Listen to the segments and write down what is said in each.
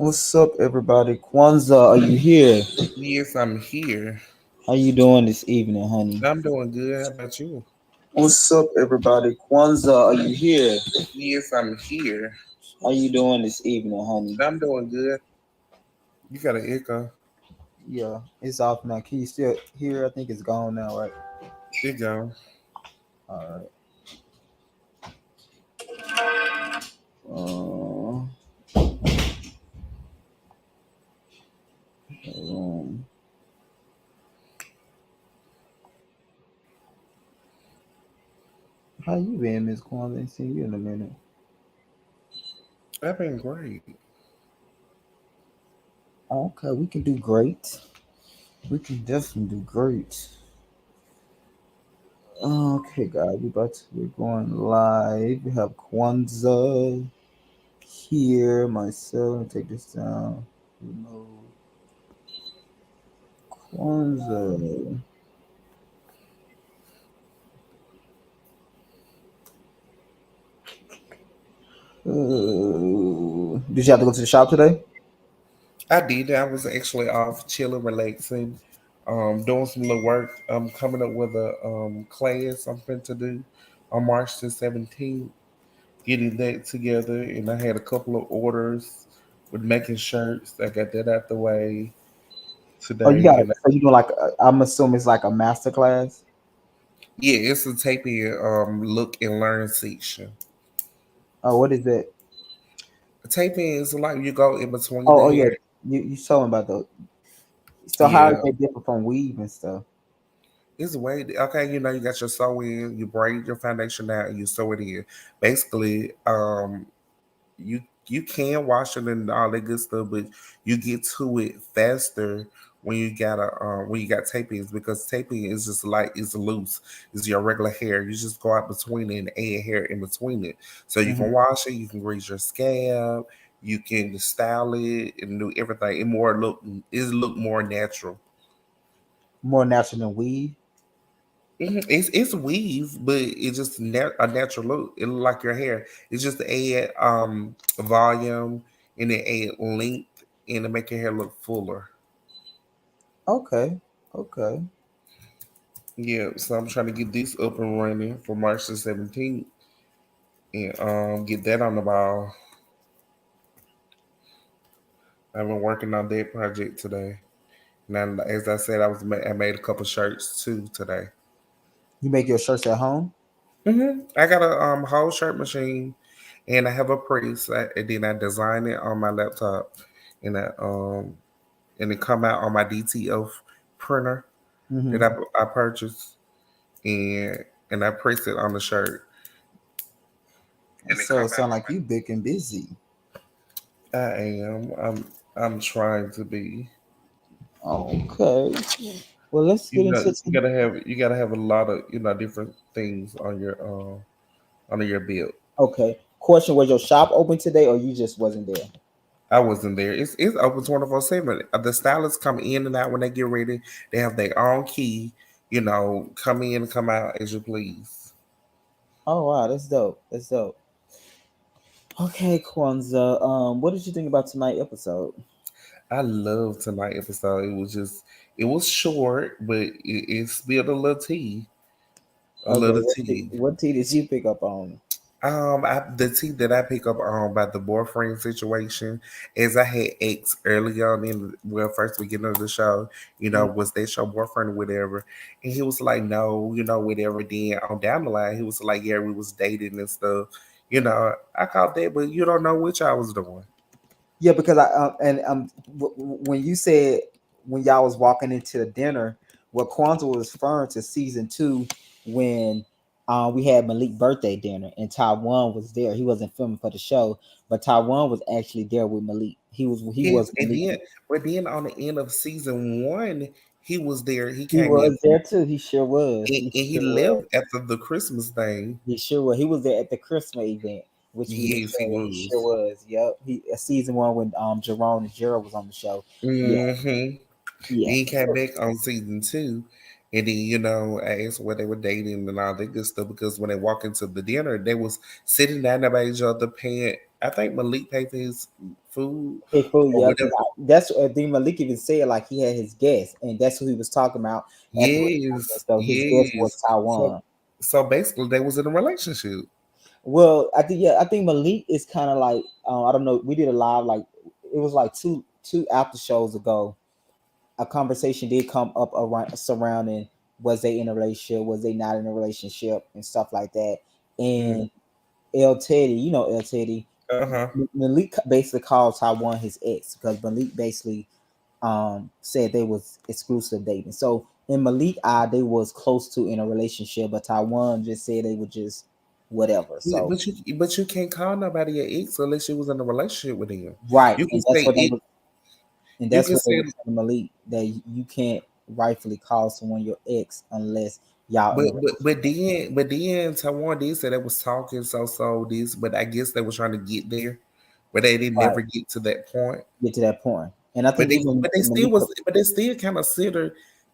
What's up, everybody? Kwanzaa, are you here? Yes, I'm here. How you doing this evening, honey? I'm doing good. How about you? What's up, everybody? Kwanzaa, are you here? Yes, I'm here. How you doing this evening, honey? I'm doing good. You got an echo. Yeah, it's off now. Can you still hear? I think it's gone now, right? It go. All right. Uh, um, how you been, Miss Kwanzaa? Ain't seen you in a minute. I've been great. Okay, we can do great. We can definitely do great. Okay, guys, we're going live. We have Kwanzaa here. Myself, let me take this down. Remove Kwanzaa. Did you have to go to the shop today? I did. I was actually off chilling, relaxing, doing some little work. I'm coming up with a class I'm going to do on March the 17th, getting that together. And I had a couple of orders with making shirts. I got that out the way Oh, you today. got. And So you doing like? I'm assuming it's like a master class. yeah, it's a taping look and learn section. Oh, what is it? Taping is like you go in between Oh, the oh yeah. hair. You told me about the. So how is Yeah, that different from weave and stuff? it's way okay. You know, you got your sew in, you braid your foundation out, and you sew it in. Basically, you can wash it and all that good stuff, but you get to it faster when you got tapings because taping is just like it's loose. It's your regular hair. You just go out between it and add hair in between it. So you can Hmm. wash it, you can grease your scalp, you can style it and do everything. It look more natural. More natural than weave. It's weave, but it's just a natural look. It look like your hair. It's just to add volume and then add length and to make your hair look fuller. Okay. Okay. Yeah, so I'm trying to get this up and running for March the 17th and get that on the ball. I've been working on that project today. Now, as I said, I made a couple shirts too today. You make your shirts at home. I got a whole shirt machine, and I have a press, and then I design it on my laptop, and it come out on my DTF printer that Hmm. I purchased, and I press it on the shirt, and it So it come out sounds on like you big and busy. my. I am. I'm trying to be. Okay. Well, let's get You got into you some. gotta have you gotta have a lot of different things on your under your belt. Okay. Question: Was your shop open today, or you just wasn't there? I wasn't there. It's open 24/7. The stylists come in and out when they get ready. They have their own key. Come in and come out as you please. Oh wow, that's dope. That's dope. Okay, Kwanzaa. What did you think about tonight's episode? I love tonight episode. It was short, but it spilled a little tea. A Okay, little tea. what tea did you pick up on? The tea that I pick up on about the boyfriend situation is I had ex early on in well, first beginning of the show, Mm. was that your boyfriend or whatever? And he was like, no, whatever. Then on down the line, he was like, yeah, we was dating and stuff. I caught that, but you don't know which I was doing. Yeah, because I when you said when y'all was walking into the dinner, what Kwanzaa was referring to season two when we had Malik birthday dinner and Taiwan was there. He wasn't filming for the show, but Taiwan was actually there with Malik. He Yes, was and Malik. then on the end of season one, he was there. He He came in was there too. He sure was. and He he sure left was. after the Christmas thing. He sure was. He was there at the Christmas event, which we didn't Yes, he say. He sure was. was. Yep. He season one when Jerome and Gerald was on the show. Yeah. hmm Yeah. He came back on season two, and then I asked where they were dating and all that good stuff because when they walked into the dinner, they was sitting down there by each other, paying. I think Malik paid for his food His food, or yeah, whatever. because that's what I think Malik even said. Like he had his guest, and that's who he was talking about at the reunion. Yes, So his guest was yes. So Taiwan. so basically, they was in a relationship. Well, I think, yeah, I think Malik is kind of like, I don't know. We did a live, like it was like two after shows ago. A conversation did come up around surrounding, was they in a relationship, was they not in a relationship, and stuff like that. Mm. And El Teddy, you know El Teddy, Uh-huh. Malik basically called Taiwan his ex because Malik basically said they was exclusive dating. So in Malik eye, they was close to in a relationship, but Taiwan just said they were just whatever. So But you can't call nobody your ex unless you was in a relationship with him. right, You can and say it. You that's can what they say, were telling Malik, that you can't rightfully call someone your ex unless y'all in but a but but relationship. then but then Taiwan did say they was talking so this, but I guess they was trying to get there, but they didn't Right, never get to that point. get to that point. And I But think they even but they still Malik, was but they still kind of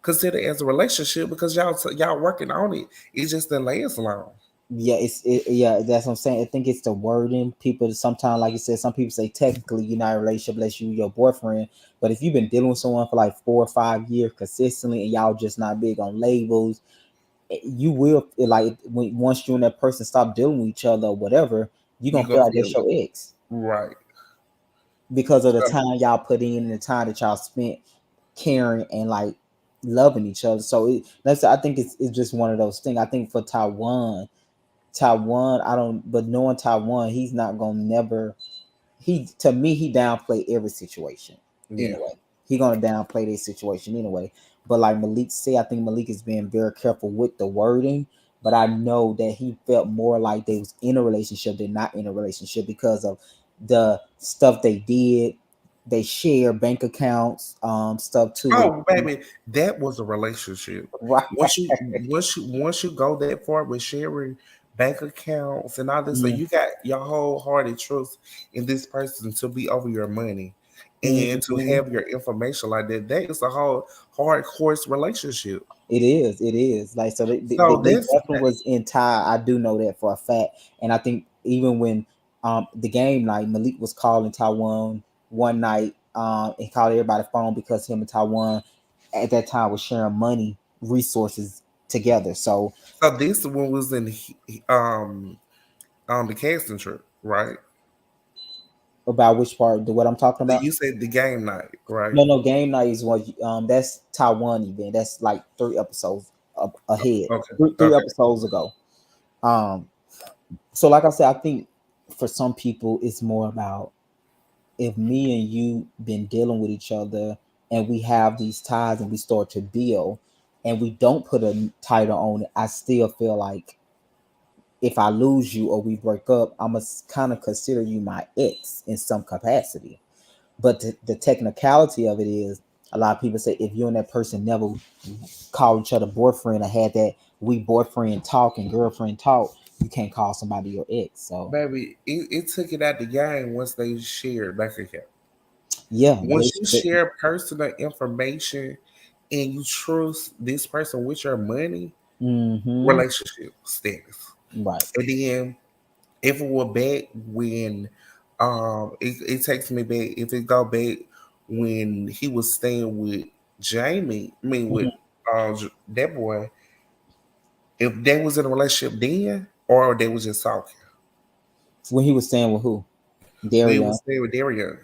consider as a relationship because y'all working on it. It just didn't last long. yeah, yeah, that's what I'm saying. I think it's the wording. People sometimes, like you said, some people say technically you're not in a relationship unless you your boyfriend. But if you've been dealing with someone for like 4 or 5 years consistently, and y'all just not big on labels, you will like when once you and that person stop dealing with each other or whatever, you're You gonna go feel like feel that's it. your ex Right. because of the So, time y'all put in and the time that y'all spent caring and like loving each other. So that's, I think it's just one of those things. I think for Taiwan, I don't, but knowing Taiwan, he's not gonna never. He to me, he downplay every situation yeah. anyway. He gonna downplay this situation anyway. But like Malik said, I think Malik is being very careful with the wording. But I know that he felt more like they was in a relationship than not in a relationship because of the stuff they did. They share bank accounts, stuff too. Oh, baby, that was a relationship. Right. Once you go that far with sharing bank accounts and all this, so you got your wholehearted trust in this person to be over your money and to Mm-hmm. have your information like that. That is a whole hard course relationship. It is. It is. Like so, So they that's definitely was in tie. I do know that for a fact. And I think even when the game night, Malik was calling Taiwan one night, and called everybody phone because him and Taiwan at that time was sharing money resources together. So this one was in on the casting trip, right? about which part, what I'm talking about? You said the game night, right? No, no, game night is what that's Taiwan event. That's like 3 episodes ahead, Okay, three okay. episodes ago. Um, so like I said, I think for some people it's more about if me and you been dealing with each other and we have these ties and we start to build and we don't put a title on it, I still feel like if I lose you or we break up, I'm gonna kind of consider you my ex in some capacity. But the technicality of it is a lot of people say if you and that person never called each other boyfriend or had that we boyfriend talk and girlfriend talk, you can't call somebody your ex. So Baby, it took it out the game once they shared bank account. yeah, Once you share personal information and you trust this person with your money, mm-hmm, relationship status. right. And then if it were back when it takes me back if it go back when he was staying with Jamie, I mean with Mhm. that boy, if they was in a relationship then or they was just talking. When he was staying with who? They Darion. was staying with Darian.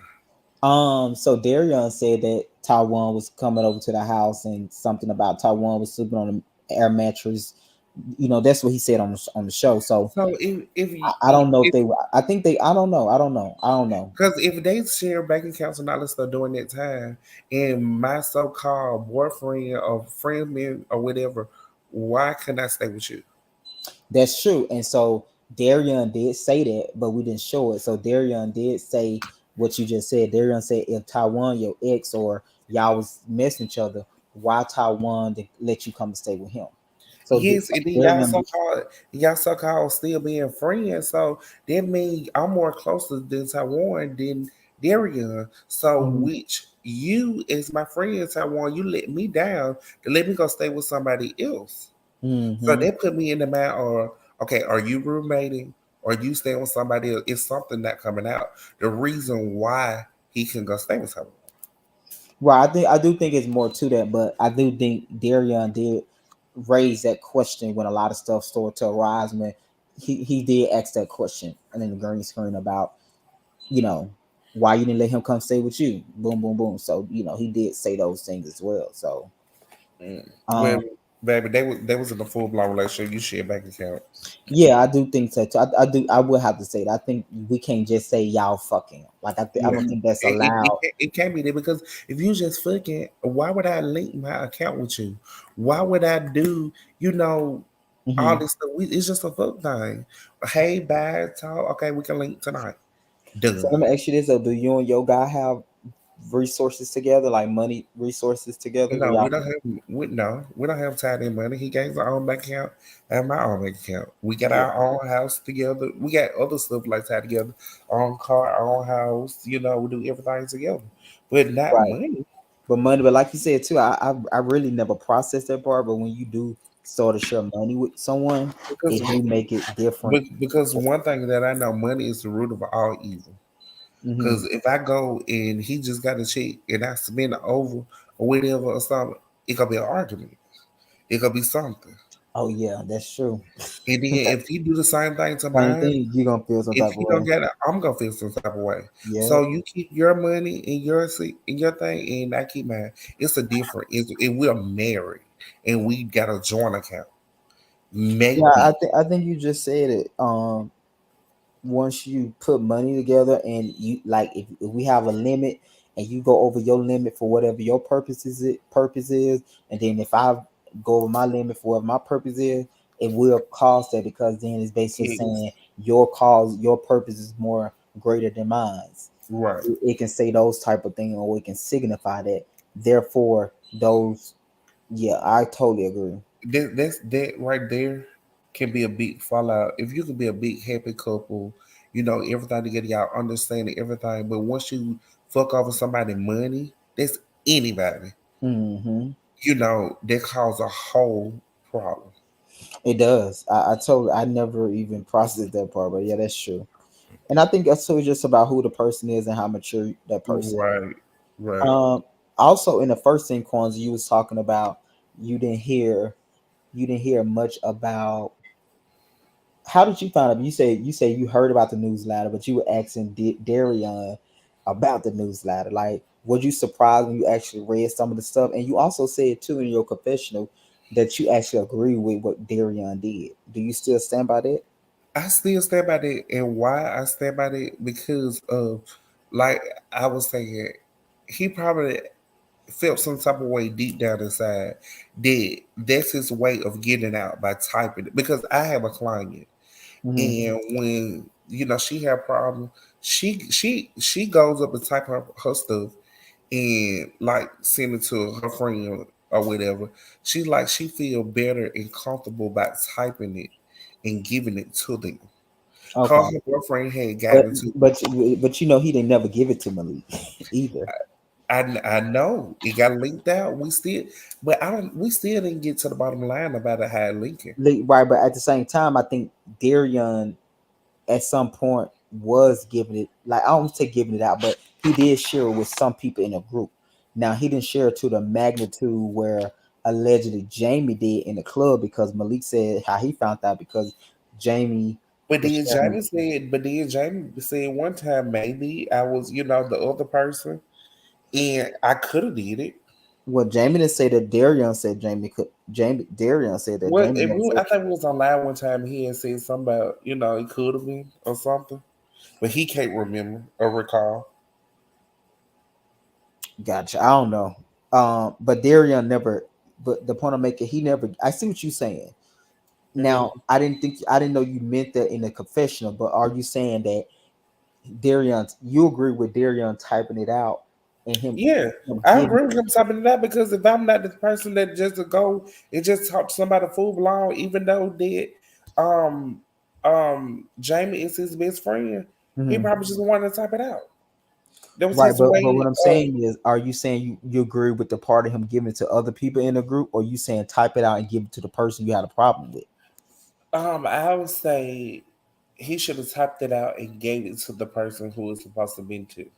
So Darion said that Taiwan was coming over to the house and something about Taiwan was sleeping on an air mattress. You know, that's what he said on the show. So So if you I don't know if if they were. I think they. I don't know. I don't know. I don't know. because if they share bank accounts and all that stuff during that time, and my so-called boyfriend or friend man or whatever, why couldn't I stay with you? That's true. And so Darion did say that, but we didn't show it. So Darion did say what you just said. Darion said if Taiwan your ex or y'all was messing each other, why Taiwan to let you come and stay with him? So Yes, and then Darion, y'all so-called still being friends. So that means I'm more closer than Taiwan than Darian. So mhm, which you as my friend Taiwan, you let me down to let me go stay with somebody else. So mhm. that put me in the mind or okay, are you roommating? or you stay with somebody else, it's something not coming out. The reason why he can go stay with someone. Right. I do think it's more to that, but I do think Darion did raise that question when a lot of stuff started to arise when he did ask that question and then the green screen about, you know, why you didn't let him come stay with you. Boom, boom, boom. So, he did say those things as well. So When um baby, they was in a full blown relationship. You share bank accounts. yeah, I do think so too. I will have to say that. I think we can't just say y'all fucking. Like I No, don't think that's it allowed. can't, it can't be there because if you just fucking, why would I link my account with you? Why would I do, you know, all Hmm. this stuff? It's just a fuck thing. Hey, bad talk. Okay, we can link tonight. So Done. let me ask you this: though, do you and your guy have resources together, like money resources together? Do No, y'all? we don't have tied in money. He gave his own bank account, I have my own bank account. We got Yeah. our own house together. We got other stuff like tied together. Our own car, our own house. You know, we do everything together, but not Right. money. But money, but like you said too, I really never processed that part. But when you do start to share money with someone, Because it do make it different. because one thing that I know, money is the root of all evil. Hmm. Because if I go and he just got a check and I spend it over or whatever or something, it could be an argument. It could be something. Oh yeah, that's true. And then if he do the same thing to Same mine, thing. You gonna feel some if type of he don't way. get it, I'm gonna feel some type of way. Yeah. So you keep your money in your in your thing, and I keep mine. It's a different. And we're married, and we got a joint account. Yeah, Maybe I think you just said it. Once you put money together and you like if we have a limit and you go over your limit for whatever your purpose is, and then if I go over my limit for what my purpose is, it will cost that because then it's basically it's saying your purpose is more greater than mine. right. It can say those type of things or it can signify that. Therefore, those yeah, I totally agree. That right there can be a big fallout. If you can be a big happy couple, you know everything together, y'all understanding everything. But once you fuck over somebody money, that's anybody. Hmm. You know that cause a whole problem. It does. I never even processed that part, but yeah, that's true. And I think that's too just about who the person is and how mature that person is. Right, right. Um, Also in the first thing, Kwanzaa, you was talking about you didn't hear you didn't hear much about how did you find out? You say you heard about the newsletter, but you were asking Darion about the newsletter. Like, was you surprised when you actually read some of the stuff? And you also said too in your confessional that you actually agree with what Darion did. Do you still stand by that? I still stand by that, and why I stand by that because of, like I was saying, he probably felt some type of way deep down inside that that's his way of getting out by typing it. Because I have a client, Hmm. and when she had a problem, she goes up and type her stuff and like send it to her friend or whatever. She feel better and comfortable about typing it and giving it to them. Her Okay, boyfriend had but gotten to. but but he didn't never give it to Malik either. I know it got linked out. We still, but I don't. We still didn't get to the bottom line about it had linking. Right, but at the same time, I think Darion at some point was giving it like I don't say giving it out, but he did share it with some people in a group. Now he didn't share it to the magnitude where allegedly Jamie did in the club because Malik said how he found out because Jamie was sharing. But then Jamie said one time maybe I was, the other person, and I could have did it. Well, Jamie didn't say that. Darion said Jamie could. Jamie Darion said that What Jamie if never we, said. I think we was on live one time. He had said something about it could have been or something, but he can't remember or recall. Gotcha. I don't know. But Darion never. But the point I'm making, he never. I see what you're saying. Mm. Now, I didn't know you meant that in the confessional, but are you saying that you agree with Darion typing it out and Yeah, him I giving agree with him stopping that because if I'm not the person that just to go and just talk to somebody full blown, even though that um Jamie is his best friend, he Mhm. probably just wanted to type it out. That was Right, his but what way I'm of saying is, are you saying you agree with the part of him giving it to other people in the group, or you saying type it out and give it to the person you had a problem with? I would say he should have typed it out and gave it to the person who was supposed to be to.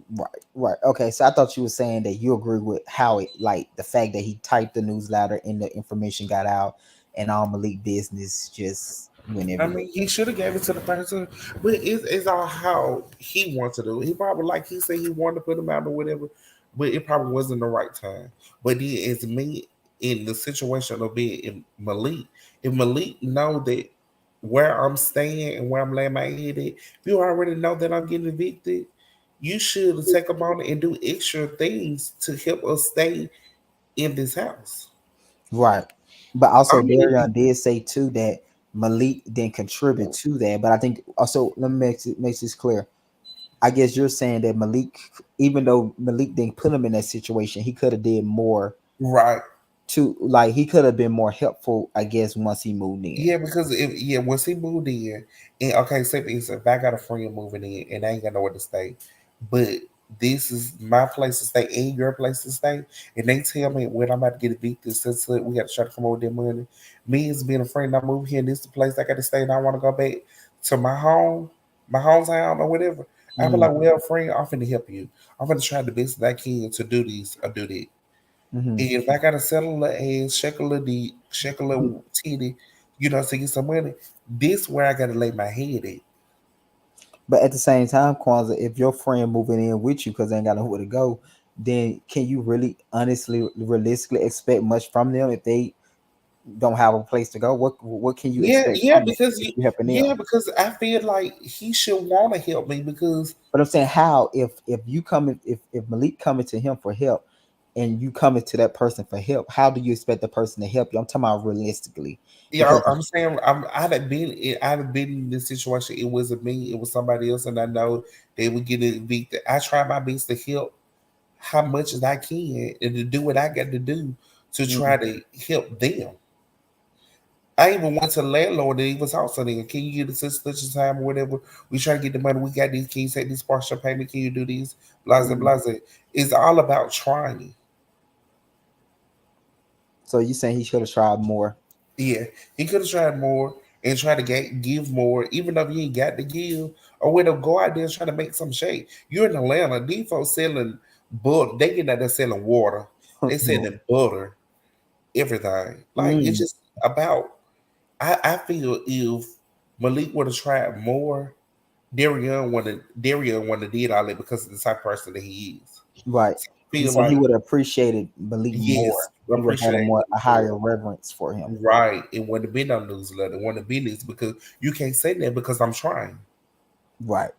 Right, right. Okay, so I thought you were saying that you agree with how it, like the fact that he typed the newsletter and the information got out, and all Malik business just went I everywhere. mean, he should have gave it to the person, but it's all how he wants to do it. He probably, like he said, he wanted to put him out or whatever, but it probably wasn't the right time. But then it's me in the situation of being in Malik. If Malik know that where I'm staying and where I'm laying my head at, you already know that I'm getting evicted. You should take a moment and do extra things to help us stay in this house. Right. But I also mean, Darion did say too that Malik didn't contribute to that. But I think also let me make this clear. I guess you're saying that Malik, even though Malik didn't put him in that situation, he could have did more right. to, like, he could have been more helpful, I guess, once he moved in. Yeah, because once he moved in, and okay, say for instance, if I got a friend moving in and I ain't got nowhere to stay, but this is my place to stay and your place to stay, and they tell me when I'm about to get evicted, since we got to try to come over with their money. Me as being a friend, I move here, and this is the place I got to stay, and I want to go back to my hometown or whatever. I be Mm-hmm. like, well, friend, I'm finna help you. I'm gonna try the best that I can to do this or do that. Mm-hmm. And if I gotta settle a ass, shake a little deep, shake a little titty, to get some money, this where I gotta lay my head at. But at the same time, Kwanzaa, if your friend moving in with you because they ain't got nowhere to go, then can you really, honestly, realistically expect much from them if they don't have a place to go? What can you Yeah, expect yeah, from them because if you're helping them? because I feel like he should want to help me because But I'm saying how, if you come, if Malik coming to him for help and you coming to that person for help, how do you expect the person to help you? I'm talking about realistically, yeah, because I'm saying I'd have been in this situation. It wasn't me, it was somebody else, and I know they would get evicted. I try my best to help how much as I can and to do what I got to do to mm, try to help them. I even went to the landlord and he was also there. Can you get us such a time or whatever? We try to get the money. We got these. Can you take this partial payment? Can you do these? Blah, blah, mm. blah. It's all about trying. So you saying he should have tried more? Yeah, he could have tried more and try to give more, even though he ain't got to give. Or whether go out there and try to make some shake. You're in Atlanta. These folks selling butter. They get out there selling water. They selling butter, everything. Like it's Mm, just about. I feel if Malik would have tried more, Darian wanted to did all that because of the type of person that he is. right. So I You feel saying he like would have appreciated Malik yes, more. I He would have had appreciate a it more. higher reverence for him. Right. It wouldn't have been no newsletter. It wouldn't have been this because you can't say that because I'm trying. Right.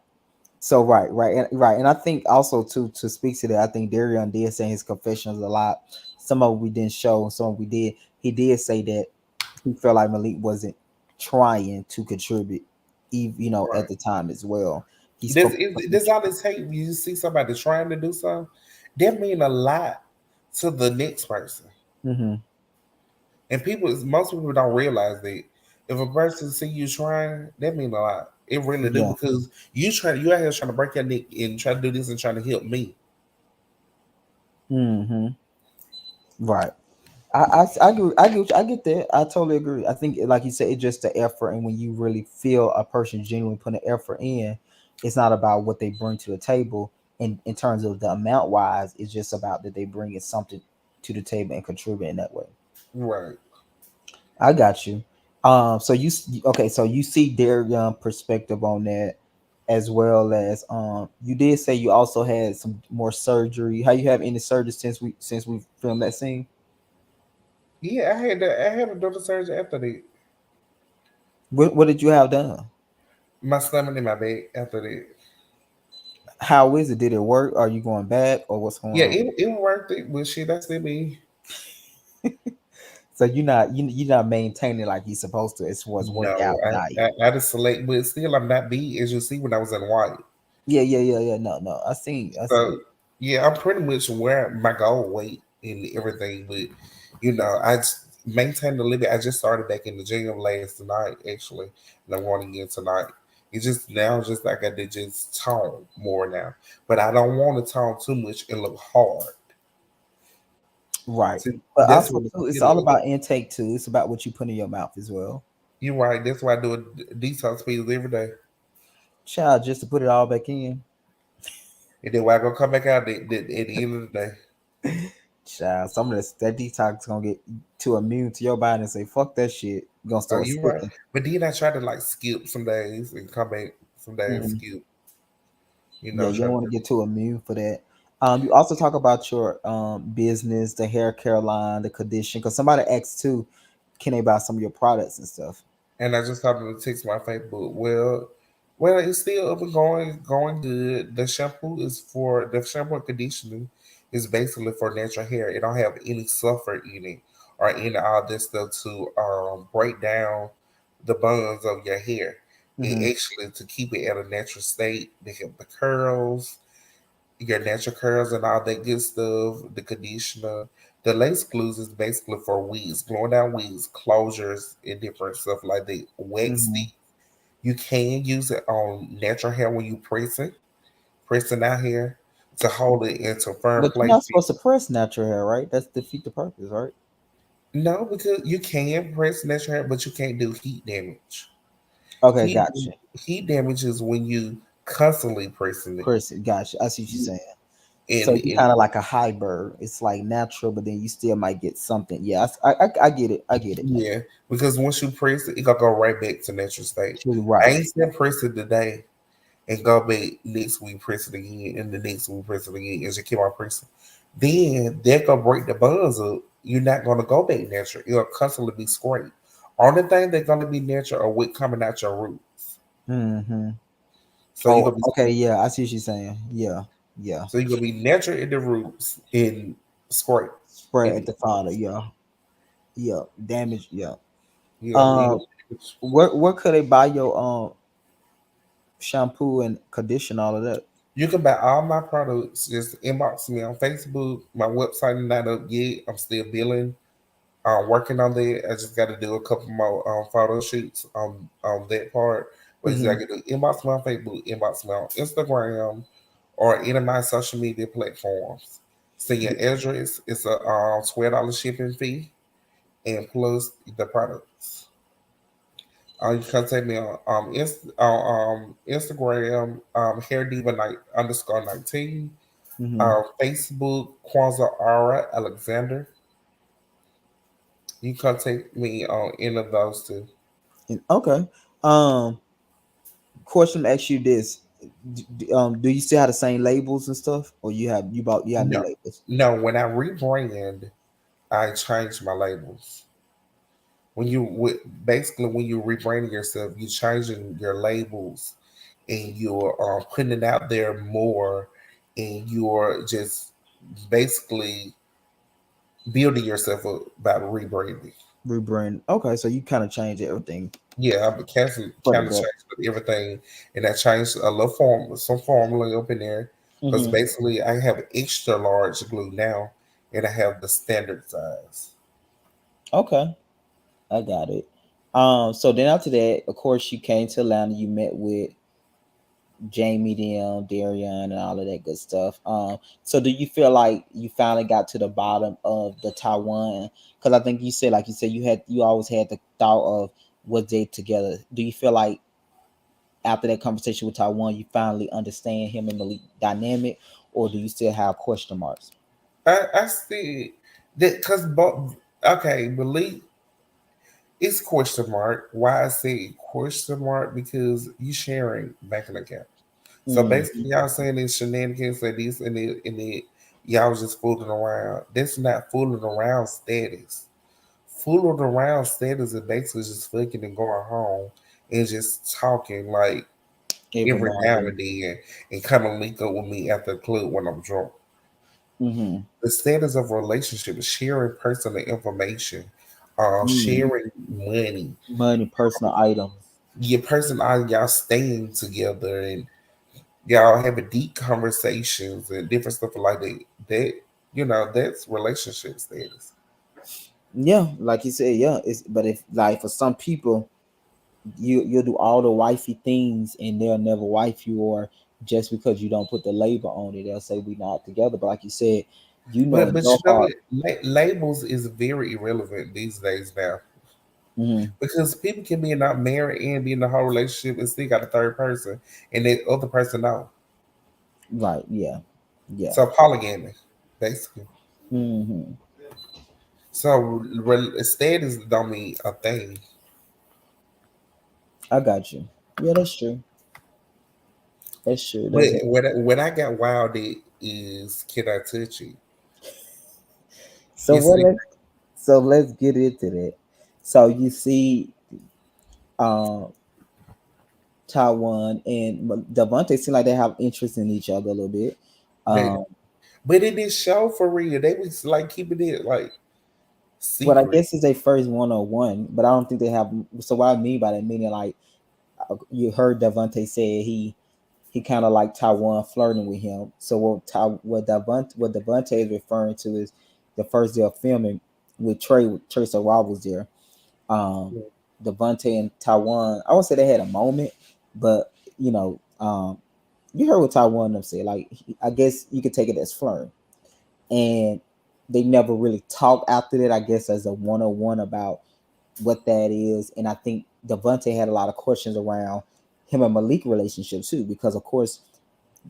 So right, and I think also to speak to that, I think Darion did say in his confessions a lot. Some of it we didn't show, some of it we did. He did say that he felt like Malik wasn't trying to contribute, even at Right. the time as well. He spoke. That's all it takes. You see somebody trying to do something, that mean a lot to the next person. Mm-hmm. And most people don't realize that if a person see you trying, that mean a lot. It really do Yeah. because you out here trying to break your neck and try to do this and trying to help me. Mm-hmm. Right. I agree. I get that. I totally agree. I think, like you said, it's just the effort, and when you really feel a person genuinely putting effort in, it's not about what they bring to the table. In terms of the amount wise, it's just about that they bring in something to the table and contribute in that way. Right. I got you. So okay? So you see their perspective on that, as well as you did say you also had some more surgery. How you have any surgery since we filmed that scene? Yeah, I had a double surgery after that. What did you have done? My stomach in my back after that. How is it? Did it work? Are you going back, or what's going Yeah, on? it worked it, but shit, I still be So you're not maintaining like you're supposed to as far as no. workout diet. I just select, but still I'm not big as you see when I was in white. Yeah. No. I see. So yeah, I'm pretty much where my goal weight and everything, but I just maintain the limit. I just started back in the gym last night actually, and I'm going again tonight. It's just now just like I did just tone more now, but I don't want to tone too much and look hard. Right. See, But that's also what it's too, it's all killing. about intake too. It's about what you put in your mouth as well. You're right. That's why I do a detox pills every day. Child, just to put it all back in. And then when I go come back out at the end of the day. Child, some of that detox gonna get too immune to your body and say, fuck that shit. Gonna Oh, start you're right. slipping. But then I try to like skip some days and come back some days, Mhm. skip, Yeah, you try don't to want to get too immune for that. You also talk about your business, the hair care line, the condition. Because somebody asked too, can they buy some of your products and stuff? and I just happened to text my Facebook. Well, it's still up and going good. The shampoo and conditioner is basically for natural hair. It don't have any sulfur in it or any all this stuff to break down the bonds of your hair. It Hmm. actually to keep it at a natural state. They help the curls, your natural curls and all that good stuff. The conditioner, the lace glues is basically for wigs, blowing down wigs, closures, and different stuff like that. Wax Hmm. stick, you can use it on natural hair when you pressing out hair to hold it into firm But you're not place. supposed to press natural hair, right? That's defeat the purpose, right? No, because you can press natural hair, but you can't do heat damage. Okay, Heat gotcha. heat damage is when you constantly pressing it. Chris, gotcha. I see what you're saying. So you And kind of like a hybrid. It's like natural, but then you still might get something. Yeah, I get it. I get it. yeah, because once you press it, it gonna go right back to natural state. You're I right. ain't still press it today and go back next week, press it again, and the next week press it again, and just keep on pressing. Then they're gonna break the buds up. You're not gonna go back natural. It'll constantly be scraped. Only thing that's gonna be natural are what coming out your roots. Hmm. So you're Oh, gonna be okay. Yeah, I see what you're saying. Yeah, yeah. natural in the roots and scrape Spray in at it. the founder. Yeah, yeah. Damage. Yeah. Yeah, Um, where could they buy your shampoo and condition, all of that? you can buy all my products. Just inbox me on Facebook. My website is not up yet. I'm still billing. Working on that. I just got to do a couple more photo shoots on that part. But just Hmm. got to do inbox me on Facebook, inbox me on Instagram, or any of my social media platforms. Send your address. It's a $12 shipping fee, and plus the products. You can contact me on Instagram, hair diva night underscore 19, Hmm. Facebook Kwanzaa Aura Alexander. You contact me on any of those two. Okay. Um, question to ask you this: do you still have the same labels and stuff, or you have new No, labels? no. When I rebrand, I change my labels. Basically when you rebranding yourself, you changing your labels, and you're putting it out there more, and you're just basically building yourself up by rebranding. Rebrand. Okay, so you kind of change everything Yeah, I've been for the kind of better. changed everything, and I changed a little some formula up in there because Hmm. basically I have extra large glue now, and I have the standard size. Okay, I got it. So then after that, of course, you came to Atlanta. You met with Jamie, them, Darian, and all of that good stuff. So do you feel like you finally got to the bottom of the Taiwan? Because I think like you said, you always had the thought of was they together. Do you feel like after that conversation with Taiwan, you finally understand him and Malik dynamic, or do you still have question marks? I see that because both okay, believe it's question mark. Why I say question mark because you sharing banking account. So Mm-hmm. basically, y'all saying these shenanigans like this and it, y'all was just fooling around. That's not fooling around status. Fooling around status is basically just fucking and going home and just talking like Every every now and now then. and then and come and link up with me at the club when I'm drunk. Mm-hmm. The status of relationship is sharing personal information, Mm. sharing money, Money, personal items. your person y'all staying together and y'all having deep conversations and different stuff like that. That that's relationship status. Yeah, like you said, yeah. It's but if like for some people, you'll do all the wifey things and they'll never wife you, or just because you don't put the label on it, they'll say we not together. But like you said, you know But in but your you know heart. what? Labels is very irrelevant these days now. Hmm. because people can be not married and be in a whole relationship and still got a third person, and the other person know. Right. Yeah. Yeah. So polygamy, basically. Hmm. So status don't mean a thing. I got you. Yeah, that's true. That's true. But That's it. what I got wild at is can I touch it? So You what? see, Let's get into that. So you see, uh, Taiwan and Devontae seem like they have interest in each other a little bit. but Um, but in this show for real, they was like keeping it like what I secret. guess is their first 101, but I don't think they have. So what I mean by that, meaning like you heard Devontae say he kind of like Taiwan flirting with him. So what Devontae is referring to is the first day of filming with Trace Robb was there. Um, Devontae and Taiwan, I won't say they had a moment, but you know, you heard what Taiwan them say. Like I guess you could take it as flirting, and they never really talked after that. I guess as a 101 about what that is, and I think Devontae had a lot of questions around him and Malik relationship too, because of course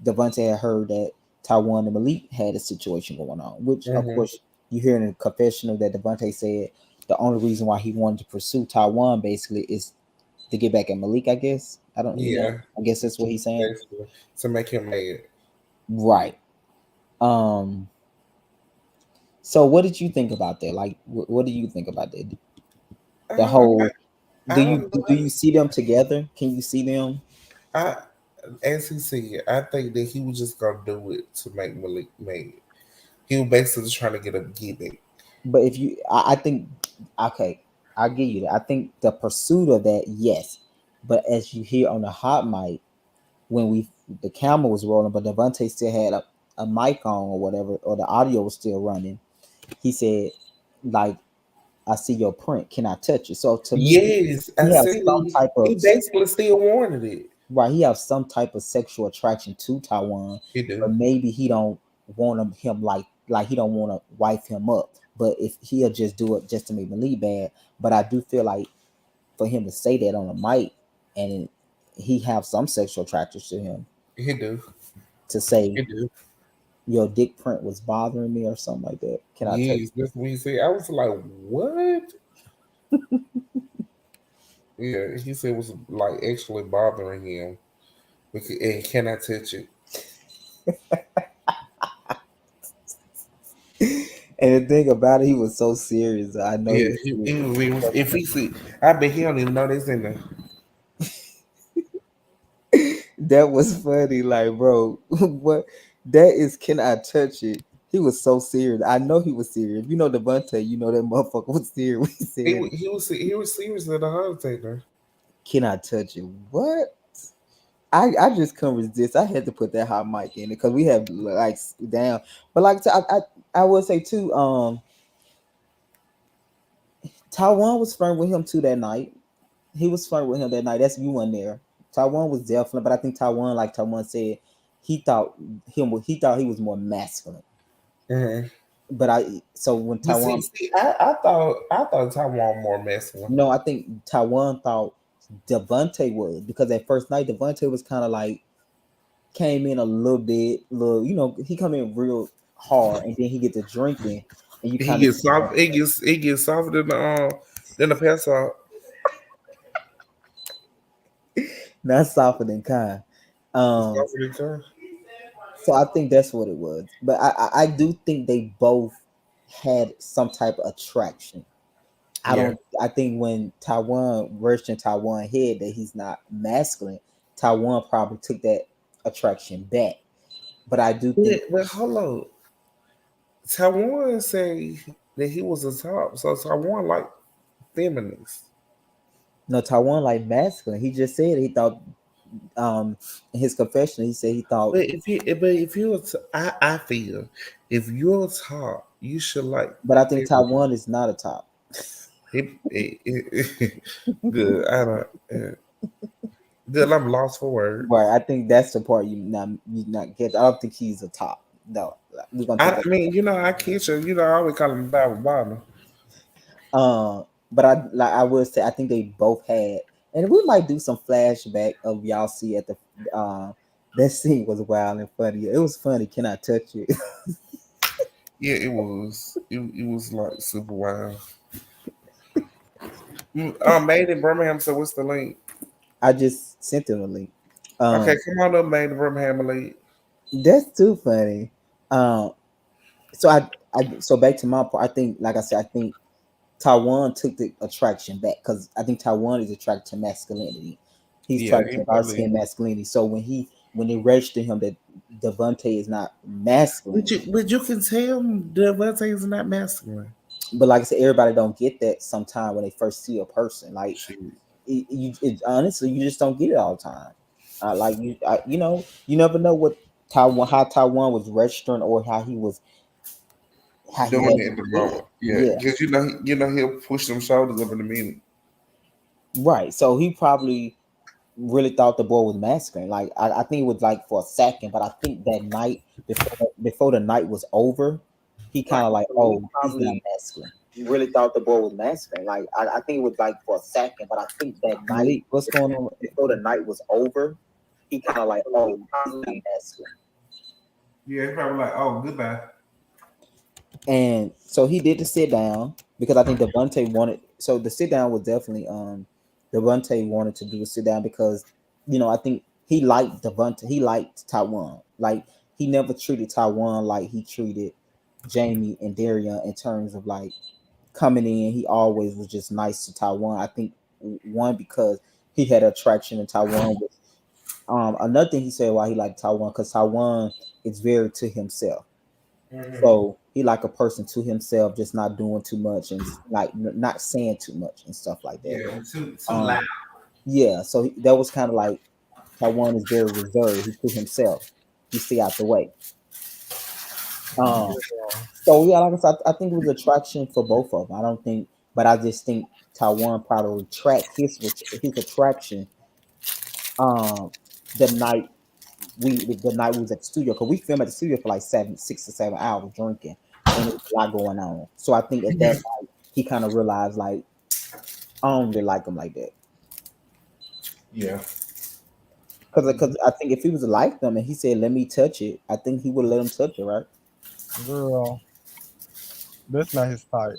Devontae had heard that Taiwan and Malik had a situation going on, which of Mm-hmm. course you hear in the confessional that Devontae said the only reason why he wanted to pursue Taiwan basically is to get back at Malik. I guess I don't, you know, Yeah, I guess that's what he's saying. basically to make him mad. Right. Um. So what did you think about that? Like, what do you think about that? The Um, whole I don't know. do you see them together? Can you see them? I as he said, I think that he was just gonna do it to make Malik mad. He was basically trying to get a get back. But if you, I think, okay, I'll give you that. I think the pursuit of that, yes. But as you hear on the hot mic, when the camera was rolling, but Devontae still had a mic on or whatever, or the audio was still running. He said, like, I see your print. Can I touch it? So to me, Yes, I he has said some type he of basically still wanted it. right. He has some type of sexual attraction to Taiwan, He do. but maybe he don't want him like he don't want to wife him up. But if he'll just do it just to make Malik bad, but I do feel like for him to say that on a mic and he have some sexual attraction to him He do. to say He do. your dick print was bothering me or something like that. Can I touch? Yes, that's what he said. I was like, what? Yeah, he said it was like actually bothering him. And can I touch it? And the thing about it, he was so serious. I know he Yeah, was serious. if he see, I bet he don't even know this in there. That was funny. Like, bro, what that is, can I touch it? He was so serious. I know he was serious. You know Devontae, you know that motherfucker was serious when he said, He was serious at the heart attack. can I touch it? What? I just couldn't resist. I had to put that hot mic in it because we had like down. But like I would say too, Taiwan was flirting with him too that night. He was flirting with him that night. That's you one there. Taiwan was definitely, but I think Taiwan, like Taiwan said, he thought he thought he was more masculine. Mm-hmm. But so when But Taiwan, I thought Taiwan more masculine. no, I think Taiwan thought Devontae was because that first night Devontae was kind of like came in a little bit, little he come in real hard, and then he get to drinking, and you He kind of gets soft. He gets softer than the pass out. not softer than kind. It's Um, softer than car. so I think that's what it was. But I do think they both had some type of attraction. I Yeah. don't. I think when Taiwan rushed in Taiwan head that he's not masculine, Taiwan probably took that attraction back. But I do think But hold on. Taiwan say that he was a top, so Taiwan like feminist. no Taiwan like masculine. He just said he thought in his confession he said he thought, But if you I feel if you're a top, you should like but I think feminist. Taiwan is not a top. Good. I don't. Good. I'm lost for word. Right. I think that's the part you not get. I don't think he's a top. No, we're gonna take I that. mean, I catch her. I always call him Bible Bottom. Uh, but I would say I think they both had, and we might do some flashback of y'all see at the that scene was wild and funny. It was funny. Can I touch it? Yeah, it was. It was like super wild. Made in Birmingham. So what's the link? I just sent him a link. Okay, Um, come on up, Made in Birmingham link. that's too funny. Um, so so back to my part. I think, like I said, I think Taiwan took the attraction back because I think Taiwan is attracted to masculinity. He's Yeah, attracted he to dark probably. skin masculinity. So when they registered him that Devontae is not masculine, But you can tell Devontae is not masculine. but like I said, everybody don't get that sometime when they first see a person. Like Shit. honestly, you just don't get it all the time. Like you know, you never know what Taiwan how Taiwan was registering or how he Doing had it to in the do it. moment. Yeah, Yeah, because he'll push them shoulders up in a minute. right. So he probably really thought the boy was masculine. Like I think it was like for a second, but I think that night before the night was over, he kind Right. of like, So he oh, he's not probably masculine. Really thought the boy was masculine. Like I think it was like for a second, but I think that night what's going on before the night was over, he kind of like, oh, he's not masculine. yeah, he probably like, oh, goodbye. And so he did the sit down because I think Devontae wanted. So the sit down was definitely Devontae wanted to do a sit down because I think he liked Devontae. He liked Taiwan. Like he never treated Taiwan like he treated Jamie and Darian in terms of like coming in. He always was just nice to Taiwan. I think one because he had attraction in Taiwan. With, another thing he said why he liked Taiwan because Taiwan is very to himself. Hmm. So he like a person to himself, just not doing too much and like not saying too much and stuff like that. Yeah, too loud. Um, yeah. So that was kind of like Taiwan is very reserved. He to himself. He stay out the way. Um, so yeah, like I said, I think it was attraction for both of them. I don't think, but I just think Taiwan probably retract his attraction. Um, the night the night we was at the studio because we filmed at the studio for like 6 to 7 hours drinking, and it was a lot going on. So I think at that night he kind of realized like I don't really like him like that Yeah. because I think if he was like them and he said let me touch it, I think he would let him touch it, right? Girl, that's not his type.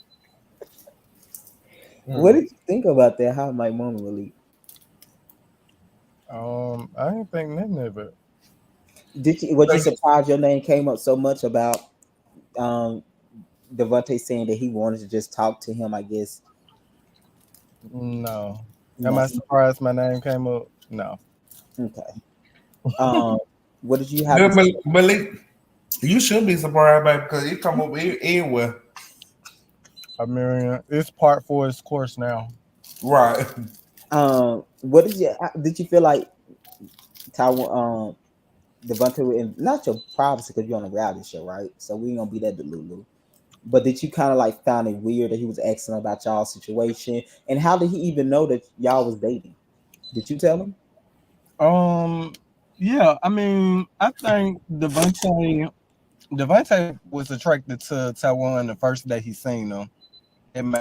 What Mm. did you think about that? How my mom really I didn't think nothing of it. did you? Was you So, surprised your name came up so much about um Devontae saying that he wanted to just talk to him? I guess No. Am no. I surprised my name came up? No. Okay. Um, what did you have yeah, to say? Malik, you should be surprised, baby, because it come up anywhere. I mean, it's part for its course now. Right. What did you feel like Taiwan Devontae and not your privacy because you're on a reality show, right? So we ain't gonna be that Delulu. But did you kind of like found it weird that he was asking about y'all situation? And how did he even know that y'all was dating? Did you tell him? Um, yeah, I mean, I think Devontae was attracted to Taiwan the first day he seen him When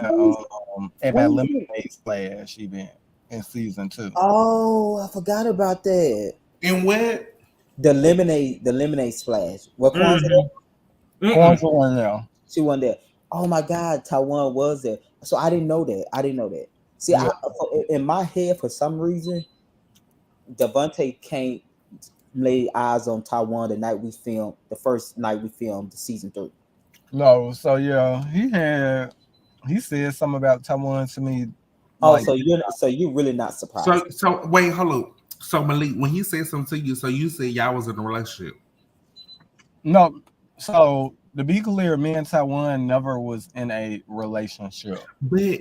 at my when was it? lemonade splash event in season 2. Oh, I forgot about that. And what? The lemonade splash. What Kwanzaa there? Mm-hmm. Mm-mm. Kwanzaa one now. She wasn't there. Oh my God, Taiwan was there. So I didn't know that. I didn't know that. See, Yeah. in my head for some reason, Devontae can't lay eyes on Taiwan the first night we filmed the season 3. No, so yeah, he said something about Taiwan to me Oh, like so you're really not surprised. So wait, hold up. So Malik, when he said something to you, so you said y'all was in a relationship. no. So to be clear, me and Taiwan never was in a relationship. But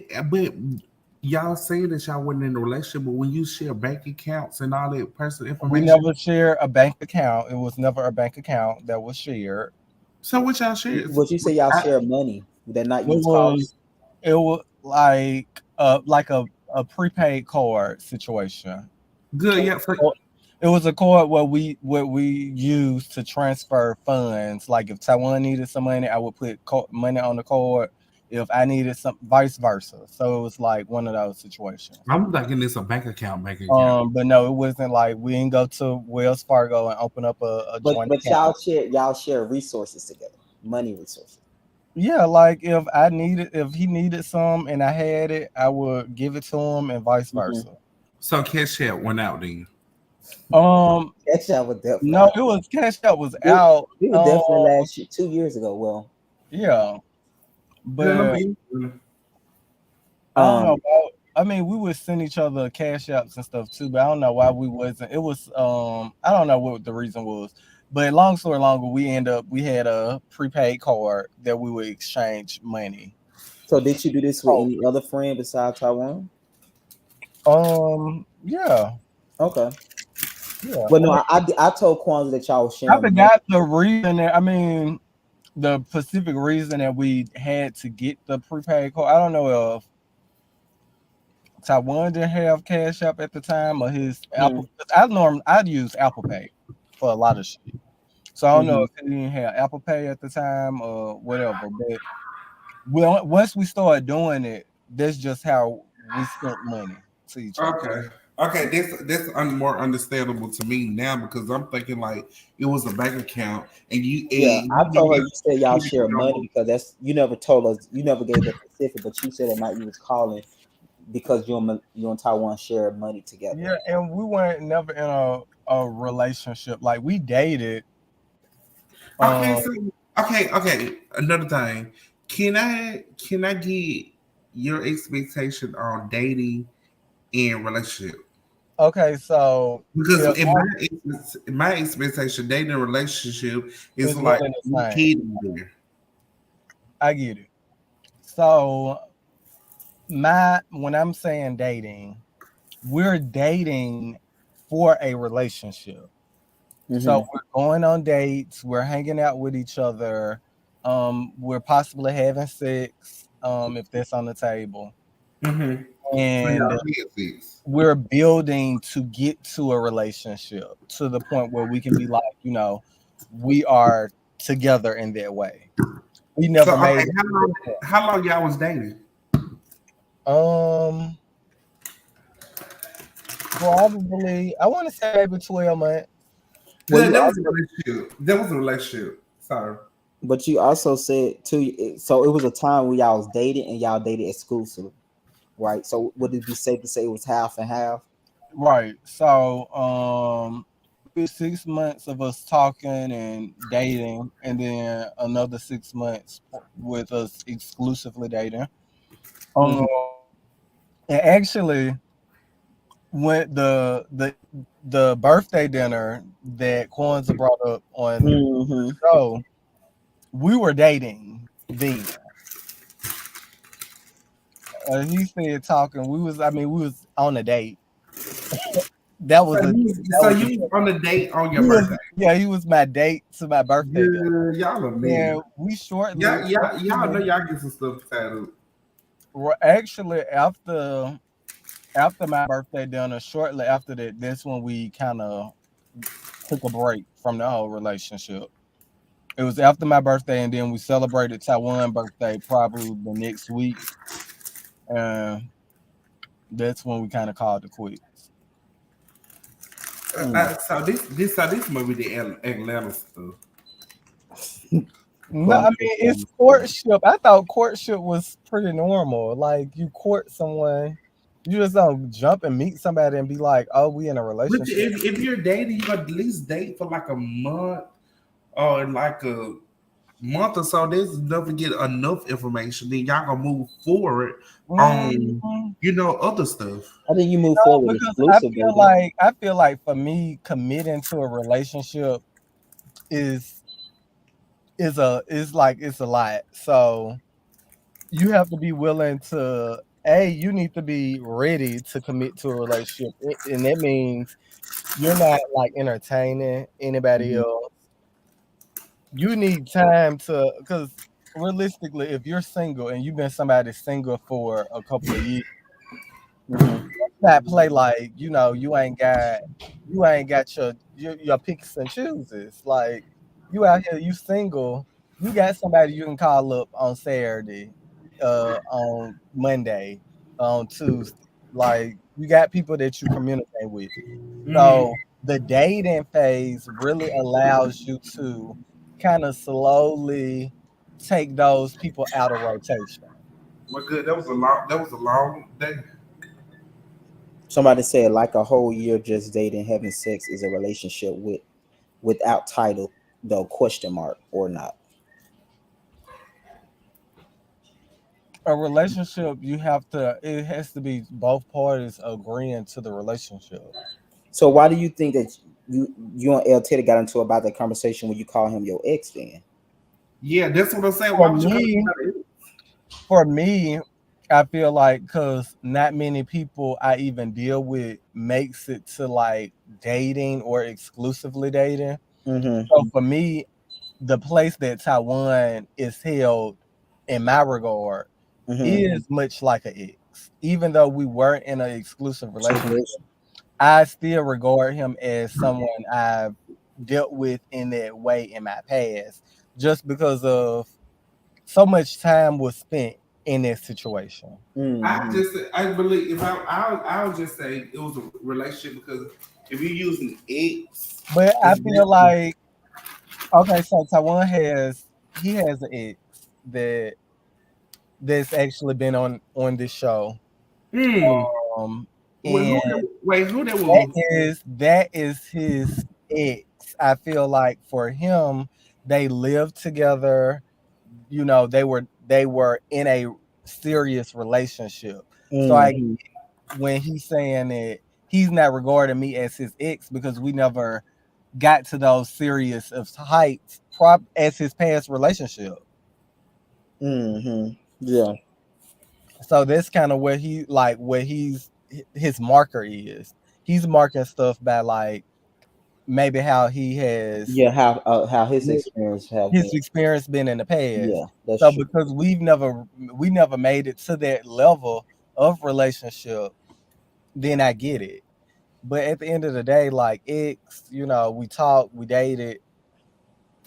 y'all say that y'all wasn't in a relationship, but when you share bank accounts and all that personal We information, never shared a bank account. It was never a bank account that was shared. so what y'all shared? What you say y'all I, share money that night you It was calling? was it was like a prepaid card situation. good, It yeah. So, was it was a card where we used to transfer funds. Like if Taiwan needed some money, I would put money on the card. if I needed some, vice versa. So it was like one of those situations. I'm thinking it's a bank account. But no, it wasn't like we didn't go to Wells Fargo and open up a But joint but account. y'all share resources together, money resources. Yeah, like if he needed some and I had it, I would give it to him and vice Mm-hmm. versa. So Cash App went out then. Um, That y'all was no, definitely it was Cash App was it, out. it was definitely last year, 2 years ago. Well, Yeah, Yeah, I but mean, I don't know. um, I mean, we would send each other cash apps and stuff too, but I don't know why we wasn't. It was I don't know what the reason was, but long story longer, we had a prepaid card that we would exchange money. so did you do this with Oh, any other friend besides Taiwan? yeah, Okay. yeah. Well, I no, mean, I told Kwanzaa that y'all was I sharing money. forgot the reason that I mean the specific reason that we had to get the prepaid card. I don't know if Taiwan didn't have Cash App at the time or his Mm, Apple. I'd use Apple Pay for a lot of shit. So I don't know mm-hmm. if he didn't have Apple Pay at the time or whatever. But well, once we started doing it, that's just how we spent money to each other. okay. Okay, this more understandable to me now because I'm thinking like it was a bank account and Yeah, I you told her didn't you said y'all have share money because that's you never told us you never gave us specific, but you said at night you was calling because you and Taiwan share money together. Yeah, and we weren't never in a relationship. Like we dated. Okay, Um. so okay. Another thing, can I get your expectation on dating and relationship? Okay, so Because if in my expectation, dating and relationship is it's one like and the you same. kidding there. I get it. So my when I'm saying dating, we're dating for a relationship. So Mm-hmm. we're going on dates, we're hanging out with each other, we're possibly having sex, if that's on the table. Mm-hmm. So And y'all did six. we're building to get to a relationship to the point where we can be like, we are together in that way. We So never made okay, it how to long that point. y'all was dating? Um, Probably I want to say maybe 12 months. Well, That, you that was a also relationship. That was a relationship. Sorry. but you also said too. So it was a time where y'all was dating and y'all dated exclusively, right? So would it be safe to say it was half and half? Right. So, maybe 6 months of us talking and dating, and then another 6 months with us exclusively dating. Um, Mm-hmm. and actually, when the birthday dinner that Kwanzaa brought up on Mm-hmm. the show, we were dating then. He said talking. We was on a date. That was So you was on a date on your birthday. yeah, he was my date to my birthday dinner. Yeah, y'all are mean. And we Y'all know y'all get some stuff tied up. were actually after my birthday dinner, shortly after that, that's when we kind of took a break from the whole relationship. It was after my birthday, and then we celebrated Taiwan birthday probably the next week, and that's when we kind of called it quits. Mm. So this movie the Atlanta stuff. No, I Going mean through it's courtship. I thought courtship was pretty normal. Like you court someone, you just don't jump and meet somebody and be like, "Oh, we in a But relationship." if you're dating, you at least date for like a month or like a month or so. There's enough to get enough information. Then y'all gonna move forward on Mhm. other stuff. I think you move No, forward because exclusive dating. I feel like for me, committing to a relationship is is a lot. So you have to be willing to you need to be ready to commit to a relationship, and that means you're not like entertaining anybody Mm-hmm. else. You need time to because realistically, if you're single and you've been somebody single for a couple of years, Mm-hmm. not play like you ain't got your picks and chooses. Like you out here, you single, you got somebody you can call up on Saturday on Monday, on Tuesday. Like you got people that you communicate with. Mm. So the dating phase really allows you to kind of slowly take those people out of rotation. Well, good. That was a long. That was a long day. Somebody said like a whole year just dating, having sex is a relationship without title, though question mark or not. A relationship, you have to. It has to be both parties agreeing to the relationship. So why do you think that you and L Teddy got into about that conversation when you call him your ex then? Yeah, that's what I'm saying. For Why would you call me, somebody? for me, I feel like because not many people I even deal with makes it to like dating or exclusively dating. Mm-hmm. So for me, the place that Taiwan is held in my regard Mm-hmm. is much like an ex. Even though we weren't in an exclusive relationship, Situation. I still regard him as someone I've dealt with in that way in my past, just because of so much time was spent in that situation. Mm-hmm. I believe if I'll just say it was a relationship because if you're using X, But I it's feel different. like okay, so Taiwan has he has an ex that that's actually been on this show. Hmm. Um Wait, and who that that was? is his ex. I feel like for him, they lived together. You know, they were in a serious relationship. So I Mm-hmm. when he's saying that he's not regarding me as his ex because we never got to those serious of heights prop as his past relationship. Mm-hmm. Yeah. So that's kind of where he like where his marker is. He's marking stuff by like maybe how he has Yeah. How his experience have been. his experience been in the past. Yeah, that's So true. because we never made it to that level of relationship, then I get it. But at the end of the day, like we talked, we dated,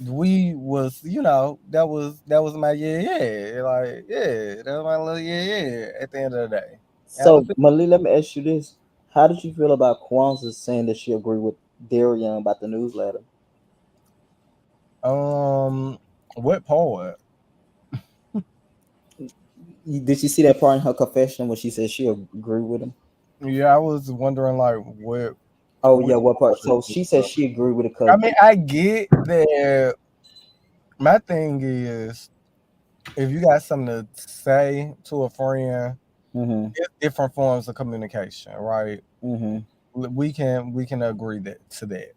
we was, that was my yeah, like yeah, that was my little yeah. At the end of the day, that was So, Mali, let me ask you this: how did you feel about Kwanzaa saying that she agreed with Darian about the newsletter? what poet? Did you see that part in her confession when she said she agreed with him? Yeah, I was wondering like Oh what yeah, what part? poet So is she said this? she agreed with it I because mean, I get that. My thing is, if you got something to say to a friend, mm-hmm, it's different forms of communication, right? mm-hmm, We can agree to that.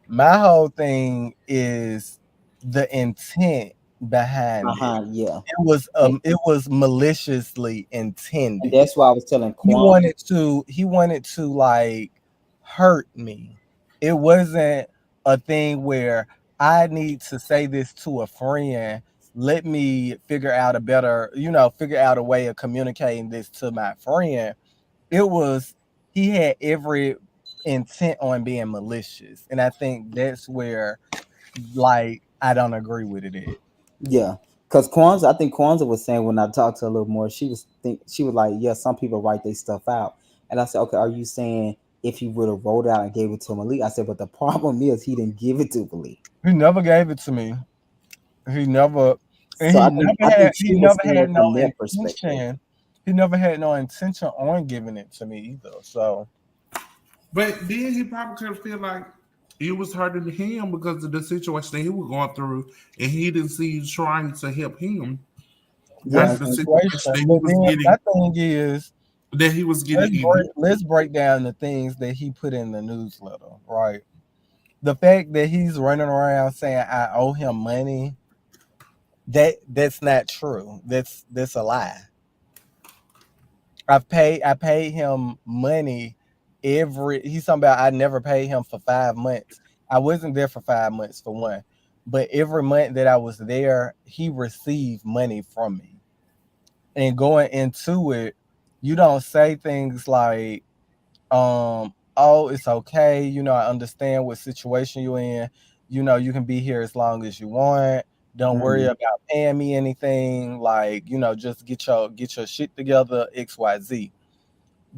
My whole thing is the intent behind it. yeah, It was maliciously and intended. that's why I was telling He Kwanzaa. wanted to he wanted to like hurt me. It wasn't a thing where I need to say this to a friend. Let me figure out a way of communicating this to my friend. It was he had every intent on being malicious. And I think that's where like I don't agree with it at. Yeah, because Kwanzaa, I think Kwanzaa was saying when I talked to her a little more, she was like, yeah, some people write their stuff out, and I said, okay, are you saying if he would have wrote out and gave it to Malik? I said, but the problem is he didn't give it to Malik. He never gave it to me. He never and So I think he she was never seeing had it no from their perspective. intention. He never had no intention on giving it to me either. So But then he probably could feel like it was hurting him because of the situation that he was going through, and he didn't see you trying to help him what Yeah, out of the situation? situation that he But was then getting my thing is let's in. break down the things that he put in the newsletter, right? The fact that he's running around saying I owe him money, that's not true. That's a lie. I paid him money he's talking about I never paid him for 5 months. I wasn't there for 5 months for one. But every month that I was there, he received money from me. And going into it, you don't say things like, oh, it's okay, I understand what situation you're in. You can be here as long as you want. Don't worry Mhm. about paying me anything. Like, just get your shit together, XYZ.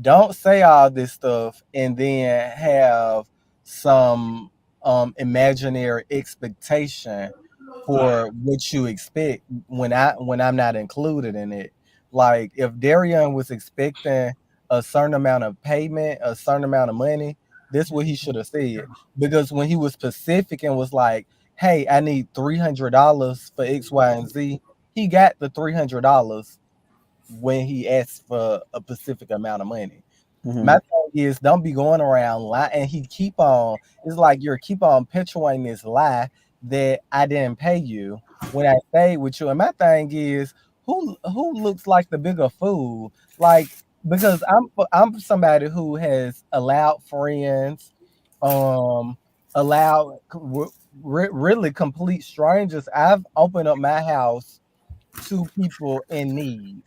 Don't say all this stuff and then have some imaginary expectation for what you expect when I'm not included in it. Like if Darian was expecting a certain amount of payment, a certain amount of money, this what he should have said. Because when he was specific and was like, "Hey, I need $300 for X, Y, and Z," he got the $300 when he asked for a specific amount of money. My Mhm. thing is, don't be going around lie, and he keep on. It's like you're keep on perpetuating this lie that I didn't pay you when I stayed with you. And my thing is, who looks like the bigger fool? Like because I'm somebody who has allowed friends, um, allowed really complete strangers. I've opened up my house to people in need.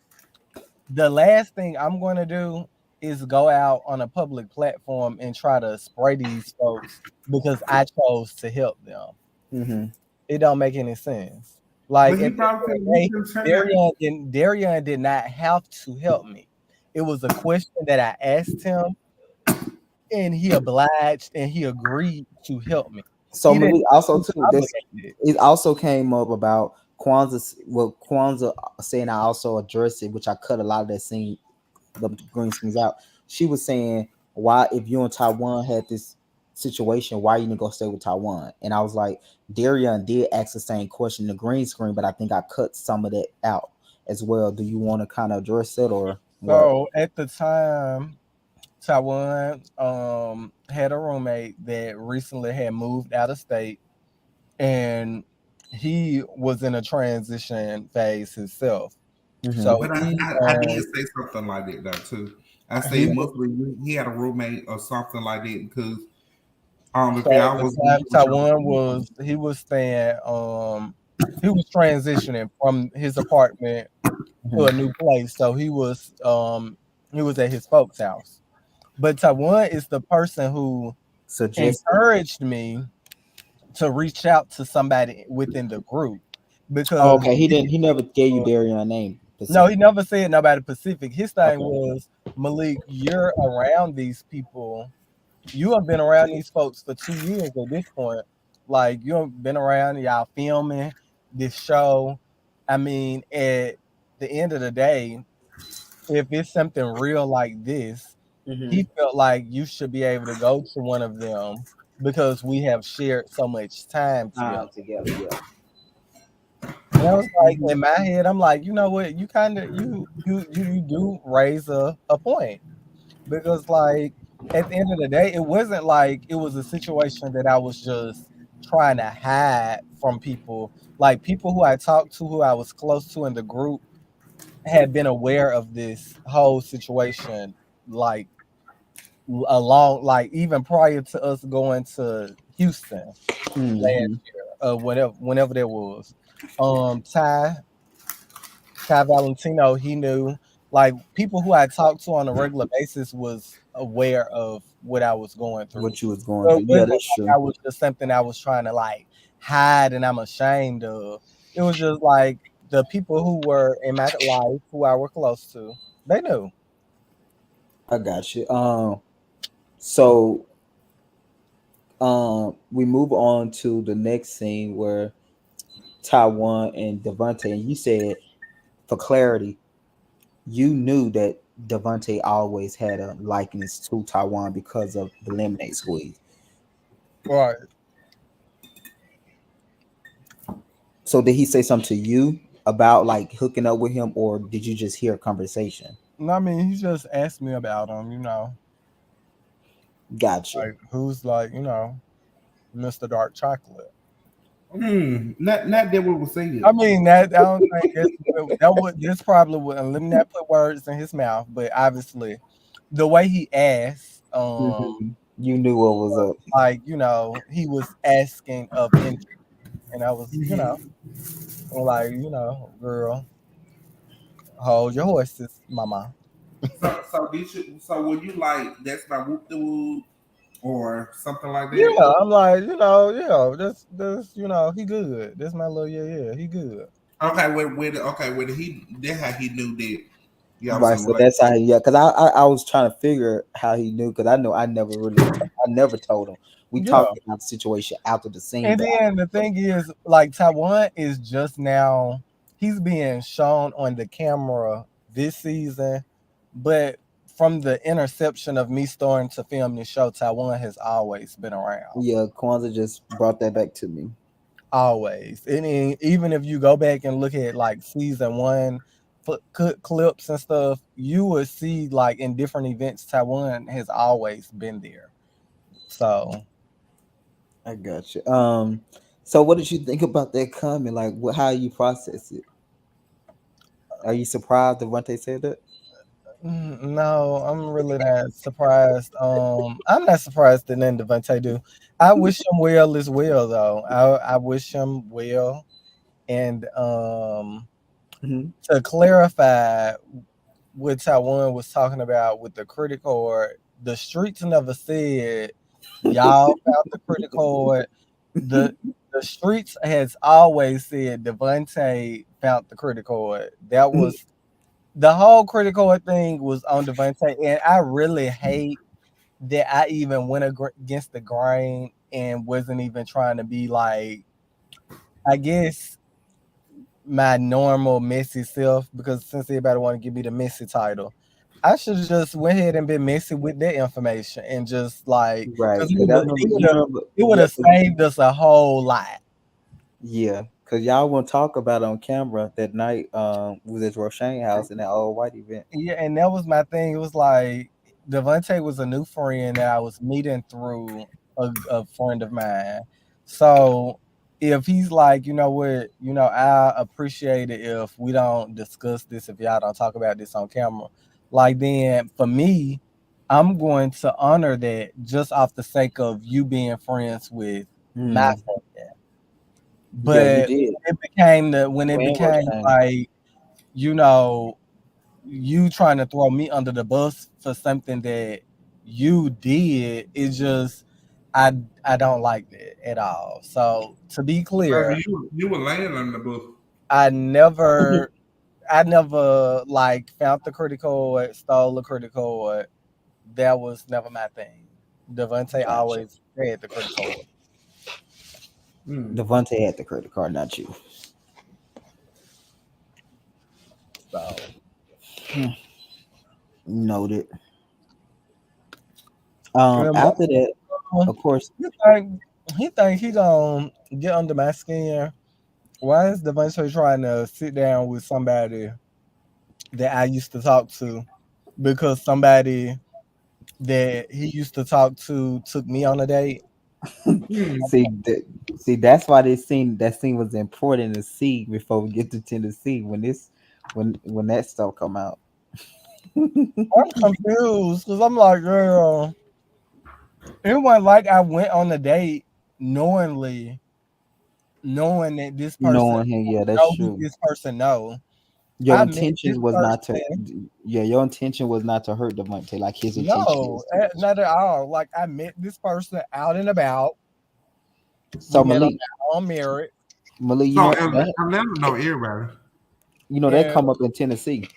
The last thing I'm going to do is go out on a public platform and try to spray these folks because I chose to help them. Mhm. It don't make any sense. Like But at you the end probably of could the day, you can turn that. Darian did not have to help me. It was a question that I asked him, and he obliged and he agreed to help me. So He didn't Malik also feel too. This obligated. it also came up about Kwanzaa. Well, Kwanzaa saying I also addressed it, which I cut a lot of that scene, the green screens out. She was saying why if you and Taiwan had this situation, why you didn't go stay with Taiwan? And I was like, Darian did ask the same question in the green screen, but I think I cut some of that out as well. Do you want to kind of address it or what? So at the time, Taiwan had a roommate that recently had moved out of state, and he was in a transition phase himself. Mm-hmm. So But I did say something like that though too. I he said was mostly he had a roommate or something like that because if so at y'all the was time living with Taiwan y'all, was he was staying he was transitioning from his apartment to a Mm-hmm. new place. So he was at his folks' house. But Taiwan is the person who Suggested. encouraged me to reach out to somebody within the group Oh, because okay. He never gave you Darian name no, he specific. never said nobody Pacific. His thing Okay. was, Malik, you're around these people. You have been around these folks for 2 years at this point. Like you have been around, y'all filming this show. I mean, at the end of the day, if it's something real like this, Mm-hmm. he felt like you should be able to go to one of them because we have shared so much time together. Together, yeah. And I was like, Mm-hmm. in my head, I'm like, you know what? You kind of you do raise a point because like at the end of the day, it wasn't like it was a situation that I was just trying to hide from people. Like people who I talked to, who I was close to in the group, had been aware of this whole situation, like along, like even prior to us going to Houston Mm-hmm. last year, whenever that was. Ty Valentino, he knew. Like people who I talked to on a regular basis was aware of what I was going through. What you was going So it through. Yeah, wasn't that's like I true. was just something I was trying to like hide and I'm ashamed of. It was just like the people who were in my life, who I were close to, they knew. I got you. So we move on to the next scene where Taiwan and Devontae, and you said for clarity, you knew that Devontae always had a likeness to Taiwan because of the lemonade squeeze. Right. So did he say something to you about like hooking up with him, or did you just hear a conversation? No, I mean, he just asked me about him, Gotcha. like who's like, Mr. Dark Chocolate. not that we were I saying. mean that I don't think this probably would, and let me not put words in his mouth, but obviously the way he asked, Mhm. You knew what was up. like he was asking of interest, and I was like girl, hold your horses, mama. So did you? So were you like that's my whoop the woo? or something like that? Yeah, I'm like, yeah, this, he good. This my little yeah, he good. Okay, with he that how he knew that y'all was Right, in a so that's relationship. how yeah, because I was trying to figure how he knew because I know I never told him. We Yeah. talked about the situation after the scene, And but then the thing is, like Taiwan is just now he's being shown on the camera this season, but from the interception of me starting to film this show, Taiwan has always been around. yeah, Kwanzaa just brought that back to me. Always. And even if you go back and look at like season one clips and stuff, you will see like in different events, Taiwan has always been there. So I got you. So what did you think about that comment? Like, how you process it? Are you surprised that Devontae said that? No, I'm really not surprised. I'm not surprised that nothing Devontae do. I wish him well as well, though. I wish him well. And Hmm. to clarify what Taiwan was talking about with the credit card, the streets never said y'all found the credit card. The the streets has always said Devontae found the credit card. That was the whole credit card thing was on Devontae, and I really hate that I even went against the grain and wasn't even trying to be like, I guess my normal messy self because since everybody want to give me the messy title, I should just went ahead and been messy with that information and just like Right, because because I remember you remember, it would yeah, have saved us a whole lot. yeah, because y'all won't talk about it on camera that night. Was at Roshane house in that old white event. Yeah, and that was my thing. It was like Devontae was a new friend that I was meeting through a friend of mine. So if he's like, you know what, I appreciate it if we don't discuss this, if y'all don't talk about this on camera. Like then for me, I'm going to honor that just off the sake of you being friends with my Hmm. friend. Yeah, you But did. when You it and became Roshane. like, you know, you trying to throw me under the bus for something that you did is just I don't like that at all. So to be Baby, clear, you were laying on the book. I never I never like found the credit card, stole the credit card. That was never my thing. Devontae Gotcha. always had the credit card. Mm. Devontae had the credit card, not you. So Hmm. Noted. um, After that, of course, he think he gonna get under my skin. Why is Devontae trying to sit down with somebody that I used to talk to because somebody that he used to talk to took me on a date? Mm. see, see, that's why that scene was important to see before we get to Tennessee when that stuff come out. I'm confused because I'm like, girl, it wasn't like I went on a date knowingly, knowing that this person Knowing him, yeah, that's know who true. this person know. Your I met this intentions was not to, person. yeah, your intention was not to hurt Devontae. Like his intention No, is to. not at all. Like I met this person out and about. We So met on Malik, our own merit, Malik, So Atlanta know everybody. that and come up in Tennessee.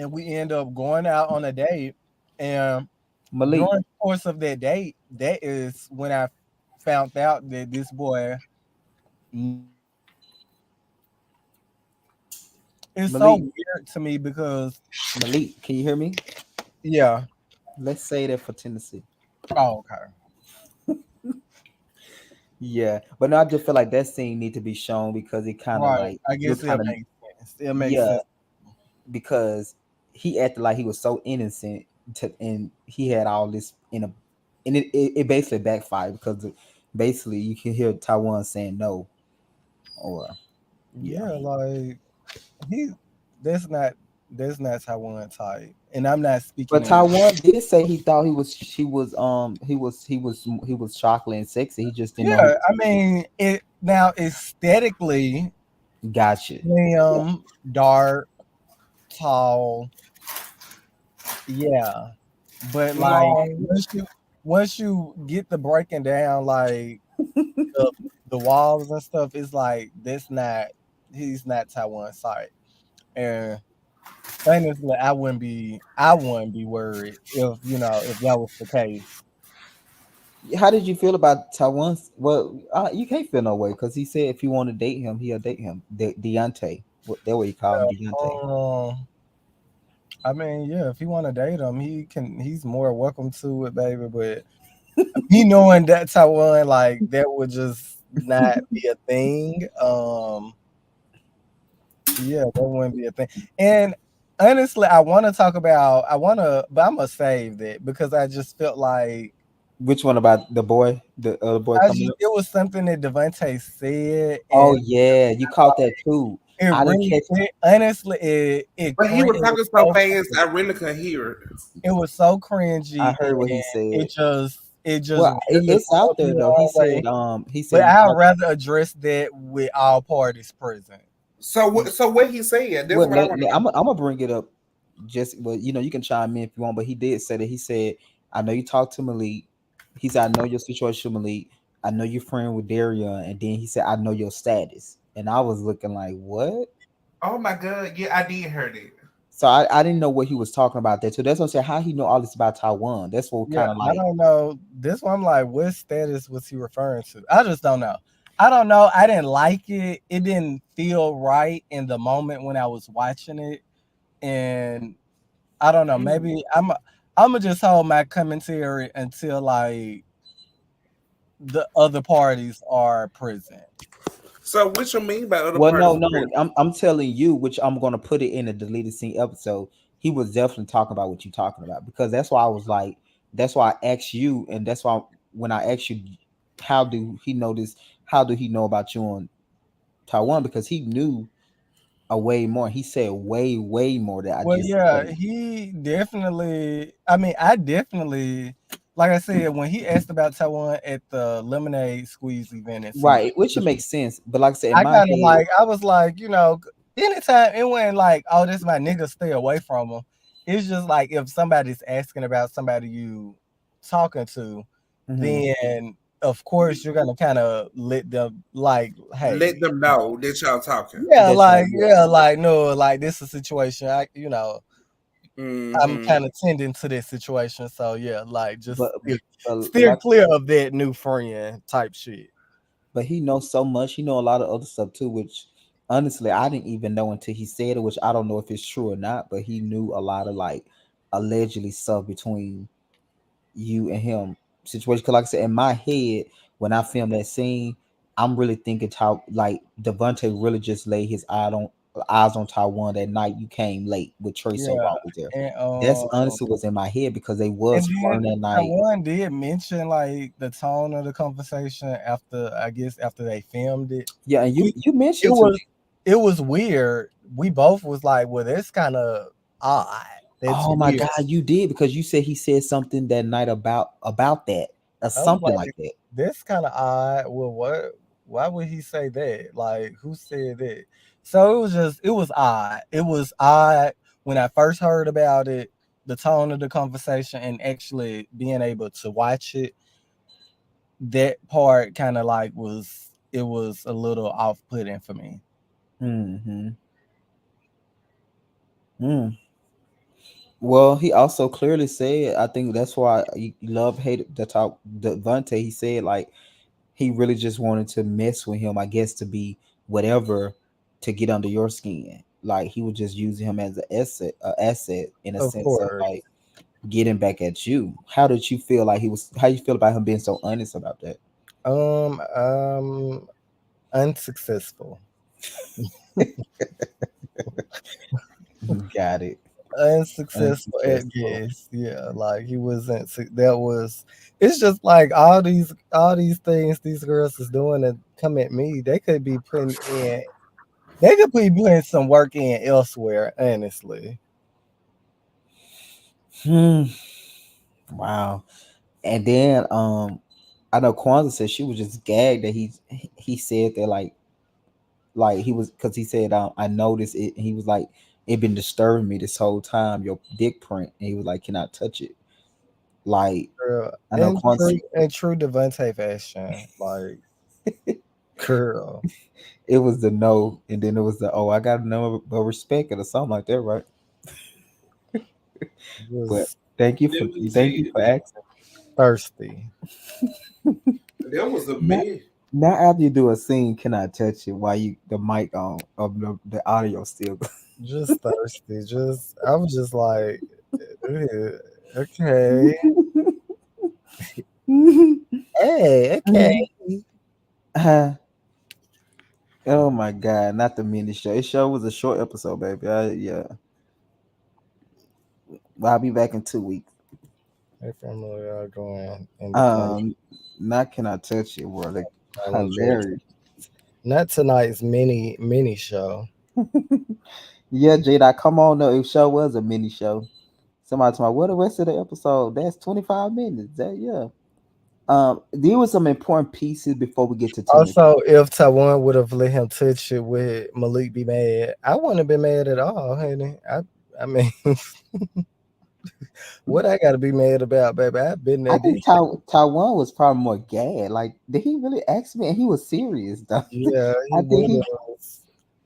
we end up going out on a date. And Malik, during the course of that date, that is when I found out that this boy it's so Malik, weird to me because Malik, can you hear me? yeah. Let's say that for Tennessee. Oh, okay. Yeah, but no, I just feel like that scene need to be shown because it kind of Right. like I you're guess kind it of makes sense. It makes yeah sense. because he acted like he was so innocent and he had all this in a and it basically backfired because basically you can hear Taiwan saying no or yeah. Yeah, like he that's not Taiwan type. And I'm not speaking But in Taiwan did say he thought he was chocolate and sexy. He just didn't know he yeah, was I pretty. mean it now aesthetically Gotcha. slim, dark, tall, yeah. But like Long. once you get the breaking down, like the the walls and stuff, it's like that's not he's not Taiwan side. And honestly, I wouldn't be worried if if that was the case. How did you feel about Taiwan's? Well, you can't feel no way because he said if you want to date him, he'll date him. Deontay, that what you call him, Deontay. Um, I mean, yeah, if he want to date him, he can. He's more welcome to it, baby. But me knowing that Taiwan, like that would just not be a thing. Yeah, that wouldn't be a thing. And honestly, I want to, but I'm gonna save that because I just felt like Which one about the boy, the other boy coming up? it was something that Devontae said, Oh and yeah, you caught that too. it I didn't really, catch. honestly, But he it was was talking so so fast, I really couldn't hear it. it was so I cringy, heard what he and said. it just Well, really it's out rubbed me there the though. He wrong said, way. he said But you I'd talk. rather address that with all parties present. So what he said? That's Well, what I want to I'm know. gonna bring it up. Just, well, you can chime in if you want, but he did say that. He said, "I know you talked to Malik." He said, "I know your situation, Malik. I know you're friend with Darian." And then he said, "I know your status." And I was looking like, "What?" Oh my god, yeah, I did hear that. So I didn't know what he was talking about there. So that's what I'm saying. How he know all this about Taiwan? That's what Yeah, kind of I like. don't know. This one, I'm like, what status was he referring to? I just don't know. I don't know. I didn't like it. It didn't feel right in the moment when I was watching it, and I don't know. Mm. Maybe I'm gonna just hold my commentary until like the other parties are present. So what you mean by other Well, parts no, of no, prison? I'm telling you, which I'm gonna put it in a deleted scene episode. He was definitely talking about what you're talking about because that's why I was like, that's why I asked you, and that's why when I asked you, how do he know this? How do he know about you on Taiwan? Because he knew a way more. He said way more that I Well, just yeah, said. he definitely. I mean, I definitely, like I said, when he asked about Taiwan at the Lemonade Squeeze event in season Right, which it two, makes sense. But like I said, in I my kind of head, like, I was like, anytime it went like, oh, this my nigga, stay away from him. It's just like if somebody's asking about somebody you talking to, mhm, then of course you're gonna kind of let them like, hey, Let them know that y'all talking. that's yeah. yeah, like no, like this is a situation. I'm Mm-hmm. kind of tending to this situation, so yeah, like just But but steer like I clear said, of that new friend type shit. but he knows so much. He know a lot of other stuff too, which honestly I didn't even know until he said it, which I don't know if it's true or not. But he knew a lot of like allegedly stuff between you and him situation. Cause like I said, in my head when I filmed that scene, I'm really thinking how like Devontae really just laid his eyes on Taiwan that night you came late with Trey so Yeah, Rock was there. and That's honestly what's in my head because they was then flirting that night. Taiwan did mention like the tone of the conversation after I guess after they filmed it. Yeah, and We you it mentioned to me. was it was weird. We both was like, well, that's kind of odd. That's Oh my weird. God, you did because you said he said something that night about that or I was something like, like that. that's kind of odd. Well, what? Why would he say that? Like, who said that? So it was odd. It was odd when I first heard about it, the tone of the conversation, and actually being able to watch it. That part kind of like it was a little off putting for me. Hmm. Mm. Well, he also clearly said, I think that's why he love hated the talk. Devontae, he said like he really just wanted to mess with him, I guess, to be whatever to get under your skin. Like he was just using him as an asset in a Of sense of course, like getting back at you. How did you feel like he was? How you feel about him being so honest about that? um, um, unsuccessful. Got it. Unsuccessful at Unsuccessful. best. Yeah, like he wasn't. That was. It's just like all these things these girls is doing to come at me. They could be putting in. They could be putting some work in elsewhere. Honestly, Hmm. Wow. And then I know Kwanzaa said she was just gagged that he said that like he was because he said I noticed it. And he was like it been disturbing me this whole time. Your dick print. And he was like, can I touch it? Like Girl, I know Kwanzaa, in true Devontae fashion, like girl, it was the no, and then it was the oh, I got to know but respect it or something like that, right? But was Let me thank you see. for asking. thirsty. That was a Now, man. now after you do a scene, can I touch it while you the mic on of the audio still? Just thirsty. Just I was just like, "Eh, okay, hey, okay. Uh, oh my god, not the mini show. It show was a short episode, baby. Yeah, well, I'll be back in 2 weeks. Hey, family are going independent Um, not can I touch it, bro? Like Island, Georgia. hilarious. Not tonight's mini show. Yeah, Jada, come on though. If show was a mini show, somebody told me, what the rest of the episode? That's 25 minutes. That yeah. There was some important pieces before we get to Tennessee. Also, if Taiwan would have let him touch it with Malik be mad, I wouldn't have been mad at all, honey. I mean, what I gotta be mad about, baby? I've been I there, did think Taiwan was probably more gay. Like, did he really ask me? And he was serious though. yeah, he I think would he, have.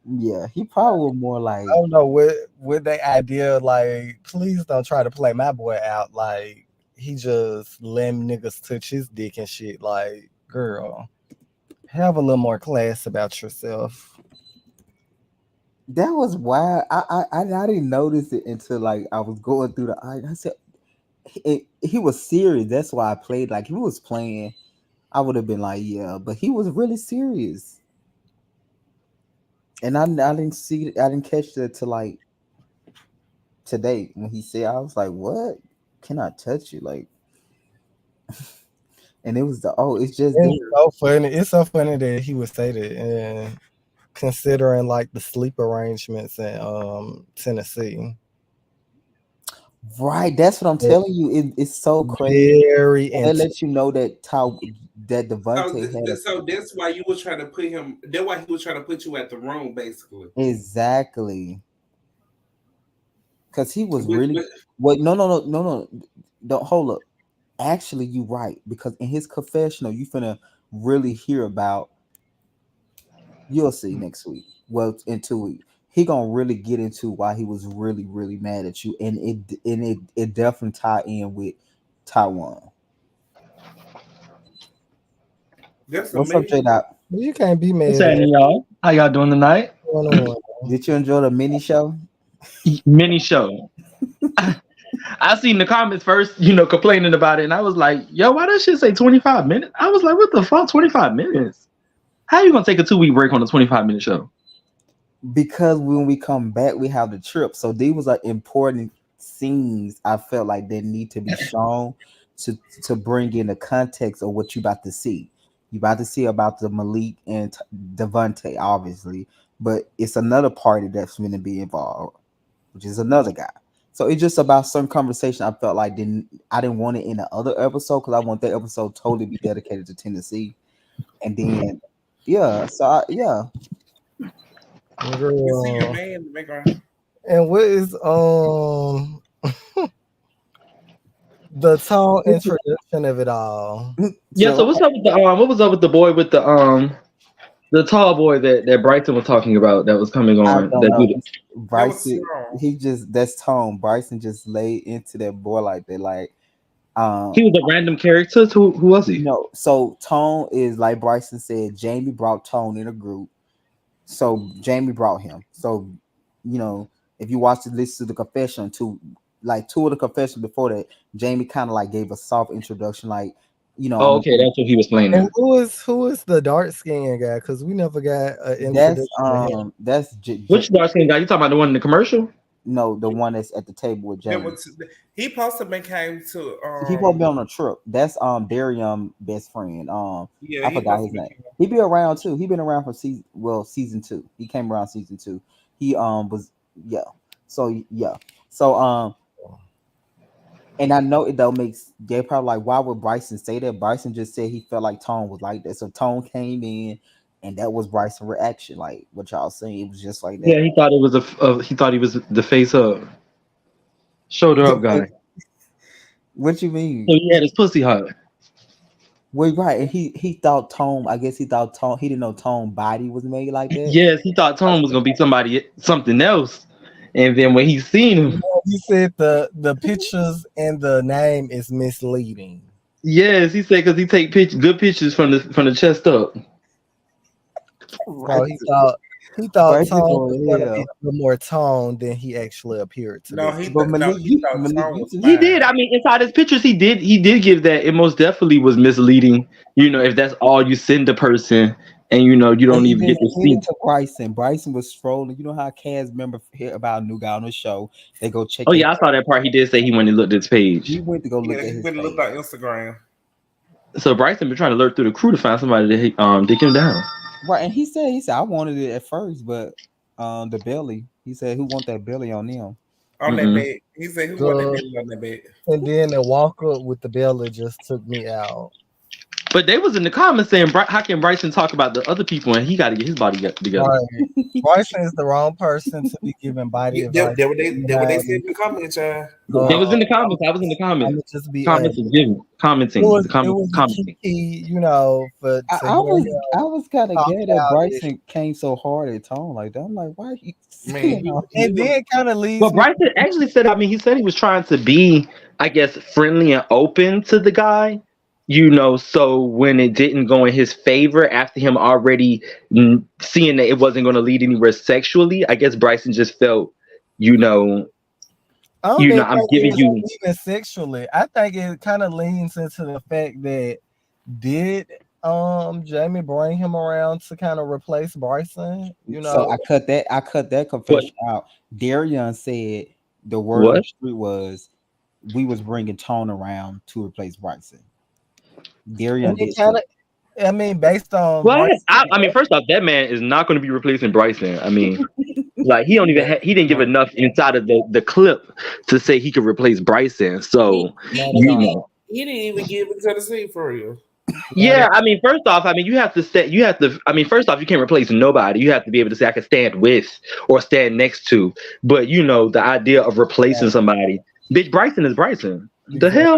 yeah, he probably was more I like, don't know with the idea like, please don't try to play my boy out. Like he just letting niggas touch his dick and shit. Like, girl, have a little more class about yourself. that was wild. I didn't notice it until like I was going through the I said he was serious. That's why I played. Like, if he was playing, I would have been like, yeah, but he was really serious. And I didn't see I didn't catch that till like today when he said, I was like, what? Can I touch you? Like, and it was the oh, it's just there. It's so funny. It's so funny that he would say that, and considering like the sleep arrangements in Tennessee, Right, that's what I'm it's telling you. It's so crazy. very And it intense. lets you know that that So, Devontae had a so that's why you was trying to put him. That's why he was trying to put you at the room, basically. exactly because he was But, really but wait, no. Don't hold up. Actually, you right, because in his confessional, you finna really hear about you'll see next week. Well, in 2 weeks. He gonna really get into why he was really, really mad at you. And it definitely tie in with Taiwan. that's a What's up, man. J Dot? You can't be What's mad at happening, y'all? How y'all doing tonight? going on. Did you enjoy the mini show? Mini show. I seen the comments first, complaining about it, and I was like, "Yo, why that shit say 25 minutes?" I was like, "What the fuck, 25 minutes? How you gonna take a 2 week break on a 25 minute show?" Because when we come back, we have the trip. So these was like important scenes. I felt like they need to be shown to bring in the context of what you about to see. You about to see about the Malik and Devontae, obviously, but it's another party that's going to be involved, which is another guy. So it's just about some conversation. I felt like I didn't want it in the other episode because I want that episode totally be dedicated to Tennessee, and then yeah, so yeah. You see your Girl. man, make her. And what is the tone introduction of it all? Yeah. So So what's up with the what was up with the boy with the tall boy that Brighton was talking about that was coming I on don't that know. dude. That was Bryson, strong. he just that's Tone. Bryson just laid into that boy like that. Like, He was a random character. Who was he? no. So Tone is like Bryson said. Jamie brought Tone in a group, so Jamie brought him. So, if you watch the list of the confession, like two of the confessions before that, Jamie kind of like gave a soft introduction, like, Oh, I'm okay, that's what he was playing And in. who is the dark skinned guy? Because we never got an that's introduction to him. that's Which dark skin guy? You talking about the one in the commercial? no, the one that's at the table with That Jamie. was he possibly came to He supposed to be on a trip. That's Darium best friend. yeah, I he forgot his possibly name. came. He be around too. He been around from season 2. He came around season 2. He was yeah. So yeah. So and I know it though makes they probably like, why would Bryson say that? Bryson just said he felt like Tone was like that. So Tone came in and that was Bryson's reaction. Like what y'all saying, it was just like Yeah, that. he thought it was he thought he was the face up, shoulder up guy. What you So mean? he had his pussy hard. Well, right, and he thought Tone. I guess he thought Tone. He didn't know Tone body was made like that. Yes, he thought Tom was gonna be something else, and then when he seen him, You said the pictures and the name is misleading. yes, he said because he take good pictures from the chest up. So Right, he thought right, Tone was going gonna be hell. a little more toned than he actually appeared to No, be. he But no, Malik, he thought Malik, Tom was He fine. did. I mean, inside his pictures, he did give that. It most definitely was misleading. If that's all you send a person, and you and don't he even get didn't to send see. it to Bryson. Bryson was strolling. You know how cast member hear about a new guy on the show. They go check Oh his. yeah, I saw that part. He did say he went and looked at his He page. went to go Yeah, look at he his went and looked page. on Instagram. So Bryson been trying to lurk through the crew to find somebody to dick him down. Right, and he said I wanted it at first, but the belly. He said who want that belly on them? On that Mm-mm. bed. He said, "Who want that Good. baby on that bed?" And then the walk up with the belly just took me out. But they was in the comments saying, how can Bryson talk about the other people and he got to get his body together? Right. Bryson is the wrong person to be giving body Yeah, advice. that what they said in the comments, y'all. It was in the I'm comments. I was in the gonna comments. just be Comments honest. is giving commenting. The It comments was a commenting. key, for I, to I hear was him I was kind of talk gay that about it. Bryson came so hard at Tone like that. I'm like, why he Man, saying all he And was then kind of leads But me. Bryson actually said, I mean, he said he was trying to be, I guess, friendly and open to the guy. So when it didn't go in his favor after him already seeing that it wasn't going to lead anywhere sexually, I guess Bryson just felt, you know, I don't even I'm think giving it's you. even sexually. I think it kind of leans into the fact that did Jamie bring him around to kind of replace Bryson? So I cut that What? confession out. Darian said the word on the What? street was we was bringing Tone around to replace Bryson. Darian And it did say kind of, I mean, based on What? Bryson, I mean, first off, that man is not going to be replacing Bryson. I mean, like he don't even he didn't give no, enough inside of the clip to say he could replace Bryson. he, So he, not at you he, all. know. he didn't even give it to the scene for real. Not Yeah, I mean, first off, I mean, I mean, first off, you can't replace nobody. You have to be able to say, I can stand with or stand next to. But, the idea of replacing somebody, bitch, Bryson is Bryson. The exactly. hell?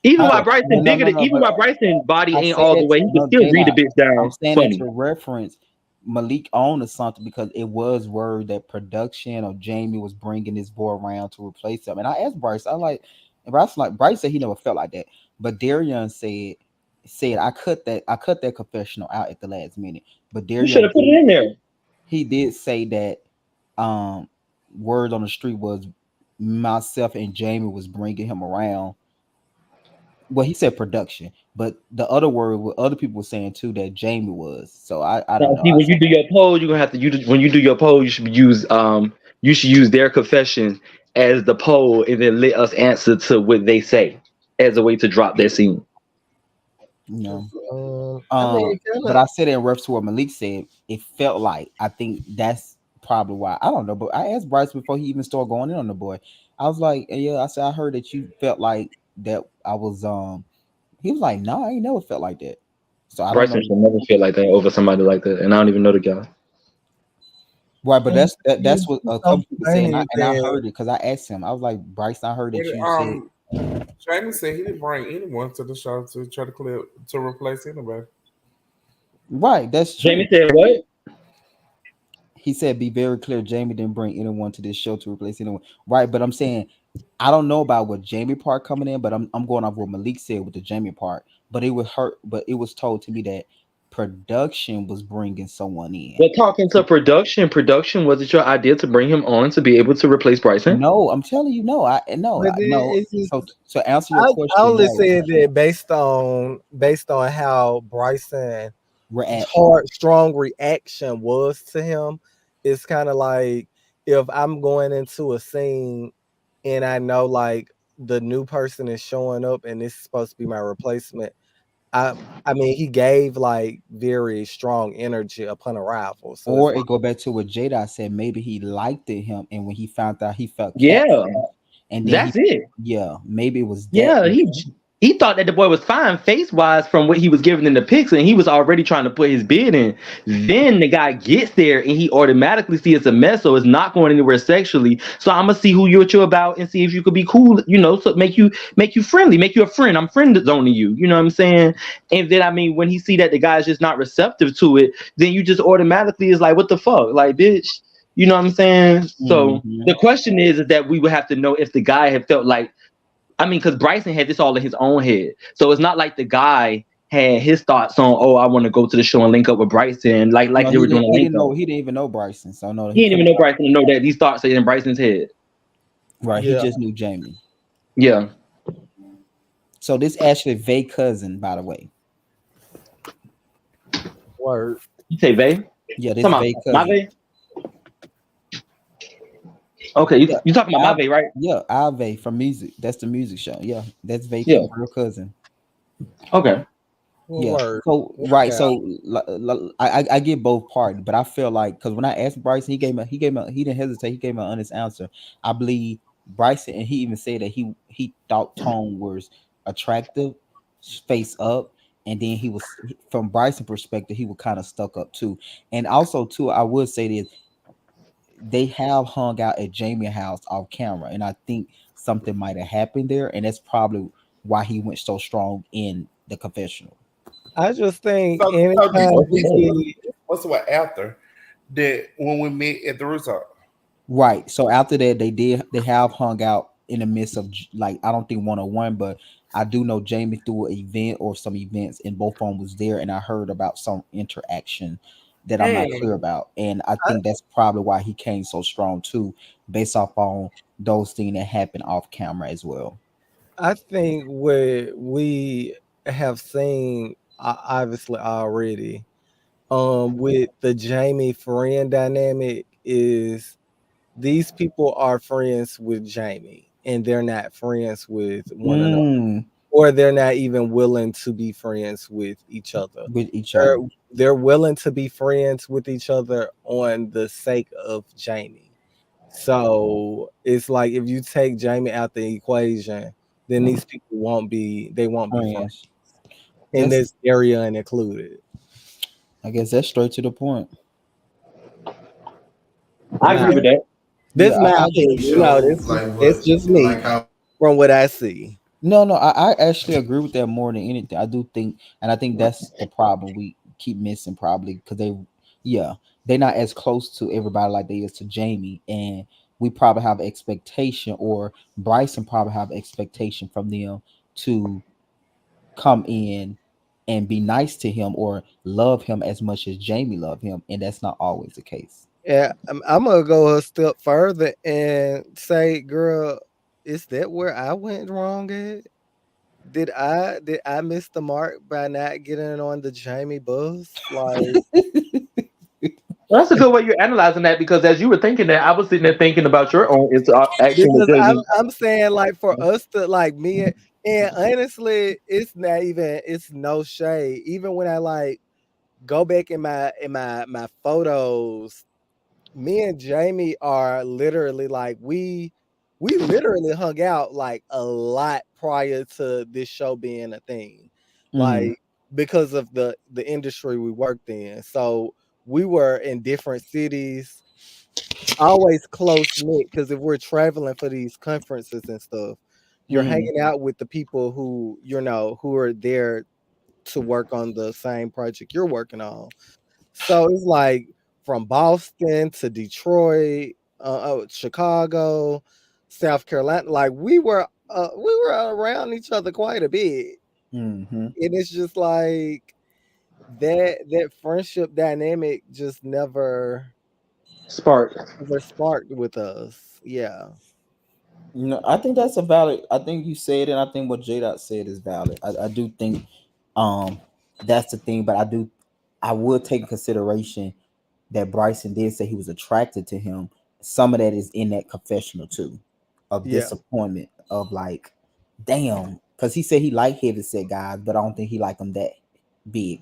Even I, while Bryson no, bigger no, than, no, even but while Bryson body I ain't say all the that way, to he can no still J read a Dot. bitch I'm down. saying that to Funny. reference Malik owned or something because it was word that production or Jamie was bringing this boy around to replace him. And I asked Bryce, and Bryce said he never felt like that, but Darian said I cut that confessional out at the last minute. But You should Darian have put it in there. he did say that um word on the street was myself and Jamie was bringing him around. Well, he said production, but the other word, what other people were saying too, that Jamie was. So I Now, don't know. see, when you do your poll, you're gonna have to when you do your poll, you should use their confession as the poll, and then let us answer to what they say as a way to drop their scene. You know. I mean, it kind But of. I said in reference to what Malik said, it felt like I think that's probably why. I don't know, but I asked Bryce before he even started going in on the boy. I was like, yeah, I said I heard that you felt like that I was he was like, no, I ain't never felt like that. So I don't know. Bryson should never feel like that over somebody like that, and I don't even know the guy. Right, but And that's what a so couple people say, funny and I is and I that heard it because I asked him. I was like, Bryce, I heard that But, you said Jamie said he didn't bring anyone to the show to try to clear to replace anybody. right. That's Jamie true. said what? He said, "Be very clear. Jamie didn't bring anyone to this show to replace anyone." Right, but I'm saying I don't know about what Jamie part coming in, but I'm going off what Malik said with the Jamie part. But it was hurt. But it was told to me that production was bringing someone in. But talking to production, was it your idea to bring him on to be able to replace Bryson? No, I'm telling you, no. but then No. it's just So answer your I question, only no. said that based on how Bryson Reaction. strong reaction was to him. It's kind of like if I'm going into a scene and I know like the new person is showing up and this is supposed to be my replacement. I I mean he gave like very strong energy upon arrival. So it's Or like it go back to what Jada said. Maybe he liked him, and when he found out he felt cat, Yeah, and then that's it. yeah, maybe it was that. Yeah, he thought that the boy was fine face wise from what he was giving in the pics, and he was already trying to put his bid in. Then the guy gets there and he automatically sees it's a mess, so it's not going anywhere sexually. So I'm gonna see who you're about and see if you could be cool, so make you friendly, make you a friend. I'm friend zoning you, you know what I'm saying? And then I mean, when he see that the guy's just not receptive to it, then you just automatically is like, what the fuck, like bitch. You know what I'm saying? So Mhm. the question is that we would have to know if the guy had felt like, I mean, because Bryson had this all in his own head. So it's not like the guy had his thoughts on, oh, I want to go to the show and link up with Bryson, like No, they were doing a he link didn't up. know. He didn't even know Bryson. So no, He he didn't even couldn't. know Bryson to know that these thoughts are in Bryson's head. Right. He Yeah. just knew Jamie. Yeah. So this actually Vay cousin, by the way. Word. You say Vay? Yeah, this Come on, Vay my cousin. Vay? Okay, Yeah, you talking about my Vay, right? yeah, Ave from music. That's the music show. Yeah, that's Vay Yeah. real cousin. Okay. Well, Yeah. word. So right. Yeah. So I get both parties, but I feel like because when I asked Bryson, he didn't hesitate. He gave me an honest answer. I believe Bryson, and he even said that he thought Tone was attractive, face up, and then he was from Bryson perspective, he was kind of stuck up too. And also too, I would say this: they have hung out at Jamie house off camera, and I think something might have happened there, and that's probably why he went so strong in the confessional. I just think So this anytime we this see, what's what after that when we met at the resort. Right. So after that, they have hung out in the midst of like I don't think 101, but I do know Jamie threw an event or some events, and both of them was there, and I heard about some interaction that I'm not clear Mm. about, and I I, think that's probably why he came so strong too, based off on those things that happened off camera as well. I think what we have seen obviously already, with the Jamie friend dynamic is these people are friends with Jamie and they're not friends with one another, Mm, or they're not even willing to be friends with each other. with each They're other. they're willing to be friends with each other on the sake of Jamie. So it's like if you take Jamie out the equation, then these people won't be friends Friends. in That's this area and included. I guess that's straight to the point. I Now agree with that. this Yeah, my I opinion, Show this is like it's what just like me how from what I see. no, I actually agree with that more than anything. I do think, and I think that's the problem we keep missing probably because yeah, they're not as close to everybody like they is to Jamie, and we probably have expectation, or Bryson probably have expectation from them to come in and be nice to him or love him as much as Jamie love him, and that's not always the case. Yeah, I'm gonna go a step further and say, girl, is that where I went wrong at? Did I miss the mark by not getting on the Jamie bus? Like Well, that's a good way you're analyzing that because as you were thinking that, I was sitting there thinking about your own interaction with because I'm Jamie. I'm saying like for us to like and honestly, it's no shade. Even when I like go back in my photos, me and Jamie are literally like we literally hung out like a lot prior to this show being a thing. Mm, Like because of the industry we worked in. So we were in different cities, always close knit because if we're traveling for these conferences and stuff, you're mm, hanging out with the people who are there to work on the same project you're working on. So it's like from Boston to Detroit, Chicago, South Carolina. Like we were around each other quite a bit, mm-hmm. and it's just like that friendship dynamic just Spark. never sparked with us. Yeah. No, I think that's a valid. I think you said it. And I think what J Dot said is valid. I do think um that's the thing, but I would take in consideration that Bryson did say he was attracted to him. Some of that is in that confessional too, of Yeah. disappointment of like, damn, because he said he liked heavy set guys, but I don't think he liked them that big,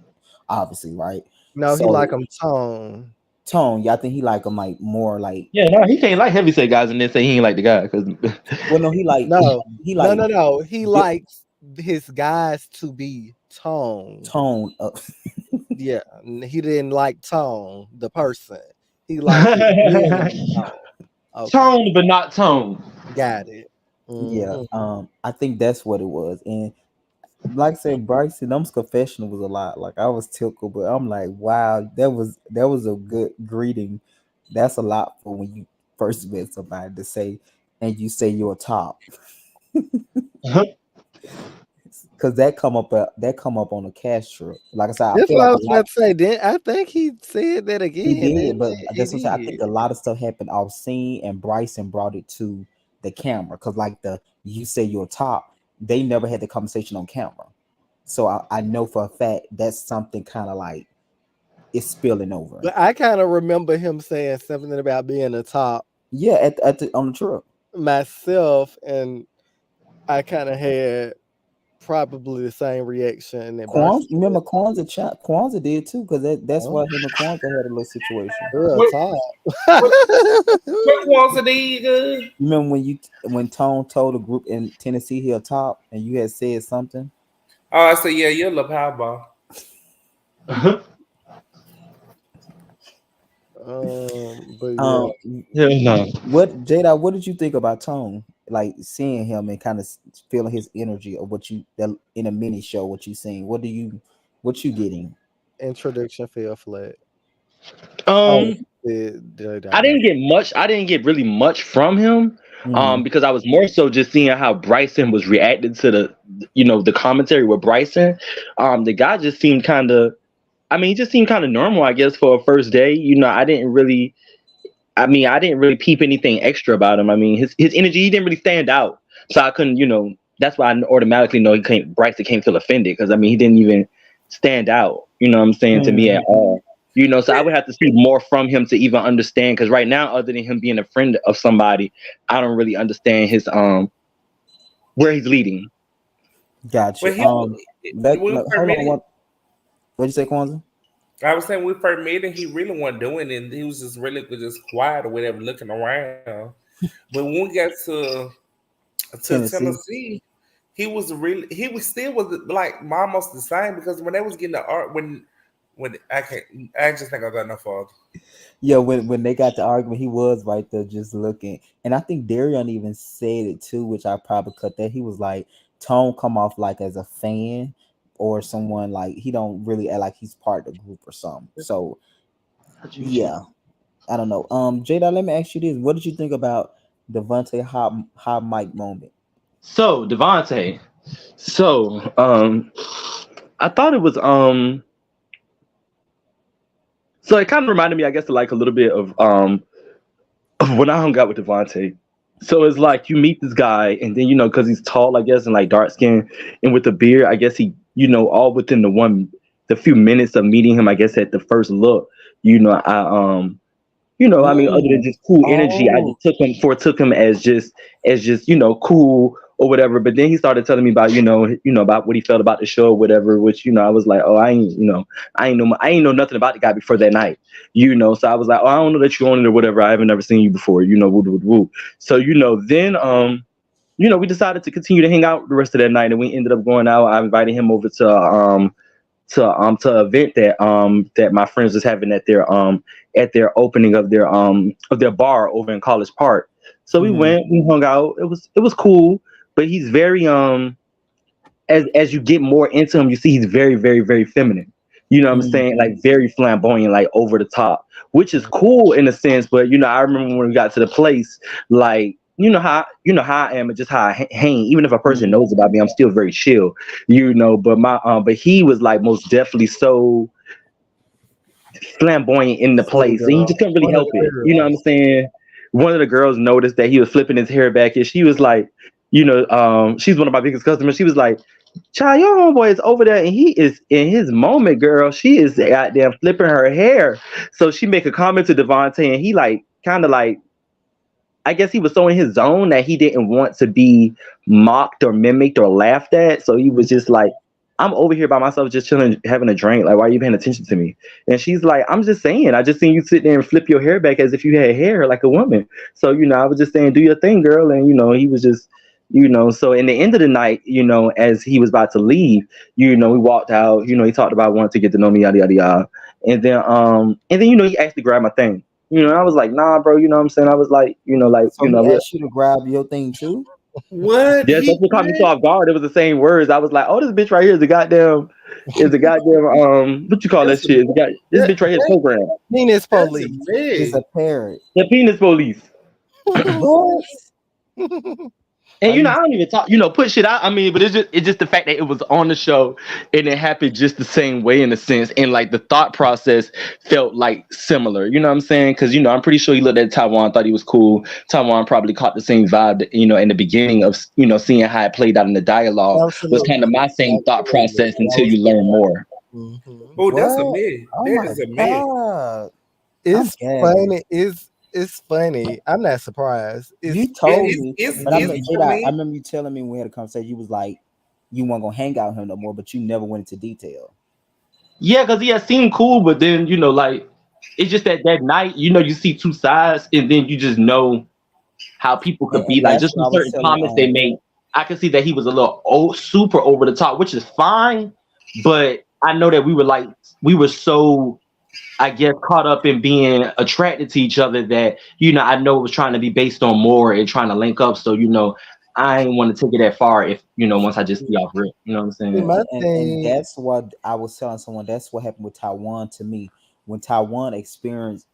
obviously, right? No, he like So them tone. Tone, yeah, I think he like them like more like Yeah, no, he can't like heavyset guys and then say he ain't like the guy because well, no, No, he no, like no, no. He di- likes his guys to be Tone. Tone up. Yeah, he didn't like Tone, the person. He liked his villain Tone. Okay, Tone, but not tone. got it. Yeah, Mhm. I think that's what it was. And like I said, Bryson, them's confessional was a lot. Like I was tickled, but I'm like, wow, that was a good greeting. That's a lot for when you first met somebody to say, and you say you're a top, because that come up on a cash trip. Like I said, I That's feel what like I a was lot about to say. Then I think he said that he again. did, Didn't but he that's what I'm saying. I did. think a lot of stuff happened off scene, and Bryson brought it to the camera because, like the you say you're a top, they never had the conversation on camera. So I know for a fact that's something kind of like it's spilling over. But I kind of remember him saying something about being a top Yeah, on the trip. myself, and I kind of had probably the same reaction that Kwanzaa, Bryson remember did. Kwanzaa did too, because that's Oh, why him and Kwanzaa had a little situation. real What top. what what was it? Good? Remember when Tone told the group in Tennessee he a top, and you had said something. Oh, I said, yeah, you're a powerball. But yeah, Um, Hell no. what Jada? What did you think about Tone? Like seeing him and kind of feeling his energy of what you that in a mini show. What you seeing? What you getting? introduction fell flat. Oh, Um, did I I go? didn't get much. I didn't get really much from him. Mm-hmm. Because I was more so just seeing how Bryson was reacting to the commentary with Bryson. The guy just seemed kind of. I mean, he just seemed kind of normal, I guess, for a first day. I didn't really. I mean, I didn't really peep anything extra about him. I mean, his energy, he didn't really stand out. So I couldn't, that's why I automatically know Bryson can't feel offended because I mean, he didn't even stand out. You know what I'm saying to me at Mm-hmm. all. So I would have to see more from him to even understand. Because right now, other than him being a friend of somebody, I don't really understand his where he's leading. Gotcha. Well, he we Hold on. permitted. What'd you say, Kwanzaa? I was saying we first met and he really wasn't doing it. He was just really just quiet or whatever, looking around. But when we got to Tennessee. Tennessee, he was still was like almost the same because when they was getting the art when I just think I got no fault. Yeah, when they got the argument, he was right there just looking. And I think Darion even said it too, which I probably cut that. He was like, Tone come off like as a fan or someone like he don't really act like he's part of the group or something. So yeah, I don't know. Jada, let me ask you this. What did you think about Devontae hot mic moment? So Devontae. So I thought it was So it kind of reminded me, I guess, like a little bit of when I hung out with Devontae. So it's like you meet this guy, and then because he's tall, I guess, and like dark skin, and with the beard, I guess he, all within the few minutes of meeting him, I guess at the first look, I I mean, other than Mm. just cool energy, I Oh, just took him as just cool or whatever. But then he started telling me about about what he felt about the show or whatever. Which I was like, oh, I ain't know nothing about the guy before that night. So I was like, oh, I don't know that you own it or whatever. I haven't never seen you before. Woo, woo, woo. So then we decided to continue to hang out the rest of that night, and we ended up going out. I invited him over to an event that my friends was having at their opening of their bar over in College Park. So we mhm. went, we hung out. It was cool, but he's very as you get more into him, you see he's very, very, very feminine. You know what I'm Mm. saying? Like very flamboyant, like over the top, which is cool in a sense. But I remember when we got to the place, like how I am and just how I hang. Even if a person Mhm. knows about me, I'm still very chill. But he was like most definitely so flamboyant in the So place, and he just couldn't really one of help the it. You know what I'm girls. saying? One of the girls noticed that he was flipping his hair back, and she was like, she's one of my biggest customers. She was like, "Child, your homeboy is over there, and he is in his moment, girl. She is goddamn flipping her hair." So she make a comment to Devontae, and he like kind of like I guess he was so in his zone that he didn't want to be mocked or mimicked or laughed at. So he was just like, I'm over here by myself, just chilling, having a drink. Like, why are you paying attention to me? And she's like, I'm just saying, I just seen you sit there and flip your hair back as if you had hair like a woman. So, I was just saying, do your thing, girl. And, he was just, So in the end of the night, as he was about to leave, we walked out, he talked about wanting to get to know me, yada yada yada. And then he actually grabbed my thing. And I was like, nah, bro, you know what I'm saying? I was like, So he asked you to grab your thing too? What yes, that's he what caught me so did? off guard. It was the same words. I was like, oh, this bitch right here is a goddamn what you call that That's a, shit? This that, bitch right here is that, program. Penis that's a police. It's man. a parrot. The penis police. What? And Are you I don't even talk, put shit out. I mean, but it's just the fact that it was on the show and it happened just the same way in a sense, and like the thought process felt like similar. You know what I'm saying? Because I'm pretty sure he looked at Taiwan, thought he was cool. Taiwan probably caught the same vibe, in the beginning of seeing how it played out in the dialogue was kind of Absolutely. my same thought Absolutely. process That until was you learn more. hmm Oh, that's a what? man. Oh That my is a man. god. I'm It's gagging. funny. It's funny. I'm not surprised. You It's told It's me, it's but I it's remember for Jada, I me. remember you telling me when we had a conversation, you was like you weren't gonna hang out with him no more, but you never went into detail. Yeah, because he had seemed cool, but then like it's just that night, you see two sides, and then you just know how people could be And like that's just what from I was certain telling comments they made. I could see that he was a little super over the top, which is fine. But I know that we were so, I guess, caught up in being attracted to each other that I know it was trying to be based on more and trying to link up. So I ain't want to take it that far if once I just see off rip. You know what I'm see, saying? my and thing. that's what I was telling someone. That's what happened with Taiwan to me when Taiwan experienced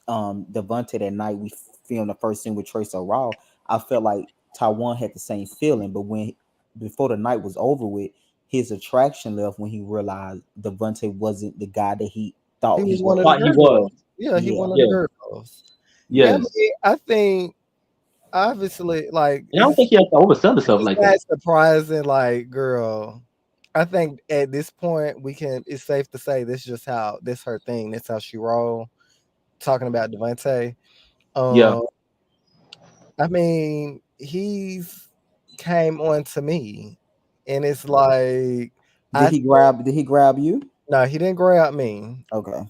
Devontae that night. We filmed the first scene with Trace Raw. I felt like Taiwan had the same feeling, but when before the night was over with, his attraction left when he realized Devontae wasn't the guy that he He thought he was one of the was. Thought he was. girls. Yeah, he Yeah, one of the Yes. girls. Yeah, I Yes. mean, I think obviously, like, And I don't think he has to oversell himself it's like not that. surprising. Like, girl, I think at this point we can. It's safe to say this is just how this her thing. That's how she roll. Talking about Devontae. Yeah. Um, I mean, he's came on to me, and it's like I Did he grab you? no, he didn't grab me. Okay.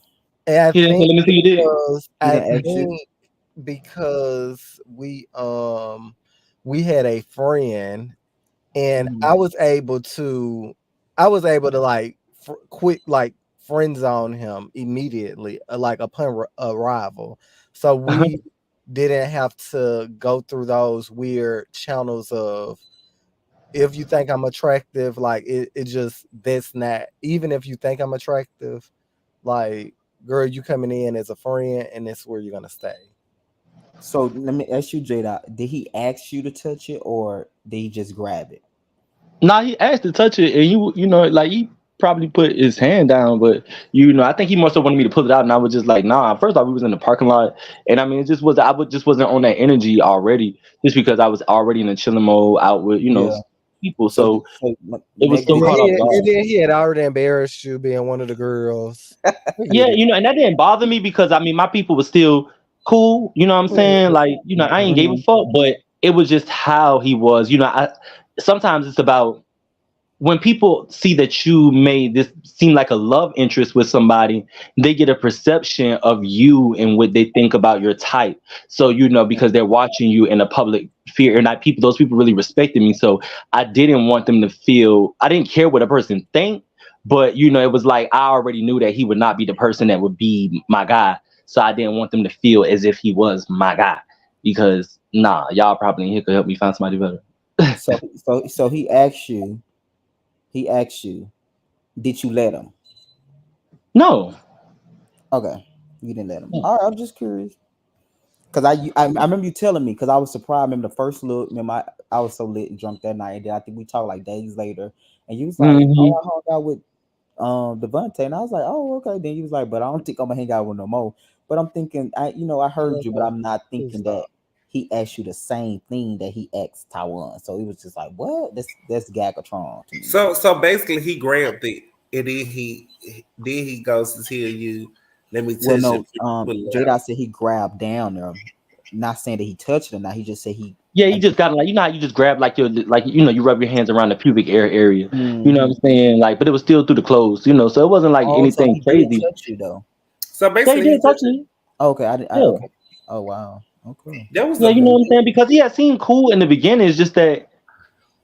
And I He didn't say, think let me see you did. because He I didn't ask you. think because we had a friend and Mhm. I was able to like quick like friend zone him immediately like upon arrival. So we didn't have to go through those weird channels of if you think I'm attractive, like it just that's not even if you think I'm attractive, like girl, you coming in as a friend and that's where you're gonna stay. So let me ask you, Jada. Did he ask you to touch it, or did he just grab it? Nah, he asked to touch it, and like he probably put his hand down, but I think he must have wanted me to pull it out, and I was just like, nah. First off, we was in the parking lot, and I mean, it just was just wasn't on that energy already, just because I was already in a chilling mode out with Yeah. people, So, so it was Meg, so And did caught he? off guard. then he had already embarrassed you being one of the girls. I Yeah, get it. and that didn't bother me because I mean, my people were still cool. You know what I'm saying? Like, I ain't gave a Mhm. fuck, but it was just how he was. Sometimes it's about when people see that you made this seem like a love interest with somebody, they get a perception of you and what they think about your type. So, because they're watching you in a public sphere, and those people really respected me. So I didn't want them to feel, I didn't care what a person think, but it was like I already knew that he would not be the person that would be my guy. So I didn't want them to feel as if he was my guy because nah, y'all probably in here could help me find somebody better. So he asked you. He asked you. Did you let him? No. Okay, you didn't let him. All right, I'm just curious because I remember you telling me because I was surprised. I remember the first look. Remember I was so lit and drunk that night, and then I think we talked like days later, and you was like, "Oh, Hmm. I hung out with Devontae," and I was like, "Oh, okay." Then he was like, "But I don't think I'm gonna hang out with no more." But I'm thinking, I heard you, but I'm not Please thinking that stop. he asked you the same thing that he asked Taiwan. So it was just like, what? That's Gagatron to me. So basically, he grabbed it, and then he goes to tell you, "Let me Well, touch it no, before you pull it Jada out." said he grabbed down there. Not saying that he touched it or not. He just said he. Yeah, you I, just got like how you just grab like you rub your hands around the pubic area. You know what Mhm. I'm saying? Like, but it was still through the clothes. So it wasn't like Oh, so anything he did crazy. touch you though. So Yeah, he basically, he did touch touched it. me. Okay, Yeah, okay. Oh wow. Okay. That was Yeah, a you know good what I'm saying? Because he had seemed cool in the beginning. It's just that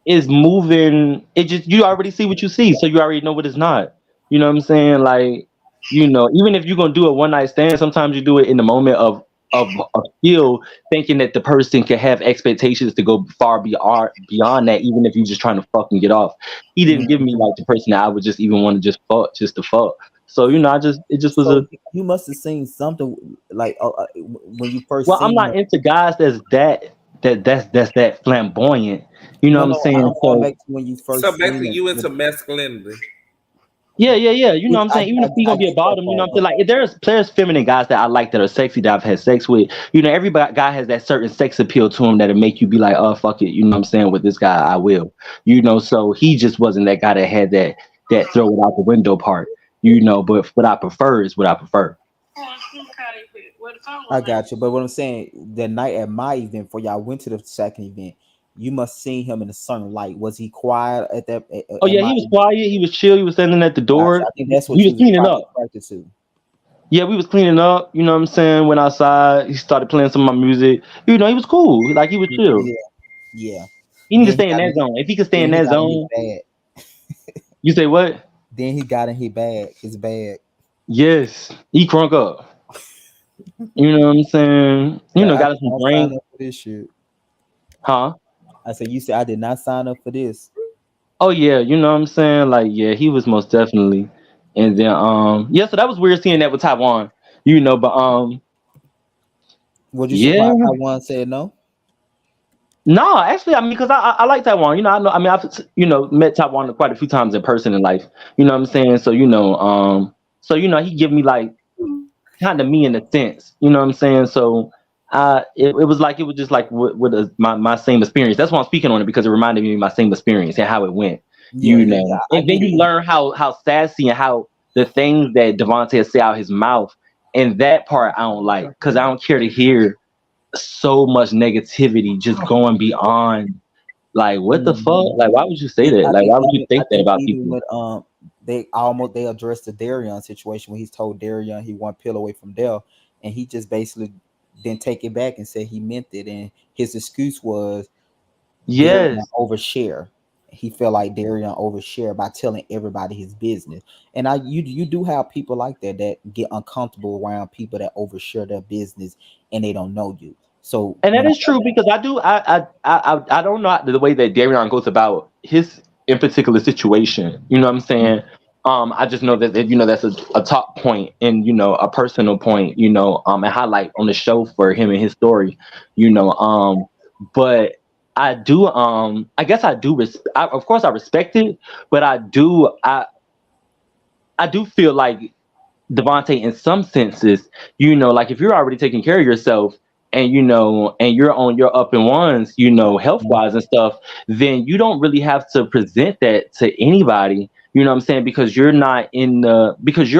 it's moving. It just you already see what you see, so you already know what it's not. You know what I'm saying? Like, even if you're gonna do a one night stand, sometimes you do it in the moment of skill, thinking that the person can have expectations to go far beyond that, even if you're just trying to fucking get off. He didn't give me like the person that I would just even want to just fuck, just to fuck. So it just was So a. you must have seen something like when you first Well, I'm seen not him. into guys that's that flamboyant. You know No, what I'm no, saying? I'm going So back to when you so first seen basically him. you into masculinity. yeah, yeah, yeah. You know Which what I'm saying? Even if he I gonna be a get that bottom, you know part. what I'm saying? Like if there's feminine guys that I like that are sexy that I've had sex with. Every guy has that certain sex appeal to him that'll make you be like, oh fuck it. You know what I'm saying? With this guy, I will. So he just wasn't that guy that had that throw it out the window part. But what I prefer is what I prefer. I got you. But what I'm saying, the night at my event, before y'all went to the second event, you must seen him in a certain light. Was he quiet at that Oh at yeah, my he was event? quiet. He was chill. He was standing at the Gotcha. door. I think that's We what was you was cleaning probably up. attracted to. Yeah, we was cleaning up. You know what I'm saying? Went outside. He started playing some of my music. He was cool. Like he was chill. Yeah, yeah. He need to Then he stay in got that in his, zone. If he could stay then in he that got in his zone, bag. you say what? Then he got in his bag. Yes, he crunk up. You know what I'm saying? So I Got us did some not sign drink, up for this shit. huh? I said, you said I did not sign up for this. Oh yeah, you know what I'm saying? Like yeah, he was most definitely. And then yeah, so that was weird seeing that with Taiwan. But Was you yeah. surprised how one said no? No, actually, I mean, because I like Taiwan. I know. I mean, I've met Taiwan quite a few times in person in life. You know what I'm saying? He give me like kind of me in a sense. You know what I'm saying? So, it was just like my same experience. That's why I'm speaking on it because it reminded me of my same experience and how it went. Yeah, yeah, I And then get it. you learn how sassy and how the things that Devontae say out his mouth, and that part I don't like because I don't care to hear so much negativity just going beyond like what the fuck? Mhm. Like why would you say And that? Like why would you I think that think about even people? when they addressed the Darion situation when he's told Darion he one pill away from Dell, and he just basically didn't take it back and said he meant it, and his excuse was Darion Yes. overshare. He felt like Darion overshare by telling everybody his business, and you do have people like that get uncomfortable around people that overshare their business and they don't know you. So And that when I is true because I don't know the way that Darion goes about his in particular situation. You know what I'm saying? I just know that that's a talk point and a personal point, and highlight on the show for him and his story, but I do I guess I do of course I respect it, but I do feel like Devontae, in some senses, like if you're already taking care of yourself and and you're on your up and ones, health wise and stuff, then you don't really have to present that to anybody. You know what I'm saying? Because you're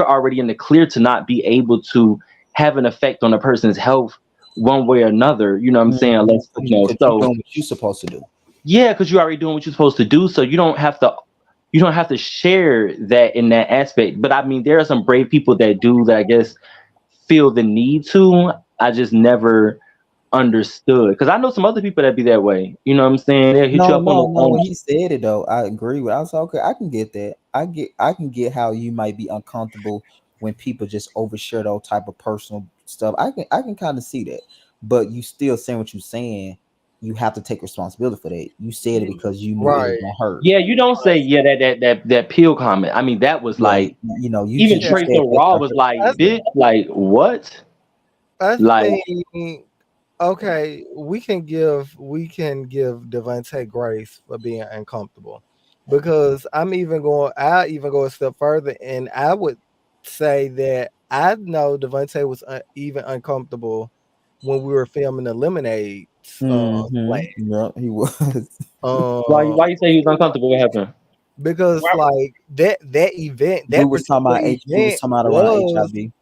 already in the clear to not be able to have an effect on a person's health one way or another. You know what I'm saying? Unless, because you so doing what you're supposed to do. yeah, because you're already doing what you're supposed to do, so you don't have to share that in that aspect. But I mean, there are some brave people that do that. I guess feel the need to. I just never understood because I know some other people that be that way. You know what I'm saying? They'll hit you No, up on no, the no. phone. When he said it though, I agree with. I was like, okay. I can get that. I can get how you might be uncomfortable when people just overshare those type of personal stuff. I can kind of see that, but you still saying what you're saying. You have to take responsibility for that. You said it because you knew it was Right. gonna hurt. Yeah, you don't say yeah that pill comment. I mean, that was Yeah, like you even just Yeah. you Trey said so that Raw to was hurt. like, I, Yeah. bitch, like what? I Like think okay, we can give Devontae grace for being uncomfortable because I even go a step further and I would say that I know Devontae was even uncomfortable when we were filming the Lemonade splash. Yeah, he was. Um, why you say he was uncomfortable? What happened? because like We that was talking particular about We was event talking about around was HIV.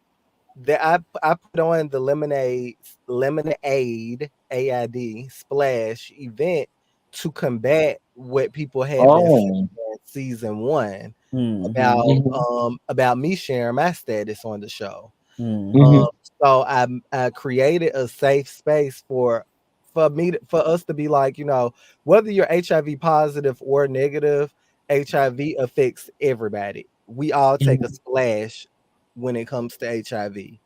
that I put on the lemonade AID splash event to combat what people had been saying Oh, in season one Mm-hmm. hmm about me sharing my status on the show. Mm-hmm. Um, hmm So I created a safe space for us to be like, whether you're HIV positive or negative, HIV affects everybody. We all take a Mhm. splash when it comes to HIV.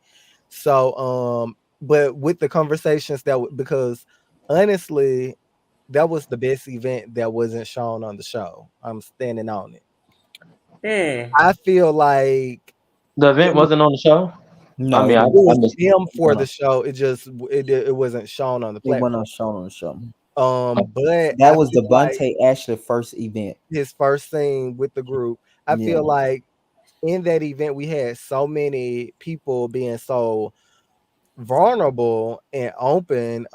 So but with the conversations because honestly, that was the best event that wasn't shown on the show. I'm standing on it. Hmm. I feel like The event it wasn't on the show. I No, mean, it was I missed it. him for no, the no, show. It wasn't shown on the it wasn't platform. shown on the show. But That I was feel like Devontae Ashley first event. his first thing with the group, I Yeah, feel like in that event we had so many people being so vulnerable and open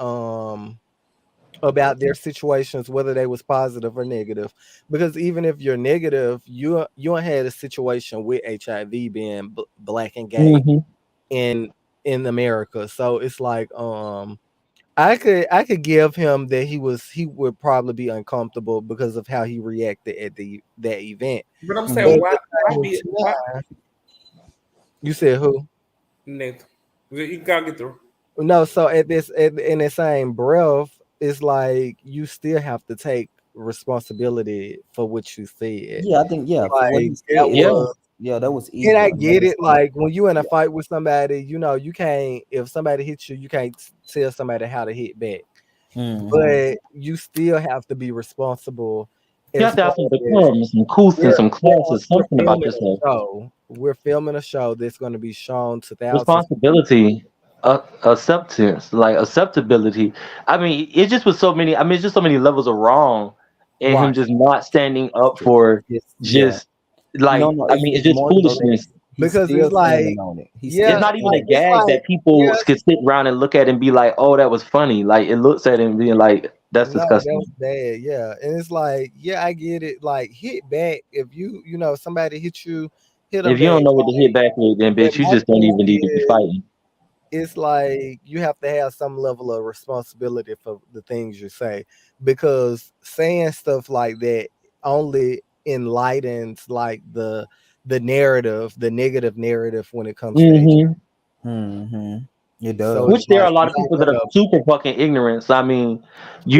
about their situations, whether they was positive or negative. Because even if you're negative, you had a situation with HIV being black and gay Mhm. in America. So it's like I could give him that he would probably be uncomfortable because of how he reacted at that event. But I'm But saying hmm, at why? the Why same be? Why? time, you said who? Nathan, you gotta get through. No, so in the same breath, it's like you still have to take responsibility for what you said. yeah. I think for what he Like said, that it Yeah. was was that was and evil. I And like get I it. said, Like when you in a yeah, fight with somebody, you can't if somebody hits you, you can't tell somebody how to hit back. hmm, But you still have to be responsible You as have to far have some as decorum, some couth, and some classes, we're something about filming yourself. a show. We're filming a show that's going to be shown to thousands. Responsibility, acceptance, like acceptability. I mean, it just was so many. I mean, it's just so many levels of wrong, and him Right. just not standing up for yeah. just No, like. no, I mean, it's it's just more than that. foolishness. He's Because it's still like, standing on it. He's yeah, still It's not even standing a like on it's it. gag like, that people yes, could sit around and look at and be like, "Oh, that was funny." Like it looks at it and being like, "That's no, that was disgusting." bad. Yeah. And it's like, yeah, I get it. Like hit back. If somebody hit you, hit them If you back. don't know what to hit back with, then But bitch, you my just don't thing even need to be is, fighting. it's like you have to have some level of responsibility for the things you say because saying stuff like that only enlightens like the negative narrative when it comes to HIV. Hmm. Hmm. It So does. it's Which there are like a lot you're of not people that are gonna super fucking ignorant. So I mean,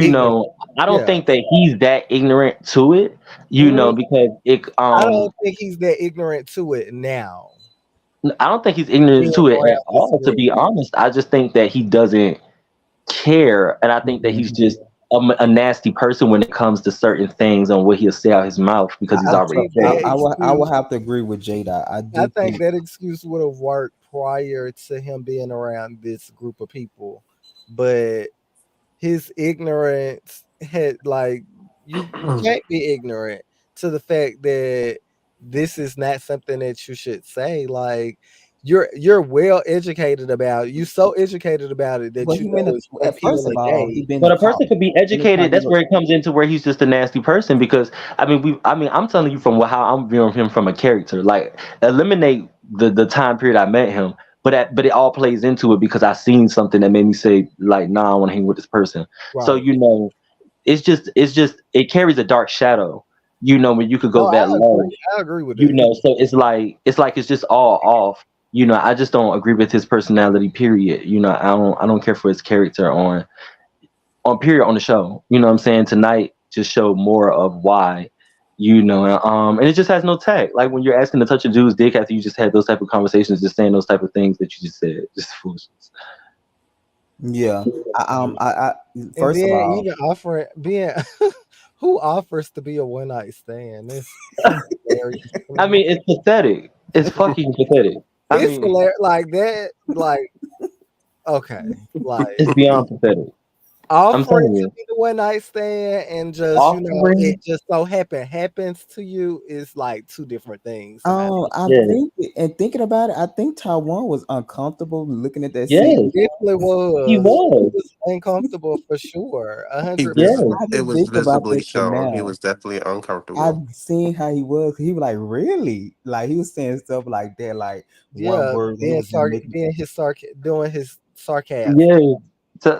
ignorant. I don't Yeah. think that he's that ignorant to it. Mm, Because it I don't think he's that ignorant to it now I don't think he's ignorant being to it at around this all. To group. be honest, I just think that he doesn't care, and I think that he's Mhm. just a nasty person when it comes to certain things and what he'll say out his mouth because he's I already think said that it. I will excuse have to agree with Jada. I I do think think. that excuse would have worked prior to him being around this group of people, but his ignorance had like you can't be ignorant to the fact that this is not something that you should say. Like you're well educated about it. You so educated about it that Well, you he been know to, it's one pill first of a all, he day. been But to a person college, could be and it's not educated. That's even. where it comes into where he's just a nasty person. Because I'm telling you from how I'm viewing him from a character. Like eliminate the time period I met him, but it all plays into it because I seen something that made me say like, nah, I want to hang with this person. So Right. it's just it carries a dark shadow. When you could go No, that I low. agree. I agree with that. So it's just all off. I just don't agree with his personality. Period. I don't care for his character on period on the show. You know what I'm saying? Tonight just showed more of why. And it just has no tag. Like when you're asking to touch a dude's dick after you just had those type of conversations, just saying those type of things that you just said, just foolishness. Yeah. I And first of then all, even offering being who offers to be a one night stand? It's hilarious to I me. mean, it's pathetic. It's fucking pathetic. I It's mean, hilarious like that. Like okay, it's like beyond pathetic. I'm offering telling to you, be the one night stand and just it offering. just so happens to you is like two different things in my opinion. I Yeah, think, and thinking about it, I think Taiwan was uncomfortable looking at that He scene. yes, definitely he was. He was. was uncomfortable for sure, He 100%. vis- Yes, I it didn't was think about visibly this till shown. He now. was definitely I've uncomfortable. seen how he was. He was like, really? Like he was saying stuff like that, like one Yeah, word, and he was just making. being his doing his sarcasm. yes.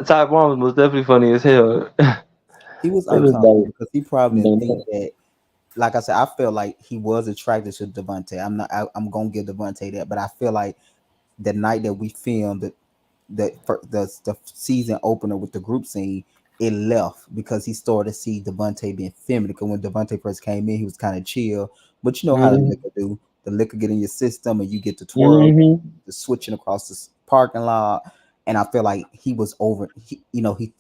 Taiwan was definitely funny as hell. He was It was uncomfortable like, because he probably didn't think man, that. Like I said, I felt like he was attracted to Devontae. I'm not. I'm gonna give Devontae that, but I feel like the night that we filmed the season opener with the group scene, it left because he started to see Devontae being feminine. Because when Devontae first came in, he was kind of chill, but you know how the Mhm. liquor do. The liquor get in your system, and you get to twirl, Mhm. the switching across the parking lot. And I feel like he was over. He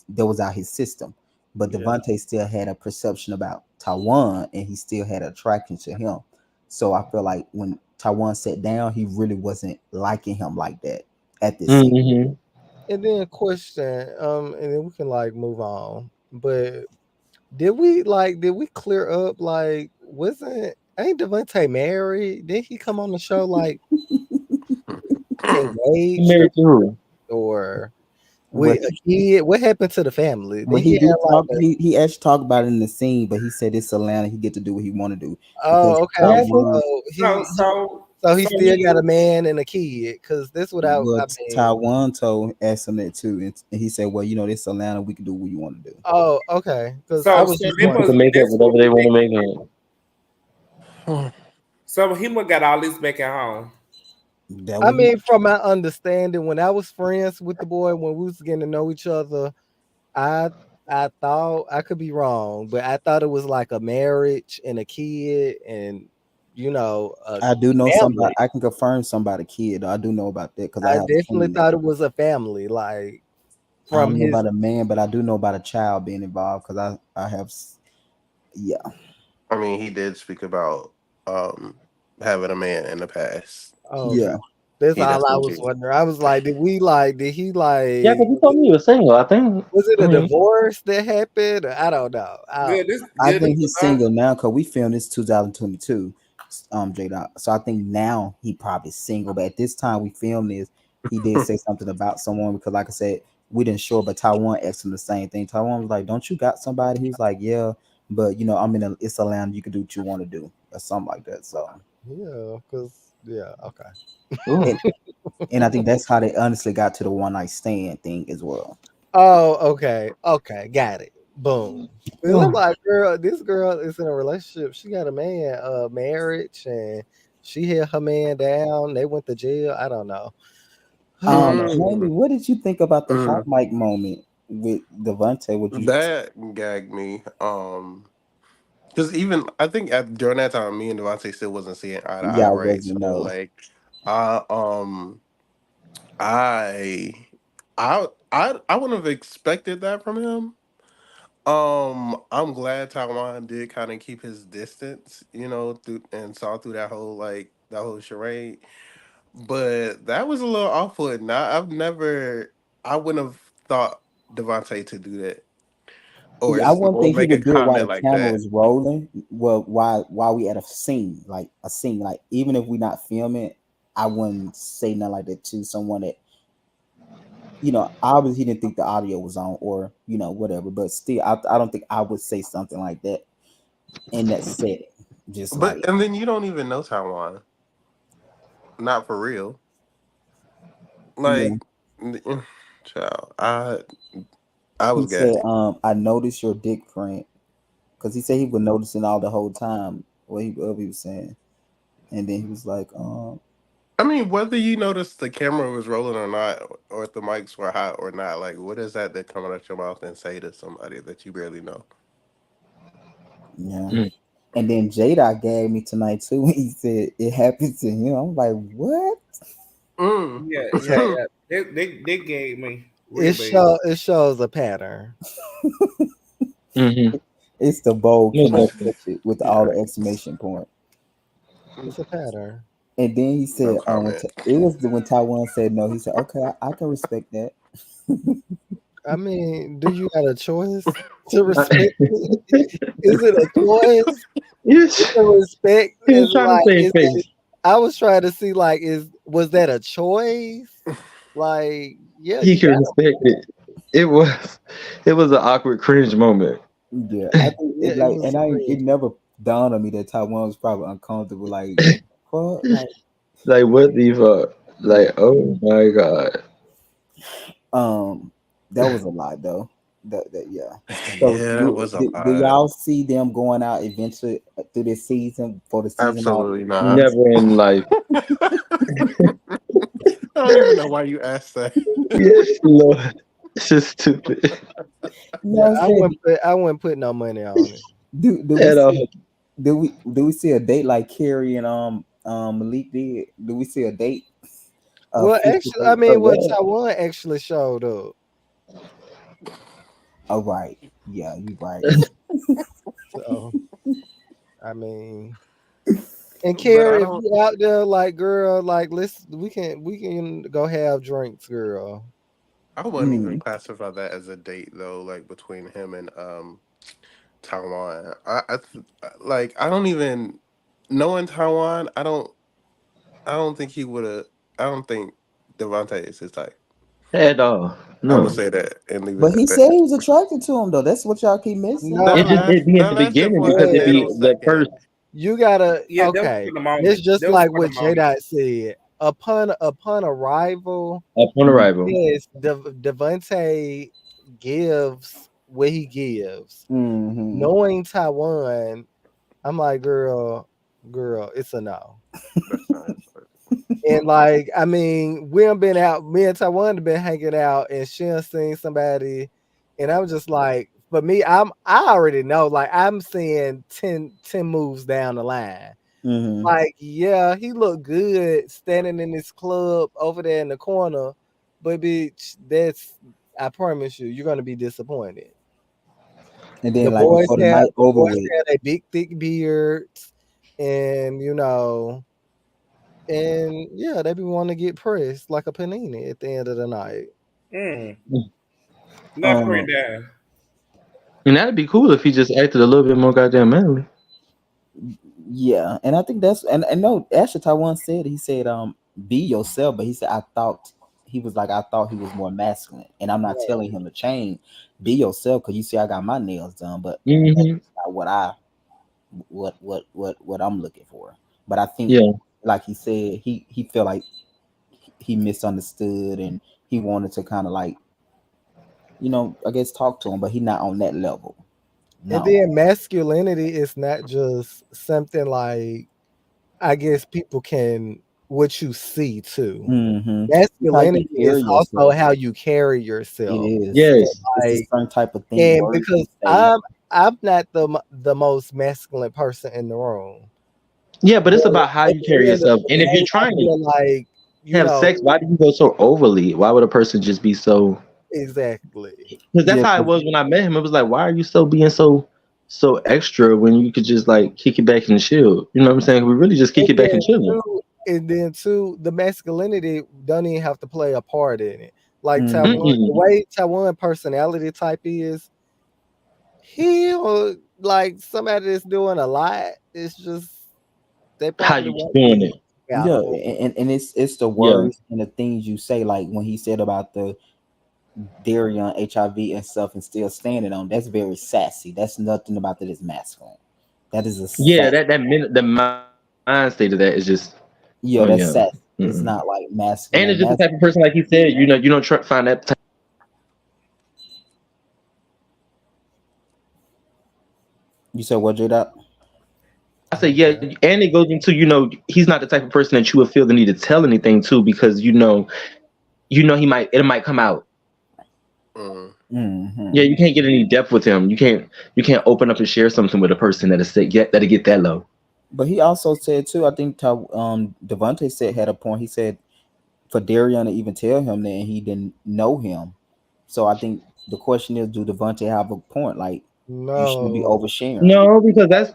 that was out his system. But Yeah. Devontae still had a perception about Taiwan, and he still had attraction to him. So I feel like when Taiwan sat down, he really wasn't liking him like that at this scene. Mhm. And then a question, and then we can like move on. But did we clear up like wasn't ain't Devontae married? Did he come on the show like He engaged married to who? or Well, with a kid? What happened to the family? Well, Did he he have did like talk. He actually talked about it in the scene, but he said it's Atlanta. He get to do what he want to do because oh What okay. happened? So So he so so he so still he got a man and a kid because that's what I mean. Taiwan told asked him that too, and he said, "Well, this Atlanta. We can do what you want to do." Oh, okay. Because I so was so just they People must wondering. can make up that's what whatever they want to make it. so he must got all this back at home. That I what he mean, from my understanding, when I was friends with the boy, when we was getting to know each other, I I thought I could be wrong, but I thought it was like a marriage and a kid and a I do know somebody. family. I can confirm somebody kid. I do know about that because I I have a definitely friend. thought it was a family, like I from don't know his. about a man, but I do know about a child being involved because I have yeah. I mean, he did speak about um having a man in the past. Oh, okay. Yeah. That's He all I definitely was did. wondering. I was like, did he Yeah, like, because he told me he was single. I think. was it I a mean, divorce that happened? I don't know. Good, this I good. think he's single now because we filmed this 2022, J Dot. So I think now he probably single. But at this time we filmed this, he did say something about someone because, like I said, we didn't show. But Taiwan asked him the same thing. Taiwan was like, "Don't you got somebody?" He was like, "Yeah, but I'm in it's a land. You can do what you want to do or something like that." So, Yeah, because yeah, okay. ooh. and, and I think that's how they honestly got to the one night stand thing as well. Oh, okay. Okay, got it. Boom. Because I'm Ooh. like, girl, this girl is in a relationship. She got a man, marriage, and she held her man down. They went to jail. I don't know. I don't know. Jamie, Mm, what did you think about the hot mm. mic moment with Devontae? Would you? That gagged me. Because even I think during that time, me and Devontae still wasn't seeing eye to eye, Yeah, I right? wasn't So no. like, I I I wouldn't have expected that from him. I'm glad Taiwan did kind of keep his distance, through and saw through that whole charade. But that was a little off-putting. I wouldn't have thought Devontae to do that Yeah, I wouldn't or think he make a would do it while comment the like camera that. was rolling. Well, while we at a scene, like even if we not filming, I wouldn't say nothing like that to someone that obviously he didn't think the audio was on or whatever. But still, I don't think I would say something like that in that setting. Just But like and then you don't even know Taiwan, not for real. yeah, Like, child, I he was said, gassed. I noticed your dick print because he said he was noticing all the whole time what he was saying, and then he was like, I mean, whether you noticed the camera was rolling or not, or if the mics were hot or not, like, what is that coming out your mouth and say to somebody that you barely know? yeah. Mm. And then Jada gagged me tonight too. When he said it happened to him. I'm like, what? Mm. Yeah, yeah, yeah. They gave me real bad. it shows a pattern. Mm-hmm. It's the bold Most Kendall definitely. picture with all Yeah. the exclamation point. It's a pattern. And then he No said, comment. it was when Taiwan said no. He said, okay, I can respect that. I mean, do you got a choice to respect it? Is it a choice Yes. to respect? He Is was trying to like save is it? face. I was trying to see like was that a choice? Like, yeah, He you could got. respect it. It was an awkward cringe moment. Yeah, I think Yeah, it it like, was and it cringe. never dawned on me that Taiwan was probably uncomfortable. Like, what the fuck? Like, Like what the fuck? Like oh my god. um, that was a lot though. That yeah. So Yeah, that was a do lot. y'all see them going out eventually through this season for the season out? Absolutely not. Never in life. I don't even know why you asked that. Yes, Lord. It's just stupid. You know Yeah, what I'm saying? I wouldn't put no money on it. Do we At see all. do we see a date like Carrie and Malik did? Do we see a date? A Well, official actually, I date? mean, Oh, well, wow. Taiwan actually showed up. Oh right. Yeah, you right. So, I mean, and But I Carrie, if don't. you out there, like, girl, like, let's we can go have drinks, girl. I wouldn't even Mm. classify that as a date though. Like between him and Taiwan. Like I don't even knowing Taiwan. I don't think he would have. I don't think Devontae is his type. At all. I would No. say that and leave it But he at said that. he was attracted to him though. That's what y'all keep missing. No, It just it'd be in That the lasted beginning for a because it'd but be little the second. first you gotta Yeah, that was okay. for the moment. It's just That was like for the what J moment. Dot said. Upon arrival, upon Mm. arrival. yes, Devontae gives what he gives. Mm-hmm. Knowing Taiwan, I'm like, girl, it's a no. That's not his type. And like, I mean, we have been out, me and Taiwan have been hanging out, and she done seen somebody, and I'm just like, for me, I already know, like, I'm seeing 10 moves down the line. Mm-hmm. Like, yeah, he looked good standing in this club over there in the corner, but bitch, that's I promise you, you're gonna be disappointed. And The then like boys before the have night the over boys with, have a big thick beards, and and yeah, they be wanting to get pressed like a panini at the end of the night. Mm, left right um, there. And that'd be cool if he just acted a little bit more goddamn manly. yeah, and I think that's and no, actually Taiwan said he said be yourself, but he said I thought he was like I thought he was more masculine, and I'm not telling him to change. Be yourself, because you see I got my nails done, but that's Hmm. not what I what I'm looking for. But I think, Yeah. like he said, he felt like he misunderstood, and he wanted to kind of like I guess talk to him, but he not on that level. And No. then masculinity is not just something like I guess people can what you see too. Mm-hmm. It's how you Masculinity is carry also yourself. how you carry It yourself. is. And Yes. It's a like certain type of thing, and words you because say. I'm not the most masculine person in the room. Yeah, but But it's about how at you carry the end of yourself. the And if you're day, I trying to feel like, you have know, sex, why do you go so overly? Why would a person just be so? exactly. Because that's Yeah, how it 'cause- was when I met him. It was like, why are you so being so extra when you could just like kick it back and chill? You know what I'm saying? We really just kick And it back and chilling. then too, the masculinity don't even have to play a part in it. Like mhm. Taiwan, the Mm-mm. way Taiwan personality type is, he like somebody that's doing a lot. It's just they How probably you won't doing be it? Yeah, compatible. and it's the Yeah. words and the things you say, like when he said about the dairy on HIV and stuff, and still standing on. That's very sassy. That's nothing about that is masculine. That is a Yeah, sass. the mind state of that is just, oh yeah. Yeah, that's Mm-mm. sassy. It's not like And it's just the masculine. type of person, like he said, you don't find that type. You said what, J Dot? I say yeah, Okay. and it goes into he's not the type of person that you would feel the need to tell anything to, because he might it might come out. Mm. Yeah, Mm-hmm. you can't get any depth with him. You can't open up and share something with a person that'll get that low. But he also said too. I think Devontae said had a point. He said for Darion to even tell him that he didn't know him. So I think the question is, do Devontae have a point? Like you shouldn't be No, oversharing. No, because that's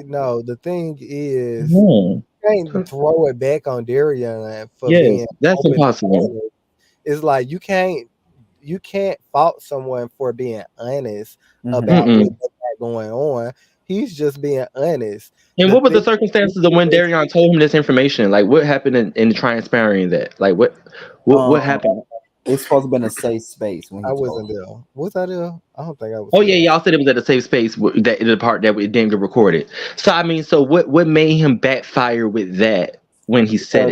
no. The thing is, no. you can't throw it back on Darian for Yes, being that's open and impossible. honest. It's like you can't fault someone for being honest Mm-hmm. about what Mm-mm. they got going on. He's just being honest. And The what was the thing circumstances of when is, Darion told him this information? Like, what happened in transpiring that? Like, what Um, happened? it's supposed to have been a safe space when I he told wasn't him. there. Was I there? I don't think I was Oh yeah, there. y'all said it was at a safe space, that the part that it didn't get recorded. So I mean, so what made him backfire with that when he said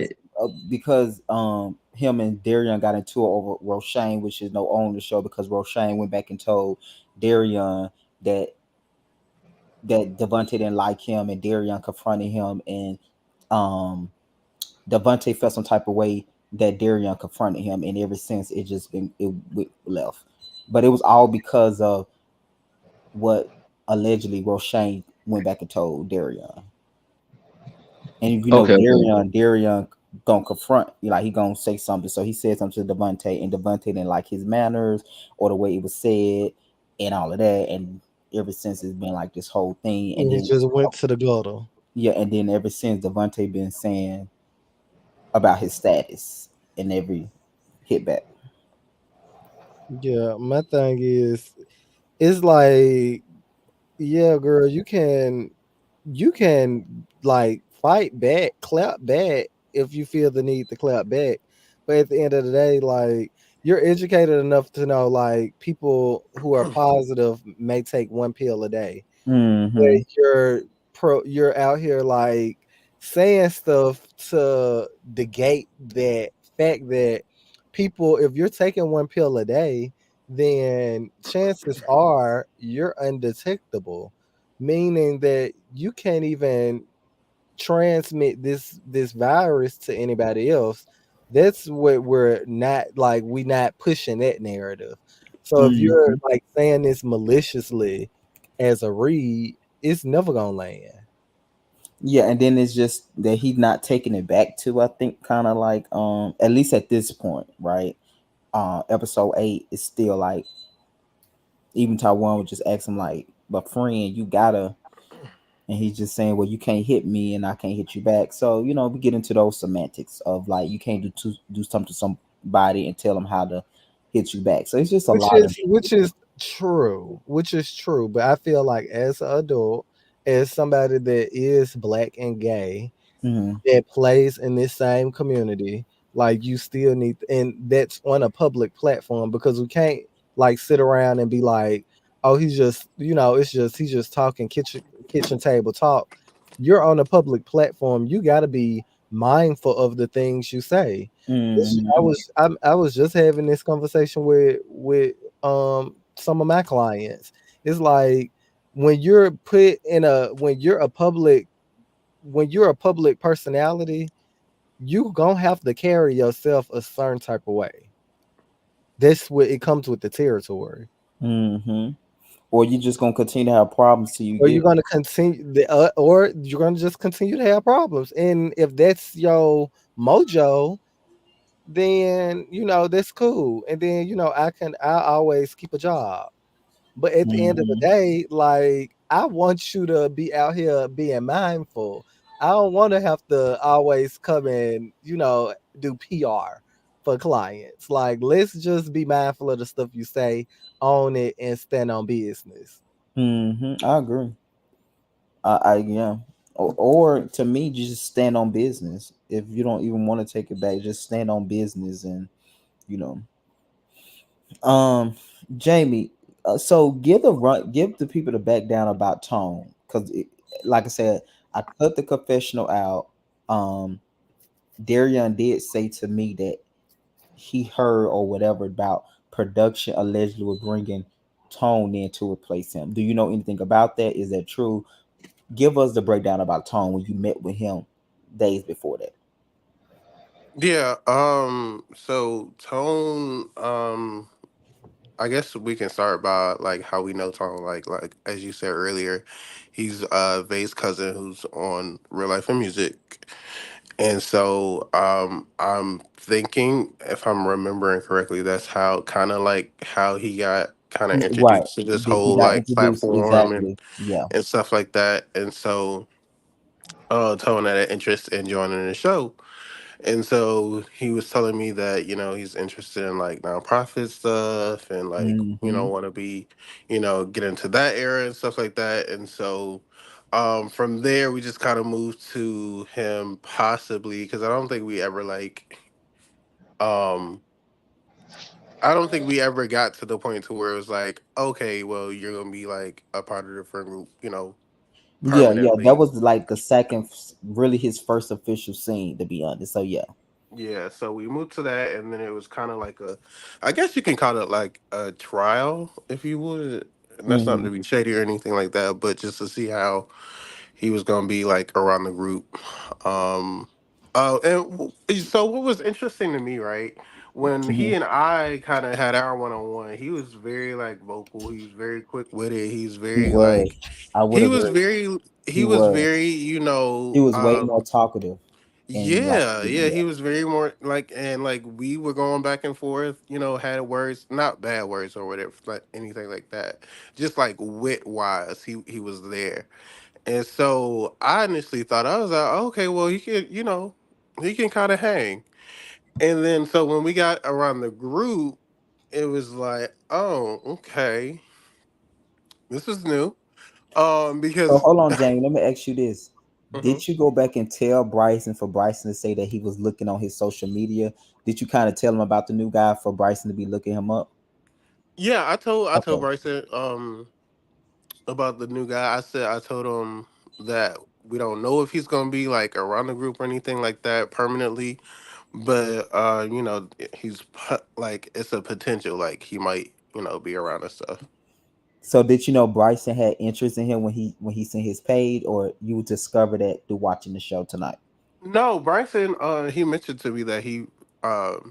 because it? him and Darion got into it over Roshane, which is no owner of the show, because Roshane went back and told Darion that Devontae didn't like him, and Darion confronted him, and um Devontae felt some type of way that Darion confronted him, and ever since it just been it went left. But it was all because of what allegedly Roshane went back and told Darion. And if you know Okay, okay. Darion gonna confront you, like he gonna say something. So he said something to Devontae, and Devontae didn't like his manners or the way it was said, and all of that. And ever since it's been like this whole thing. And And he then just went to the gutter. yeah, and then ever since Devontae been saying about his status in every hit back. Yeah, my thing is, it's like, yeah, girl, you can like fight back, clap back if you feel the need to clap back. But at the end of the day, like you're educated enough to know like people who are positive may take one pill a day. But Mm-hmm. you're out here like saying stuff to negate that fact that people, if you're taking one pill a day, then chances are you're undetectable, meaning that you can't even transmit this virus to anybody else. That's what we're not like, we not pushing that narrative. So if you're Mm-hmm. like saying this maliciously as a read, it's never gonna land. Yeah, and then it's just that he's not taking it back to, I think, kind of like at least at this point, right? Episode 8 is still like, even Taiwan would just ask him like, but friend, you gotta, and he's just saying, well, you can't hit me and I can't hit you back. So we get into those semantics of like you can't do something to somebody and tell them how to hit you back. So it's just a Which lot of. is which is true, which is true. But I feel like as an adult, as somebody that is black and gay, Mhm. that plays in this same community, like you still need, and that's on a public platform, because we can't like sit around and be like, oh, he's just, it's just he's just talking kitchen table talk. You're on a public platform. You got to be mindful of the things you say. Mhm. I was just having this conversation with some of my clients. It's like when you're put in a when you're a public personality, you gonna have to carry yourself a certain type of way. That's what it comes with the territory. Mhm. Or you just gonna continue to have problems till you Or you're get. gonna continue or you're gonna just continue to have problems. And if that's your mojo, then that's cool. And then I always keep a job. But at the end of the Mhm. day, like I want you to be out here being mindful. I don't want to have to always come and, do PR for clients. Like let's just be mindful of the stuff you say, own it, and stand on business. Mhm. I agree. I yeah. Or to me, just stand on business. If you don't even want to take it back, just stand on business, and you know. Um, Jamie, so give the people the back down about tone, because like I said, I cut the confessional out. Um, Darion did say to me that he heard or whatever about production allegedly were bringing Tone in to replace him. Do you know anything about that? Is that true? Give us the breakdown about Tone when you met with him days before that. Yeah. So Tone. I guess we can start by like how we know Tone. Like as you said earlier, he's Vay's cousin who's on Real Life and Music. And so I'm thinking, if I'm remembering correctly, that's how kind of like how he got kind of Right. introduced to this He whole got like introduced platform exactly. Yeah. and stuff like that. And so Tone had an interest in joining the show. And so he was telling me that, he's interested in like nonprofit stuff and like, Mm-hmm. want to be, get into that era and stuff like that. And so from there, we just kind of moved to him possibly, because um, I don't think we ever got to the point to where it was like, okay, well, you're going to be like a part of the friend group, Yeah, yeah. That permanently. was like the second, really his first official scene, to be honest. So yeah. Yeah, so we moved to that, and then it was kind of like I guess you can call it like a trial, if you would. And that's not Mm-hmm. to be shady or anything like that, but just to see how he was gonna be like around the group. Um, So what was interesting to me, right? When he Mhm. and I kind of had our one on one, he was very like vocal. He was very quick with it. He's He very was. like I would he was agree. very He he was was. very He was way more talkative and like yeah, yeah. he was very more like, and like we were going back and forth, had words, not bad words or whatever, like anything like that. Just like wit wise, he was there. And so I initially thought, I was like, okay, well he can kind of hang. And then so when we got around the group, it was like, oh, okay, this is new. So Because hold on, Jamie. Let me ask you this. Mhm. Did you go back and tell Bryson for Bryson to say that he was looking on his social media? Did you kind of tell him about the new guy for Bryson to be looking him up? Yeah, I told Okay. Bryson about the new guy. I told him that we don't know if he's gonna be like around the group or anything like that permanently, but like it's a potential, like he might be around and stuff. So did you know Bryson had interest in him when he sent his page, or you discovered that through watching the show tonight? No, Bryson, he mentioned to me that he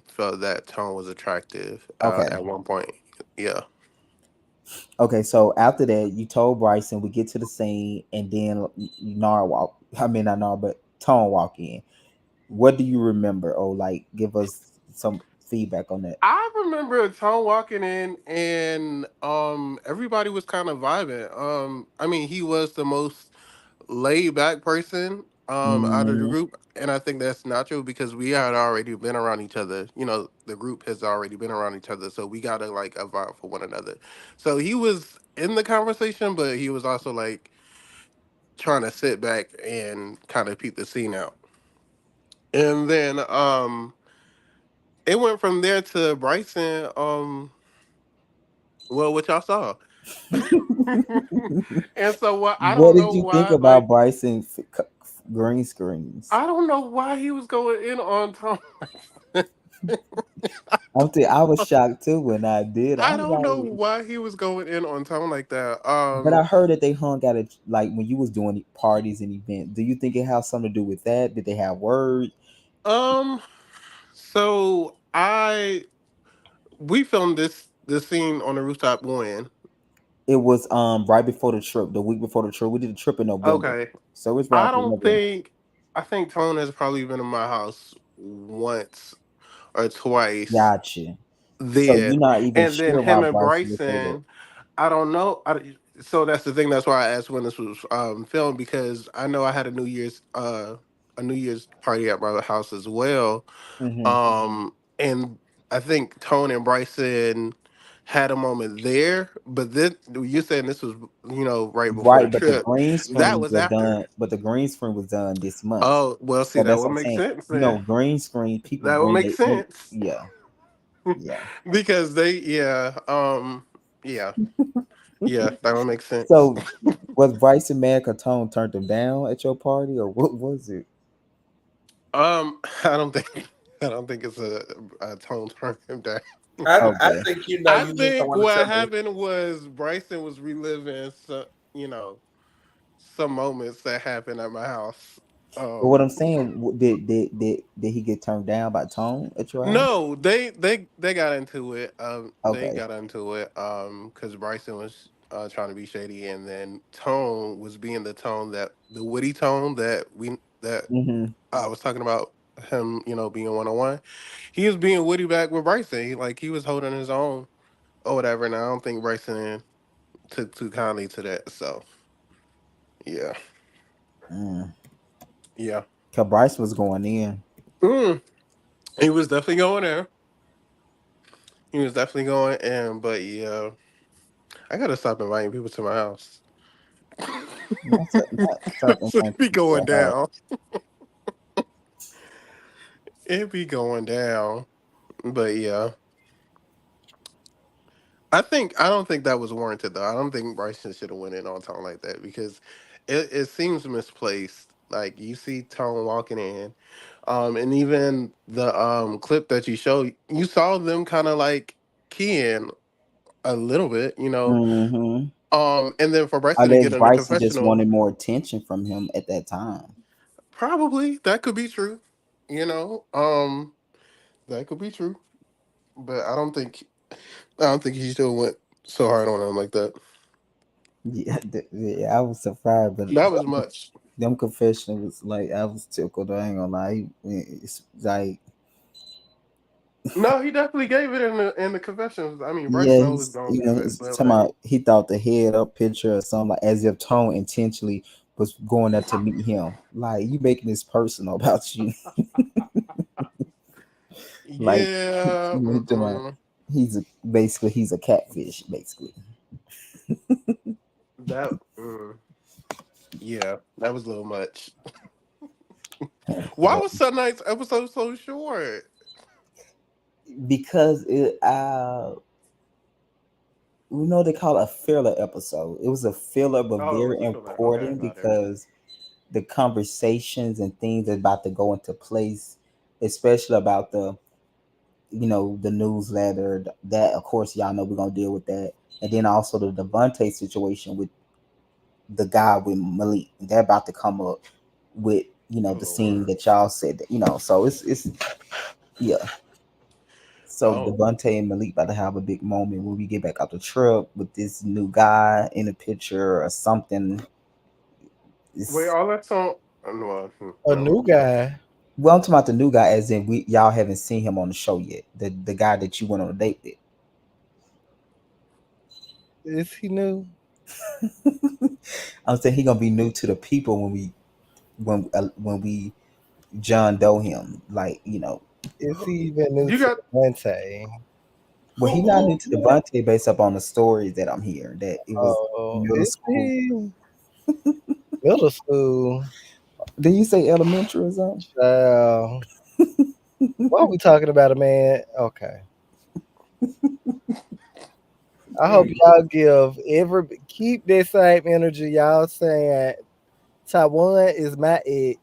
felt that Tone was attractive Okay. at one point. Yeah. Okay. So after that, you told Bryson we get to the scene, and then Nar walk. I mean not Nar, but Tone walk in. What do you remember? Or like, give us some feedback on that. I remember Tone walking in, and everybody was kind of vibing. I mean, he was the most laid back person out of the Mhm. group, and I think that's natural because we had already been around each other. The group has already been around each other, so we gotta like a vibe for one another. So he was in the conversation, but he was also like trying to sit back and kind of peep the scene out. And then it went from there to Bryson. Well, what y'all saw. And so what, I What don't did know you think why, about like, Bryson green screens? I don't know why he was going in on Tom. I was shocked too when I did. I I was don't know like, why he was going in on Tom like that. but I heard that they hung out at like when you was doing parties and events. Do you think it has something to do with that? Did they have words? um, so I we filmed this scene on the rooftop when. It was right before the trip, the week before the trip. We did a trip in November, Okay, so it's right I after don't November. think I think Tone has probably been in my house once or twice Gotcha. So you're then, not even and then sure why him and Bryson would say that. Bryson. I don't know. So that's the thing. That's why I asked when this was filmed, because I know I had a New Year's party at my house as well. Hmm. And I think Tone and Bryson had a moment there, but then you saying this was right before the Right, but the trip. green That screens was were after. done. But the green screen was done this month. Oh well, see So that that's would what I'm make saying. sense then. Green screen people That would bring make they sense yeah, yeah. because yeah, yeah, that would make sense. So was Bryson mad 'cause Tone turned him down at your party, or what was it? I don't think it's a tone turn him down. I Okay. think I you just don't think want to what tell me. happened was Bryson was reliving you know, some moments that happened at my house. But what I'm Um, saying, did he get turned down by Tone at your house? no, they got into it. They Okay. got into it. Because Bryson was trying to be shady, and then Tone was being the witty tone that Mm-hmm. I was talking about him, being 101. He was being witty back with Bryson. He was holding his own or whatever. And I don't think Bryson took too kindly to that. So yeah, Mm. yeah. 'Cause Bryce was going in. Mm, he was definitely going there. He was definitely going in. But yeah, I gotta stop inviting people to my house. Not stop It inviting be people to going your house. down. It be going down. But yeah. I don't think that was warranted though. I don't think Bryson should have went in on Tone like that because it seems misplaced. Like you see Tone walking in, and even the clip that you showed, you saw them kind of like keying a little bit. Mm-hmm. And then for Bryson to Unless get in the Bryson just confessional, wanted more attention from him at that time. probably that could be true. You know, that could be true, but I don't think he still went so hard on him like that. Yeah, yeah, I was surprised, but That was much. them confession was like I was tickled. I ain't gonna lie. It's like No, he definitely gave it in the confessions. I mean, Bryce yeah, know was gonna give it, he's but talking like, about he thought the head up picture or something like as if Tone intentionally was going there to meet him. Like you making this personal about you. Like yeah, he talking about basically he's a catfish basically. that, yeah, that was a little much. Why was Sunday's episode so short? Because it we know they call it a filler episode. It was a filler but Oh, it very was a filler. Okay, important got it. because the conversations and things that's about to go into place, especially about the the newsletter that of course y'all know we're gonna deal with that, and then also the Devontae situation with the guy with Malik. They're about to come up with Oh the scene Lord. that y'all said that so it's yeah. So Oh, Devontae and Malik about to have a big moment when we get back out the truck with this new guy in the picture or something. wait, It's all that song. No, A never new mind. guy. well, I'm talking about the new guy, as in we y'all haven't seen him on the show yet. The guy that you went on a date Is he new? with. I'm saying he gonna be new to the people when we John Doe him, like Is he even new You to got Dante? Well, he not new to Devontae based up on the stories that I'm hearing. That it was Oh, middle is school. he middle school? Did you say elementary or something? Child. Why are we talking about a man? Okay. I hope mm, y'all keep that same energy. Y'all saying Taiwan is my ex.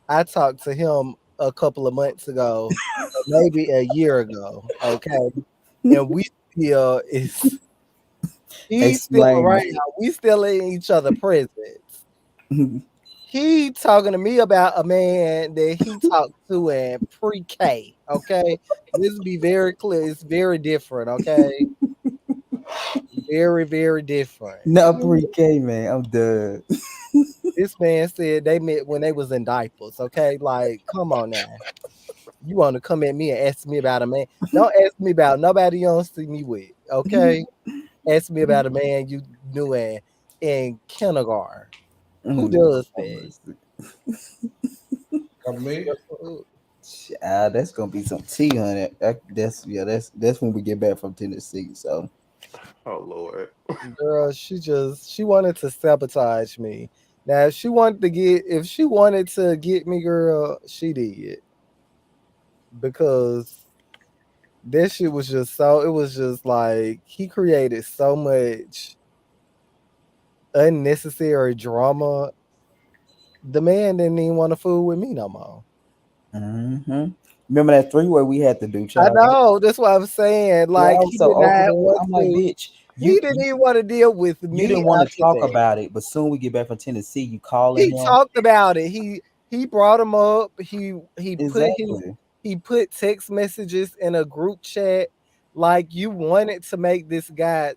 I talked to him a couple of months ago, or maybe a year ago. Okay, and we still is he's still Explain around. We still in each other presence. that. He talking to me about a man that he talked to in pre-K. Okay, this be very clear. It's very different. Okay, very very different. Not pre-K, man. I'm done. This man said they met when they was in diapers. Okay, like come on now. You want to come at me and ask me about a man? Don't ask me about nobody you don't see me with. Okay, ask me about a man you knew in kindergarten. Who Lord does have that? mercy. Me? That's gonna be some tea, honey. That's yeah. That's when we get back from Tennessee. So oh Lord. Girl, she wanted to sabotage me. Now, if she wanted to get me, girl, she did because that shit was just so. It was just like he created so much unnecessary drama. The man didn't even want to fool with me no more. hmm remember that three-way we had to do, I child. know. That's what I'm saying. Yeah, Like I he was so did over not there. want I'm like, to. bitch, He didn't even want to deal with you me didn't want to after talk that. about it, but soon we get back from Tennessee, you calling He him. talked about it. He brought him up. Exactly. He put text messages in a group chat. Like you wanted to make this guy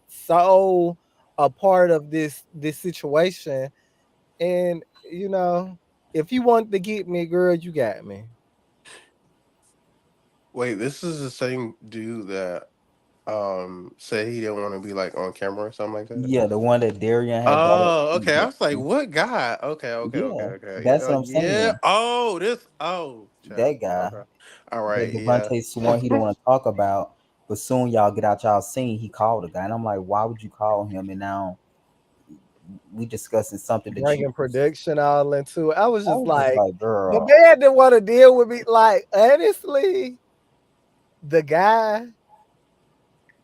so a part of this situation. And if you want to get me, girl, you got me. Wait, this is the same dude that said he didn't want to be like on camera or something like that. Yeah, the one that Darian had brought up. Oh, okay. I was like, what guy? Okay, okay, okay, Yeah, okay. that's what I'm Yeah. saying. Oh, this. Oh, That child. guy Okay. All that right. Yeah. Devontae sworn he don't want to talk about, but soon y'all get out y'all scene, he called the guy, and I'm like, why would you call him? And now we discussing something that you. Bringing production all into it. I was I just was just like, like, the girl. man didn't want to deal with me. Like, honestly, the guy,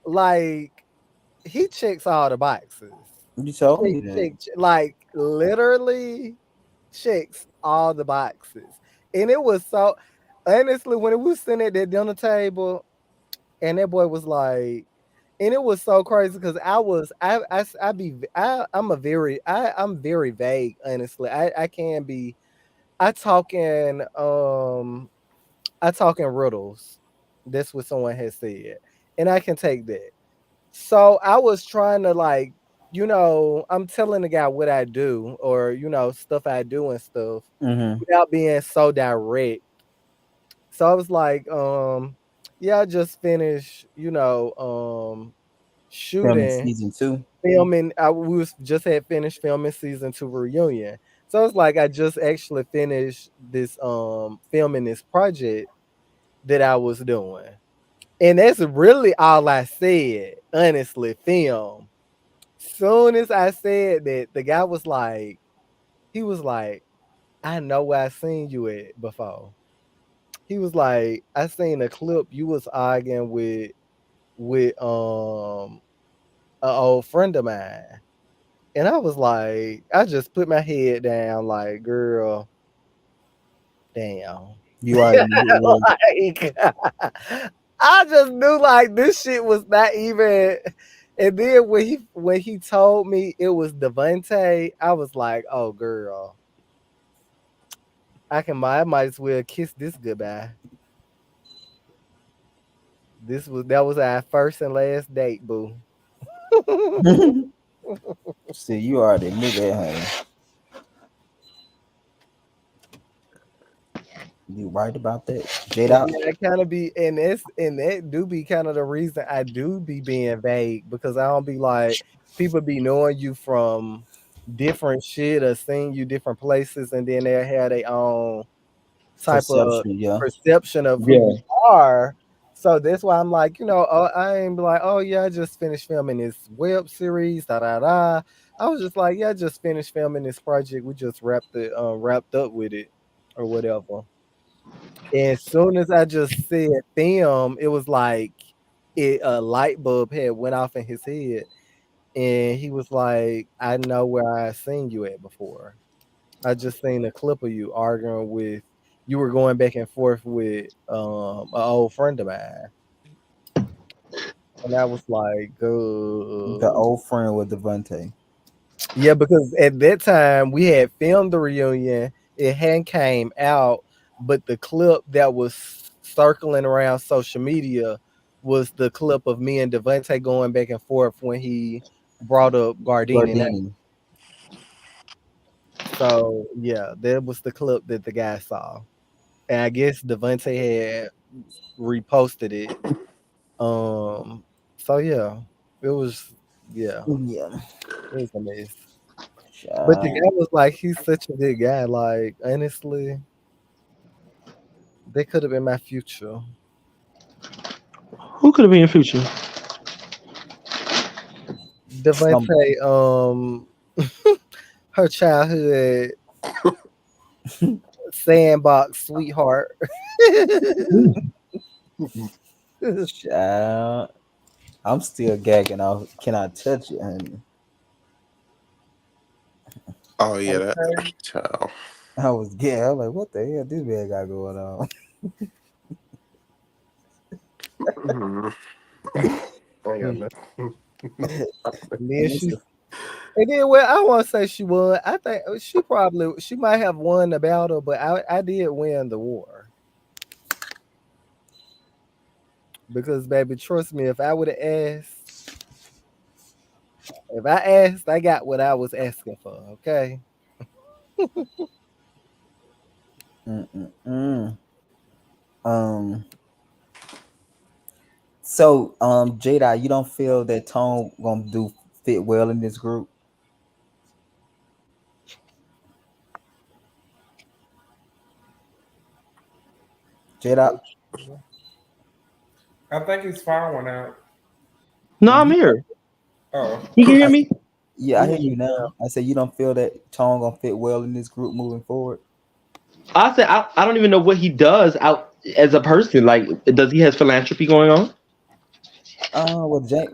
like, he checks all the boxes. You told me that. Like, literally checks all the boxes. And it was so, honestly, when it was sitting at that dinner table, and that boy was like, and it was so crazy because I'm very vague, honestly. I can be. I talk in I talk in riddles. That's what someone has said. And I can take that. So I was trying to like, I'm telling the guy what I do or stuff I do and stuff Mm-hmm. without being so direct. So I was like, yeah, I just finished, Filming shooting, season 2. filming. We was just had finished filming season 2 reunion. So it's like I just actually finished this filming this project that I was doing. And that's really all I said, honestly, film. Soon as I said that, the guy was like, he was like, I know where I seen you at before. He was like, I seen a clip you was arguing with an old friend of mine. And I was like, I just put my head down, like, girl, damn. You already knew who it was. Like, I just knew like this shit was not even. And then when he told me it was Devontae, I was like, oh girl, I might as well kiss this goodbye. That was our first and last date, boo. See, you already knew that, honey. You right about that. And Jada. then I kind of be, and that do be kind of the reason I do be being vague because I don't be like people be knowing you from different shit or seeing you different places, and then they have their own type of Perception, yeah. perception of who you Yeah. are. So that's why I'm like, I ain't be like, oh yeah, I just finished filming this web series, da da da. I was just like, yeah, I just finished filming this project. We just wrapped up with it or whatever. And as soon as I just said film, it was like a light bulb had went off in his head, and he was like, "I know where I seen you at before. I just seen a clip of you arguing with. You were going back and forth with an old friend of mine." And I was like, The "Good." old friend with Devontae. Yeah, because at that time we had filmed the reunion. It hadn't came out, but the clip that was circling around social media was the clip of me and Devontae going back and forth when he brought up Gardini. Gardini. So yeah, that was the clip that the guy saw, and I guess Devontae had reposted it. Um, so yeah, it was yeah, Yeah. it was a mess. But the Child. guy was like, he's such a good guy. Like, honestly, they could have been my future. Who could have been in future? Some Devontae, her childhood sandbox sweetheart. child. I'm still gagging off. Can I touch it, honey? Oh yeah, that Okay. child. I was gagging. I was like, what the hell this man got going on? Mhm. I got Mm. nothing. And then This she, is- and then well, I won't say she won. I think she might have won the battle, but I did win the war because baby, trust me, if I asked, I got what I was asking for. Okay. Mm-mm-mm. Um. So, Jada, you don't feel that Tone gonna do fit well in this group? Jada. I think he's following out. No, I'm here. Oh, You can hear I, me? yeah, I hear Yeah. you now. I said you don't feel that Tone gonna fit well in this group moving forward. I said I don't even know what he does out as a person. Like, does he has philanthropy going on?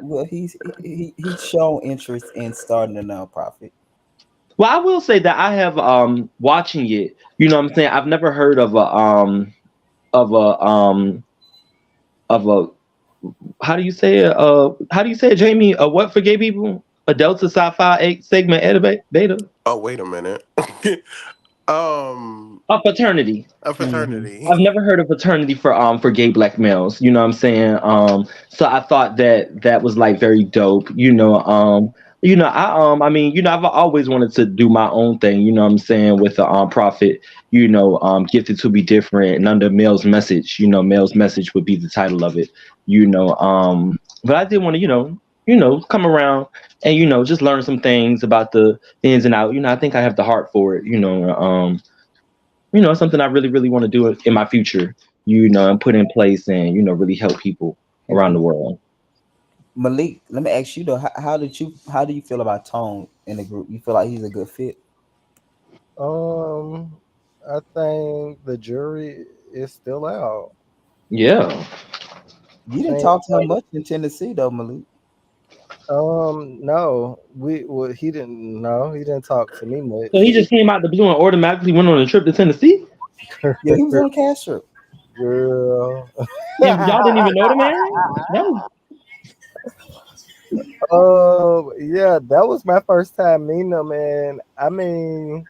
Well, he's shown interest in starting a nonprofit. Well, I will say that I have watching it. You know what I'm saying? I've never heard of a of a how do you say it? How do you say it, Jamie? A what for gay people? A Delta Psi Phi 8 segment beta? Oh wait a minute. A fraternity. A Mhm. fraternity. I've never heard of fraternity for gay black males. You know what I'm saying? So I thought that that was like very dope. I mean, I've always wanted to do my own thing. You know what I'm saying, with the profit. Gifted to be different and under Male's message. Male's message would be the title of it. But I did want to come around and just learn some things about the ins and out. I think I have the heart for it. It's something I really, really want to do in my future, and put in place and, really help people around And the world. Malik, let me ask you though, how do you feel about Tone in the group? You feel like he's a good fit? Um, I think the jury is still out. Yeah. You didn't And talk to him much in Tennessee though, Malik. no, he didn't. No, he didn't talk to me So he much. just came out the blue and automatically went on a trip to Tennessee? Yeah, he was on a cash trip. Girl. And y'all didn't even know the man? No. Yeah, that was my first time meeting him, and I mean,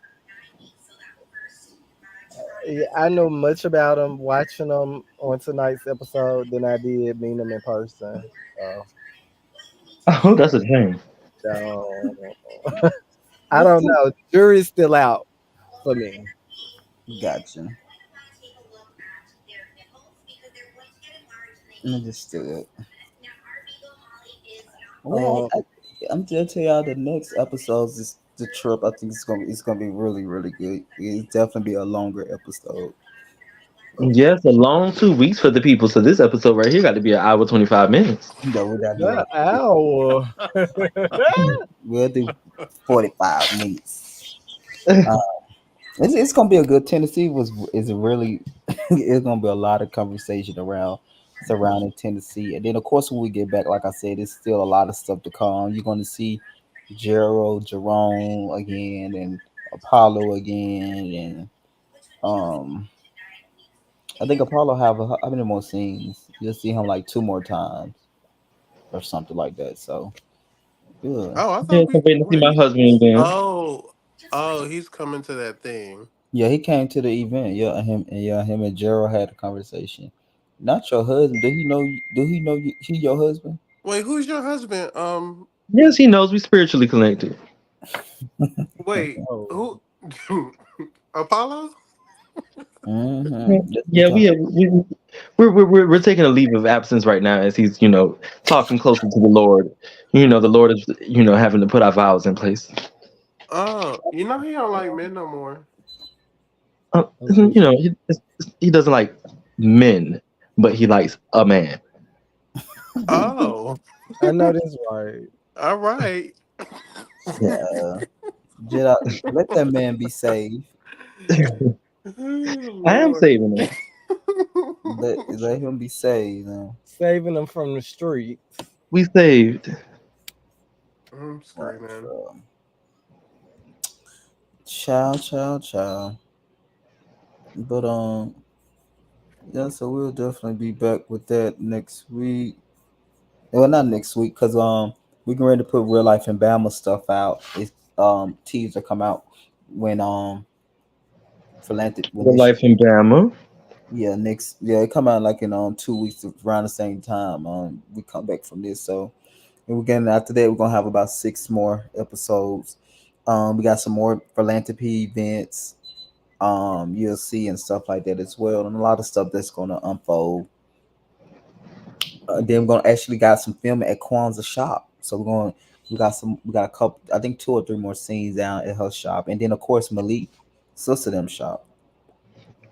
yeah, I know much about him watching him on tonight's episode than I did meeting him in person. So, Oh, that's a shame. so I What's don't the know. Jury's still out for me. gotcha? Understood. Well, Um, I'm just tell y'all the next episodes is the trip. I think it's gonna be really really good. It's definitely be a longer episode. Yes, a long 2 weeks for the people. So this episode right here got to be an hour 25 minutes. No, we gotta do yeah, like ow. we'll do 45 minutes. Uh, it's gonna be a good. Tennessee was is a really it's gonna be a lot of conversation around surrounding Tennessee, and then of course when we get back, like I said, there's still a lot of stuff to come. You're gonna see Gerald, Jerome again, and Apollo again, and um, I think Apollo have how many more scenes? You'll see him like two more times or something like that. So yeah, Oh, I Yes, thought I'm we waiting to see my wait. husband again. Oh, oh, he's coming to that thing. yeah, he came to the event. Him and Gerald had a conversation. Not your husband. Do he know? Do he know he your husband? Wait, who's your husband? Yes, he knows we spiritually connected. Wait, Oh, who? Apollo? Mm-hmm. Yeah, we're taking a leave of absence right now as he's talking closer to the Lord. The Lord is having to put our vows in place. Oh, he don't like men no more. okay. He doesn't like men, but he likes a man. Oh, I know this right. all right. Yeah, Jedi, let that man be saved. Oh, I am Lord. saving him. Let him be saved. Saving them from the street. We saved. I'm Right. screaming. So, ciao. But yeah. So we'll definitely be back with that next week. Well, not next week, cause we getting ready to put real life and Bama stuff out. It's teaser come out when philanthropy when The this life in Bama. it come out like in 2 weeks around the same time. We come back from this, so and we're getting after that we're gonna have about six more episodes. We got some more philanthropy events, you'll see and stuff like that as well, and a lot of stuff that's gonna unfold. Then we're gonna actually got some filming at Kwanzaa shop. So we got a couple, I think two or three more scenes down at her shop, and then of course Malik sister them shop,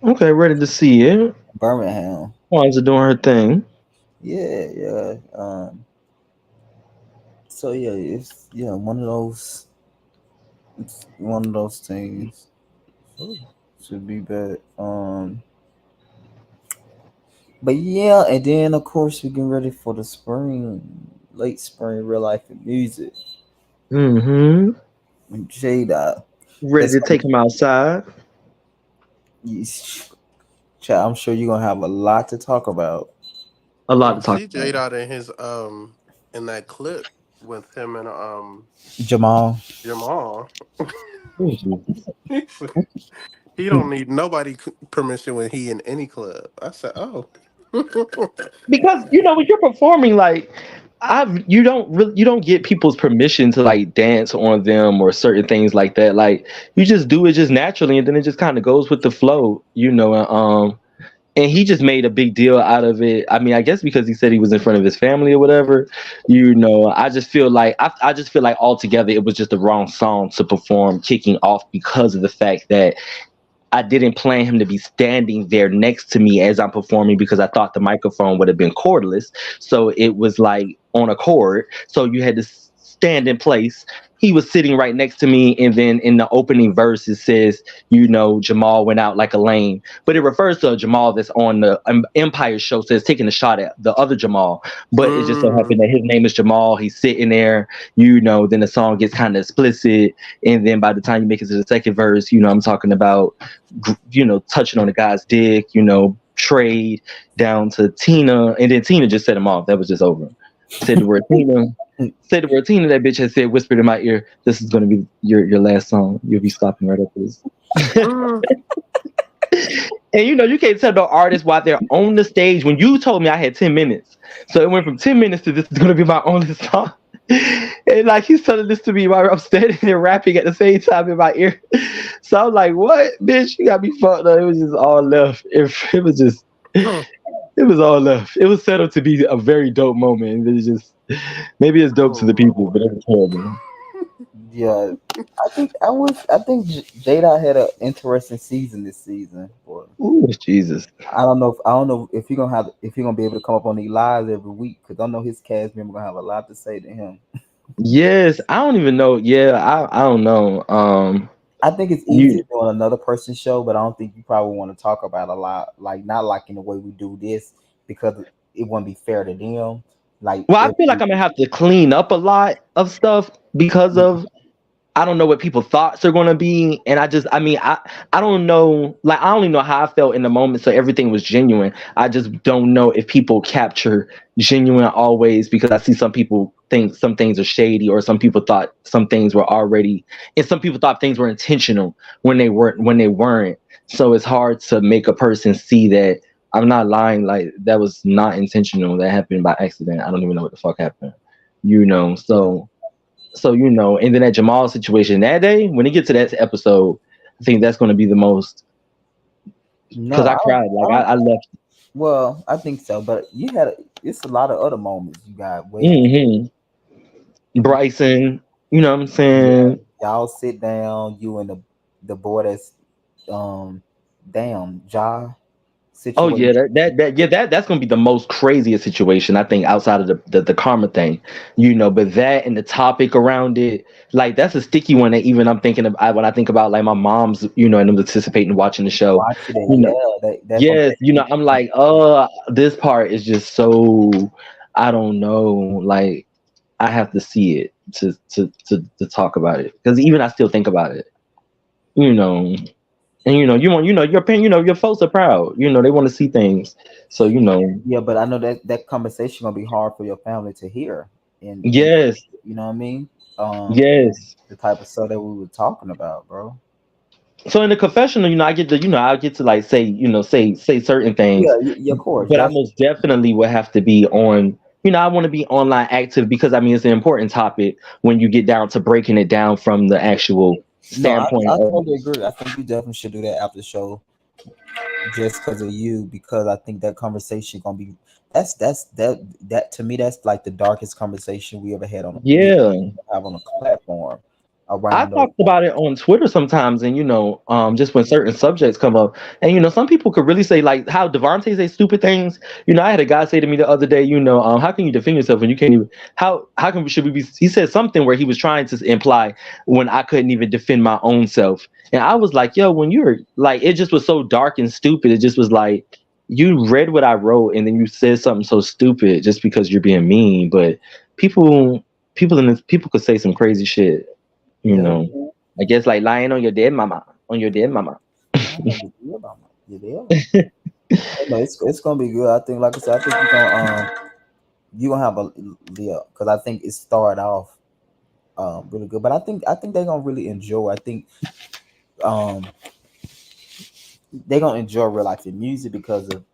Okay, ready to see it. Birmingham. Kwanzaa doing her thing. Yeah. So yeah, it's it's one of those things. Should be bad. But yeah, and then of course we're getting ready for the spring, late spring, real life and music. Mm-hmm. And Jada, Ready that's to gonna take him outside. be. Child, I'm sure you're gonna have a lot to talk about. A lot I to talk see about. Jade out in his in that clip with him and Jamal. Jamal. Oh, Jesus. He don't need nobody permission when he in any club. I said, oh. Because when you're performing, like you don't get people's permission to like dance on them or certain things like that. Like you just do it just naturally, and then it just kind of goes with the flow. And he just made a big deal out of it. I mean, I guess because he said he was in front of his family or whatever. I just feel like altogether it was just the wrong song to perform kicking off because of the fact that I didn't plan him to be standing there next to me as I'm performing because I thought the microphone would have been cordless. So it was like on a cord. So you had to stand in place. He was sitting right next to me. And then in the opening verse, it says, Jamal went out like a lame. But it refers to a Jamal that's on the Empire show, says taking a shot at the other Jamal. But it just so happened that his name is Jamal. He's sitting there, then the song gets kind of explicit. And then by the time you make it to the second verse, I'm talking about touching on the guy's dick, trade down to Tina, and then Tina just set him off. That was just over. Said the word Tina. Said the word Tina. That bitch had said, whispered in my ear, "This is gonna be your last song. You'll be stopping right after this." And you can't tell no artist while they're on the stage. When you told me I had 10 minutes, so it went from 10 minutes to this is gonna be my only song. And like he's telling this to me while I'm standing there rapping at the same time in my ear. So I'm like, what, bitch? You got me fucked up. It was just all left. It was just, it was all left. It was set up to be a very dope moment. And it's just, maybe it's dope to the people, but it was horrible. Yeah, I think Jada had an interesting season this season. Boy. Ooh, Jesus. I don't know if you're gonna be able to come up on these lives every week because I know his cast member gonna have a lot to say to him. Yes, I don't even know. Yeah, I don't know. I think it's easy doing another person's show, but I don't think you probably want to talk about a lot, like not like in the way we do this because it wouldn't be fair to them. Like, Well, I feel like I'm gonna have to clean up a lot of stuff because of I don't know what people's thoughts are going to be. And I don't know. Like, I only know how I felt in the moment. So everything was genuine. I just don't know if people capture genuine always because I see some people think some things are shady or some people thought some things were already, and some people thought things were intentional when they weren't. So it's hard to make a person see that I'm not lying. Like that was not intentional. That happened by accident. I don't even know what the fuck happened, and then that Jamal situation that day, when it gets to that episode, I think that's going to be the most because no, I cried. Like I left. well, I think so, but it's a lot of other moments you got. Bryson, you know what I'm saying? Y'all sit down, you and the boy that's damn Ja Oh yeah, situation. that's gonna be the most craziest situation I think outside of the karma thing, But that and the topic around it, like that's a sticky one. That even I'm thinking of when I think about like my mom's, and them anticipating watching the show. Watch it, that's Yes, I'm like, this part is just so I don't know. Like I have to see it to talk about it because even I still think about it, you know. And you want, your parents, your folks are proud. They want to see things. So yeah, but I know that conversation gonna be hard for your family to hear, and yes, you know what I mean. yes. The type of stuff that we were talking about, bro. So in the confessional, I get to like say, say certain things, Yeah, of course. but I That's most definitely would have to be on. I want to be online active because I mean it's an important topic when you get down to breaking it down from the actual no, standpoint I of. totally agree. I think you definitely should do that after the show, just because of you, because I think that conversation gonna be that to me that's like the darkest conversation we ever had Yeah. have on a platform I around those. talked about it on Twitter sometimes, and just when certain subjects come up, and some people could really say like how Devontae say stupid things. I had a guy say to me the other day, how can you defend yourself when you can't even? How can should we be? He said something where he was trying to imply when I couldn't even defend my own self, and I was like, yo, when you're like, it just was so dark and stupid. It just was like you read what I wrote, and then you said something so stupid just because you're being mean, but people could say some crazy shit. I guess like lying on your dead mama, You there? No, it's gonna be good. I think, like I said, I think you gonna have a yeah, because I think it started off really good. But I think they're gonna really enjoy. I think um they're gonna enjoy real life in music because of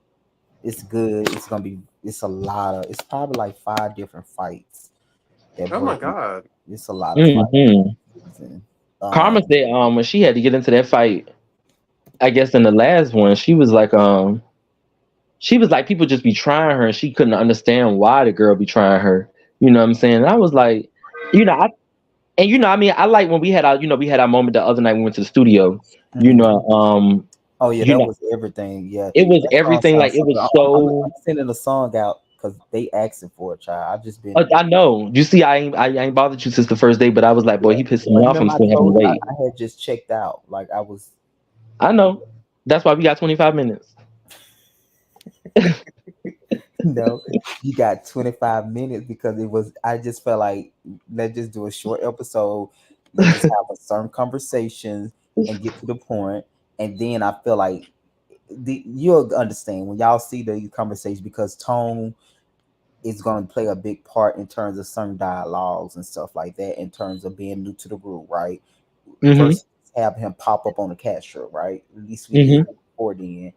it's good. It's gonna be it's a lot of it's probably like 5 different fights that Oh my break. god. It's a lot of fights. Hmm. And, Karma um, said when she had to get into that fight, I guess in the last one, she was like people just be trying her and she couldn't understand why the girl be trying her. You know what I'm saying? And I was like, you know, I mean, I like when we had our moment the other night when we went to the studio. You mhm. know, Oh yeah, you that know, was everything. Yeah, it was that song everything. Like sounds it so was good. I'm so. sending the song out because they asking for it, child. I've just been I know. You see, I ain't bothered you since the first day, but I was like, boy, yeah. he pissed me Like off. I'm remember I still having to told you wait. I had just checked out. Like I was I know. That's why we got 25 minutes. no, you got 25 minutes because it was I just felt like let's just do a short episode. Let's just have a certain conversations and get to the point. And then I feel like you'll understand when y'all see the conversation because tone is going to play a big part in terms of certain dialogues and stuff like that in terms of being new to the group, right? Hmm. Versus have him pop up on the Castro, right? At least we did Hmm. before then.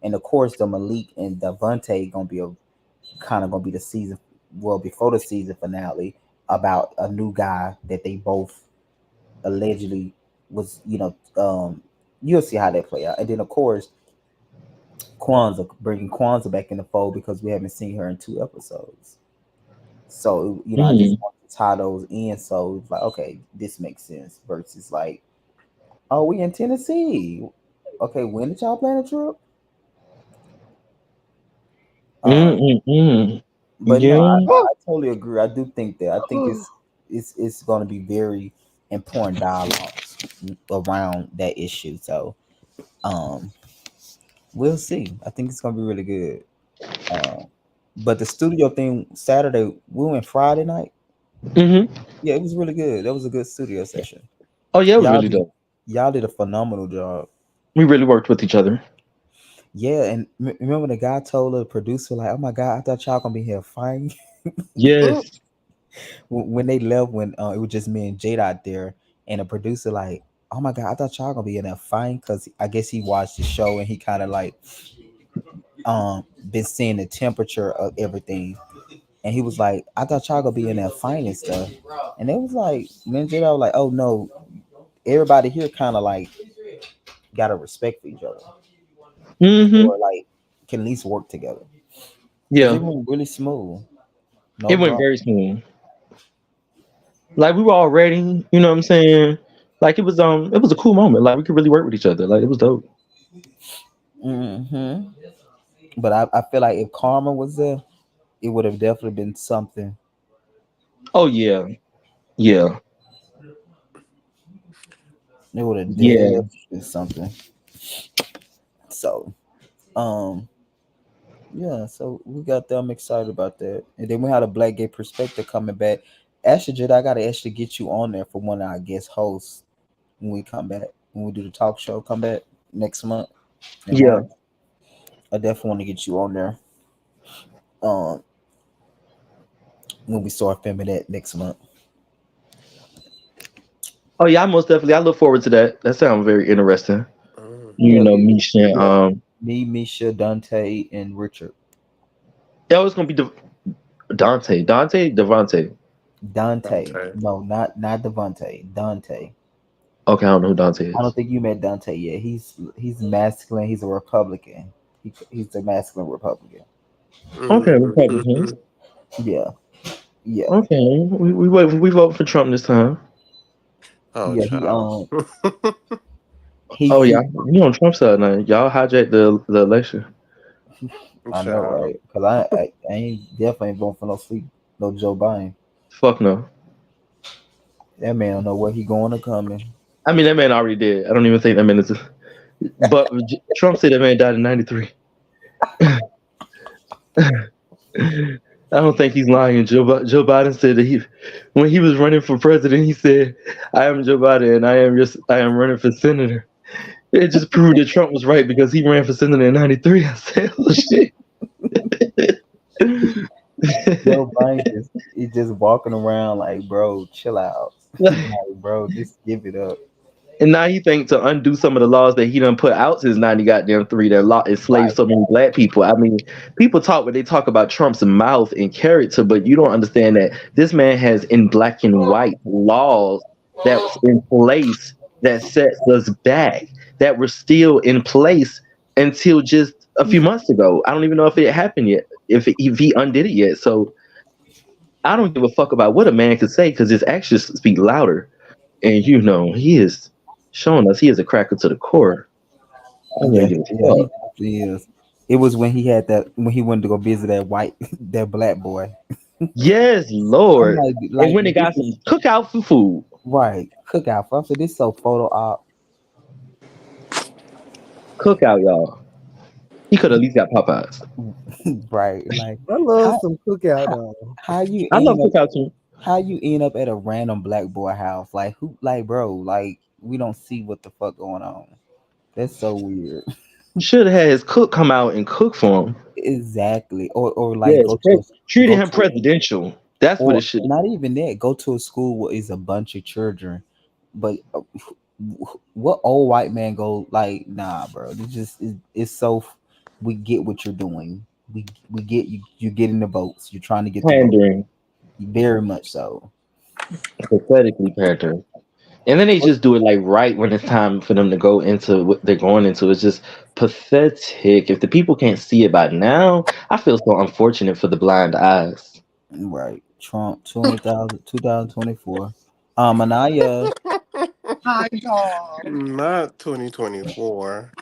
And of course, the Malik and Davante gonna be a kind of gonna be the season, well, before the season finale about a new guy that they both allegedly was, you'll see how that play out. And then of course, Kwanzaa bringing Kwanzaa back in the fold because we haven't seen her in 2 episodes. So I just Hmm. want to tie those in. So it's like, okay, this makes sense. Versus like, oh, we in Tennessee. Okay, when did y'all plan a trip? Uh, Mm-mm-mm. but no, I, Yeah. I totally agree. I do think that. I think it's going to be very important dialogues around that issue. So um, we'll see. I think it's going to be really good. Um, but the studio thing Saturday, we went Friday night. Hmm. Yeah, it was really good. That was a good studio session. Oh yeah, it was Y'all really did dope. y'all did a phenomenal job. We really worked with each other. Yeah, and remember the guy told the producer like, "Oh my god, I thought y'all gonna be here fighting." Yes. When they left, when it was just me and Jade out there, and the producer like, "Oh my god, I thought y'all gonna be in there fighting," because I guess he watched the show and he kind of like been seeing the temperature of everything, and he was like, "I thought y'all gonna be in there fighting and stuff," and it was like, me and Jade was like, "Oh no, everybody here kind of like got a respect for each other, Hmm. or like can at least work together." Because it Yeah. went really smooth. It No went drama. very smooth. Like we were all ready. You know what I'm saying? Like it was a cool moment. Like we could really work with each other. Like it was dope. Hmm. But I feel like if Karma was there, it would have definitely been something. Oh yeah. Yeah. It would have Yeah. definitely been something. So, um, yeah. So we got them excited about that, and then we had a Black Gay Perspective coming back. Actually, Jid, I gotta actually get you on there for one of our guest hosts when we come back. When we do the talk show, come back next month in Yeah. March. I definitely want to get you on there. Um, when we start filming that next month. Oh yeah, I most definitely I look forward to that. That sounds very interesting. You Yeah, know, Misha, yeah. Me, Misha, Dante, and Richard. that was gonna be Dante, Devontae. Dante. Okay. No, not Devontae. Dante. Okay, I don't know who Dante I don't is. think you met Dante yet. He's masculine. He's a Republican. He's a masculine Republican. Okay, Republicans. Yeah, yeah, Okay, we vote for Trump this time. Oh, yeah. child. Oh yeah, He you on Trump's side now. Y'all hijacked the election. I know, Child. right? Because I ain't definitely ain't voting for no sleep, no Joe Biden. Fuck no. That man don't know where he going or coming. I mean that man already did. I don't even think that man is. But Trump said that man died in '93. I don't think he's lying. Joe Biden said that when he was running for president, he said, "I am Joe Biden, and I am running for senator." It just proved that Trump was right because he ran for senator in '93. I said, "Oh shit." Joe Biden just he's just walking around like, bro, chill out. Like, bro, just give it up. And now he think to undo some of the laws that he done put out since 90 goddamn three that law enslaved Right. so many black people. I mean, people talk when they talk about Trump's mouth and character, but you don't understand that this man has in black and white laws that's in place that sets us back that were still in place until just a few months ago. I don't even know if it happened yet, if he undid it yet. So I don't give a fuck about what a man can say because his actions speak louder. And he is showing us he is a cracker to the core. I don't Yeah, really give yeah, a he fuck. definitely is. It was when he had that when he wanted to go visit that white that black boy. Yes, I'm Lord. And like when they this got some is cookout for food, right cookout. I said this so photo op. cookout, y'all. He could at least got Popeyes. Right, like I love how some cookout how though. how you I love end up cookout too. how you end up at a random black boy house? Like who? Like bro, like we don't see what the fuck going on. That's so weird. He should have had his cook come out and cook for him. Exactly. Or like Yes, treated go him to presidential. That's what it or should. not even that. Go to a school where is a bunch of children, but what old white man go like? Nah, bro. It's so. We get what you're doing. We get you. You're getting the votes. You're trying to get the vote. Pandering, Very much so. pathetically pandering. And then they just do it like right when it's time for them to go into what they're going into. It's just pathetic. If the people can't see it by now, I feel so unfortunate for the blind eyes. Right. Trump 2024. Anaya Hi y'all. Not 2024.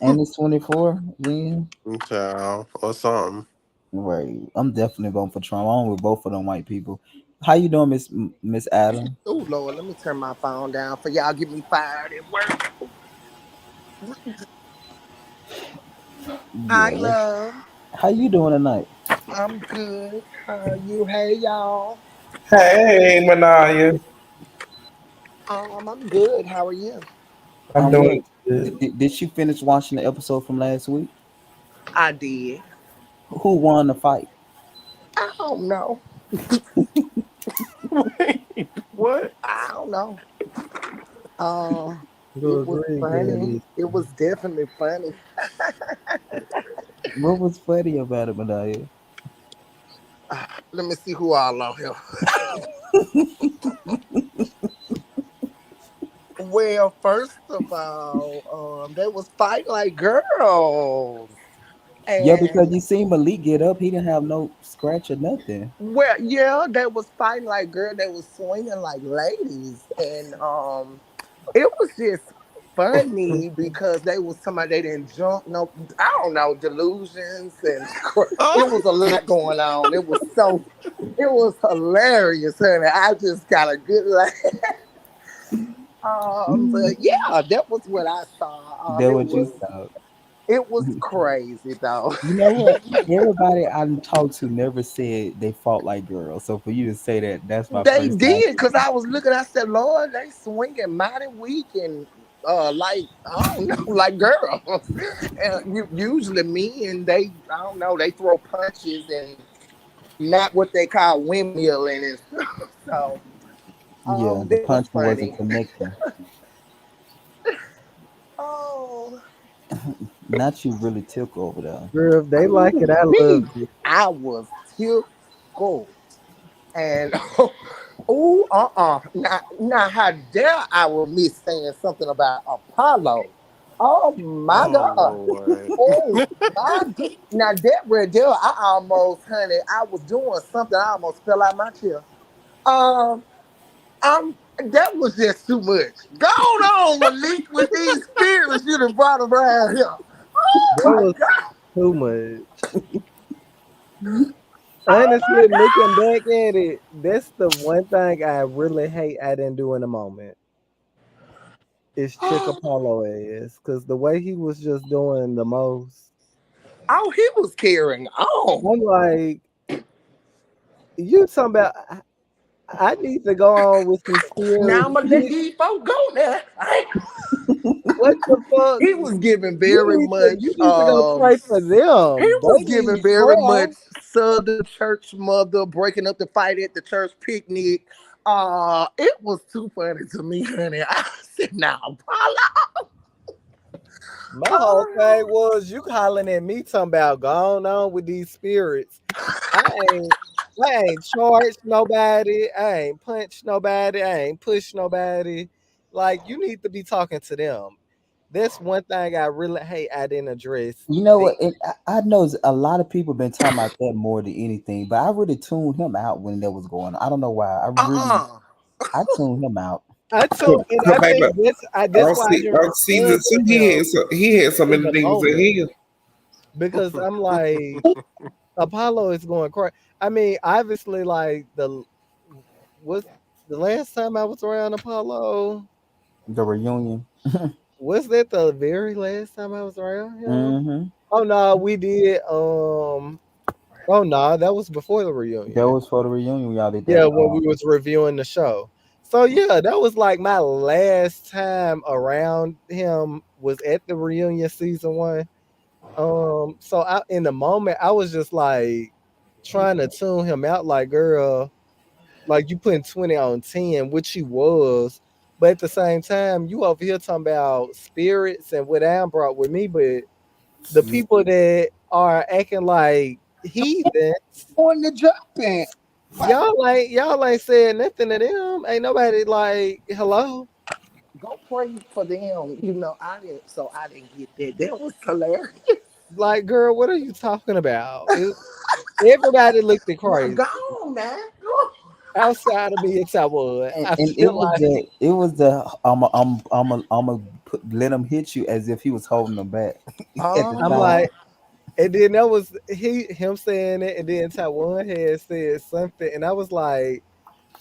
and it's 24. When Child, or something. right. I'm definitely voting for Trump. I'm with both of them white people. How you doing, Miss Adam? Oh Lord, let me turn my phone down for y'all get me fired at work. Hi Yeah. love. How you doing tonight? I'm good. How are you? Hey y'all. Hey, Manaya. I'm good. How are you? I'm What doing good. did you finish watching the episode from last week? I did. Who won the fight? I don't know. Wait, what? I don't know. Um, it it was Green funny. Green. It was definitely funny. What was funny about it, Anaya? Let me see who all on here. Well, first of all, they was fighting like girls. Yeah, because And you seen Malik get up, he didn't have no scratch or nothing. well, yeah, they was fighting like girls. They was swinging like ladies. And it was just funny because they was somebody they didn't jump no I don't know delusions and it Oh, was a lot going on. It was hilarious, honey. I just got a good laugh. But yeah, that was what I saw. That what you thought. It was crazy though. You know what? Everybody I talked to never said they fought like girls. So for you to say that, that's my They first time. did because I was looking. I said, "Lord, they swinging mighty weak and like I don't know, like girls." And usually men, I don't know, they throw punches and not what they call windmill and it. So Yeah, the that was punching wasn't funny. connecting. Oh, Not you really took over there. girl, if they like it, I love Me. it. I was tickled. And oh, now, how dare I will miss saying something about Apollo? Oh my oh God! Lord. Oh now that right there, I almost, honey, I was doing something. I almost fell out my chair. Um, that was just too much. Go on, Malik, with these spirits you done brought around here. Oh That my was God! too much. Oh Honestly, my looking God! back at it, that's the one thing I really hate I didn't do in the moment. Is Chick Apollo ass. Cause the way he was just doing the most. Oh, he was carrying on. I'm like, you talking about I need to go on with some Now serious I'm gonna let shit. these folks go now. What the fuck? He was giving very You much need to go pray for he them. was They giving need very prayer. much Southern church mother breaking up the fight at the church picnic. It was too funny to me, honey. I said, "Now, Paula." My whole thing Oh, was you hollering at me talking about going on with these spirits. I ain't I ain't charged nobody. I ain't punched nobody. I ain't pushed nobody. Like you need to be talking to them. That's one thing I really hate I didn't address. You know Then. what? I know a lot of people been talking about that more than anything, but I really tuned him out when that was going on. I don't know why. uh-uh. I tuned him out. I told and I Baby, think that's on, why I didn't on season respond to 2, him he had so in many the things in moment here. because I'm like Apollo is going crazy. I mean, obviously, like was the last time I was around Apollo. The reunion. Was that the very last time I was around him? Hmm. Oh no, we did. Oh no, that was before the That reunion. was for the reunion. Y'all did Yeah, that. when we was reviewing the show. So yeah, that was like my last time around him was at the reunion season 1. So in the moment I was just like trying to tune him out, like girl, like you putting 20 on 10, which he was. But at the same time, you over here talking about spirits and what I brought with me, but the people that are acting like heathens, On the jumping. y'all ain't said nothing to them. Ain't nobody like hello. Go pray for them. I didn't get that. That was hilarious. Like, girl, what are you talking about? Everybody looked at Well, crazy. go on now. Outside of me, it's I would. I And feel like it was the let him hit you as if he was holding them back at the I'm time. Uh-huh. like, and then that was him saying it, and then Taiwan had said something, and I was like,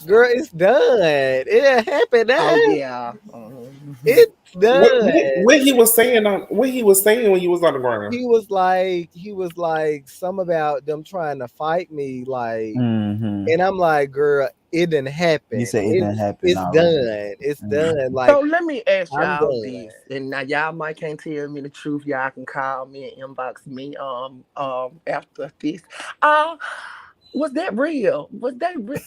"Girl, it's done. It happened. Oh Now. yeah. Mhm. It's done." What he was saying on what he was saying when you was on the ground. He was like some about them trying to fight me, like, Hmm. and I'm like, "Girl, it didn't You happen. said it didn't happen It's already. done. It's Mm. done. So Like let me ask I'm y'all done." this, and now y'all might can't tell me the truth. Y'all can call me and inbox me after this. Uh, was that real? Was that real?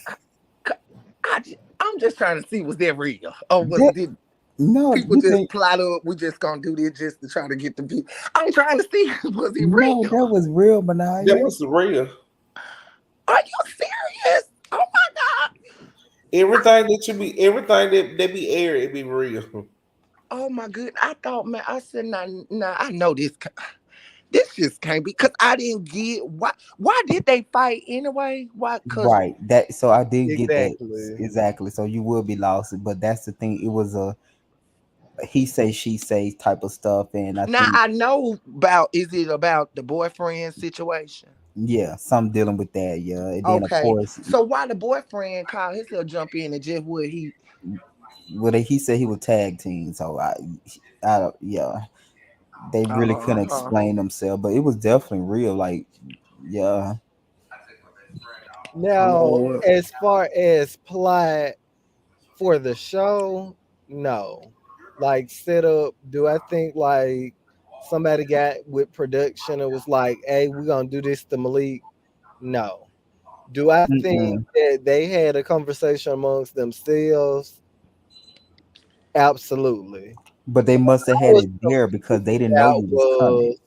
I'm just trying to see, was that real, or That, did no, people you just think plot up? We just gonna do this just to try to get the people. I'm trying to see, was it no, real? that was real, That Manaya. was real. Are you serious? Oh my god! Everything that be aired, it be real. Oh my goodness! I thought, man, I said, nah, I know this. This just can't be because I didn't get why. Why did they fight anyway? Why? Cause Right. That so I did get that Exactly. exactly. So you will be lost, but that's the thing. It was a he say she say type of stuff, and I now think I know about. Is it about the boyfriend situation? yeah, some dealing with that. Yeah, and then of Okay, course, so why the boyfriend called himself jump in and just would he? he said he was tag team. So yeah, they really couldn't Uh-huh. explain themselves, but it was definitely real. Like yeah, Now, Lord. as far as plot for the show, no. Like setup, do I think like somebody got with production and was like, "Hey, we're gonna do this to Malik"? No. Do I think mm-mm. that they had a conversation amongst themselves? Absolutely. But they must have I had was it there because they confused didn't know about you was coming. was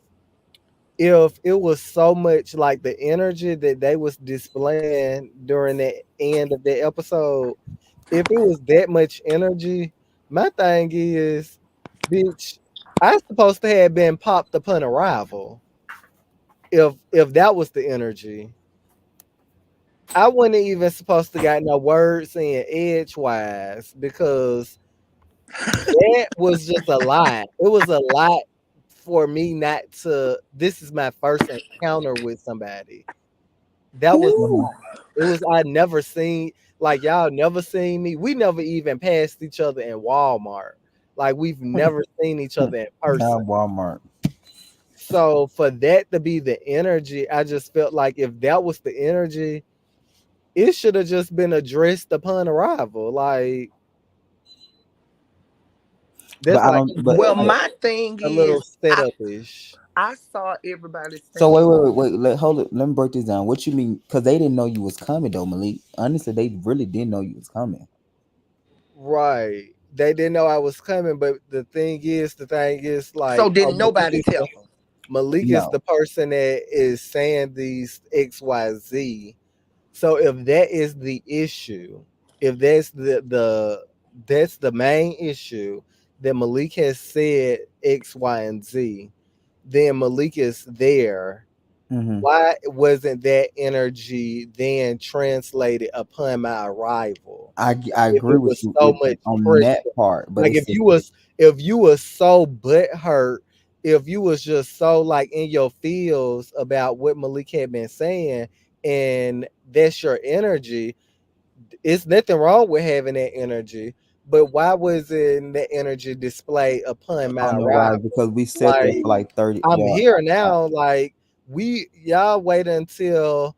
if it was so much like the energy that they was displaying during the end of the episode, if it was that much energy, my thing is, bitch, I supposed to have been popped upon arrival. If that was the energy, I wasn't even supposed to got no words in edgewise because that was just a lot. It was a lot for me not to. This is my first encounter with somebody. That was a Ooh. Mhm. lot. It was I never seen like y'all never seen me. We never even passed each other in Walmart. Like we've never seen each other in person. Not Walmart. So for that to be the energy, I just felt like if that was the energy, it should have just been addressed upon arrival. Like But that's I like don't. Well, But my thing a little is, setup ish. I saw everybody So saying hold it. Let me break this down. What you mean? Because they didn't know you was coming though, Malik. Honestly, they really didn't know you was coming. Right. They didn't know I was coming, but the thing is, so. like, Didn't nobody tell them? Malik is the No. person that is saying these XYZ. So if that is the issue, if that's the main issue, that Malik has said X, Y, and Z, then Malik is there. Hmm. Why wasn't that energy then translated upon my arrival? I If agree it with was you so much on pressure, that part, but like it's just if you was so butthurt, if you was just so like in your feels about what Malik had been saying, and that's your energy, it's nothing wrong with having that energy. But why wasn't that energy displayed upon my on the rise arrival? because we sat there Like, for like 30. I'm Well, here now. Like, y'all wait until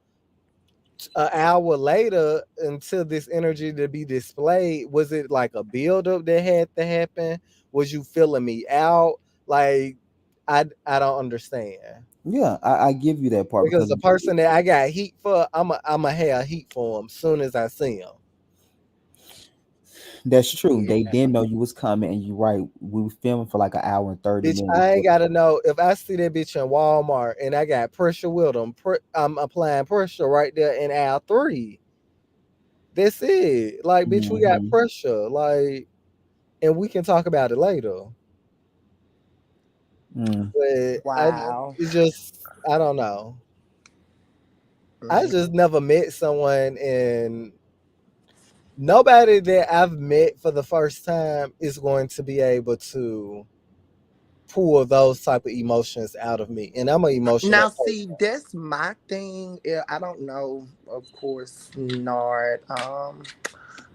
an hour later until this energy to be displayed. Was it like a buildup that had to happen? Was you filling me out? Like, I don't understand. yeah, I give you that part Because because the person that I got heat for, I'm a have heat for him soon as I see him. that's true. Yeah. They didn't know you was coming, and you're right. We were filming for like an hour and 30 Bitch, minutes. I ain't gotta know if I see that bitch in Walmart and I got pressure with them. I'm applying pressure right there in aisle 3. That's it. Like, bitch, we got Hmm. pressure. Like, and we can talk about it later. Mm. But Wow. it's just, I don't know. I Man. just never met someone, and nobody that I've met for the first time is going to be able to pull those type of emotions out of me. And I'm an emotional Now, person. see, that's my thing. Yeah, I don't know, of course, Nard.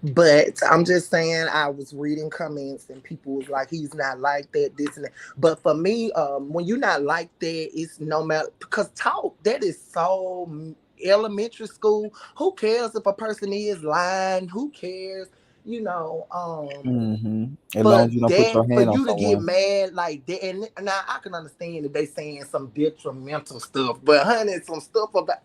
But I'm just saying, I was reading comments and people was like, he's not like that, this and that. But for me, when you're not like that, it's no matter, because talk, that is so elementary school. Who cares if a person is lying? Who cares? You know, Hmm. As long but as you don't put that your for hand on you to get someone. mad like that, and now I can understand that they saying some detrimental stuff, but honey, some stuff about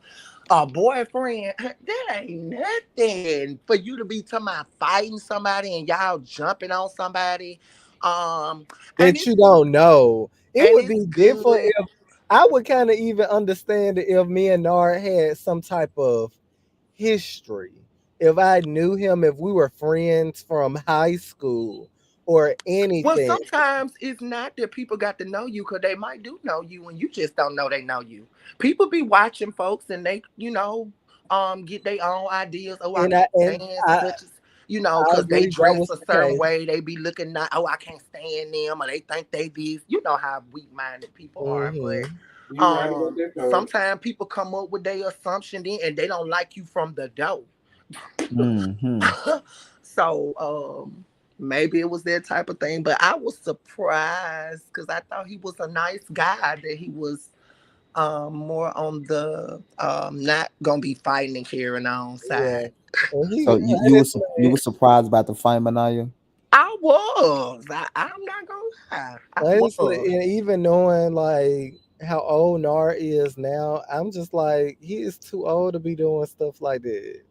a boyfriend, that ain't nothing for you to be talking about fighting somebody and y'all jumping on somebody. Um, and That it's you don't know. It and would it's be different good. if I would kind of even understand it if me and Nard had some type of history. If I knew him, if we were friends from high school or Well, anything. sometimes it's not that people got to know you because they might do know you and you just don't know they know you. People be watching folks and they, get their own ideas. Oh, I And can't I stand such as, I because they agree that dress was a the certain case. way. They be looking not, oh, I can't stand them or they think they this. You know how weak minded people are. But Hmm. You right about that though. sometimes people come up with their assumption then and they don't like you from the door. Hmm. So maybe it was that type of thing. But I was surprised because I thought he was a nice guy, that he was more on the not gonna be fighting and carrying on Yeah. side. And So he you honestly, was surprised about the fight, Manaya? I was. I'm not gonna lie. I honestly, was. and even knowing like how old Nar is now, I'm just like, he is too old to be doing stuff like that.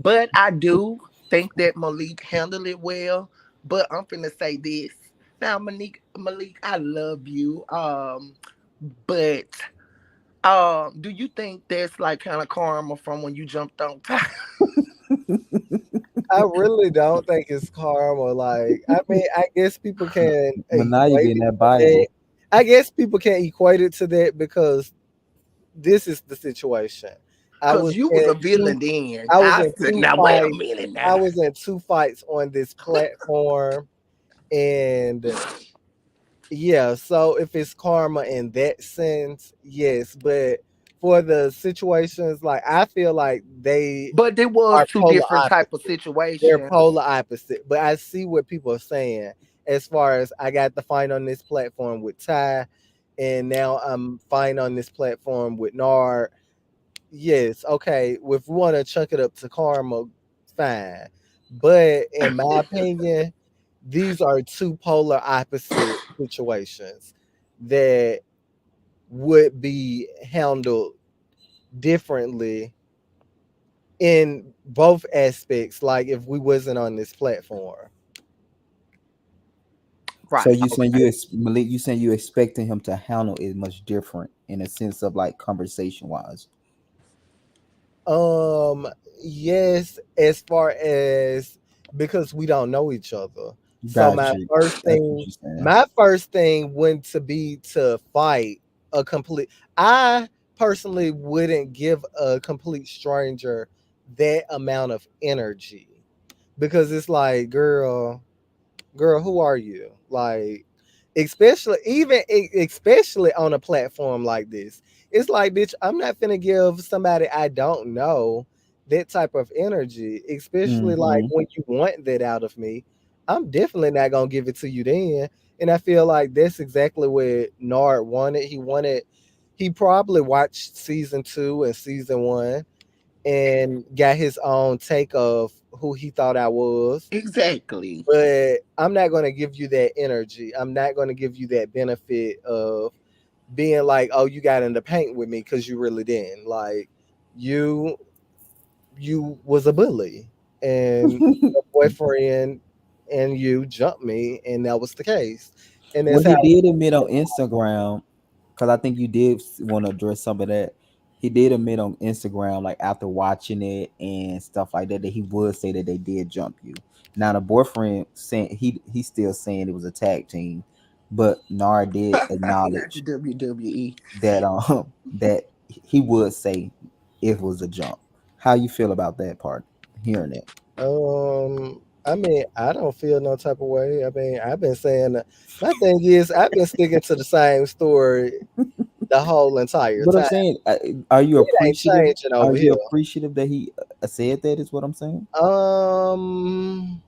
But I do think that Malik handled it well. But I'm finna say this. Now, Malik, I love you. But do you think that's like kind of karma from when you jumped on top? I really don't think it's karma. Like, I mean, I guess people can Manaya equate being it that to Bible. that. I guess people can equate it to that because this is the situation. I Cause was you was in a two. villain then. I was I in said, two now wait a fights. minute I now. was in two fights on this platform, and yeah. So if it's karma in that sense, yes. But for the situations, like, I feel like they But there was are two polar different type of opposite. They're situations. polar opposite. But I see what people are saying as far as I got the fight on this platform with Ty, and now I'm fighting on this platform with Nard. Yes, okay. If we want to chunk it up to karma, fine. But in my opinion, these are two polar opposite situations that would be handled differently in both aspects, like if we wasn't on this platform. So Right. you saying Okay. Malik, you saying you expecting him to handle it much different in a sense of like conversation wise. Um, yes, as far as because we don't know each other. So Got you. That's what you're saying. my first thing wouldn't to be to fight a complete I personally wouldn't give a complete stranger that amount of energy because it's like, girl, who are you? Like, especially on a platform like this, it's like, bitch, I'm not finna give somebody I don't know that type of energy, especially like Mm-hmm. when you want that out of me. I'm definitely not gonna give it to you then. And I feel like that's exactly what Nard wanted. He probably watched season 2 and season 1 and got his own take of who he thought I was, Exactly. but I'm not going to give you that energy. I'm not going to give you that benefit of being like, oh, you got in the paint with me because you really didn't. Like, you you was a bully, and your boyfriend and you jumped me, and that was the case, and Well, that's he how. did admit on Instagram, because I think you did want to address some of that. He did admit on Instagram, like after watching it and stuff like that, that he would say that they did jump you. Now the boyfriend saying he's still saying it was a tag team, but Nara did Not the acknowledge WWE. that that he would say it was a jump. How you feel about that part? Hearing it. I mean, I don't feel no type of way. I mean, I've been saying my thing is I've been sticking to the same story the whole entire What I'm time. saying, are you It ain't appreciative? changing Are over you here. appreciative that he said that? Is what I'm saying. Um,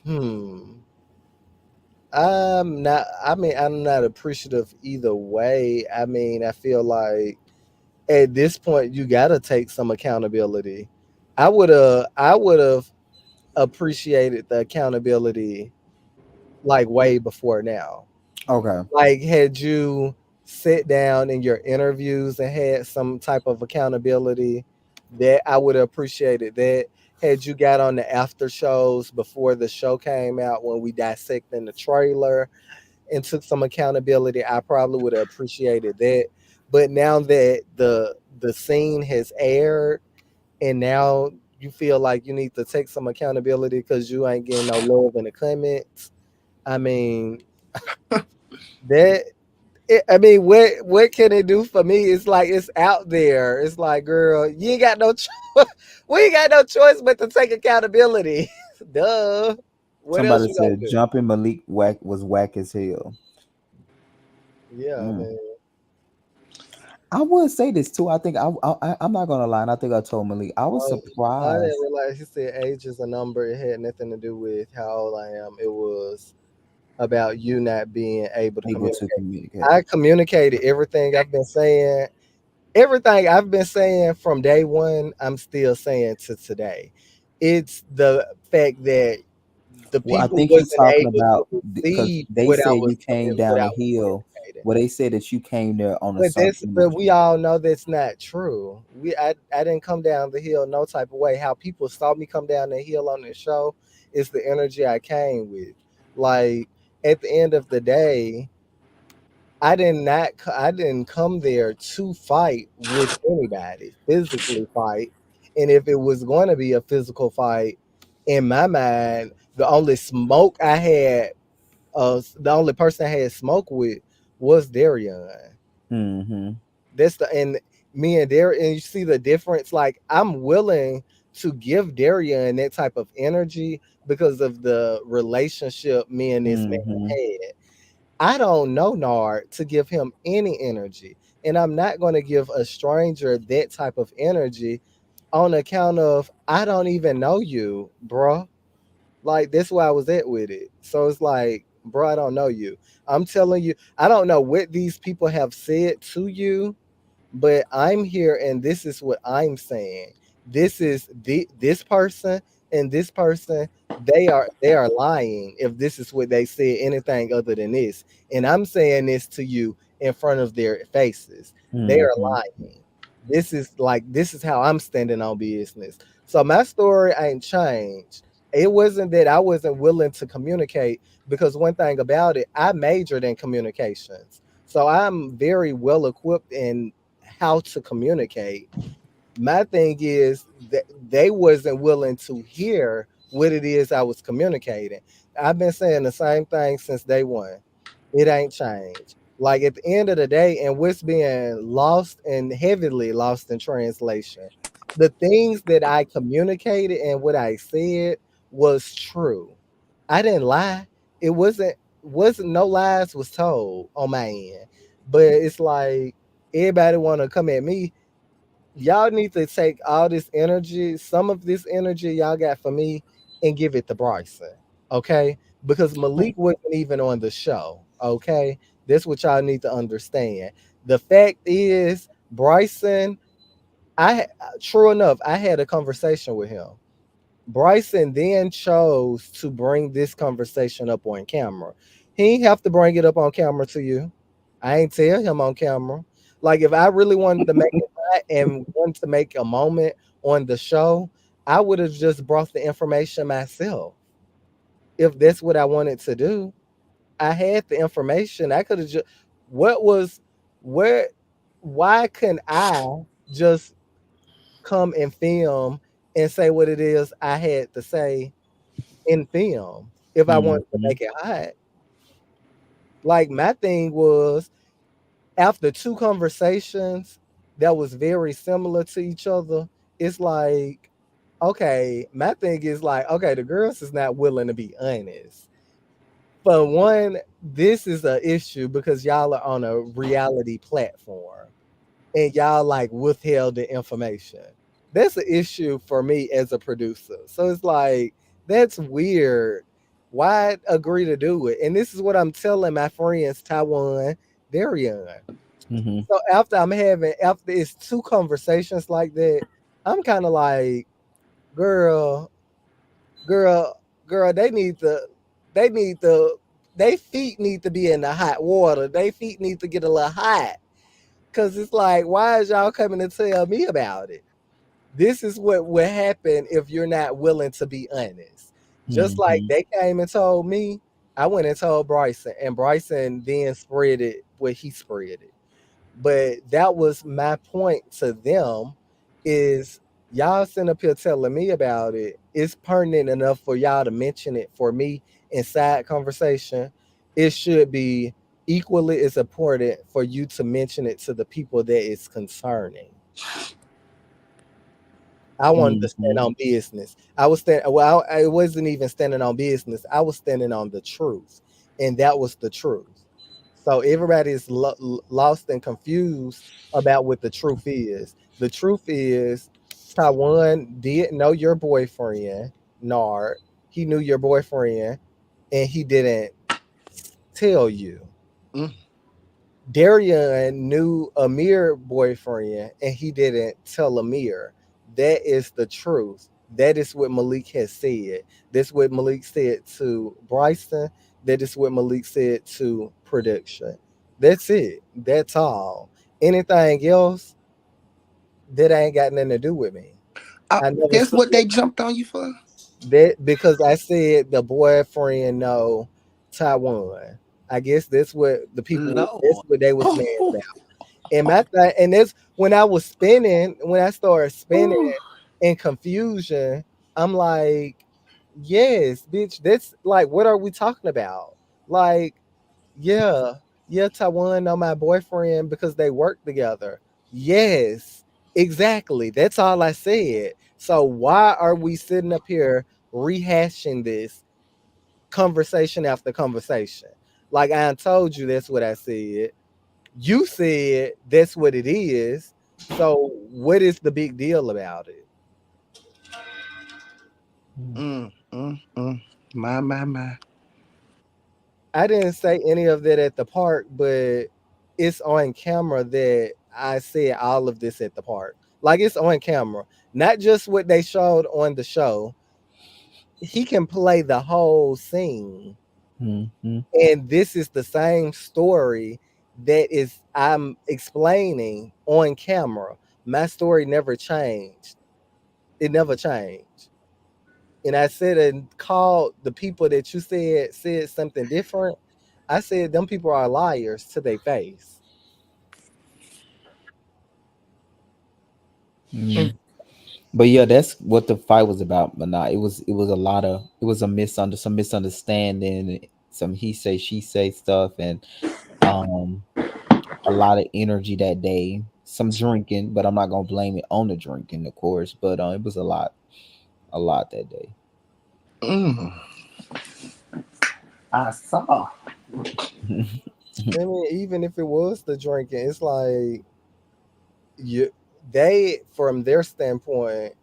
hmm. I'm not. I mean, I'm not appreciative either way. I mean, I feel like at this point you got to take some accountability. I would have appreciated the accountability like way before now. Okay. Like, had you sit down in your interviews and had some type of accountability, that I would have appreciated that. Had you got on the after shows before the show came out when we dissecting the trailer and took some accountability, I probably would have appreciated that. But now that the scene has aired and now you feel like you need to take some accountability because you ain't getting no love in the comments. I mean, that I mean, what can it do for me? It's like it's out there. It's like, girl, you ain't got no choice. We ain't got no choice but to take accountability. Duh. What else Somebody you gonna said do? jumping Malik whack was whack as hell. Yeah, Mm. man. I would say this too. I think I'm not gonna lie. And I think I told Malik I was I didn't surprised realize he said age is a number. It had nothing to do with how old I am. It was about you not being able to able to communicate. communicate. I communicated everything I've been saying. Everything I've been saying from day one, I'm still saying to today. It's the fact that the Well, I people think you wasn't talking able about to because receive they said you came what down I the was hill. communicating. Well, they said that you came there on a But certain but we energy. all know that's not true. I didn't come down the hill no type of way. How people saw me come down the hill on the show is the energy I came with. Like, at the end of the day, I didn't come there to fight with anybody, physically fight. And if it was going to be a physical fight, in my mind, the only person I had smoke with was Darian. Mm-hmm. That's the and me and Darian, and you see the difference. Like, I'm willing to give Darian that type of energy because of the relationship me and this man Mm-hmm. had. I don't know Nard to give him any energy. And I'm not going to give a stranger that type of energy on account of I don't even know you, bruh. Like, that's where I was at with it. So it's like, bro, I don't know you. I'm telling you, I don't know what these people have said to you, but I'm here and this is what I'm saying. This person and this person, they are lying if this is what they said anything other than this. And I'm saying this to you in front of their faces. They are Mhm. lying. This is how I'm standing on business. So my story ain't changed. It wasn't that I wasn't willing to communicate, because one thing about it, I majored in communications. So I'm very well equipped in how to communicate. My thing is that they wasn't willing to hear what it is I was communicating. I've been saying the same thing since day one. It ain't changed. Like at the end of the day, and what's being lost and heavily lost in translation, the things that I communicated and what I said was true. I didn't lie. It wasn't no lies was told on my end. But it's like everybody wanna come at me. Y'all need to take all this energy, some of this energy y'all got for me, and give it to Bryson. Okay? Because Malik wasn't even on the show. Okay? That's what y'all need to understand. The fact is, Bryson, true enough, I had a conversation with him. Bryson then chose to bring this conversation up on camera. He ain't have to bring it up on camera to you. I ain't tell him on camera. Like if I really wanted to make it hot and wanted to make a moment on the show, I would have just brought the information myself. If that's what I wanted to do, I had the information. I could have just what was where why couldn't I just come and film and say what it is I had to say in film if I wanted to Mhm. make it hot? Like my thing was, after two conversations that was very similar to each other, it's like, okay, my thing is like, okay, the girls is not willing to be honest. For one, this is an issue because y'all are on a reality platform and y'all like withheld the information. That's an issue for me as a producer. So it's like, that's weird. Why agree to do it? And this is what I'm telling my friends, Taiwan, Darian. Mhm. So after it's two conversations like that, I'm kind of like, girl, girl, girl, they need to, they feet need to be in the hot water. They feet need to get a little hot. Cause it's like, why is y'all coming to tell me about it? This is what would happen if you're not willing to be honest. Just like Mhm. they came and told me, I went and told Bryson, and Bryson then spread it where he spread it. But that was my point to them is y'all sitting up here telling me about it. It's pertinent enough for y'all to mention it for me in side conversation. It should be equally as important for you to mention it to the people that it's concerning. I wanted to stand Mhm. on business. I was stand well. I wasn't even standing on business. I was standing on the truth, and that was the truth. So everybody is lost and confused about what the truth is. The truth is, Taiwan did know your boyfriend, Nard. He knew your boyfriend, and he didn't tell you. Mm. Darian knew Amir boyfriend and he didn't tell Amir. That is the truth. That is what Malik has said. That's what Malik said to Bryson. That is what Malik said to production. That's it. That's all. Anything else, that ain't got nothing to do with me. I never That's said what they jumped on you for? that because I said the boyfriend know Taiwan. I guess that's what the people. That's Lord. what they was mad about. And my thing, and that's when I was spinning, when I started spinning in confusion, I'm like, yes, bitch, that's like, what are we talking about? Like, yeah, yeah, Taiwan know my boyfriend because they work together. Yes, exactly. That's all I said. So why are we sitting up here rehashing this conversation after conversation? Like I told you, that's what I said. You said that's what it is. So what is the big deal about it? Mm. My. I didn't say any of that at the park, but it's on camera that I said all of this at the park. Like it's on camera. Not just what they showed on the show. he can play the whole scene. Mhm. And this is the same story that is I'm explaining on camera. My story never changed. It never changed. And I said and called the people that you said something different. I said them people are liars to their face. Mm. But yeah, that's what the fight was about. But nah, it was a lot of it was some misunderstanding, some he say she say stuff, and um a lot of energy that day. Some drinking, but I'm not gonna blame it on the drinking, of course. But it was a lot that day. Mm, I saw. I mean, even if it was the drinking, it's like you they from their standpoint,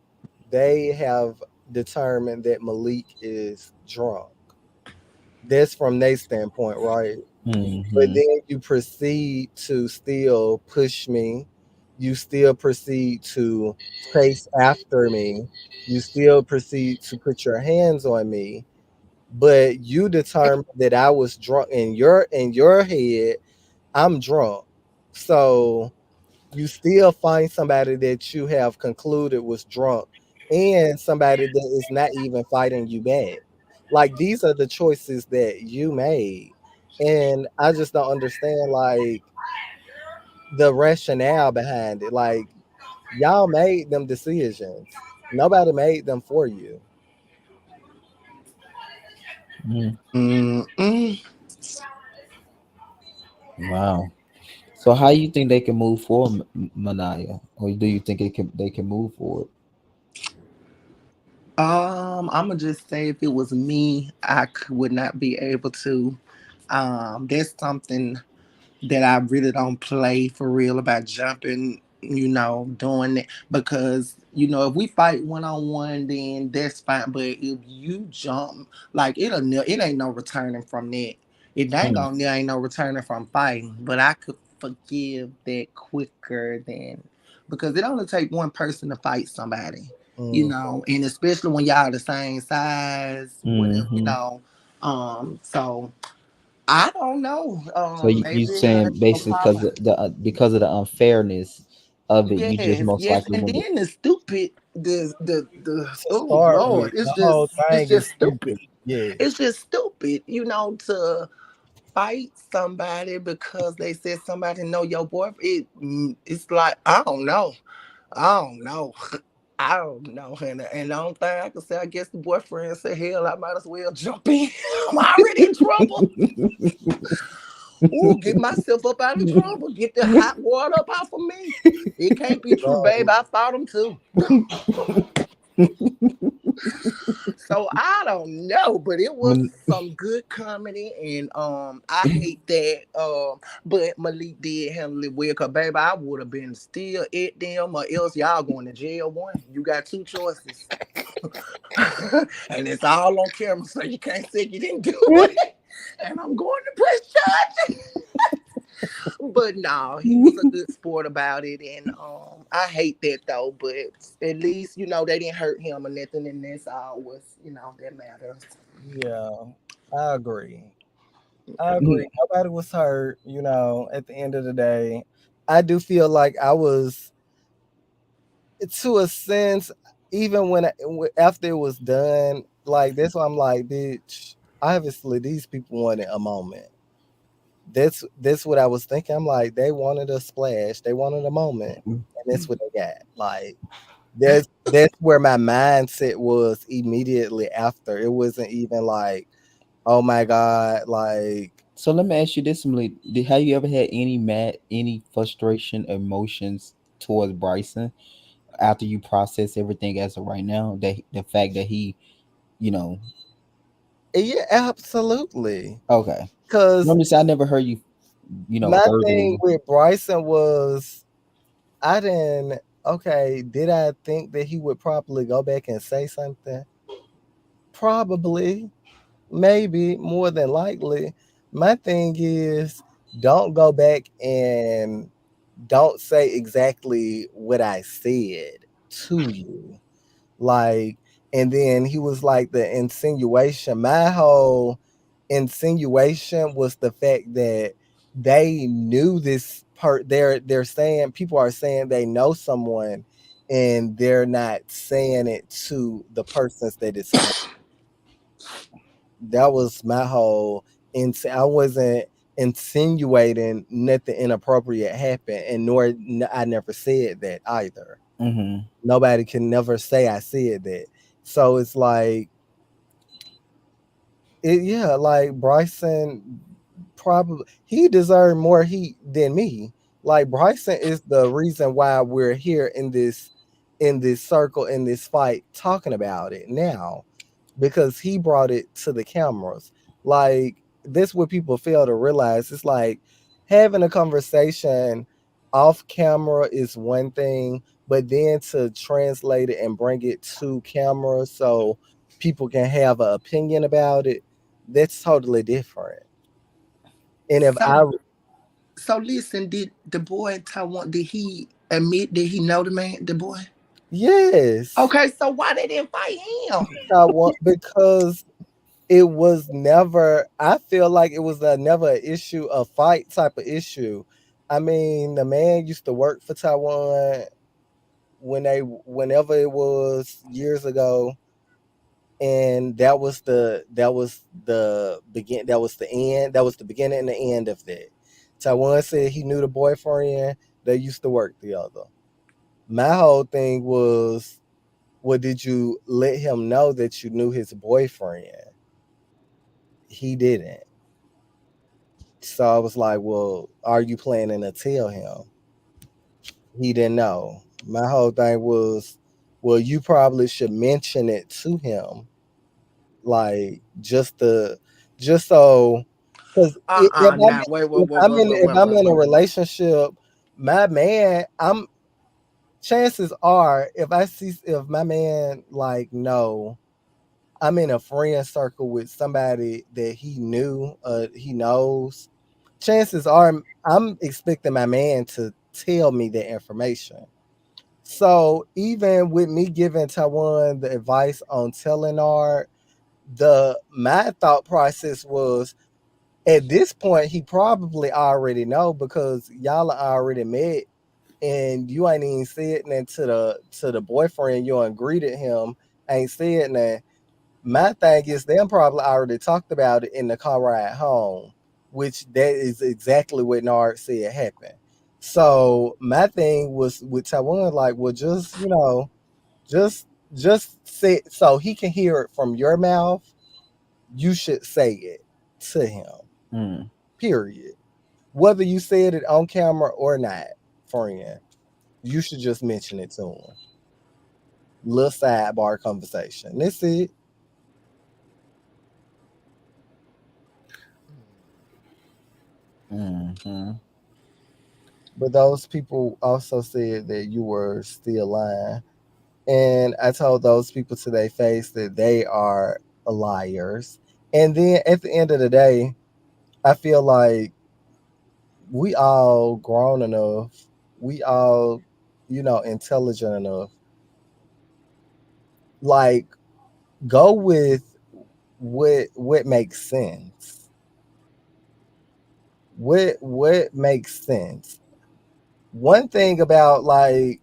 they have determined that Malik is drunk. That's from their standpoint, right? But Hmm. then you proceed to still push me. You still proceed to chase after me. You still proceed to put your hands on me. But you determined that I was drunk in your head. I'm drunk. So you still find somebody that you have concluded was drunk and somebody that is not even fighting you back. Like these are the choices that you made. And I just don't understand like the rationale behind it. Like y'all made them decisions. Nobody made them for you. Mm-mm. Wow. So how you think they can move forward, Manaya, or do you think they can move forward? I'm gonna just say if it was me, would not be able to. That's something that I really don't play for real about jumping, doing it because if we fight one on one, then that's fine. But if you jump, like it ain't no returning from that. There ain't no returning from fighting. But I could forgive that quicker than because it only take one person to fight somebody, Mm. and especially when y'all the same size, whatever, Hmm. So. I don't know. So you Maybe I saying don't basically pop. because of the unfairness of it, you just Yes, most yes, likely and would. then the stupid, the To oh start Lord, with, the whole it's thing is just stupid. stupid. Yeah. It's just stupid, to fight somebody because they said somebody know your boyfriend. It's like I don't know, I don't know, and the only thing I can say, I guess the boyfriend said, "Hell, I might as well jump in. I'm already in trouble." Ooh, get myself up out of trouble. Get the hot water up off of me. It can't be true, babe. No, I fought him too. So I don't know, but it was Man, some good comedy, and I hate that. But Malik did handle it well, cause baby, I would have been still at them, or else y'all going to jail. One, you got two choices, and it's all on camera, so you can't say you didn't do it. And I'm going to press charges. But no, he was a good sport about it, and I hate that though. But at least they didn't hurt him or nothing, and that's all that matters. yeah, I agree. I agree. Nobody was hurt, at the end of the day. I do feel like I was, to a sense, even after it was done, like, that's why I'm like, bitch, obviously these people wanted a moment. That's what I was thinking. I'm like, they wanted a splash, they wanted a moment, and that's what they got. Like, that's where my mindset was immediately after. It wasn't even like, oh my God, like, so let me ask you this, Malik. Have you ever had any frustration, emotions towards Bryson after you process everything as of right now? That the fact that he, you know, yeah, absolutely. okay. No, Because I'm just I never heard you, my thing verbally. with Bryson was, I didn't, okay, did I think that he would probably go back and say something? Probably, maybe, more than likely. My thing is, don't go back and don't say exactly what I said to you. Like, And then he was like the insinuation. My whole insinuation was the fact that they knew this part. They're saying, people are saying they know someone, and they're not saying it to the persons that it's on. That was my whole. I wasn't insinuating nothing inappropriate happened, and I never said that either. Mm-hmm. Nobody can never say I said that. So it's like, yeah, like Bryson, probably he deserved more heat than me. Like Bryson is the reason why we're here in this circle, in this fight, talking about it now, because he brought it to the cameras. Like, this what people fail to realize. It's like having a conversation off camera is one thing, but then to translate it and bring it to camera so people can have an opinion about it, that's totally different. And if So I so listen, did the boy in Taiwan, did he admit that he know the man, the boy? yes, Okay, so why they didn't fight him? I want, because it was never, I feel like it was never an issue, a fight type of issue. I mean, the man used to work for Taiwan whenever it was years ago, and that was the end, that was the beginning and the end of that. Taiwan said he knew the boyfriend, they used to work together. My whole thing was, well, did you let him know that you knew his boyfriend? He didn't. So I was like, well, are you planning to tell him? He didn't know. My whole thing was, well, you probably should mention it to him, like just so, because Nah, wait, wait, wait, wait, wait, if wait, I'm wait, in a wait. relationship, my man, I'm chances are, if my man, like, no, I'm in a friend circle with somebody that he knows, chances are I'm expecting my man to tell me the information. So even with me giving Taiwan the advice on telling art, the my thought process was, at this point he probably already know, because y'all are already met, and you ain't even said nothing to the boyfriend. You ain't greeted him, ain't said nothing. My thing is, them probably already talked about it in the car ride home, which that is exactly what Nard said happened. So my thing was with Taiwan, like, well, just, just say it so he can hear it from your mouth. You should say it to him. Mm. Period. Whether you said it on camera or not, friend, you should just mention it to him. Little sidebar conversation. That's it. Mm-hmm. But those people also said that you were still lying. And I told those people to their face that they are liars. And then at the end of the day, I feel like we all grown enough, we all, intelligent enough. Like, go with what makes sense. What makes sense. One thing about, like,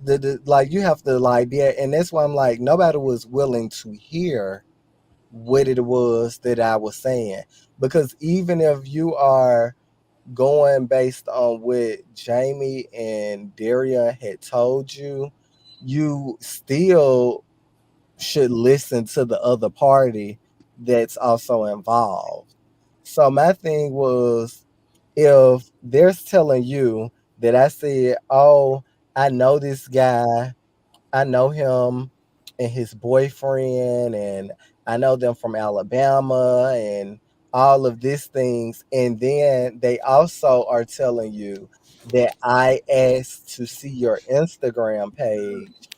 the like, you have to, like, be, and that's why I'm like, nobody was willing to hear what it was that I was saying, because even if you are going based on what Jamie and Daria had told you, you still should listen to the other party that's also involved. So my thing was, if they're telling you that I said, oh, I know this guy, I know him and his boyfriend, and I know them from Alabama, and all of these things. And then they also are telling you that I asked to see your Instagram page.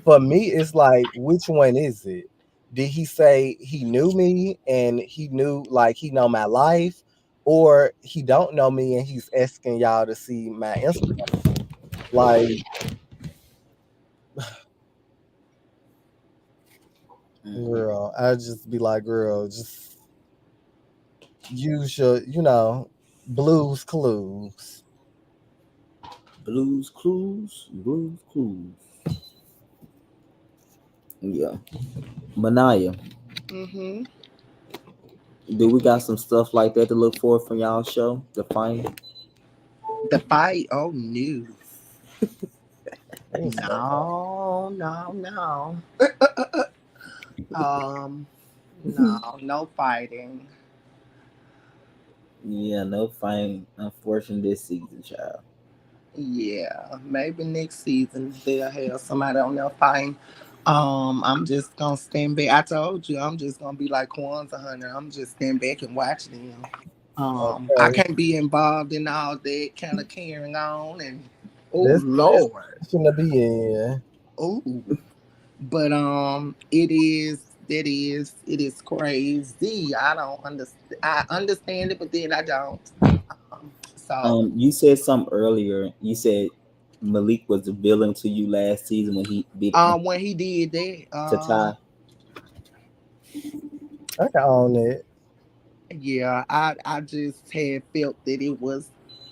For me, it's like, which one is it? Did he say he knew me and he knew, like, he know my life, or he don't know me and he's asking y'all to see my Instagram? Like, Girl, I just be like, girl, just use your, blues clues. Blues Clues, Blues Clues. Yeah, Manaya. Mm-hmm. Do we got some stuff like that to look for from y'all show? The fight. The fight. Oh no. It's so No, no, no. Um, no, no fighting. Yeah, no fighting. Unfortunately, this season, child. Yeah, maybe next season they'll have somebody on there fighting. I'm just gonna stand back. I told you, I'm just gonna be like Kwanzaa Hunter. I'm just stand back and watch them. I okay. can't be involved in all that kind of carrying on and oh This Lord, shouldn't be in. oh. But it is crazy. I don't understand. I understand it, but then I don't. So You said something earlier. You said Malik was the villain to you last season when he beat when he did that, to Ty. I can own it. yeah, I just had felt that it was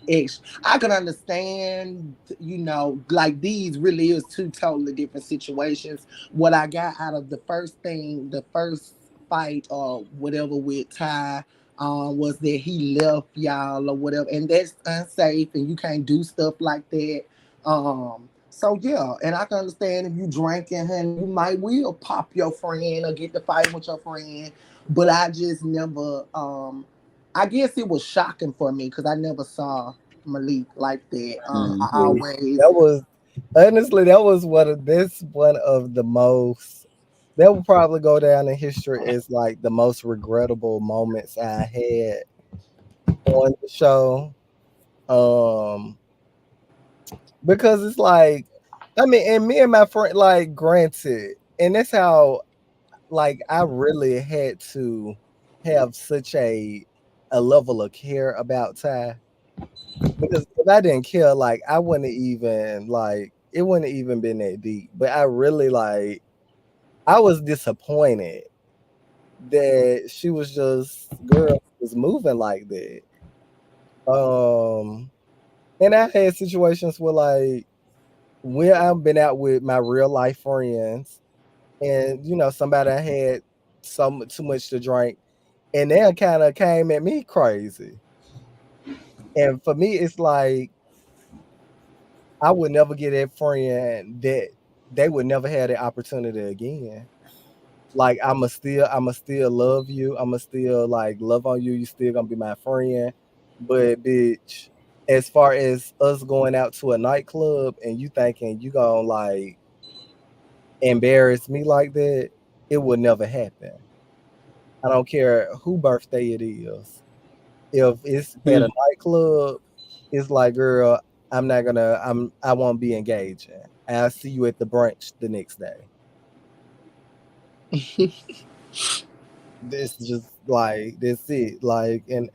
extra. I can understand, like these really is two totally different situations. What I got out of the first fight or whatever with Ty, was that he left y'all or whatever, and that's unsafe, and you can't do stuff like that. So yeah, and I can understand if you drinking, and you might will pop your friend or get to fight with your friend, but I just never. I guess it was shocking for me because I never saw Malik like that. I Mm-hmm. always. That was honestly that was one of the most that would probably go down in history as like the most regrettable moments I had on the show. Um because it's like I mean and me and my friend like granted and that's how like I really had to have such a level of care about Ty because if I didn't care, like I wouldn't even like it wouldn't even been that deep. But I really like I was disappointed that she was just girl was moving like that. Um and I had situations where like when I've been out with my real life friends and somebody had too much to drink and they kind of came at me crazy. And for me it's like I would never get that friend that they would never have the opportunity again. Like I'ma still love you. I'ma still like love on you. You still gonna be my friend. But bitch, as far as us going out to a nightclub and you thinking you gonna like embarrass me like that, it would never happen. I don't care who birthday it is. If it's at a nightclub, it's like, girl, I won't be engaging. I'll see you at the brunch the next day. This just like that's it. Like and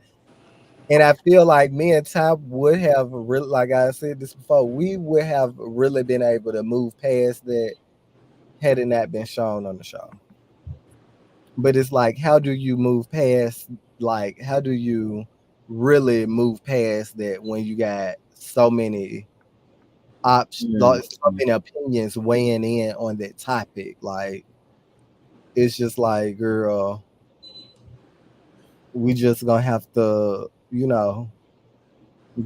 I feel like me and Ty would have really like I said this before, we would have really been able to move past that had it not been shown on the show. But it's like how do you move past like how do you really move past that when you got so many options, like, so many opinions weighing in on that topic. Like it's just like, girl, we just gonna have to,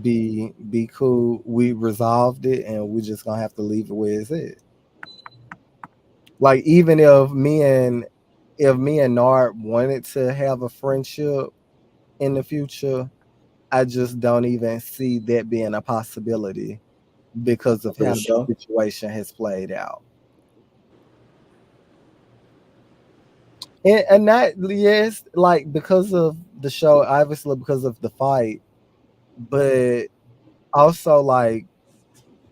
be cool. We resolved it, and we just gonna have to leave it where it's at. Like even if me and Nard wanted to have a friendship in the future, I just don't even see that being a possibility because of For the how the show. situation has played out. And not yes, like because of the show, obviously because of the fight, but also like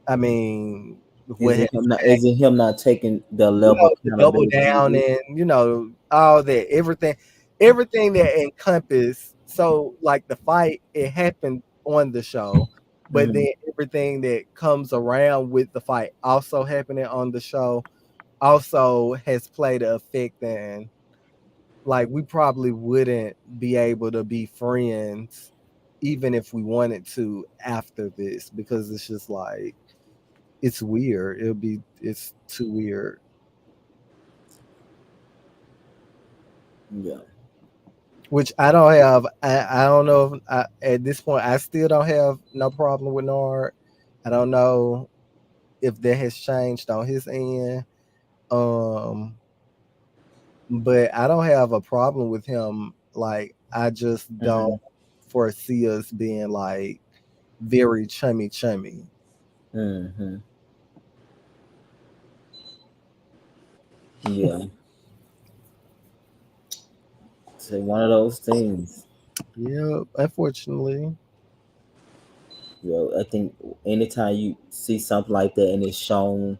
I mean, what has Is it him not taking the level of the double accountability he down needs? and all that everything that encompass so like the fight it happened on the show, but Mm-hmm. then everything that comes around with the fight also happening on the show. also has played an effect in, like, we probably wouldn't be able to be friends even if we wanted to after this, because it's just like it's weird. It's too weird. Yeah. Which I don't have. I don't know if at this point I still don't have no problem with Nard. I don't know if that has changed on his end. Um, but I don't have a problem with him. Like, I just don't Mm-hmm. foresee us being like very chummy chummy. Mm-hmm. Yeah. It's one of those things. Yeah, unfortunately. I think anytime you see something like that and it's shown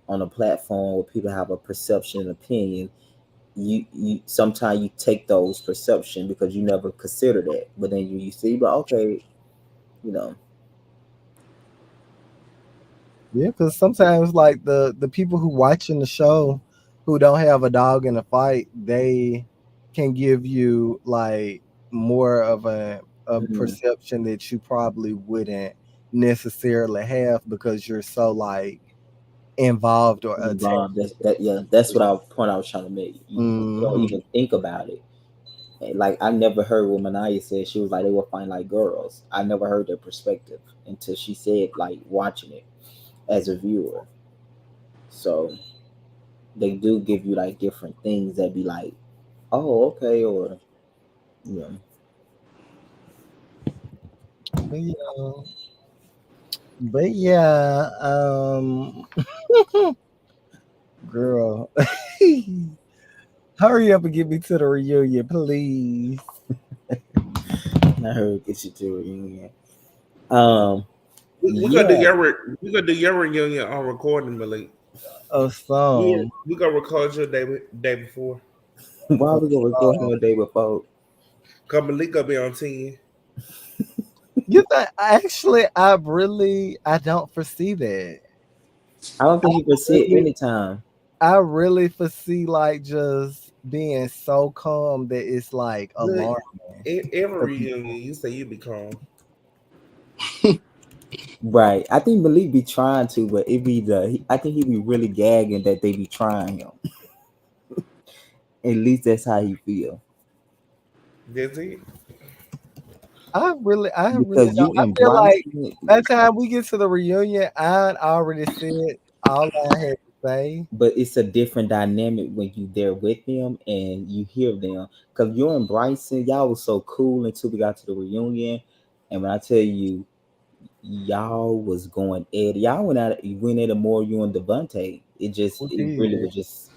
on a platform where people have a perception and opinion, you sometimes you take those perception because you never consider that. But then you see, but okay, you know, Yeah, because sometimes like the people who watching the show who don't have a dog in the fight, they can give you like more of a mm, perception that you probably wouldn't necessarily have because you're so like involved or involved. attached. That's what I point I was trying to make. You don't Hmm. even think about it. And, like, I never heard what Manaya said. She was like they were fighting like girls. I never heard their perspective until she said, like, watching it as a viewer. So they do give you like different things that be like, oh, okay, or you know, But yeah, girl, hurry up and get me to the reunion, please. I heard get you to it. Yeah. We gonna do Yeah. your reunion on recording, Malik. A song. We gonna record your day before. Why A we gonna record him song. a day before? Cause Malik gonna be on 10. You think actually I don't foresee that. I don't think you can see it Really, anytime. I really foresee like just being so calm that it's like Look, alarming every for reunion, people. you say you be calm. Right. I think Malik be trying to, but it be I think he be really gagging that they be trying him. At least that's how he feel. That's it. I really Because don't. you I feel like embracing it, by the time we get to the reunion, I already said all I had to say. but it's a different dynamic when you there with them and you hear them. Cause you and Bryson, y'all was so cool until we got to the reunion. And when I tell you, y'all was going at y'all went at it more you and Devontae. We It really did. was just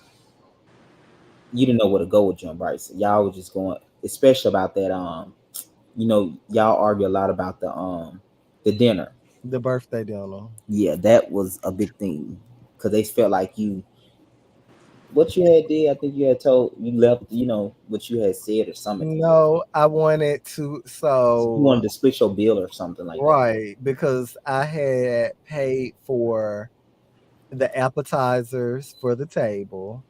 you didn't know where to go with John Bryson. Y'all was just going, especially about that y'all argue a lot about the dinner. The birthday dinner. Yeah, that was a big thing. Cause they felt like what you had did, I think you had told you left, what you had said or something at the end. No, I wanted to. You So wanted to split your bill or something like that. right, because I had paid for the appetizers for the table.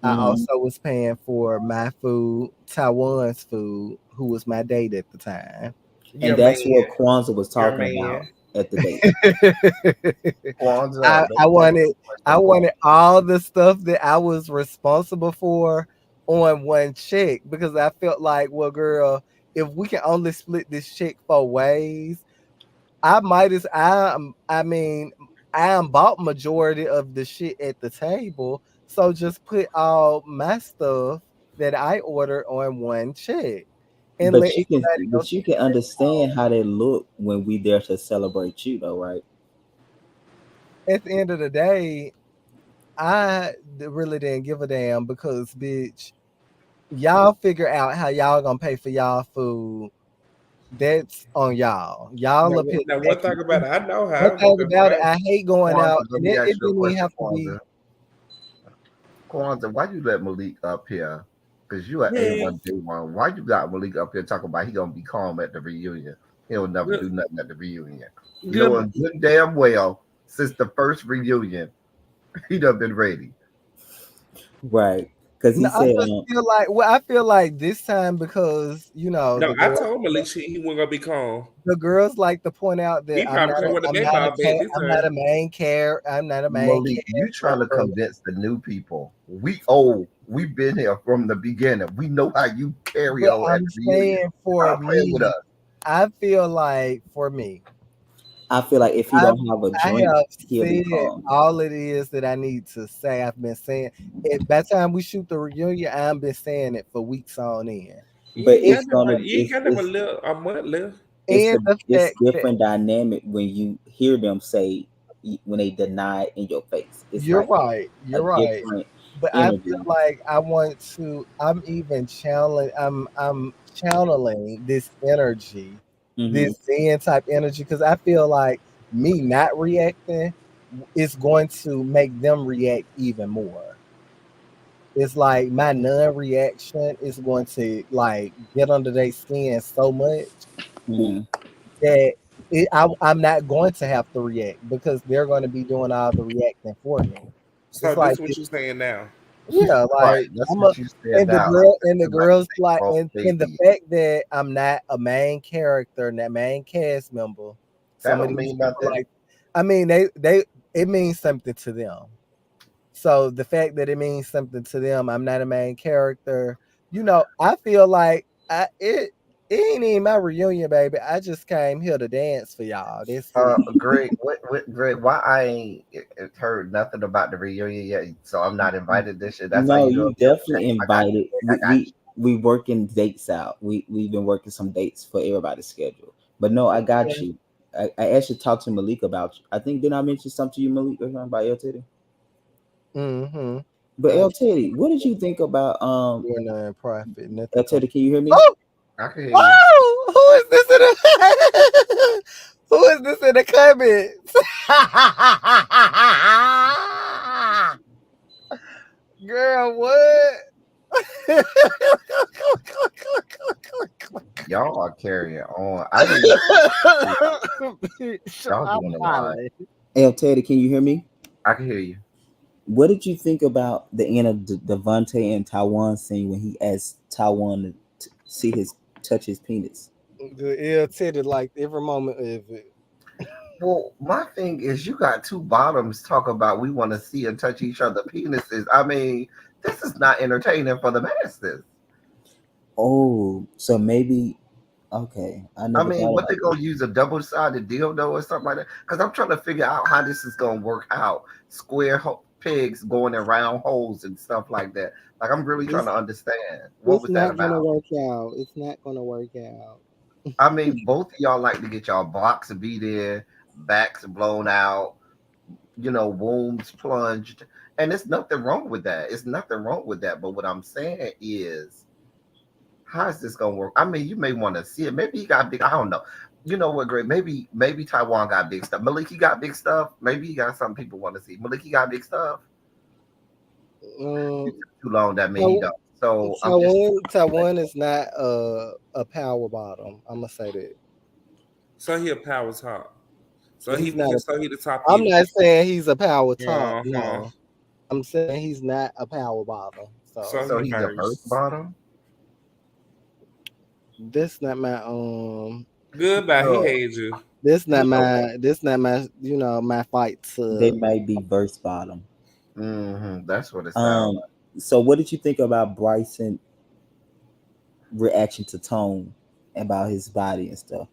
I Hmm. also was paying for my food, Taiwan's food, who was my date at the time. And Your man, that's what Kwanzaa was your talking about man. at the date. Kwanzaa, I that was wanted the question point. all the stuff that I was responsible for on one check because I felt like, well, girl, if we can only split this check 4 ways, I might as I mean, I am bought majority of the shit at the table, so just put all my stuff that I ordered on one check and let everybody go But you can spend their understand own. how they look when we there to celebrate you, though, right? At the end of the day, really didn't give a damn because, bitch, y'all figure out how y'all gonna pay for y'all food. That's on y'all. Y'all Now, up here now, one thing taxing. about it, I know how One I'm gonna thing pay about for it, mine. I hate going out, Kwanzaa, let and me it ask you a didn't even question, have to be. Kwanzaa. Kwanzaa, why you let Malik up here? Because you are Man, A1 day 1. Why you got Malik up here talking about he gonna be calm at the reunion? He'll never good, do nothing at the reunion. You know good. him good damn well since the first reunion, he done been ready. right. Because he No, I said, just feel like I feel like this time because No, I told Malik he wasn't gonna be calm. the girls like to point out He that probably come with a big ball bat this I'm not time. a main character. I'm not a main Malik, you trying to character. convince the new people. We've been here from the beginning. We know how you carry But on at I'm the reunion. saying for Stop playing with me, us. I feel like for me, I feel like if he I've don't have a I drink, have he'll be said calm. all it is that I need to say. I've been saying it by the time we shoot the reunion, I've been saying it for weeks on end. But You it's ain't got gonna them. You ain't got them a month left. And the it's fact that different dynamic when you hear them say when they deny it in your face. It's you're like right, a you're right. different But I feel energy. like I want to. I'm even channeling. I'm channeling this energy, Hmm. this Zen type energy, because I feel like me not reacting is going to make them react even more. It's like my non-reaction is going to like get under their skin so much Hmm. that I'm not going to have to react because they're going to be doing all the reacting for me. So It's this like is what you saying now. yeah, Right. like That's I'm a what you said now. I'm and the just like girls big like bro, and the baby. fact that I'm not a main character and that main cast member, That some of don't these mean people nothing. like I mean they it means something to them. So the fact that it means something to them, I'm not a main character. I feel like it ain't even my reunion, baby. I just came here to dance for y'all. That's it. Greg, Greg, why I ain't heard nothing about the reunion yet? So I'm not invited this year. That's how No, you know you if you're definitely upset. I got you, invited. Greg. I We got we we working dates out. We've been working some dates for everybody's schedule. But no, I got you. I actually talked to Malik about you. I think did I mention something to you, Malik, or something about El Teddy? Mm-hmm. But I'm El Teddy, what did you think about doing non-profit, nothing. El Teddy? Can you hear me? Oh, you. I can hear you. oh, who is this in the who is this in the comments? Girl, what? Y'all are carrying on. I didn't even y'all I'm doing a lot. hollering. El Teddy, can you hear me? I can hear you. What did you think about the end of the Devontae and Taiwan scene when he asked Taiwan to see his touch his penis? The ill titty like every moment of it. Well, my thing is, you got two bottoms talk about we want to see and touch each other penises. I mean, this is not entertaining for the masses. Oh, so maybe okay. I I never mean, thought what they about this. gonna use a double-sided dildo or something like that? Because I'm trying to figure out how this is gonna work out. Pegs going in round holes and stuff like that. Like I'm really trying It's, to understand what it's was that not gonna about. work out. It's not gonna work out. I mean, both of y'all like to get y'all blocks beat in, backs blown out, wombs plunged, and there's nothing wrong with that. It's nothing wrong with that. But what I'm saying is, how is this gonna work? I mean, you may want to see it. Maybe he got big. I don't know. You know what, Greg? Maybe Taiwan got big stuff. Maliki got big stuff. Maybe he got something people want to see. Maliki got big stuff. You Um, took too long. That mean he so don't. So I'm just Taiwan is not a power bottom. I'm gonna say that So he a power top. he's not. So he the top I'm eater. not saying he's a power top. Uh huh. No, I'm saying he's not a power bottom. So So so he he's a first first. bottom. this not my Goodbye. He So hates you. this not my my fight They to. might be verse bottom. that's what it sounds Um, like. so what did you think about Bryson reaction to Tone about his body and stuff?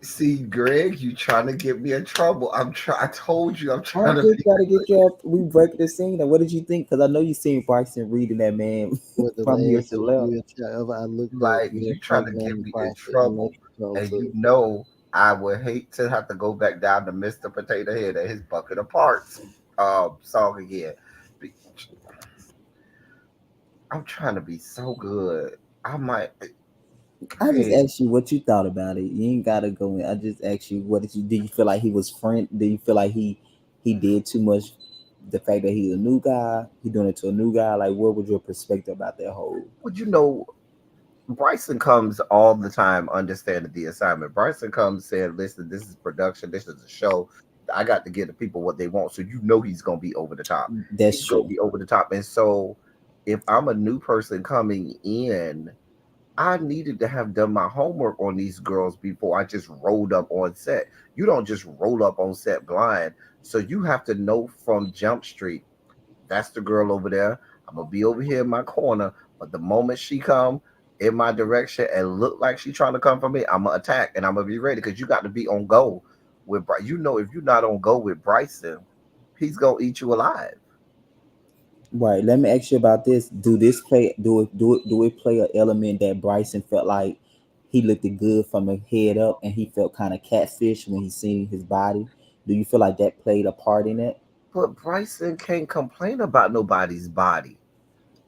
See, Greg, you trying to get me in trouble. I told you I'm I trying to just be. gotta get you up. We break the scene. And what did you think? Because I know you seen Bryson reading that man Was the from here last to left. wheelchair ever I looked at Like was you trying from to get me in non-profit in trouble, Mexico and you too. know I would hate to have to go back down to Mr. Potato Head and his bucket of parts song again. Be- I'm trying to be so good. I might. I just Hey, asked you what you thought about it. You ain't gotta go in. I just asked you what did you do? You feel like he was friend? Do you feel like he did too much? The fact that he's a new guy, he doing it to a new guy. Like, what was your perspective about that whole? would you know? Bryson comes all the time understanding the assignment. Bryson comes saying, "Listen, this is production. This is a show. I got to give the people what they want. So you know he's gonna be over the top. That's He's gonna true. be over the top. And so if I'm a new person coming in, I needed to have done my homework on these girls before I just rolled up on set. You don't just roll up on set blind. So you have to know from Jump Street, that's the girl over there. I'm gonna be over here in my corner, but the moment she come in my direction and look like she trying to come for me, I'm gonna attack and I'm gonna be ready because you got to be on go with You know, if you're not on go with Bryson, he's gonna eat you alive. Right. Let me ask you about this. Do this play? Do it play an element that Bryson felt like he looked good from the head up, and he felt kind of catfish when he seen his body? Do you feel like that played a part in it? But Bryson can't complain about nobody's body.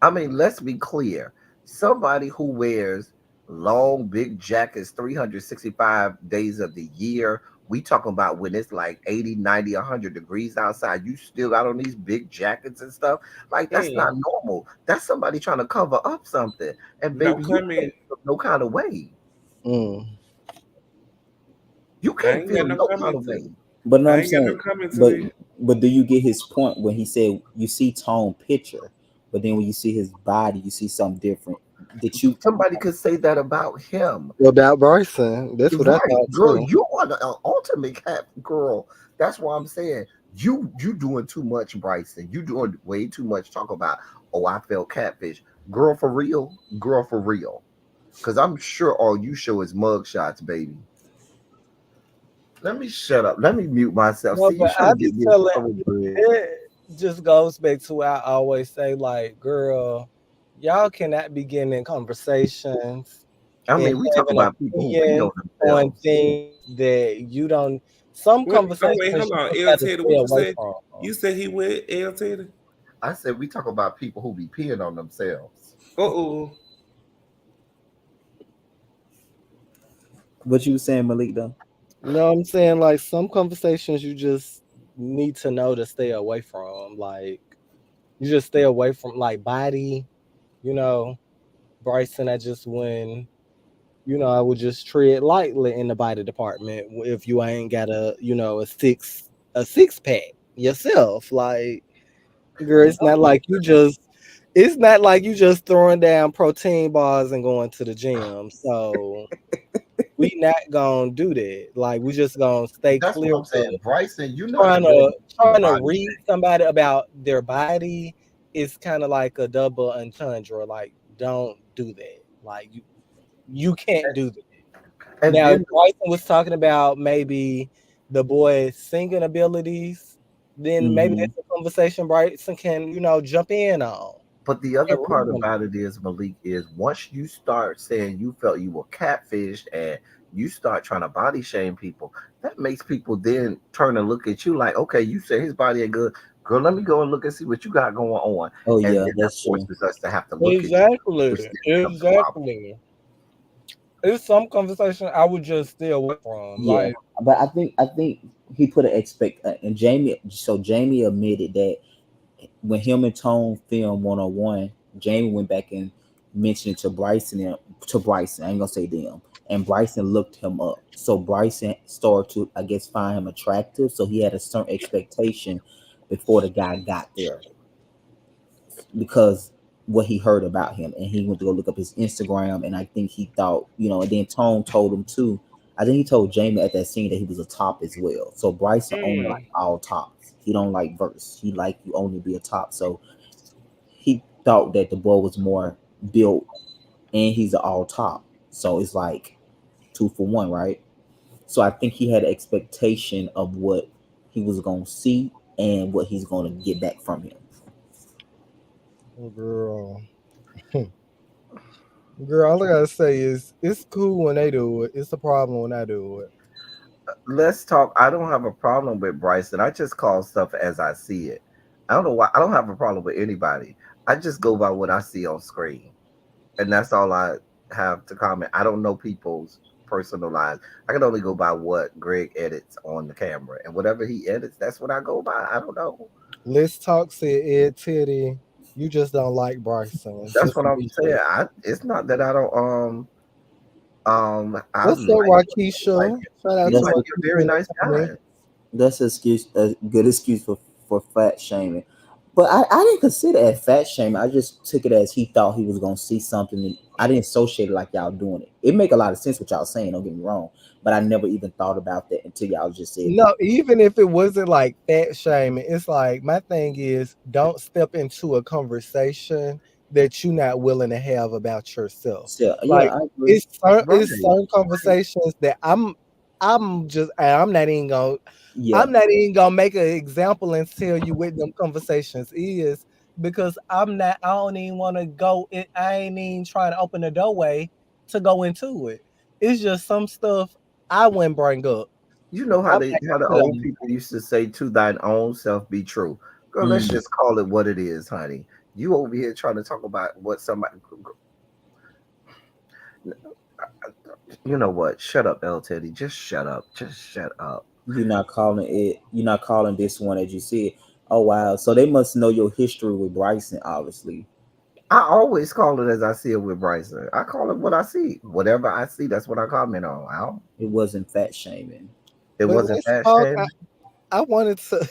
I mean, let's be clear. Somebody who wears long, big jackets 365 days of the year, we talking about when it's like 80, 90, 100 degrees outside, you still got on these big jackets and stuff. Like, that's Mm. not normal. That's somebody trying to cover up something. And No baby, you can't comment. feel no kind of way. Mm. You I can't ain't got feel no no kind comment of to. way. But no, I I'm ain't got no saying, comment to but that. but do you get his point when he said you see Tone picture, but then when you see his body, you see something different? Did you? Somebody could say that about him. About Bryson, that's what I Right, thought girl, too. you are the ultimate cat girl. That's why I'm saying you doing too much, Bryson. You doing way too much. Talk about, oh, I felt catfish, girl, for real, girl, for real. Because I'm sure all you show is mug shots, baby. Let me shut up. Let me mute myself. No, See, you but trying I to be get me in telling trouble, Greg. it just goes back to what I always say, like, girl, y'all cannot be getting in conversations I and mean, we talk having about people who pee opinions on on themselves. things that you don't. Some What? Oh wait, conversations hold you on, just L got to Teddy. stay What you away said? from. You said he went L Teddy. I said we talk about people who be peeing on themselves. Uh oh. What you was saying, Malik? Though. You know what I'm saying? Like some conversations you just need to know to stay away from. Like you just stay away from like body, you know, Bryson, I just wouldn't, I would just tread lightly in the body department if you ain't got a six pack yourself. Like, girl, it's not like you just throwing down protein bars and going to the gym. So we not gonna do that. Like we just gonna stay That's what clear I'm of saying, Bryson. You're not the trying girl to to trying to body read somebody about their body is kind of like a double entendre. Like, don't do that. Like you can't do that. and Now, if then Bryson was talking about maybe the boy's singing abilities, then maybe Hmm. that's a conversation Bryson can, jump in on But the other and read part him. about it is, Malik, is once you start saying you felt you were catfished and you start trying to body shame people, that makes people then turn and look at you like, okay, you say his body ain't good. Girl, let me go and look and see what you got going on. Oh And yeah, then that that's true. forces us to have to look at you, which Exactly. then becomes a problem. Exactly. It's some conversation I would just stay away from. Yeah, Like, but I think he put an expect and Jamie. So Jamie admitted that when him and Tone filmed 101, Jamie went back and mentioned it to Bryson to Bryson. I ain't gonna say them. And Bryson looked him up. So Bryson started to, I guess, find him attractive. So he had a certain expectation before the guy got there because what he heard about him, and he went to go look up his Instagram, and I think he thought, and then Tone told him too. I think he told Jamie at that scene that he was a top as well. So Bryson only like Mm. all tops. He don't like verse. He like you only be a top. So he thought that the boy was more built, and he's an all top. So it's like two for one, right? So I think he had an expectation of what he was gonna see and what he's gonna get back from him. girl, girl, all I gotta say is it's cool when they do it. It's a problem when I do it. Let's talk. I don't have a problem with Bryson. I just call stuff as I see it. I don't know why. I don't have a problem with anybody. I just go by what I see on screen. And that's all I have to comment. I don't know people's personal lives. I can only go by what Greg edits on the camera, and whatever he edits, that's what I go by. I don't know. Let's talk, said Ed Teddy. You just don't like Bryson. That's what Sister I'm saying. BJ. It's not that I don't I What's up, like you like Rakisha? you. Shout out Seems to That's like what you're a Rakisha very in the nice guy. comments. That's a good excuse for fat shaming. But I didn't consider it fat shaming. I just took it as he thought he was gonna see something. And I didn't associate it like y'all doing it. It make a lot of sense what y'all saying. Don't get me wrong, but I never even thought about that until y'all just said that. No, even if it wasn't like fat shaming, it's like my thing is don't step into a conversation that you're not willing to have about yourself. So yeah, Like I agree. Right. it's certain conversations that Yeah, I'm not even gonna make an example and tell you what them conversations is because I don't even want to I ain't even trying to open the doorway to go into it. It's just some stuff I wouldn't bring up. You know I'm how not the gonna old tell you. people used to say, "To thine own self be true." Girl, let's mm, just call it what it is, honey. You over here trying to talk about what somebody. You know what? Shut up, L Teddy. Just shut up. Just shut up. you're not calling it. You're not calling this one as you said. Oh wow, so they must know your history with Bryson, obviously. I always call it as I see it with Bryson. I call it what I see. Whatever I see, that's what I comment on. Al. It wasn't fat shaming. It But wasn't let's that talk. shame. I wanted to.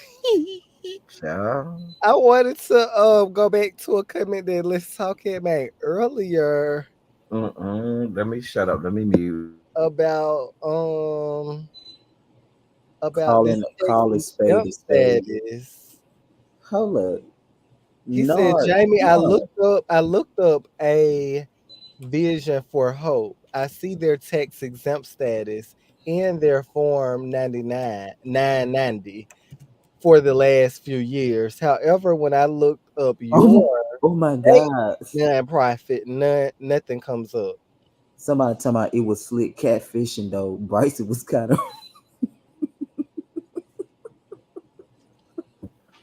Child. I wanted to go back to a comment that Let's Talk had made earlier Let me shut up. Let me mute. about this sex Call a spade exempt a spade. status. Hold up. He said, No, Jamie, no. I looked up a vision for hope. I see their tax exempt status in their form 990 for the last few years. However, when I looked up Oh, your oh my state God. nonprofit, nothing comes up. Somebody talking about it was slick catfishing though. Bryson was kind of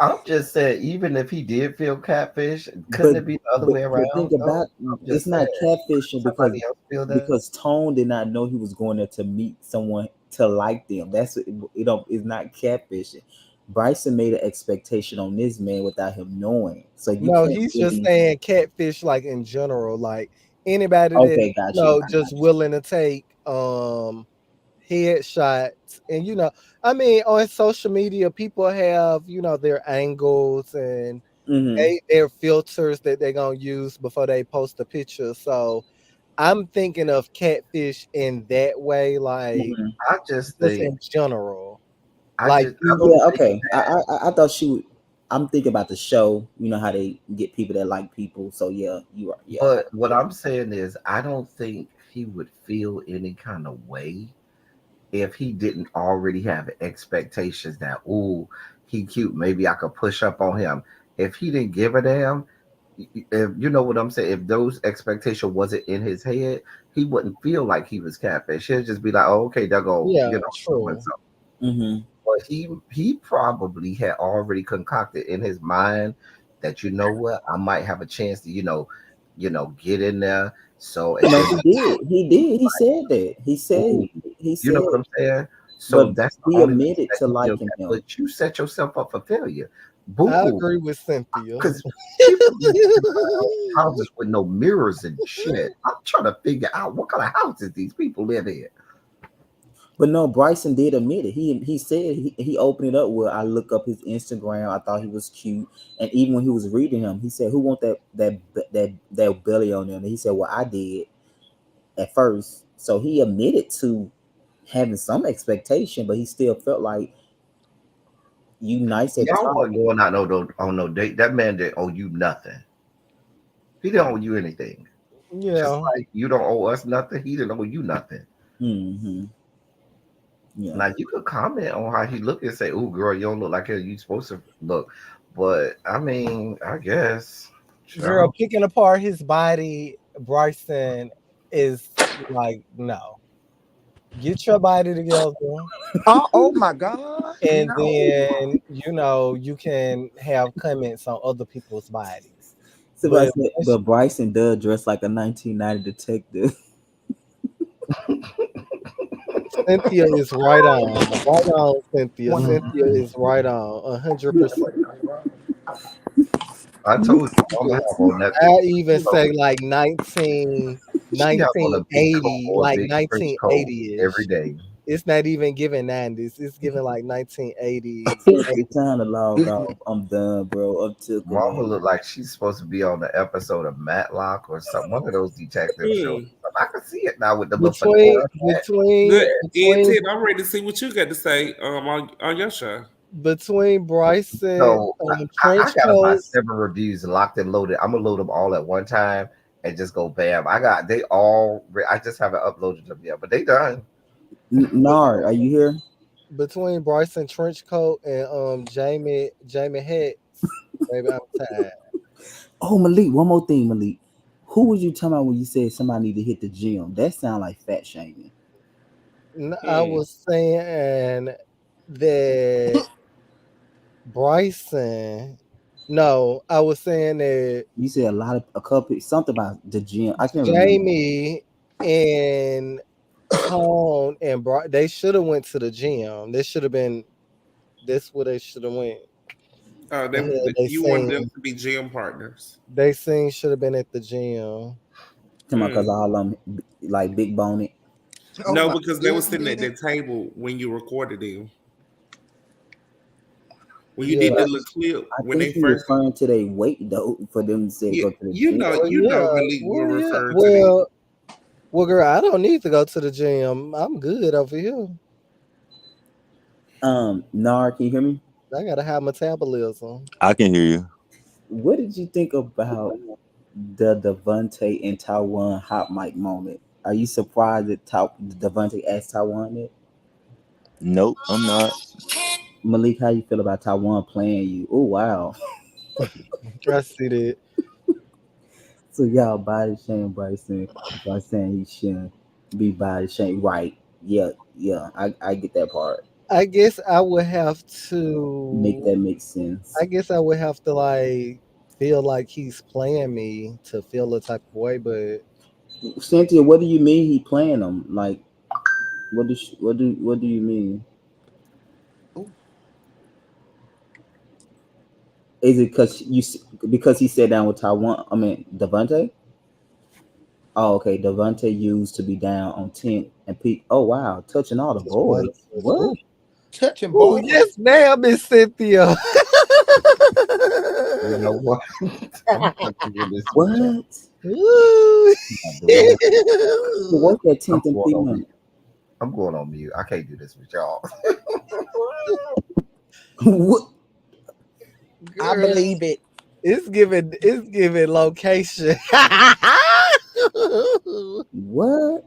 I'm just saying, even if he did feel catfish, couldn't but it be the other way but think around? about Though I'm it's just saying, not catfishing somebody else feel that. because Tone did not know he was going there to meet someone to like them. That's it don't it's not catfishing. Bryson made an expectation on this man without him knowing. So you No, can't he's just really saying catfish like in general, like anybody that okay, got you. I just got willing to take headshots and I mean on social media people have, their angles and you. Mm-hmm. their filters that they're gonna use before they post a picture. So I'm thinking of catfish in that way, like Mm-hmm. I just just think, in general. I Like just, I you don't Yeah, think okay. that. I thought she would I'm thinking about the show, you know how they get people that like people. So yeah, you are yeah. But what I'm saying is, I don't think he would feel any kind of way if he didn't already have expectations that, oh, he cute, maybe I could push up on him. If he didn't give a damn, if you know what I'm saying, if those expectations wasn't in his head, he wouldn't feel like he was catfish. He'd just be like, oh, okay, they'll go, yeah, so and true. so. Mm-hmm. But he probably had already concocted in his mind that you know what, I might have a chance to get in there. So and No, then he did. He did. He said that. ooh, He you know said, what I'm saying? So but that's the he only reason admitted that to he feels liking that. him. But you set yourself up for failure. Boo I boo. agree with Cynthia. Because people be talking about houses with no mirrors and shit. I'm trying to figure out what kind of houses these people live in. But no, Bryson did admit it. He said he opened it up where I look up his Instagram. I thought he was cute, and even when he was reading him, he said, "Who want that belly on them?" And he said, "Well, I did at first." So he admitted to having some expectation, but he still felt like you nice at the Y'all top. wasn't going out on no date. That man didn't owe you nothing. He didn't owe you anything. Just Yeah. like you don't owe us nothing, he didn't owe you nothing. Mm-hmm. Yeah. Now you could comment on how he look and say, "Oh, girl, you don't look like how you supposed to look." But I mean, I guess, Girl, child. picking apart his body, Bryson is like, no. Get your body together, Oh my God. and No. then you can have comments on other people's bodies. Somebody But said, but Bryson does dress like a 1990 detective. Cynthia is right on. Right on, Cynthia. One. Cynthia is right on. 100%. I told you, I'm gonna have on that. I even You know, say like 19, she have on a big coat 1980, or a like big trench coat 1980 every ish. day. It's not even giving 90s. It's giving like 1980s. It's time to log off. I'm done, bro. I'm took Mama man. look like she's supposed to be on the episode of Matlock or some one of those detective shows. Hmm. I can see it now with the little Between fedora hat. between Good. And between Ted, I'm ready to see what you got to say on your show. between Bryson, So I trench got about coats. 7 reviews locked and loaded. I'm gonna load them all at one time and just go bam. I got they all. I just haven't uploaded them yet, but they done. Nard, are you here? Between Bryson trench coat and Jamie Hicks, baby, I'm tired. Oh, Malik, one more thing, Malik. Who was you talking about when you said somebody need to hit the gym? That sound like fat shaming. I Hmm. was saying that Bryson. No, I was saying that You said a couple something about the gym. I can't remember. Jamie and Tone and they should have went to the gym. They should have been. That's where they should have went. The hell they You wanted them sing. to be gym partners. They sing should have been at the gym. Come on, cause Hmm. all of them like big boned. Oh No, my because they were sitting at goodness. that table when you recorded them. When you Yeah. did the little clip I when think they he first, referring to their weight though for them to say to you, go to the you gym. know, Well, you know, yeah. Malik will Well, yeah. refer to them. Well, girl, I don't need to go to the gym. I'm good over here. Nard, can you hear me? I gotta have metabolism. I can hear you. What did you think about the Devontae and Taiwan hot mic moment? Are you surprised that Devontae asked Taiwan that? Nope, I'm not. Malik, how you feel about Taiwan playing you? Oh wow. I see that. So y'all body shame Bryson by saying he shouldn't be body shame. Right. Yeah, yeah. I get that part. I guess I would have Make to. that make sense. I guess I would have to like feel like he's playing me to feel the type of way, but Cynthia, what do you mean he playing them? Like what do you mean? Ooh, Is it because he sat down with Taiwan? I mean Devontae? Oh, okay. Devontae used to be down on 10 and Pete. Oh wow, touching all the just one. boys. What? touching Oh boys. yes, ma'am, Miss Cynthia. You know what? I'm fucking with this with y'all. What? Ooh. I'm not doing it. So what's that I'm 10th and going Pete on money? mute. I'm going on mute. I can't do this with y'all. What? I Girl, believe it. it's giving location. What?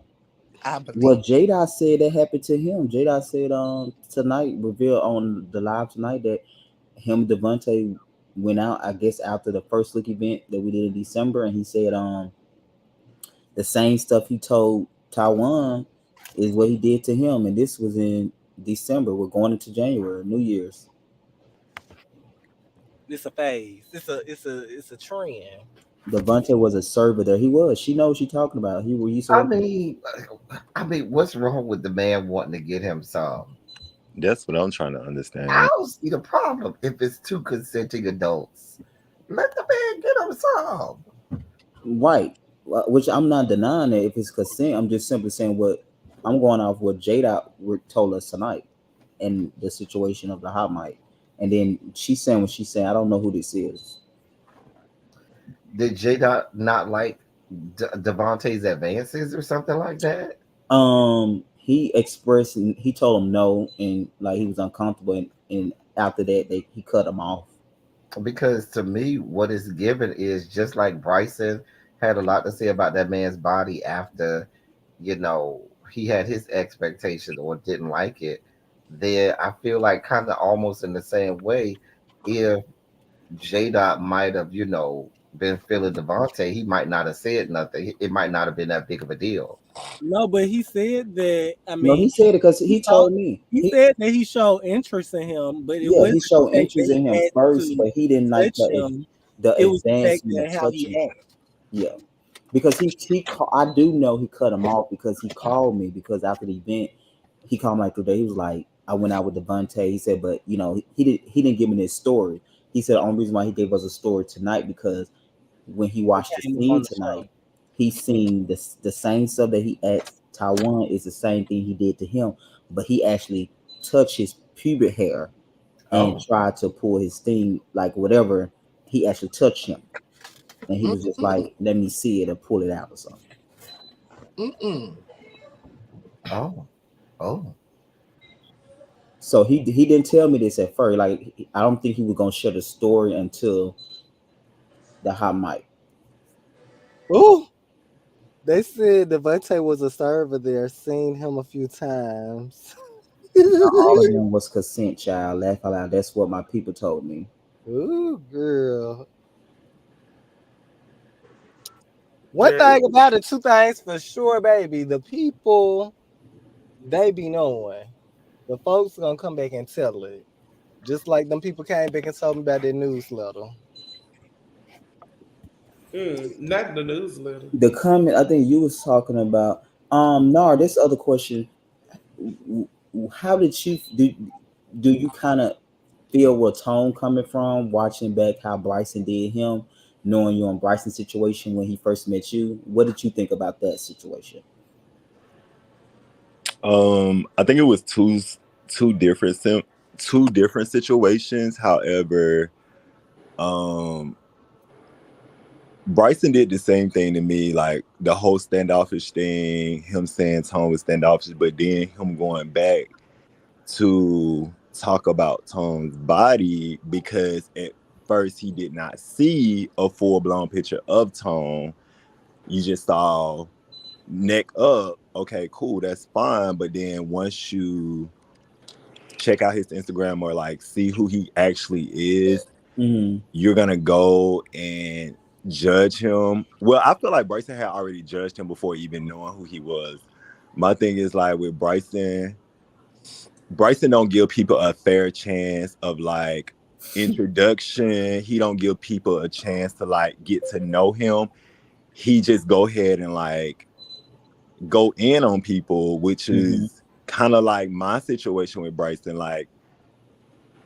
I believe Well, Jada said that happened to him. Jada said tonight, revealed on the live tonight that him and Devontae went out, I guess, after the first look event that we did in December, and he said the same stuff he told Taiwan is what he did to him, and this was in December. We're going into January, New Year's. It's a phase. It's a trend. Devontae was a server there. He was. She knows what she's talking about. He used to I work. mean, what's wrong with the man wanting to get him some? That's what I'm trying to I understand. don't see the problem if it's two consenting adults. Let the man get him some. Right. Which I'm not denying that if it's consent. I'm just simply saying what I'm going off what Jada told us tonight and the situation of the hot mic. And then she's saying what she's saying. I don't know who this is. Did Jada not like Devontae's advances or something like that? He expressed and he told him no, and like he was uncomfortable, and after that, he cut him off. Because to me, what is given is just like Bryson had a lot to say about that man's body after, he had his expectations or didn't like it. Then I feel like kind of almost in the same way, if J Dot might have, been feeling Devontae, he might not have said nothing. It might not have been that big of a deal. No, but he said that. I No, mean, he said it because he he told, told me. he said that he showed interest in him, but it Yeah, he wasn't the showed fact interest that in he him had first, to but he didn't like touch him. the It was the fact advancement of that how he touching. acted. Yeah, because I do know he cut him off because he called me because after the event he called me like 3 days. He was like, I went out with Devontae. He said, but he didn't give me this story. He said the only reason why he gave us a story tonight because when he He watched the came up scene on the show. tonight, he seen the same stuff that he asked Taiwan is the same thing he did to him, but he actually touched his pubic hair and Oh, tried to pull his thing, like whatever. He actually touched him, and he was just Mm-mm. like, "Let me see it," and pull it out or something. Mm-mm. Oh, oh. So he didn't tell me this at first. Like I don't think he was gonna share the story until the hot mic. Ooh, they said Devontae was a server there, seen him a few times. All of them was consent, child. Laugh out loud. That's what my people told me. Ooh, girl. One There, thing about it, two things for sure, baby. The people, they be knowing. The folks gonna come back and tell it. Just like them people came back and told me about their newsletter. Not the newsletter. The comment I think you was talking about. Nar, this other question. How did you do you kind of feel where Tone coming from watching back how Bryson did him, knowing you on Bryson's situation when he first met you? What did you think about that situation? I think it was two different two different situations. However, um, Bryson did the same thing to me, like the whole standoffish thing, him saying Tone was standoffish, but then him going back to talk about Tone's body because at first he did not see a full blown picture of Tone. You just saw neck up. Okay, cool, that's fine. But then once you check out his Instagram or like see who he actually is, Mm-hmm. you're gonna go and judge him. Well, I feel like Bryson had already judged him before even knowing who he was. My thing is like with Bryson don't give people a fair chance of like introduction. He don't give people a chance to like get to know him. He just go ahead and like go in on people, which Mm-hmm. is kind of like my situation with Bryson. Like,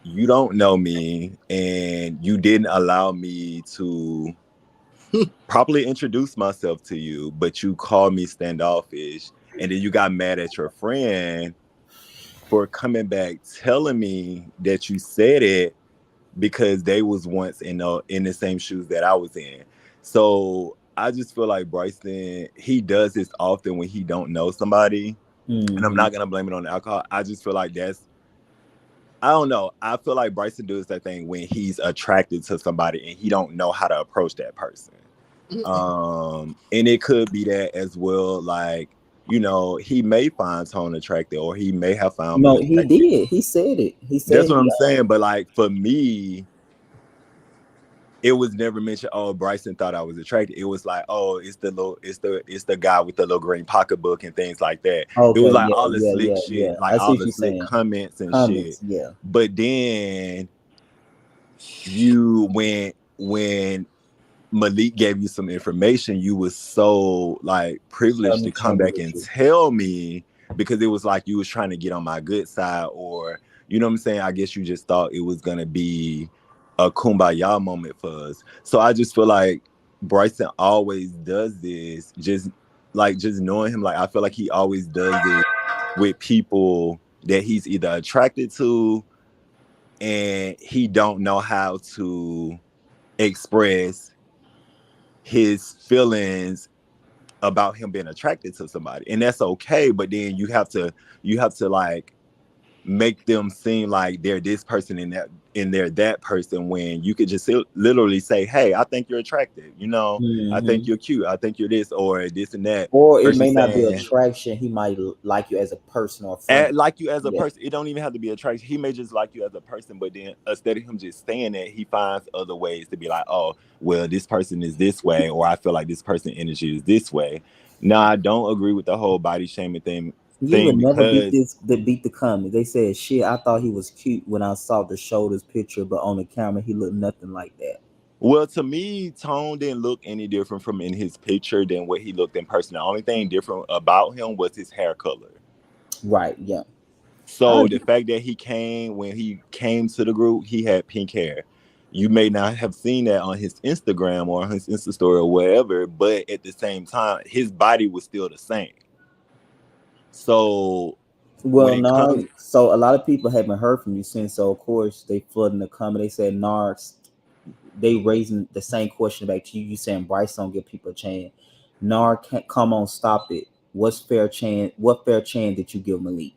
you don't know me and you didn't allow me to properly introduce myself to you, but you called me standoffish. And then you got mad at your friend for coming back telling me that you said it because they was once in the same shoes that I was in. So I just feel like Bryson, he does this often when he don't know somebody. And I'm Mm-hmm. not gonna blame it on the alcohol. I just feel like I don't know. I feel like Bryson does that thing when he's attracted to somebody and he don't know how to approach that person. And it could be that as well, like, he may find Tone attractive or he may have found me No, he attractive. did. He said it. He said That's what he. I'm saying. But like for me, it was never mentioned, oh, Bryson thought I was attractive. It was like, oh, it's the guy with the little green pocketbook and things like that. It was Okay. like Yeah. all the Yeah. slick Yeah. Yeah. shit, like I see all what the you're slick saying. comments and shit. Comments. Yeah. But then when Malik gave you some information, you was so like privileged to come Tell me back the and truth. tell me because it was like you was trying to get on my good side, or you know what I'm saying? I guess you just thought it was gonna be a kumbaya moment for us. So I just feel like Bryson always does this, just knowing him, like I feel like he always does it with people that he's either attracted to and he don't know how to express his feelings about him being attracted to somebody, and that's okay. But then you have to like make them seem like they're this person and they're that person, when you could just literally say, hey, I think you're attractive, I think Mm-hmm. you're cute, I think you're this or this and that, Or it may versus not be saying attraction. He might like you as a person or friend. like you as a Yeah. person. It don't even have to be attraction. He may just like you as a person, but then instead of him just saying that, he finds other ways to be like, oh, well, this person is this way, or I feel like this person energy is this way. No, I don't agree with the whole body shaming You thing would never beat because, the comment. They said, "Shit, I thought he was cute when I saw the shoulders picture, but on the camera he looked nothing like that." well, to me, Tone didn't look any different from in his picture than what he looked in person. The only thing different about him was his hair color. Right? Yeah. I So the agree. fact that when he came to the group, he had pink hair. You may not have seen that on his Instagram or his Insta story or wherever, but at the same time, his body was still the same. So when Well, it comes, Nard, so a lot of people haven't heard from you since. So of course they flooding the comment. They said Nard's they raising the same question back to you. You saying Bryce don't give people a chance. Nard can't come on, stop it. What's fair chance? What fair chance did you give Malik?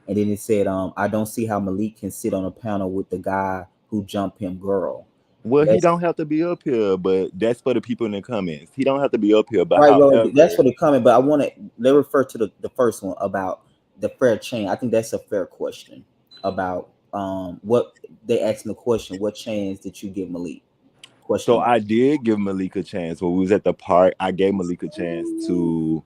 And then it said, I don't see how Malik can sit on a panel with the guy who jumped him, girl. well, he That's don't have to be up here, but that's for the people in the comments. He don't have to be up here, but right. That's for however, the comment. But I want to let refer to the first one about the fair chance. I think that's a fair question about what they asking the question. What chance did you give Malik? Question so mark. I did give Malik a chance. When we was at the park, I gave Malik a chance to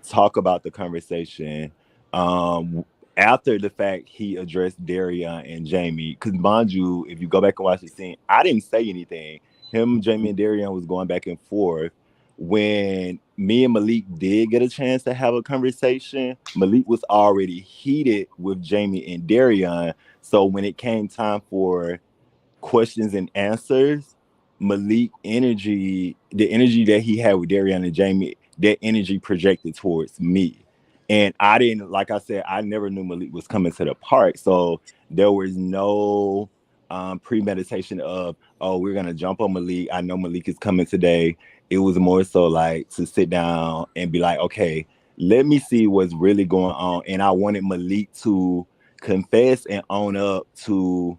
talk about the conversation. Um, After the fact, he addressed Darian and Jamie. Because mind you, if you go back and watch the scene, I didn't say anything. Him, Jamie, and Darian was going back and forth. When me and Malik did get a chance to have a conversation, Malik was already heated with Jamie and Darian. So when it came time for questions and answers, Malik energy, the energy that he had with Darian and Jamie, that energy projected towards me. And I didn't, like I said, I never knew Malik was coming to the park. So there was no premeditation of, oh, we're going to jump on Malik. I know Malik is coming today. It was more so like to sit down and be like, okay, let me see what's really going on. And I wanted Malik to confess and own up to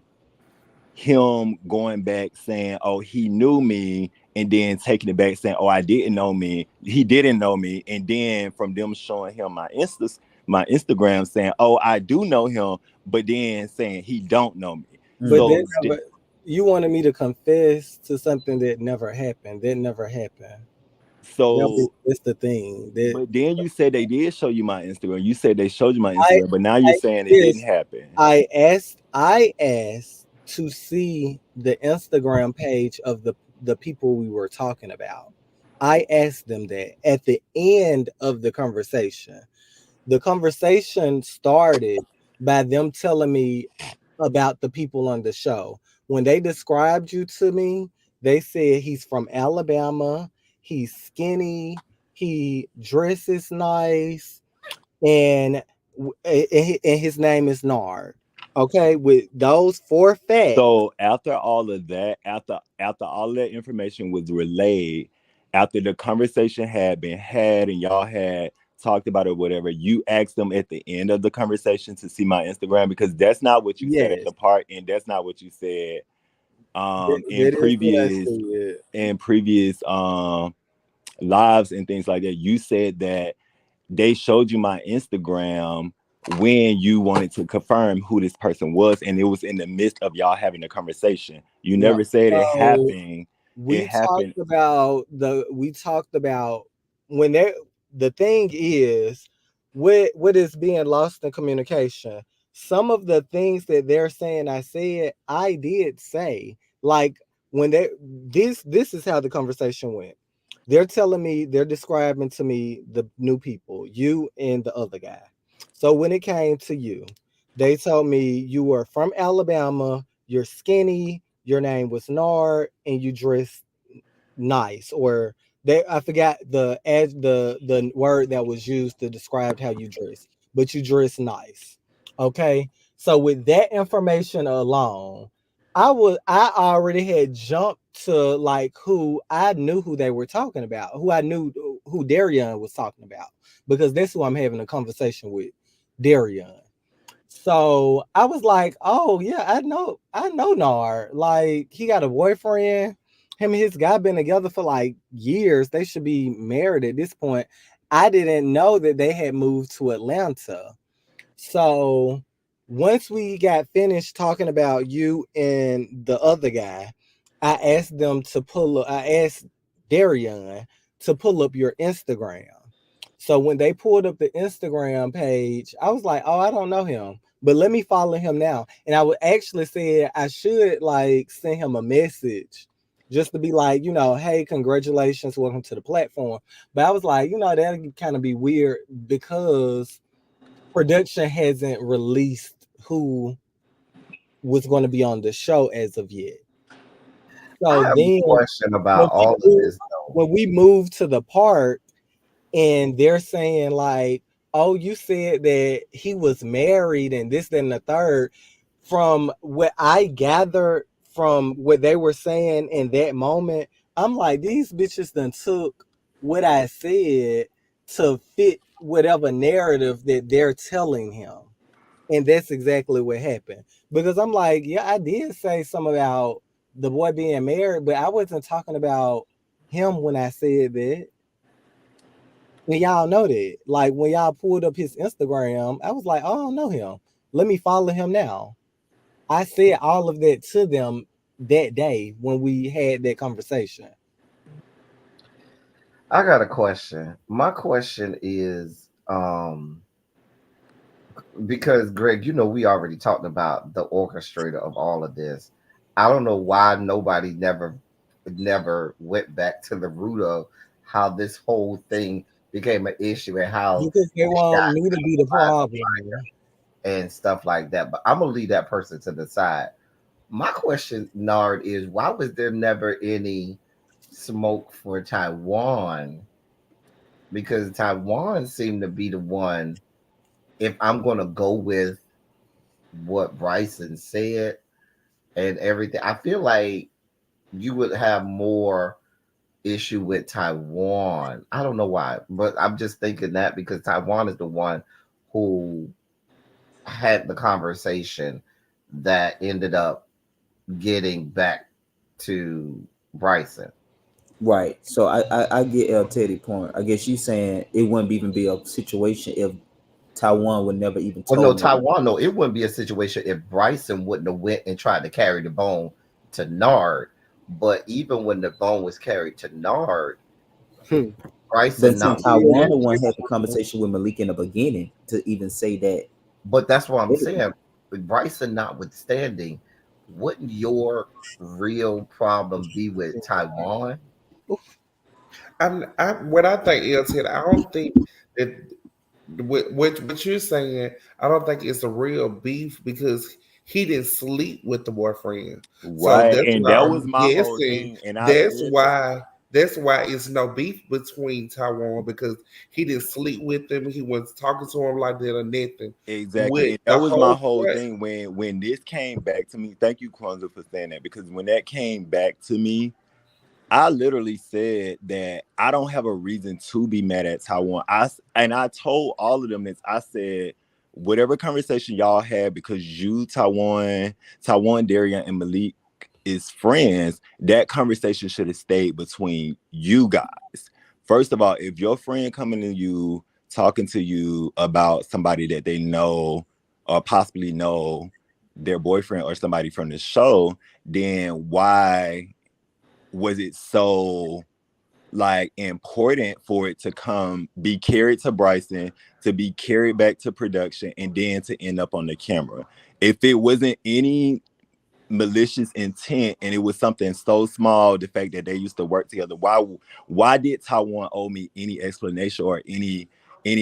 him going back saying, oh, he knew me, and then taking it back saying, oh, I didn't know me. He didn't know me. And then from them showing him my Instagram saying, oh, I do know him, but then saying he don't know me. But Mm. So you wanted me to confess to something that never happened. That never happened. so That's the thing. That but then you said they did show you my Instagram. You said they showed you my I, Instagram, but now you're I saying it didn't yes, happen. I asked to see the Instagram page of the people we were talking about. I asked them that at the end of the conversation. The conversation started by them telling me about the people on the show. When they described you to me, they said he's from Alabama, he's skinny, he dresses nice, and and his name is Nard. Okay, with those four facts, So after all of that, after all of that information was relayed, after the conversation had been had and y'all had talked about it, whatever, you asked them at the end of the conversation to see my Instagram, because that's not what you said at yes, the part, and that's not what you said in that is what I previous said. lives and things like that. You said that they showed you my Instagram when you wanted to confirm who this person was, and it was in the midst of y'all having a conversation. You No, never said it so happened. It we happened. talked about when they the thing is what is being lost in communication. Some of the things that they're saying I did say. Like when this is how the conversation went. They're describing to me the new people, you and the other guy. So when it came to you, they told me you were from Alabama, you're skinny, your name was Nard, and you dressed nice. Or I forgot the word that was used to describe how you dress, but you dress nice. Okay. So with that information alone, I already had jumped to like who I knew who they were talking about, who I knew who Darian was talking about, because that's who I'm having a conversation with, Darian. So I was like, oh yeah, I know Nard. Like he got a boyfriend. Him and his guy been together for like years. They should be married at this point. I didn't know that they had moved to Atlanta. So once we got finished talking about you and the other guy, I asked Darian to pull up your Instagram. So when they pulled up the Instagram page, I was like, oh, I don't know him, but let me follow him now. And I would actually say I should like send him a message just to be like, hey, congratulations, welcome to the platform. But I was like, that'd kind of be weird because production hasn't released who was going to be on the show as of yet. I So have then a question when about we all of moved, this though. when we moved to the park and they're saying like, oh, you said that he was married and this, that, and the third. From what I gathered from what they were saying in that moment, I'm like, these bitches done took what I said to fit whatever narrative that they're telling him. And that's exactly what happened. Because I'm like, yeah, I did say something about the boy being married, but I wasn't talking about him when I said that. And y'all know that. Like when y'all pulled up his Instagram, I was like, oh, I don't know him. Let me follow him now. I said all of that to them that day when we had that conversation. I got a question. My question is, because Greg, we already talked about the orchestrator of all of this. I don't know why nobody never went back to the root of how this whole thing became an issue and how Because they it got want me to be the problem. and stuff like that. But I'm gonna leave that person to the side. My question, Nard, is why was there never any smoke for Taiwan? Because Taiwan seemed to be the one. If I'm gonna go with what Bryson said and everything, I feel like you would have more issue with Taiwan. I don't know why, but I'm just thinking that because Taiwan is the one who had the conversation that ended up getting back to Bryson. Right. So I get El Teddy point. I guess you saying it wouldn't even be a situation if Taiwan would never even Well, no, told nobody. Taiwan, no, it wouldn't be a situation if Bryson wouldn't have went and tried to carry the bone to Nard. But even when the bone was carried to Nard, But Bryson see, Taiwan the one notwithstanding, had the conversation with Malik in the beginning to even say that. but that's what I'm saying. With Bryson notwithstanding, wouldn't your real problem be with Taiwan? What I think is it. I don't think that what you're saying. I don't think it's a real beef because he didn't sleep with the boyfriend. So Right. that's And why that was I'm my whole guessing. thing. And I That's said that. why. That's why it's no beef between Taiwan because he didn't sleep with him. He wasn't talking to him like that or nothing. Exactly. With And that the was my whole whole point. thing when this came back to me. Thank you, Kwanzaa, for saying that. Because when that came back to me, I literally said that I don't have a reason to be mad at Taiwan. I told all of them this. I said, whatever conversation y'all had, because you, Taiwan, Darian, and Malik is friends, that conversation should have stayed between you guys. First of all, if your friend coming to you, talking to you about somebody that they know or possibly know their boyfriend or somebody from the show, then why was it so like important for it to come be carried to Bryson, to be carried back to production, and then to end up on the camera? If it wasn't any malicious intent and it was something so small, the fact that they used to work together, why did Taiwan owe me any explanation or any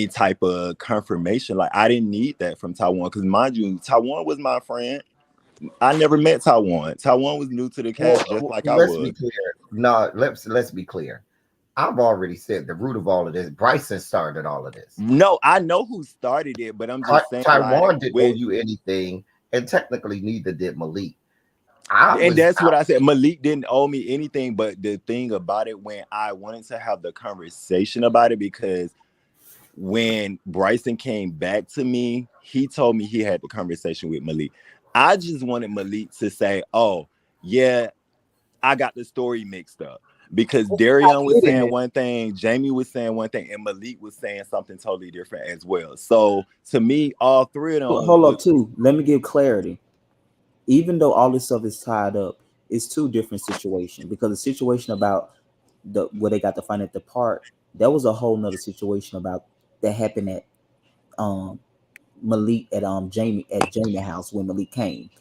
type of confirmation? Like, I didn't need that from Taiwan, because mind you, Taiwan was my friend. I never met Taiwan. Taiwan was new to the cast just like I Let's be was. clear. No, let's be clear. I've already said the root of all of this. Bryson started all of this. No, I know who started it, but I'm just saying, like, Taiwan didn't owe you anything, and technically neither did Malik. I and was that's what I said. Malik didn't owe me anything, but the thing about it, when I wanted to have the conversation about it, because when Bryson came back to me, he told me he had the conversation with Malik. I just wanted Malik to say, "Oh, yeah, I got the story mixed up." Because Darian was saying one thing, Jamie was saying one thing, and Malik was saying something totally different as well. So to me, all three of them Hold was up, too. Let me give clarity. Even though all this stuff is tied up, it's two different situations. Because the situation about the where they got to find at the park, that was a whole nother situation about that happened at um Malik at Jamie house when Malik came.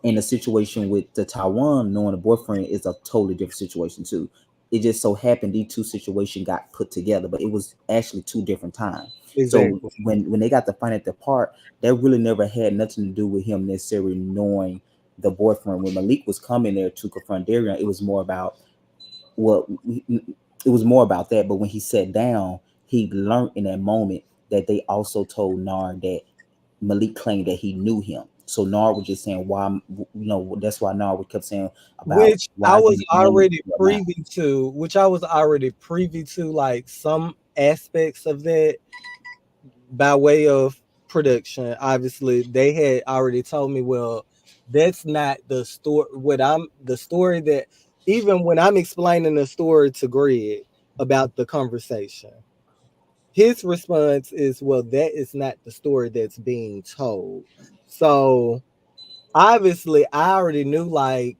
And the situation with the Taiwan knowing a boyfriend is a totally different situation too. It just so happened these two situations got put together, but it was actually two different times. So Exactly. when they got to find at the park, that really never had nothing to do with him necessarily knowing the boyfriend. When Malik was coming there to confront Darian, it was more about what it was more about that. But when he sat down, he learned in that moment that they also told Nard that Malik claimed that he knew him. So Nard was just saying why, that's why Nard kept saying about which I why do was you know me already or not. privy to, like some aspects of that by way of production. Obviously, they had already told me, well, that's not the story. The story that even when I'm explaining the story to Greg about the conversation, his response is, well, that is not the story that's being told. So obviously, I already knew like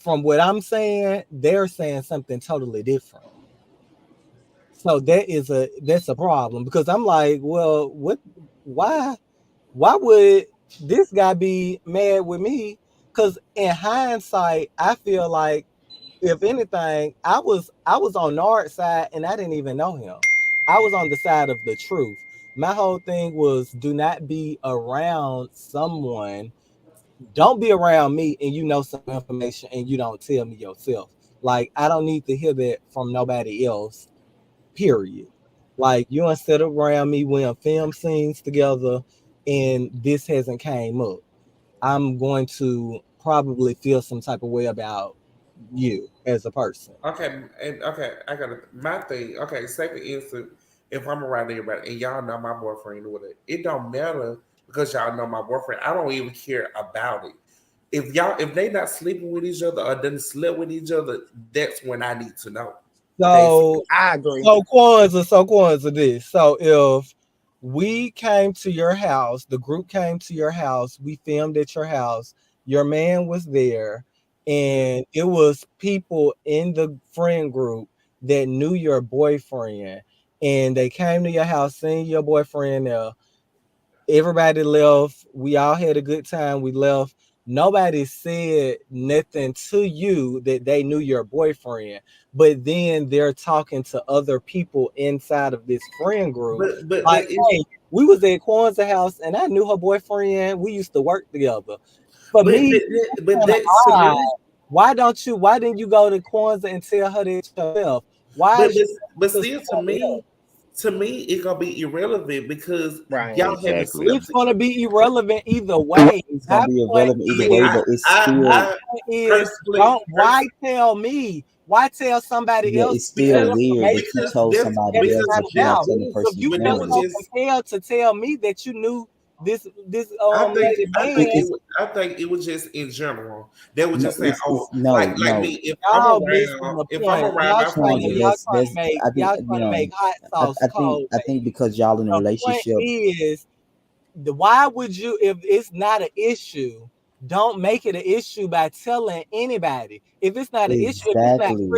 from what I'm saying, they're saying something totally different. So that's a problem because I'm like, well, what? Why? Why would this guy be mad with me? Because in hindsight, I feel like if anything, I was on Nard's side and I didn't even know him. I was on the side of the truth. My whole thing was do not be around someone. Don't be around me and you know some information and you don't tell me yourself. Like I don't need to hear that from nobody else. Period. Like you and sit around me when film scenes together and this hasn't came up. I'm going to probably feel some type of way about you as a person. Okay, and okay, I got my thing. Okay, say for instance, if I'm around everybody and y'all know my boyfriend or whatever, it don't matter because y'all know my boyfriend. I don't even care about it. If they not sleeping with each other or didn't sleep with each other, that's when I need to know. So Basically, I agree. so Kwanzaa this. So if we came to your house, the group came to your house, we filmed at your house, your man was there, and it was people in the friend group that knew your boyfriend, and they came to your house, seeing your boyfriend there. Everybody left. We all had a good time. We left. Nobody said nothing to you that they knew your boyfriend, but then they're talking to other people inside of this friend group. but Like, it's hey, we was at Kwanzaa house and I knew her boyfriend. We used to work together. For me, but kind of that's to odd. me. Why didn't you go to Kwanzaa and tell her that yourself? Why But is but, you but to still, somebody else? to me, it gonna be irrelevant because Right. y'all haven't Exactly. It's slept. gonna be irrelevant either way. It's gonna My be point irrelevant either Me, way, is, but it's my still I point is, personally, don't why tell me? Why tell somebody yeah, else it's the still because weird that you information because told that's somebody that is else, because not but you're not about? telling the yes, So person if you you but it feel was know. so just. compelled to tell me that you knew this lady I I think think man, it's I think it was just in general. They were no, just saying, "Oh, it's no, like no. me. y'all missing the If I'm point. around my Kwanzaa, friends, I think Y'all trying to make hot sauce cold, I think baby. because y'all in a The point relationship, is why would you if it's not an issue, don't make it an issue by telling anybody. If it's not an issue, exactly.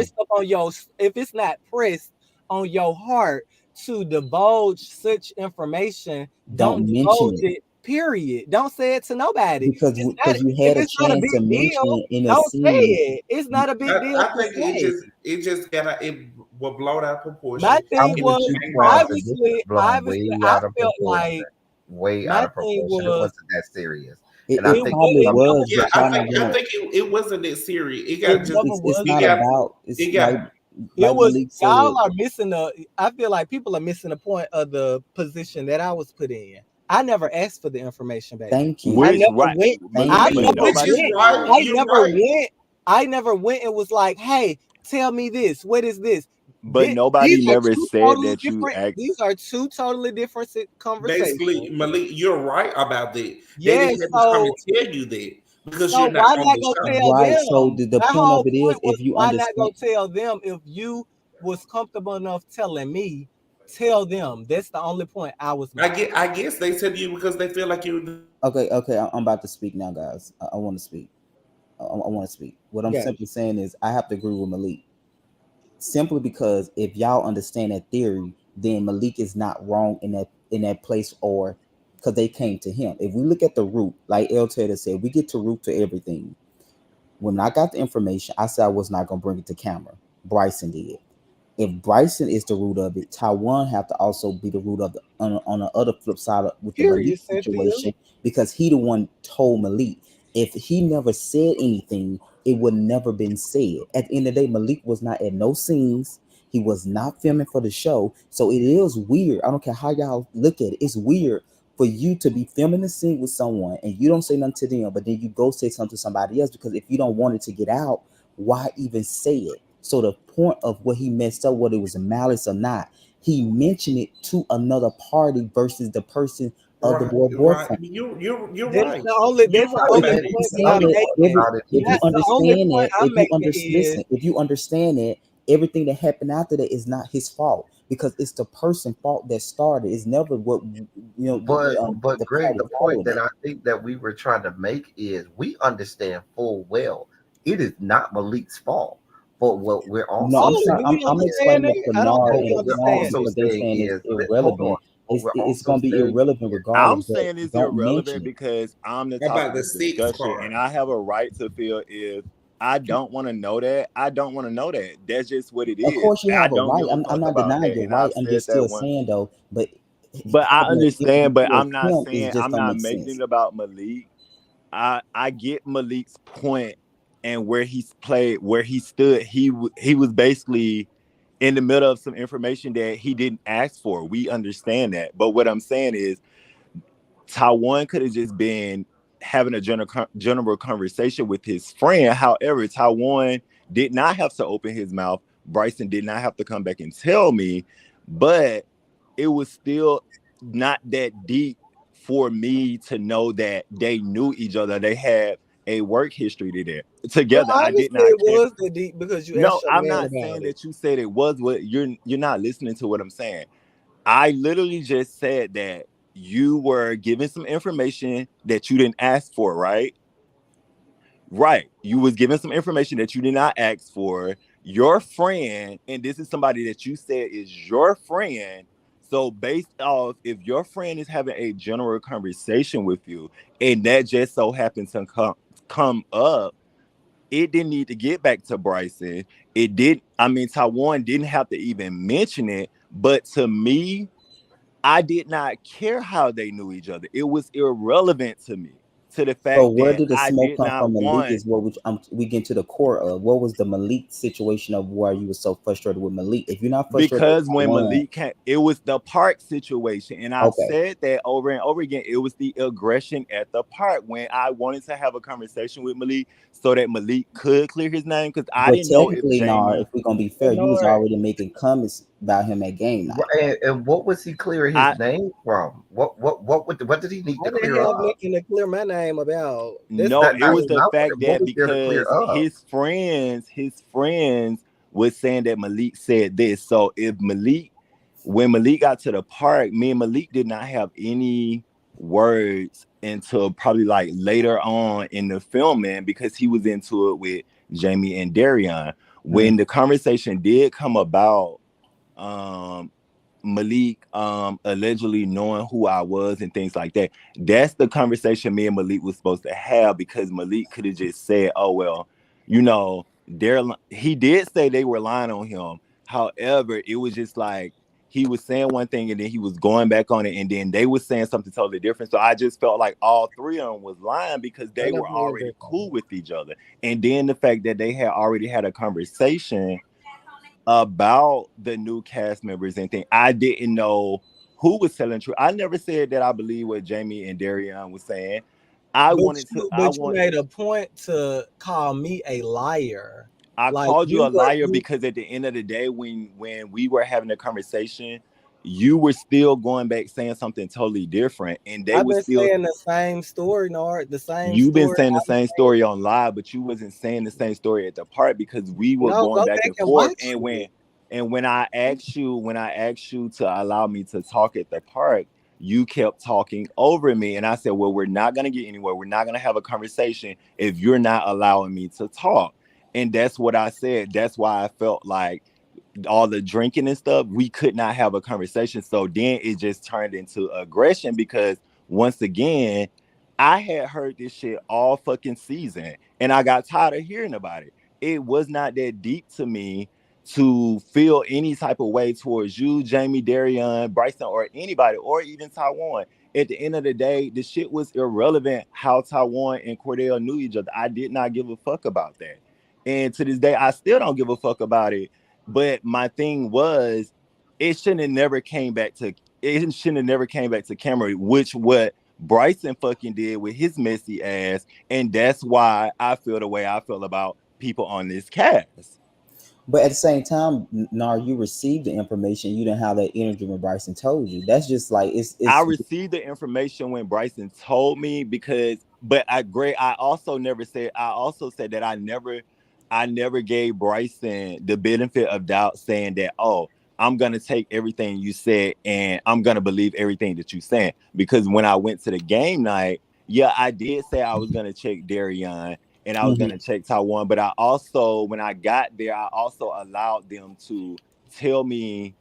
if it's not pressed on your heart to divulge such information, don't Don't mention divulge it it, period. Don't say it to nobody. It's not because you if had a it's not a chance to big mention deal, it in a don't say scene. it. It's not a big deal I to think say. it just got it was blown out of My proportion. thing I'm And with was you, it became Kwanzaa. This was blown obviously way I out of felt proportion. like Way out my of thing proportion. It was wasn't that serious. It, And I it think probably it never was, yeah, but was y'all not I giving think it wasn't that serious. it never it's was It not got about it it's got it like was Malik said. y'all are missing the I feel like people are missing the point of the position that I was put in. I never asked for the information, baby. Thank you. I Which never right, went Thank I Malik, but you. never which nobody is went right. said. I You're never right. went I never went and was like, hey, tell me this. What is this? But nobody never said that you act. These are two totally different conversations. Basically, Malik, you're right about that. They Yes, didn't have to come and so tell you that because so you're not why on not the go show. tell Right. So them? the My point of whole it is point was if you why not understand. go tell them if you was comfortable enough telling me, tell them. That's the only point I was making. I guess they tell you because they feel like you. Okay, I'm about to speak now, guys. I want to speak. I want to speak. What I'm Yeah, simply saying is I have to agree with Malik simply because if y'all understand that theory, then Malik is not wrong in that place or because they came to him. If we look at the root, like El Taylor said, we get to root to everything. When I got the information, I said I was not gonna bring it to camera. Bryson did. If Bryson is the root of it, Taiwan have to also be the root of the on the other flip side with the Malik period, Cynthia. situation because he the one told Malik. If he never said anything, it would never been said. At the end of the day, Malik was not at no scenes. He was not filming for the show. So it is weird. I don't care how y'all look at it. It's weird for you to be filming a scene with someone and you don't say nothing to them, but then you go say something to somebody else, because if you don't want it to get out, why even say it? So the point of what he messed up, whether it was a malice or not, he mentioned it to another party versus the person of the Right, boy right. boyfriend. You're That's right. the only You're that's the right, But only then baby. point Saying that I'm other that part making. every about it if you is That's the only understand point it, I'm making is listen, if you understand it, everything that happened after that is not his fault, because it's the person fault that started. It's never what but the Greg, party the point following that it. I think that we were trying to make is we understand full well it is not Malik's fault. But what we're No, also I'm oh, saying do saying I'm, we I'm is, understand explaining it it? for I don't Nard think but we and what we're Jasmine understand also it. because they saying saying is, it's hold on. irrelevant. What we're It's also gonna be saying irrelevant is, I'm regardless, but saying it's don't mention irrelevant it. because I'm the About topic the of six discussion, part. and I have a right to feel if I don't want to know that. I don't want to know that. That's just what it Of is. course, you I have a don't right. give a I'm fuck not about denying that, your and right. I've I'm said just that still one. saying though, but But I having an empathy understand. But I'm towards not him is saying just I'm don't not make making sense. it about Malik. I get Malik's point and where he's played, where he stood. He was basically in the middle of some information that he didn't ask for. We understand that. But what I'm saying is Taiwan could have just been having a general conversation with his friend. However, Taiwan did not have to open his mouth. Bryson did not have to come back and tell me, but it was still not that deep for me to know that they knew each other. They had a work history Well, together. I did obviously not it care. was the deep because you No, asked your I'm man not about saying it. that you said it was. What you're not listening to what I'm saying. I literally just said that you were given some information that you didn't ask for, right? Right. You was given some information that you did not ask for. Your friend, and this is somebody that you said is your friend. So based off if your friend is having a general conversation with you, and that just so happens to come up, it didn't need to get back to Bryson. It did. I mean, Taiwan didn't have to even mention it. But to me, I did not care how they knew each other. It was irrelevant to me, to the So fact where that did the I smoke did come not from? Malik want. is what we get to the core of. What was the Malik situation of why you were so frustrated with Malik? If you're not frustrated with Because when Taiwan, Malik came, it was the park situation. And I've okay. said that over and over again. It was the aggression at the park when I wanted to have a conversation with Malik so that Malik could clear his name. Because I But didn't know if technically, Nar, Jamie, if we're gonna be But fair, you was Nord, already making comments about him at game night. and what was he clearing his I name from? What did he need I to didn't clear have up? nothing to clear my name about. That's no, it was That's the not fact what that was there to clear because up. his friends was saying that Malik said this. So if Malik, when Malik got to the park, me and Malik did not have any words until probably like later on in the filming because he was into it with Jamie and Darion. When the conversation did come about, um Malik allegedly knowing who I was and things like that. That's the conversation me and Malik was supposed to have because Malik could have just said, "Oh well, you know, he did say they were lying on him. However, it was just like he was saying one thing and then he was going back on it and then they were saying something totally different. So I just felt like all three of them was lying because I they never were heard already that. cool with each other. And then the fact that they had already had a conversation about the new cast members and thing. I didn't know who was telling truth. I never said that I believe what Jamie and Darion was saying. But you made a point to call me a liar. I Like called you a you were liar you because at the end of the day, when we were having a conversation, you were still going back saying something totally different. And they I've were been still saying the same story, Nard. The same you've been story saying the I've been same saying. story on live, but you wasn't saying the same story at the park because we were No, going go back back and and forth. watch it. And when I asked you to allow me to talk at the park, you kept talking over me. And I said, well, we're not gonna get anywhere. We're not gonna have a conversation if you're not allowing me to talk. And that's what I said. That's why I felt like all the drinking and stuff, we could not have a conversation. So then it just turned into aggression because once again, I had heard this shit all fucking season and I got tired of hearing about it. It was not that deep to me to feel any type of way towards you, Jamie, Darion, Bryson, or anybody, or even Taiwan. At the end of the day, the shit was irrelevant how Taiwan and Cordell knew each other. I did not give a fuck about that. And to this day, I still don't give a fuck about it But my thing was, it shouldn't have never came back to it shouldn't have never came back to camera, which what Bryson fucking did with his messy ass, and that's why I feel the way I feel about people on this cast. But at the same time, Nar, you received the information. You didn't have that energy when Bryson told you. That's just like I it's received the information when Bryson told me because, but I also never said. I also said that I never gave Bryson the benefit of doubt, saying that, oh, I'm gonna take everything you said and I'm gonna believe everything that you saying. Because when I went to the game night, yeah, I did say I was gonna check Darion and I was Mhm. gonna check Taiwan, but I also, when I got there, I also allowed them to tell me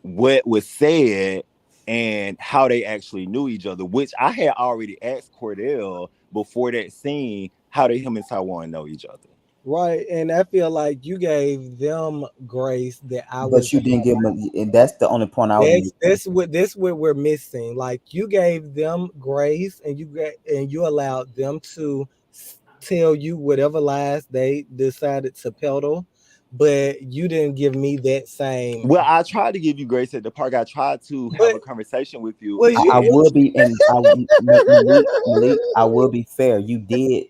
what was said and how they actually knew each other, which I had already asked Cordell before that scene, how did him and Taiwan know each other? Right, and I feel like you gave them grace that I But was. you didn't give him. And that's the only point I was making. That's what we're missing. Like you gave them grace, and you allowed them to tell you whatever lies they decided to peddle, but you didn't give me that same. Well, I tried to give you grace at the park. I tried to have But a conversation with you. well, I you will be, and Malik, I will be fair. You did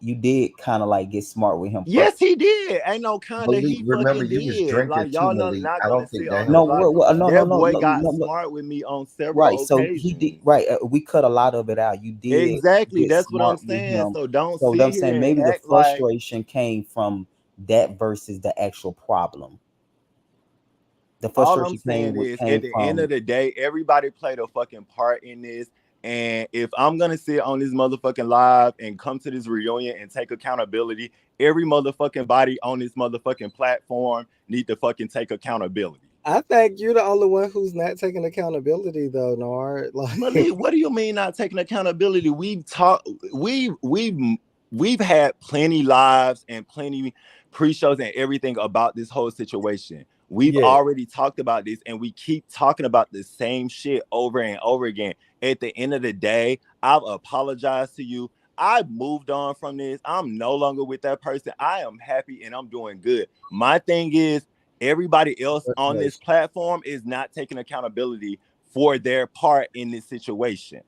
you did kind of like get smart with him first. Yes, he did. Ain't no kinda, Malik, he remember fucking you was did. drinking Like too, y'all Malik. not I gonna don't think sit that on his No, helped block. you. no, no, That no, boy no, got no, no. smart with me on several Right. So he did occasions. right. We cut a lot of it out. You did Exactly. get That's what I'm smart with saying. him. So don't So sit I'm saying here and maybe the act like frustration came from that versus the actual problem. The all I'm frustration saying is at came the end of from the day, everybody played a fucking part in this. And if I'm gonna sit on this motherfucking live and come to this reunion and take accountability, every motherfucking body on this motherfucking platform need to fucking take accountability. I think you're the only one who's not taking accountability, though, Nard. Like, Malik, what do you mean not taking accountability? We've had plenty lives and plenty pre-shows and everything about this whole situation. We've yeah. already talked about this and we keep talking about the same shit over and over again. At the end of the day, I've apologized to you. I've moved on from this. I'm no longer with that person. I am happy and I'm doing good. My thing is, everybody else on this Congratulations. platform is not taking accountability for their part in this situation.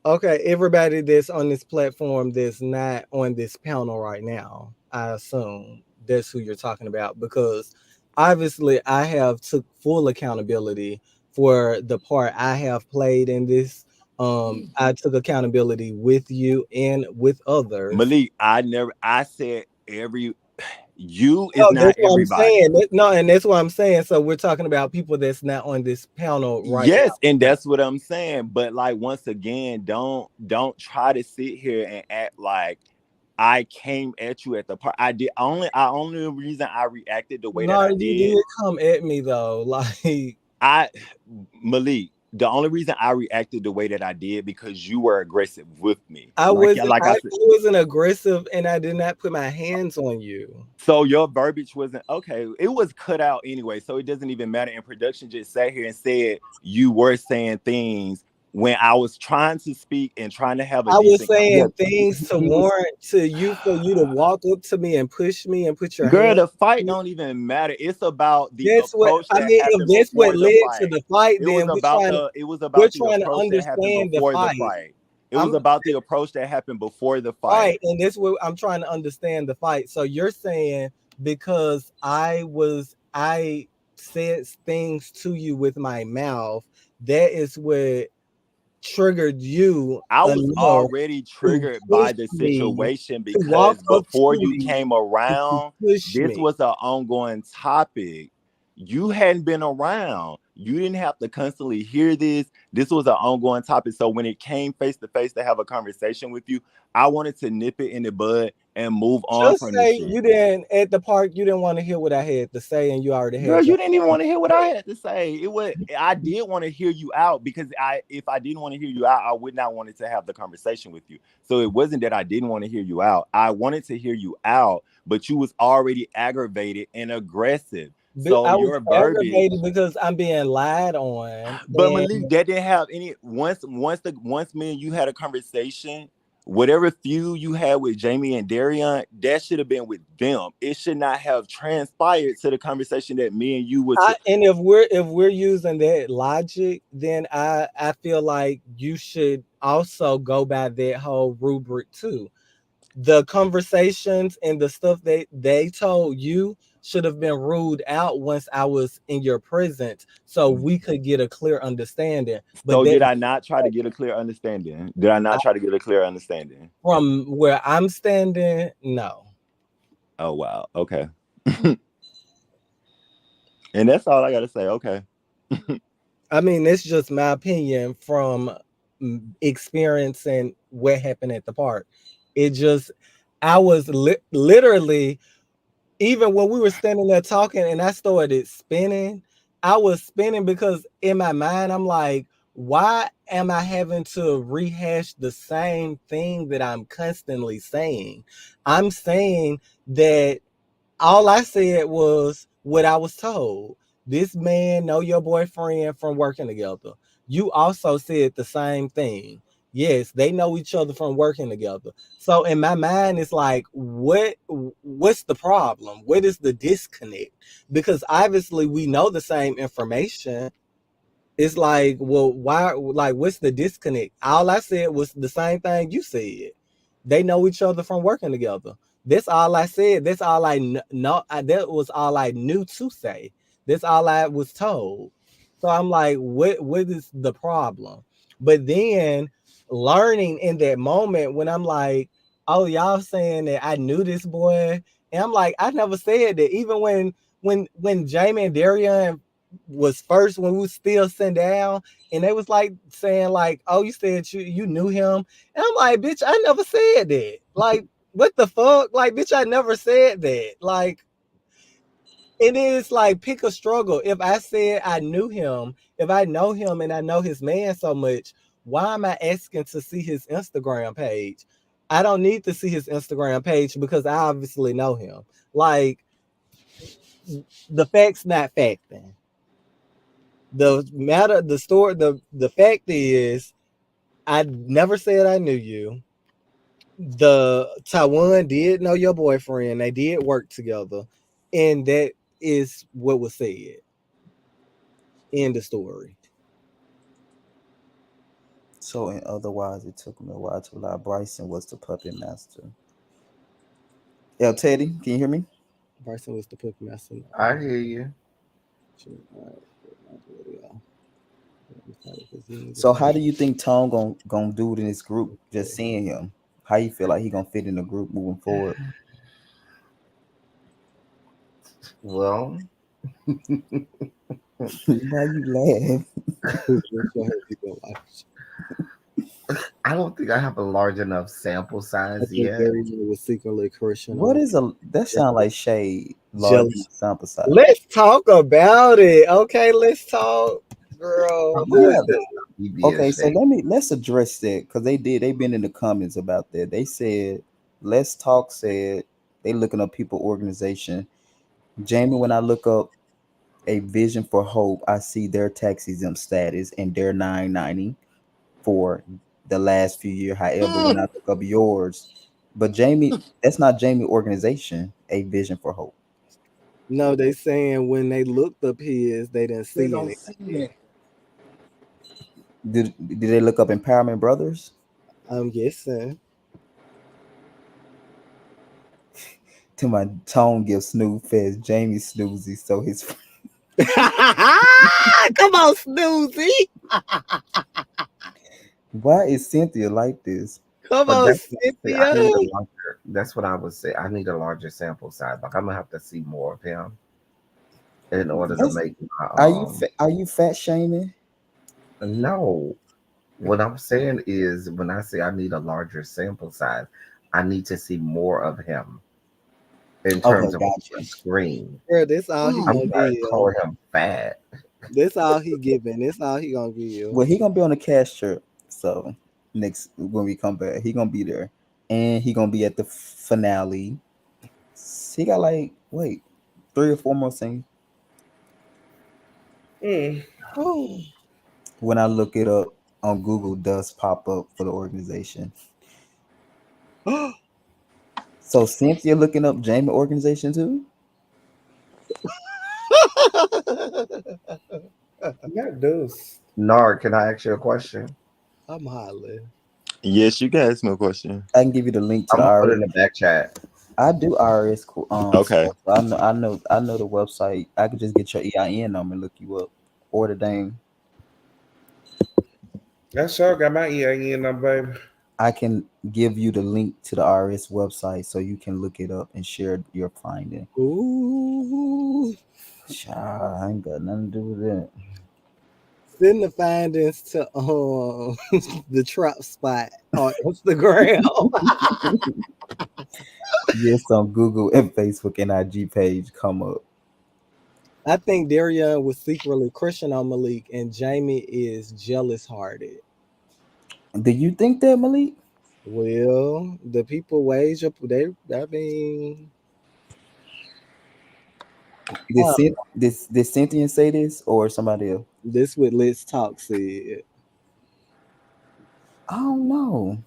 Okay, everybody that's on this platform that's not on this panel right now, I assume that's who you're talking about because obviously I have took full accountability for the part I have played in this. I took accountability with you and with others. Malik, I said every, you is No, not that's what I'm everybody. saying. No, and that's what I'm saying. So we're talking about people that's not on this panel right Yes, and now. that's what I'm saying. But like once again, don't try to sit here and act like I came at you at the part. I only reason I reacted the way that No, I you did. did come at me though. Like I Malik, the only reason I reacted the way that I did because you were aggressive with me. I Like wasn't like I I said, wasn't aggressive and I did not put my hands on you. so your verbiage wasn't okay. It was cut out anyway, so it doesn't even matter. And production just sat here and said you were saying things when I was trying to speak and trying to have a I was decent yeah. saying things to He was warrant to you for you to walk up to me and push me and put your girl. hands The fight on me. don't even matter. It's about the That's what approach I that mean. If happened that's what before the led to fight. the fight, It was then about the we're trying to approach that happened understand the before the fight. fight. It was I'm about the approach that happened before the right, fight. and that's what I'm trying to understand the fight. So you're saying because I said things to you with my mouth, that is what triggered you I was enough already to triggered push by the me, situation to walk because up before to you me came and to around, push this me. was an ongoing topic. You hadn't been around. You didn't have to constantly hear this. This was an ongoing topic. So when it came face to face to have a conversation with you, I wanted to nip it in the bud and move on Just from this say shit. you didn't at the park. You didn't want to hear what I had to say, and you already Girl, had your. you didn't even want to hear what I had to say. I did want to hear you out because if I didn't want to hear you out, I would not want to have the conversation with you. So it wasn't that I didn't want to hear you out. I wanted to hear you out, but you was already aggravated and aggressive. So I was your verbiage, aggravated because I'm being lied on, but and Malik, that didn't have any once me and you had a conversation. Whatever feud you had with Jamie and Darian, that should have been with them. It should not have transpired to the conversation that me and you would. And if we're using that logic, then I feel like you should also go by that whole rubric too. The conversations and the stuff they told you should have been ruled out once I was in your presence, so we could get a clear understanding. But So did that I not try to get a clear understanding? Did I not try to get a clear understanding? from where I'm standing, no. Oh wow. Okay. And that's all I gotta say. Okay. I mean, it's just my opinion from experiencing what happened at the park. It just, I was literally, even when we were standing there talking and I started spinning, I was spinning because in my mind, I'm like, why am I having to rehash the same thing that I'm constantly saying? I'm saying that all I said was what I was told. This man know your boyfriend from working together. You also said the same thing. Yes, they know each other from working together. So in my mind, it's like, what's the problem? What is the disconnect? Because obviously we know the same information. It's like, well, why? Like, what's the disconnect? All I said was the same thing you said. They know each other from working together. That's all I said. That's all I know. That was all I knew to say. That's all I was told. So I'm like, what is the problem? But then learning in that moment when I'm like, oh, y'all saying that I knew this boy, and I'm like, I never said that. Even when Jamie and Darian was first, when we was still sitting down, and they was like saying like, oh, you said you knew him, and I'm like, bitch, I never said that. Like, what the fuck? Like, bitch, I never said that. Like, it is like, pick a struggle. If I said I knew him, if I know him and I know his man so much, why am I asking to see his Instagram page? I don't need to see his Instagram page because I obviously know him. Like, the fact's not facting. The fact is, I never said I knew you. The Taiwan did know your boyfriend. They did work together, and that is what was said. End of story. So, and otherwise, it took me a while to allow Bryson was the puppet master. Yo, Teddy, can you hear me? Bryson was the puppet master. I hear you. So, how do you think Tom gonna do it in this group? Just seeing him, how you feel like he gonna fit in the group moving forward? Well, Why you I don't think I have a large enough sample I size think yet. Darian was secretly crushing What on is a that sound like shade? Large jealous. sample size. Let's talk about it. Okay, let's talk, girl. I'm Yeah. not just be being Okay, so shady. let's address that because they've been in the comments about that. They said Let's Talk said they looking up people organization. Jamie, when I look up a vision for hope, I see their tax exempt status and their 990 for the last few years. However, when I look up yours, but Jamie, that's not Jamie organization, a vision for hope. No, they saying when they looked up his, they didn't They see don't anything. see it. Did they look up Empowerment Brothers? I'm guessing. To my tone gives Snooze Fest, Jamie Snoozy, so his Come on, Snoozy. why is Cynthia like this? Come But on, that's see, I Cynthia. need a larger. That's what I would say. I need a larger sample size. Like I'm gonna have to see more of him in order to That's, make my are you fat shaming? no. What I'm saying is when I say I need a larger sample size, I need to see more of him in Okay, terms of gotcha. the screen. Girl, this all he I'm gonna not give. calling him fat. This all he giving. This all he gonna give. Well, he gonna be on the cast trip, so next when we come back, he gonna be there, and he gonna be at the finale. He got like wait 3 or 4 more scenes. When I look it up on Google, does pop up for the organization. So Cynthia looking up Jamie organization too? Not this. Nard, can I ask you a question? I'm hollering. Yes, you can ask me a question. I can give you the link to I'm the gonna put it IRS. in the back chat. I do IRS Okay. stuff. I know the website. I could just get your EIN number and look you up. Or the name. I sure got my EIN number, baby. I can give you the link to the IRS website so you can look it up and share your finding. Ooh. Child, I ain't got nothing to do with that. Send the findings to the trap spot on Instagram. Yes, on Google and Facebook and IG page come up. I think Darian was secretly crushing on Malik, and Jamie is jealous hearted. Do you think that, Malik? Well, the people wage up. I mean, Did, did Cynthia say this or somebody else? this what Let's Talk said. I don't know.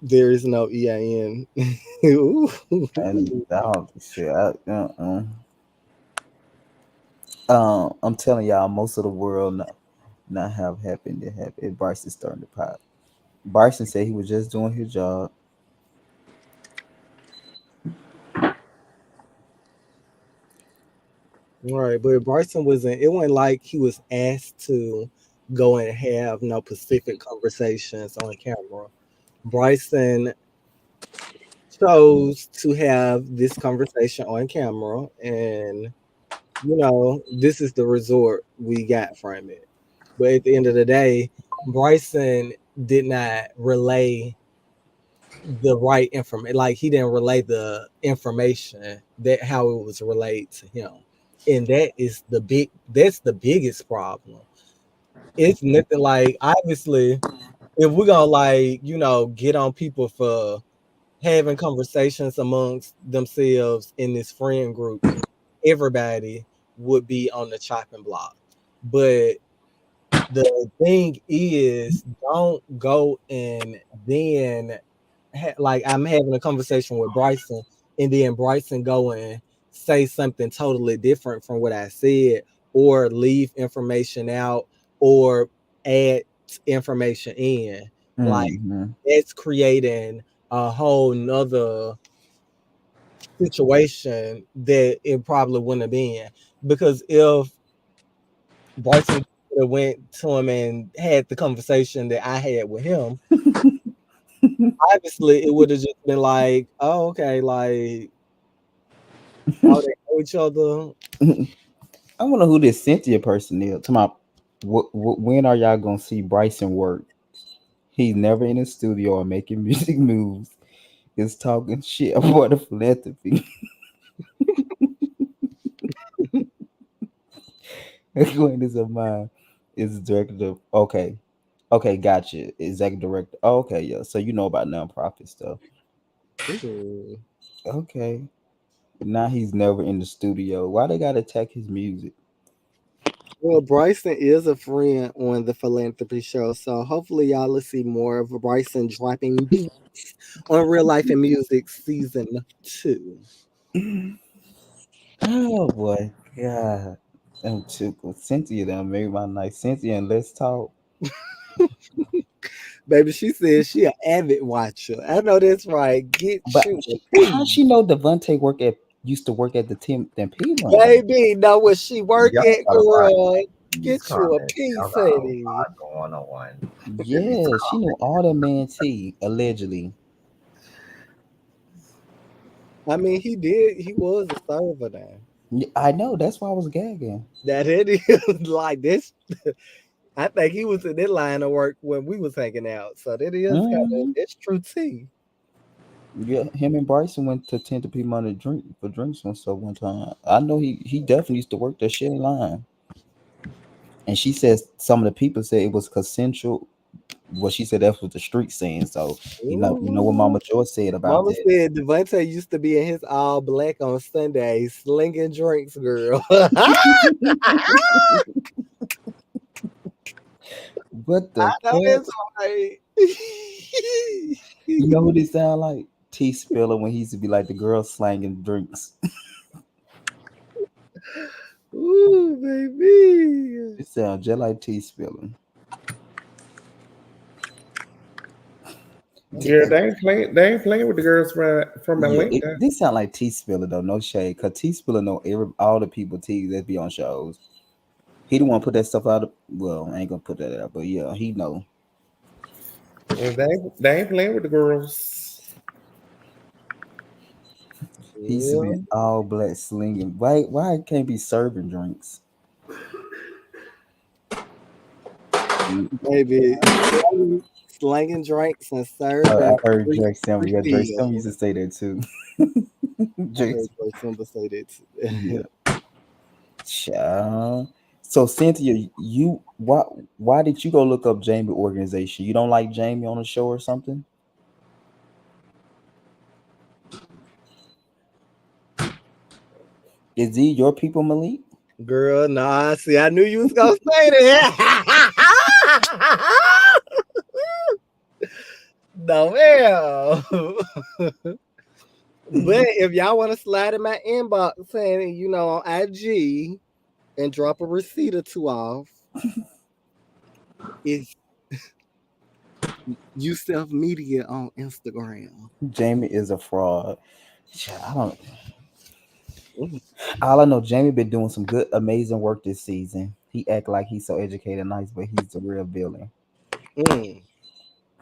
There is no EIN. Ooh. And I don't shit. I'm telling y'all, most of the world not have happened. It happened. Bryson starting to pop. Bryson said he was just doing his job. Right, but Bryson wasn't. It wasn't like he was asked to go and have no specific conversations on camera. Bryson chose to have this conversation on camera, and this is the resort we got from it. But at the end of the day, Bryson did not relay the right information. Like he didn't relay the information that how it was relayed to him, and that's the biggest problem. It's nothing like obviously if we're gonna get on people for having conversations amongst themselves in this friend group, everybody would be on the chopping block. But the thing is, don't go and then like I'm having a conversation with Bryson, and then Bryson go and say something totally different from what I said, or leave information out, or add information in. Like Mm-hmm. it's creating a whole nother situation that it probably wouldn't have been. Because if Bryson would have went to him and had the conversation that I had with him, obviously it would have just been like, oh, okay, like oh, they know each other. I wonder who this Cynthia person is. Come on, when are y'all gonna see Bryson work? He's never in a studio or making music moves. Is talking shit about the philanthropy. Acquaintance of mine is director. Okay, okay, gotcha. Executive director. Oh, okay, yeah. So you know about nonprofit stuff. Ooh. Okay. Now he's never in the studio. Why they gotta attack his music? Well, Bryson is a friend on the Philanthropy show, so hopefully y'all will see more of Bryson dropping beats on Real Life and Music season 2. Oh boy, God. I'm too good. Cynthia done made my night. Cynthia and Let's Talk. Baby, she says she an avid watcher. I know that's right. Get But you a how piece. she know Devontae used to work at the Tim P line? Baby, know where she work Y'all at, got a lot girl. in these Get you a comments. Y'all piece, got a honey. lot going on in these Yeah, she knew all the man tea, allegedly. I mean, he was a server now. I know, that's why I was gagging. That it is like this. I think he was in that line of work when we was hanging out. So that is kind of Hmm. it's true tea. Yeah, him and Bryson went to 10 to P money drink for drinks and stuff one time. I know he definitely used to work that shit line. And she says some of the people said it was consensual. Well, she said that was the street saying. So you know what Ooh. Mama Joy said about Mama that. said Devontae used to be in his all black on Sundays, slinging drinks, girl. What I the know fuck? that's right. You know who this sound like? T Spiller when he used to be like the girl slanging drinks. Ooh, baby. It sounds just like T Spiller. Girl, they ain't playing with the girls from Yeah, Atlanta. this sound like T Spiller though. No shade, cause T Spiller know all the people T that be on shows. He the one put that stuff out. Well, I ain't gonna put that out, but yeah, he know. And they ain't playing with the girls. He used to be Yeah, all black slinging. Why it can't be serving drinks? Mm, baby. Slanging drinks and I serving heard free, Drake Simba. free Yeah, Drake Simba used meals. to say that too. I Drake, heard Joy Simba say that yeah, too. child. So Cynthia, you why did you go look up Jamie organization? You don't like Jamie on the show or something? Is he your people, Malik? Girl, nah, see, I knew you was gonna say that. No, ma'am. But if y'all want to slide in my inbox saying, on IG and drop a receipt or two off, it's Yusef Media on Instagram. Jamie is a fraud. Child, I don't. Mm, All I know, Jamie been doing some good, amazing work this season. He act like he's so educated and nice, but he's the real villain. mm,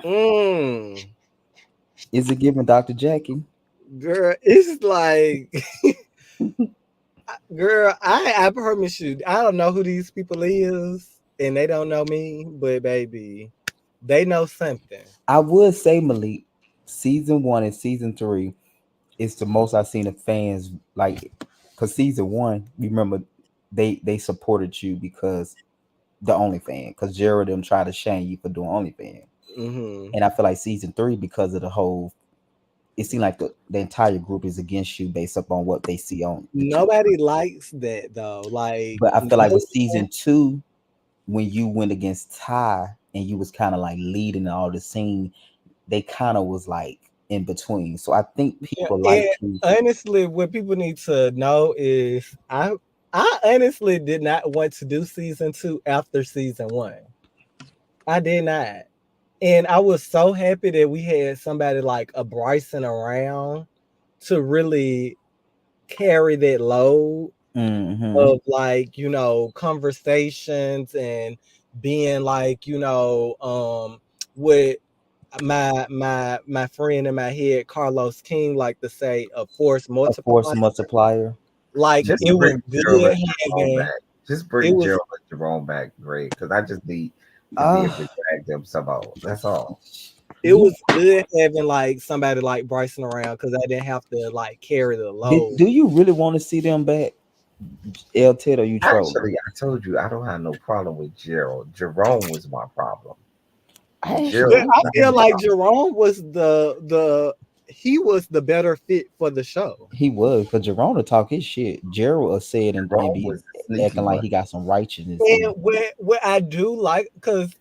mm. Is it giving Dr. Jackie? Girl, it's like, girl, I promise you, I don't know who these people is, and they don't know me, but baby, they know something. I would say Malik, season 1 and season 3 is the most I've seen of fans like, because season 1, remember they supported you because the OnlyFans, because Jared them tried to shame you for doing OnlyFans. Hmm. And I feel like season 3, because of the whole, it seemed like the entire group is against you based upon what they see on the TV. Nobody likes that though. Like, But I feel like no with season 2, when you went against Ty and you was kind of like leading all the scene, they kind of was like in between. So I think Yeah, people like and you. honestly, what people need to know is I honestly did not want to do season 2 after season 1. I did not. And I was so happy that we had somebody like a Bryson around to really carry that load Hmm. of like, conversations and being like, with my friend in my head, Carlos King, like to say a force A force multiplier. multiplier. Like Just it was bring Gerald good and Jerome having back. Just it bring was Gerald and Jerome back, Greg, because I just need to be able Uh to drag them somehow. That's all. it yeah. was good having like somebody like Bryson around because I didn't have to like carry the load. Do you really want to see them back, L Ted, or you trolling? Actually, I told you I don't have no problem with Gerald. Jerome was my problem. I Gerald But actually was I not feel my like problem. Jerome was the he was the better fit for the show. he was, because Jerome will talk his shit. Gerald will say it and Jerome be was the sneaky acting like one. he got some righteousness in And him. what I do like because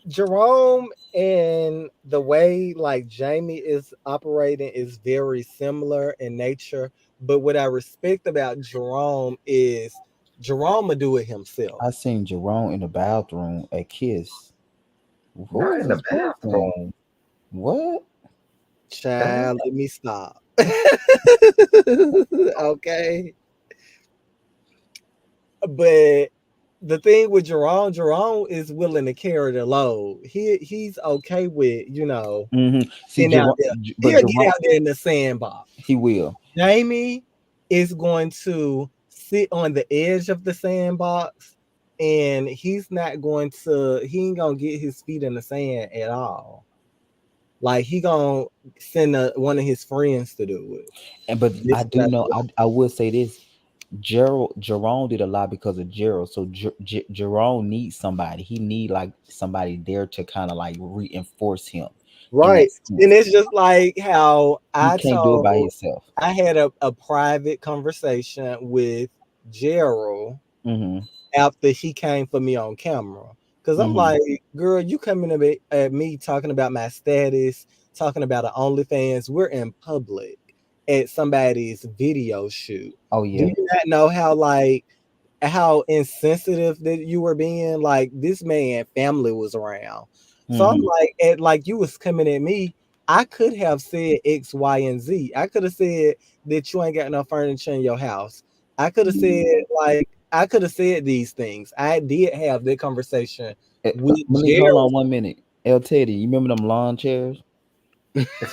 Jerome and the way like Jamie is operating is very similar in nature. But what I respect about Jerome is Jerome will do it himself. I seen Jerome in the bathroom at Kiss. Who Not is in the his bathroom. girlfriend? What? That Child, let me stop. Okay. But the thing with Jerome is willing to carry the load. He's okay with, See, getting out Jerome, there. but He'll get Jerome, out there in the sandbox. he will. Jamie is going to sit on the edge of the sandbox and he ain't gonna get his feet in the sand at all. Like he gonna send one of his friends to do it. But This I is what do I know. feel. I will say this: Jerome did a lot because of Gerald. So Jerome needs somebody. He need like somebody there to kind of like reinforce him in that Right. And sense. it's just like how He can't do it by himself. I had a private conversation with Gerald Hmm. after he came for me on camera. Cause I'm Mhm. like, girl, you coming at me talking about my status, talking about an OnlyFans. We're in public at somebody's video shoot. Oh Do yeah. you not know how insensitive that you were being? Like this man family was around. So I'm Mhm. like, like you was coming at me. I could have said X, Y, and Z. I could have said that you ain't got no furniture in your house. I could have said I could have said these things. I did have that conversation with Malik, hold Gerald. on 1 minute. El Teddy, you remember them lawn chairs? And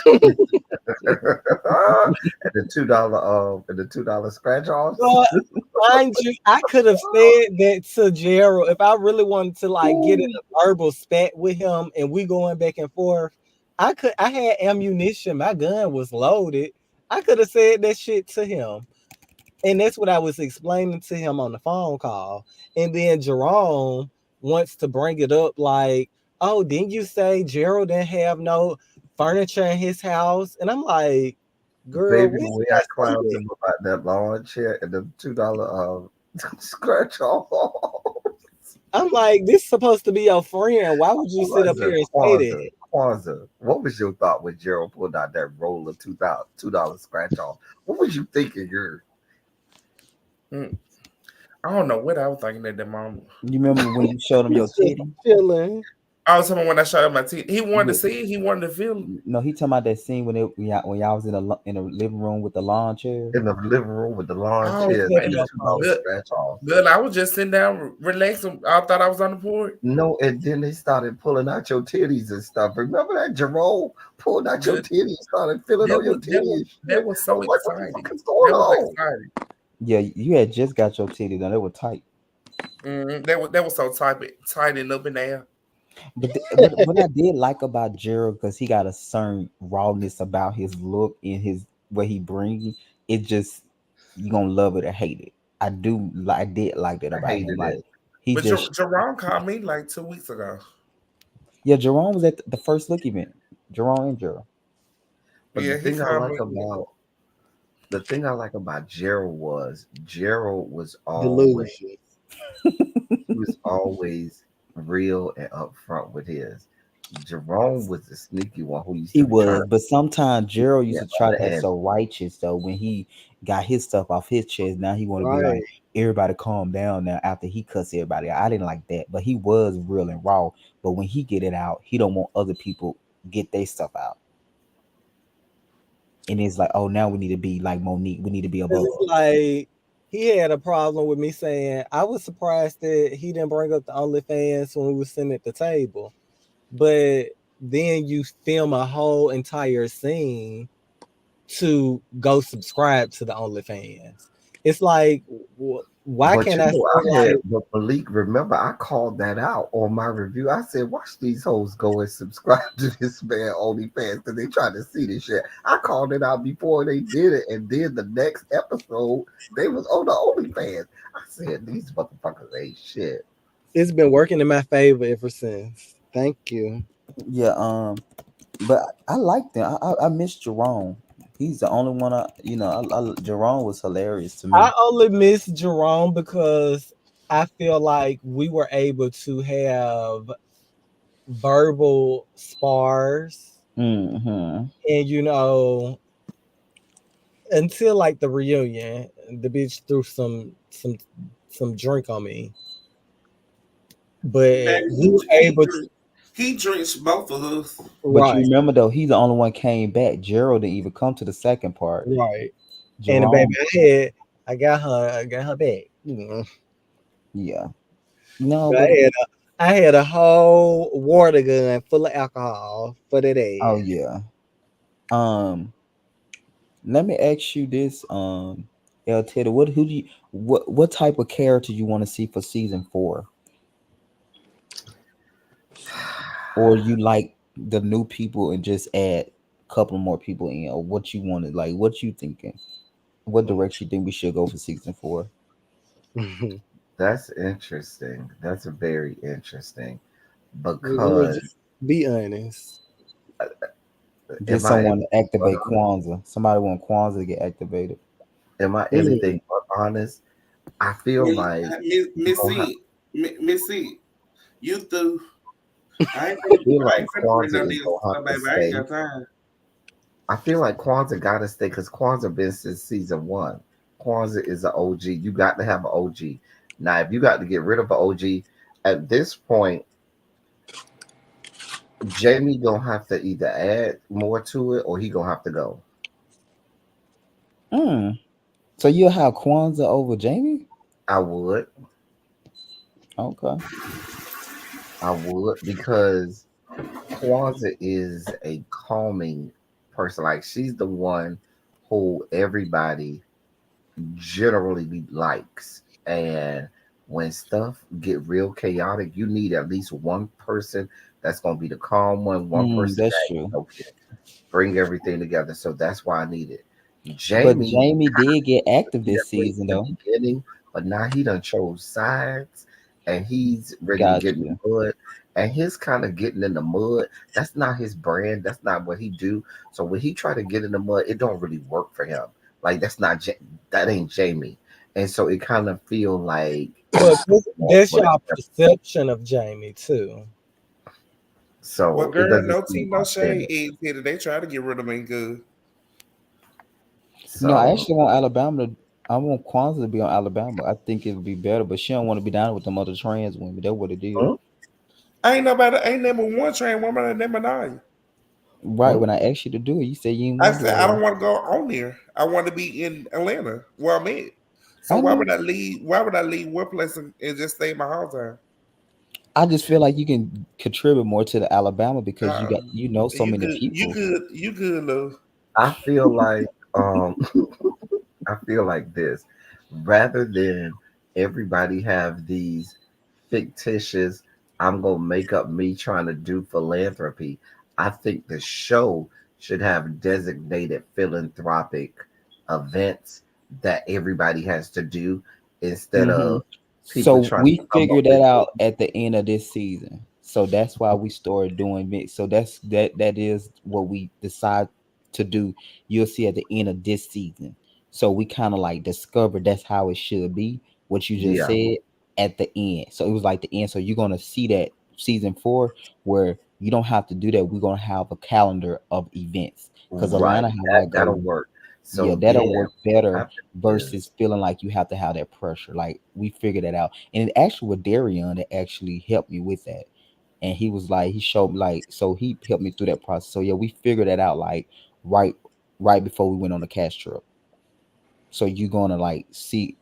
the $2 scratch offs. But mind you, I could have said that to Gerald if I really wanted to like get in a verbal spat with him and we going back and forth. I had ammunition, my gun was loaded. I could have said that shit to him. And that's what I was explaining to him on the phone call. And then Jerome wants to bring it up like, oh, didn't you say Gerald didn't have no furniture in his house? And I'm like, girl, Baby, when the way did I I say clowned that? him about that lawn chair and the $2 scratch off. I'm like, this is supposed to be your friend. Why would you sit up here and say that? Kwanzaa. What was your thought when Gerald pulled out that roll of $2 scratch off? What was you thinking, girl? Mm. I don't know what I was thinking at the moment. You remember when you showed him your He's just titty? chilling. I was talking when I showed him my teeth. He wanted to Yeah. see it. He wanted to feel it. No, he talking about that scene when y'all was in the living room with the lawn chair. In the living room with the lawn Oh, chairs and and the the, $2 good, scratch off. good. I was just sitting down, relaxing. I thought I was on the porch. No, and then they started pulling out your titties and stuff. Remember that Jerome pulled out your Good. titties, started feeling That on your was that titties was and that shit. was I so was like, what the fuck exciting. is going That was on? exciting. Yeah, you had just got your titty done. They were tight. That was so tight and up in there. But what I did like about Gerald, because he got a certain rawness about his look and his what he brings, it just you gonna love it or hate it. I did like that I about him. hated Like it. he But just Jerome called me like 2 weeks ago. yeah, Jerome was at the first look event. Jerome and Gerald. But Yeah, he called me. the thing I like about Gerald was always Delusion. he was always real and upfront with his. Jerome was the sneaky one who used He to be trying was, to but sometimes Gerald used get to try to act underhand. so righteous though when he got his stuff off his chest. Now he want to be Right. like everybody calm down now after he cussed everybody out. I didn't like that, but he was real and raw. But when he get it out, he don't want other people get their stuff out. And it's like, oh, now we need to be like Monique. We need to be Cause above. it's like he had a problem with me saying I was surprised that he didn't bring up the OnlyFans when we were sitting at the table. But then you film a whole entire scene to go subscribe to the OnlyFans. It's like, why But can't you I know, say like, but Malik, remember, I called that out on my review. I said, watch these hoes go and subscribe to this man OnlyFans because they trying to see this shit. I called it out before they did it, and then the next episode, they was on the OnlyFans. I said, these motherfuckers ain't shit. it's been working in my favor ever since. Thank you. Yeah, but I like them. I miss Jerome. He's the only one. Jerome was hilarious to me. I only miss Jerome because I feel like we were able to have verbal spars Hmm. and until like the reunion, the bitch threw some drink on me. But Man, we were able to he drinks both of us. But you right, remember though, he's the only one came back. Gerald didn't even come to the second part. right. And the baby Jerome, I got her back. yeah, no, But but I had a whole water gun full of alcohol for that oh ass. yeah. Um, Let me ask you this, El Teddy, what type of character you want to see for season 4, or you like the new people and just add a couple more people in, or what you wanted, like what you thinking, what direction you think we should go for season 4? That's interesting. That's very interesting Let me because just be honest. Get am I someone to anything but activate honest? Kwanzaa. Somebody want Kwanzaa to get activated. Am I Mm, anything but honest? I feel like you're gonna have Missy, You through. I feel I like ain't finna bring Kwanzaa no is niggas gonna to have to baby. I ain't stay. got time. I feel like Kwanzaa gotta stay because Kwanzaa been since season one. Kwanzaa is an OG. You got to have an OG. Now, if you got to get rid of an OG, at this point, Jamie gonna have to either add more to it or he gonna have to go. Mm. So you'll have Kwanzaa over Jamie? I would. Okay. I would because Kwanzaa is a calming person. Like she's the one who everybody generally likes. And when stuff get real chaotic, you need at least one person that's gonna be the calm one person That's that true. can bring everything together. So that's why I need it. But Jamie Jamie did get active be this that way season, in the though. beginning, but now he done chose sides and he's ready to Got get in you. the mud. And his kind of getting in the mud, that's not his brand. That's not what he do. So when he try to get in the mud, it don't really work for him. Like that's not that ain't Jamie. And so it kind of feel like But that's for your him. perception of Jamie too. Well, So it girl, doesn't no seem tea, no shade. authentic. Is here. They try to get rid of me good. No, I So actually want Alabama to. I want Kwanzaa to be on Alabama. I think it would be better, but she don't want to be down with them other trans women. That's what it is. mm, Ain't nobody, ain't number one train woman and number nine. Right mm, when I asked you to do it, you said you didn't I want to said do I it. don't want to go on there. I want to be in Atlanta where I'm at. So I why would know. I leave? Why would I leave one place and just stay in my hometown? I just feel like you can contribute more to the Alabama because Uh, you know so you many good, you people. good, you good, love. I feel like I feel like this rather than everybody have these fictitious, I'm gonna make up me trying to do philanthropy. I think the show should have designated philanthropic events that everybody has to do instead Hmm. of people So trying to we come up figured with that out things. at the end of this season. So that's why we started doing mix. So that is what we decide to do. You'll see at the end of this season. So we kind of like discovered that's how it should be. What you just Yeah, said at the end. So it was like the end. So you're gonna see that season 4 where you don't have to do that. We're gonna have a calendar of events because right. Atlanta have like That'll a work. yeah, So that'll then work what better happens is versus feeling like you have to have that pressure. Like we figured that out, and it actually with Darion that actually helped me with that. And he was like, he showed me like, so he helped me through that process. So yeah, we figured that out like right, right before we went on the cash trip. So you're gonna like see,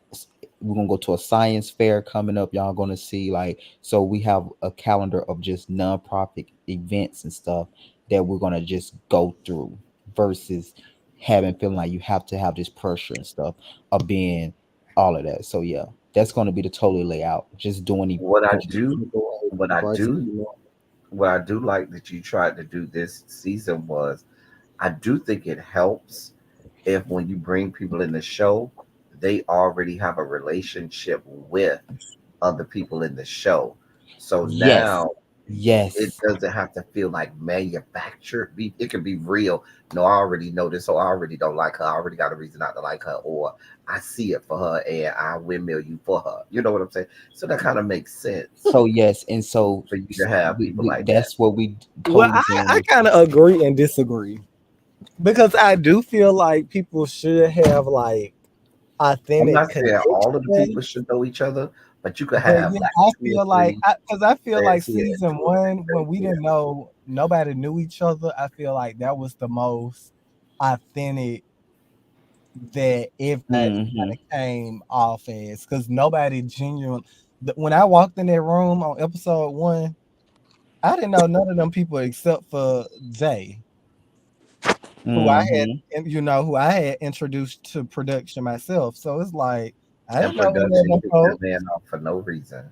we're gonna go to a science fair coming up. Y'all gonna see like, so we have a calendar of just nonprofit events and stuff that we're gonna just go through versus having feeling like you have to have this pressure and stuff of being all of that. So yeah, that's gonna be the total layout. Just doing what I But you do, wanna go ahead what and I varsity, do, what I do like that you tried to do this season was I do think it helps if when you bring people in the show, they already have a relationship with other people in the show. So yes, now it yes. doesn't have to feel like manufactured. It can be real. No, I already know this, so I already don't like her. I already got a reason not to like her, or I see it for her and I windmill you for her. You know what I'm saying? So that kind of makes sense So yes, and so for you to have people we like that. that's what we well, totally doing I this kind of agree and disagree because I do feel like people should have like I'm authentic not saying all of the people connection. should know each other, but you could But have yeah, like I two or feel like three because I feel like friends here and season two or three one when friends we here. didn't know nobody knew each other, I feel like that was the most authentic that everybody kind season. of came off as because nobody genuine. When I walked in that room on episode one, I didn't know none of them people except for Jay, who I had, Hmm. and who I had introduced to production myself. So it's like I And didn't know any of production them kicked that folks. man off for no reason.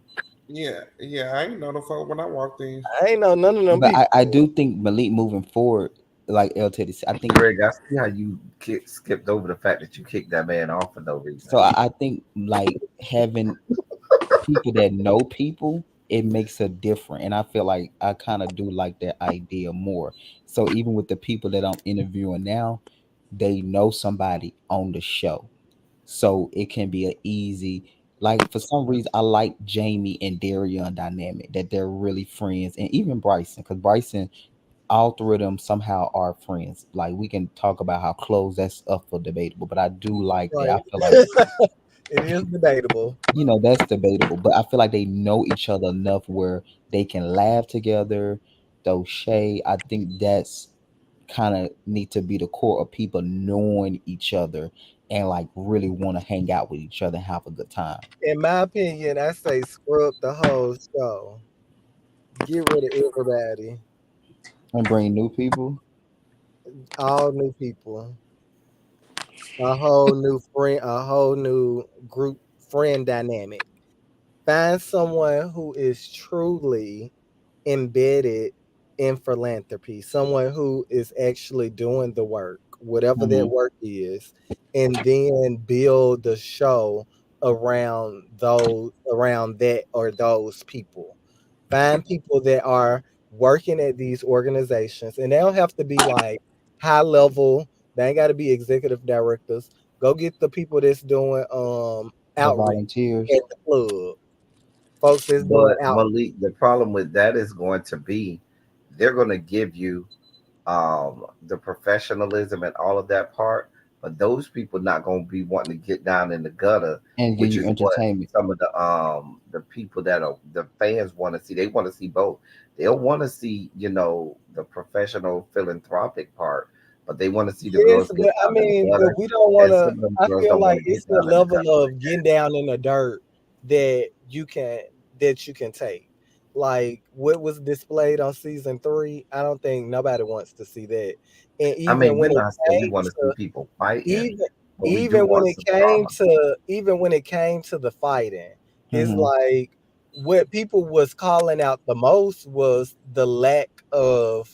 Yeah, yeah. I ain't know the folk when I walked in. I ain't know none of them But I people. do think Malik moving forward, like L Teddy said, I think Greg, I see how you skipped over the fact that you kicked that man off for no reason. so. I think like having people that know people, it makes a difference. And I feel like I kind of do like that idea more. So even with the people that I'm interviewing now, they know somebody on the show. So it can be a easy. Like for some reason, I like Jamie and Darian dynamic, that they're really friends, and even Bryson, because Bryson, all three of them somehow are friends. Like we can talk about how close that's up for debatable, but I do like that. I Right. feel like It is debatable. that's debatable, but I feel like they know each other enough where they can laugh together, throw shade. I think that's kind of need to be the core of people knowing each other and like really want to hang out with each other and have a good time In my opinion, I say scrub the whole show. Get rid of everybody. and bring new people. All new people. A whole new friend, a whole new group friend dynamic. Find someone who is truly embedded in philanthropy, someone who is actually doing the work, whatever that Mhm. work is, and then build the show around that or those people. Find people that are working at these organizations, and they don't have to be like high level. They ain't got to be executive directors. Go get the people that's doing The outreach volunteers. at the club, folks that's doing But outreach. Malik, the problem with that is going to be they're going to give you the professionalism and all of that part, but those people not going to be wanting to get down in the gutter, And give which you is what entertainment. some of the people that are the fans want to see. They want to see both. They'll want to see, the professional philanthropic part, but they want to see the Yes, girls get but I down in the mean, but gutter, we don't want and to. some of them I girls feel don't want like to it's get the down in the level gutter like of getting that. down in the dirt that you can take. Like what was displayed on season 3, I don't think nobody wants to see that. And I even mean, we're when it not saying we came want to see to people fighting, even but we do want some drama. even when it came to the fighting, it's Hmm. like what people was calling out the most was the lack of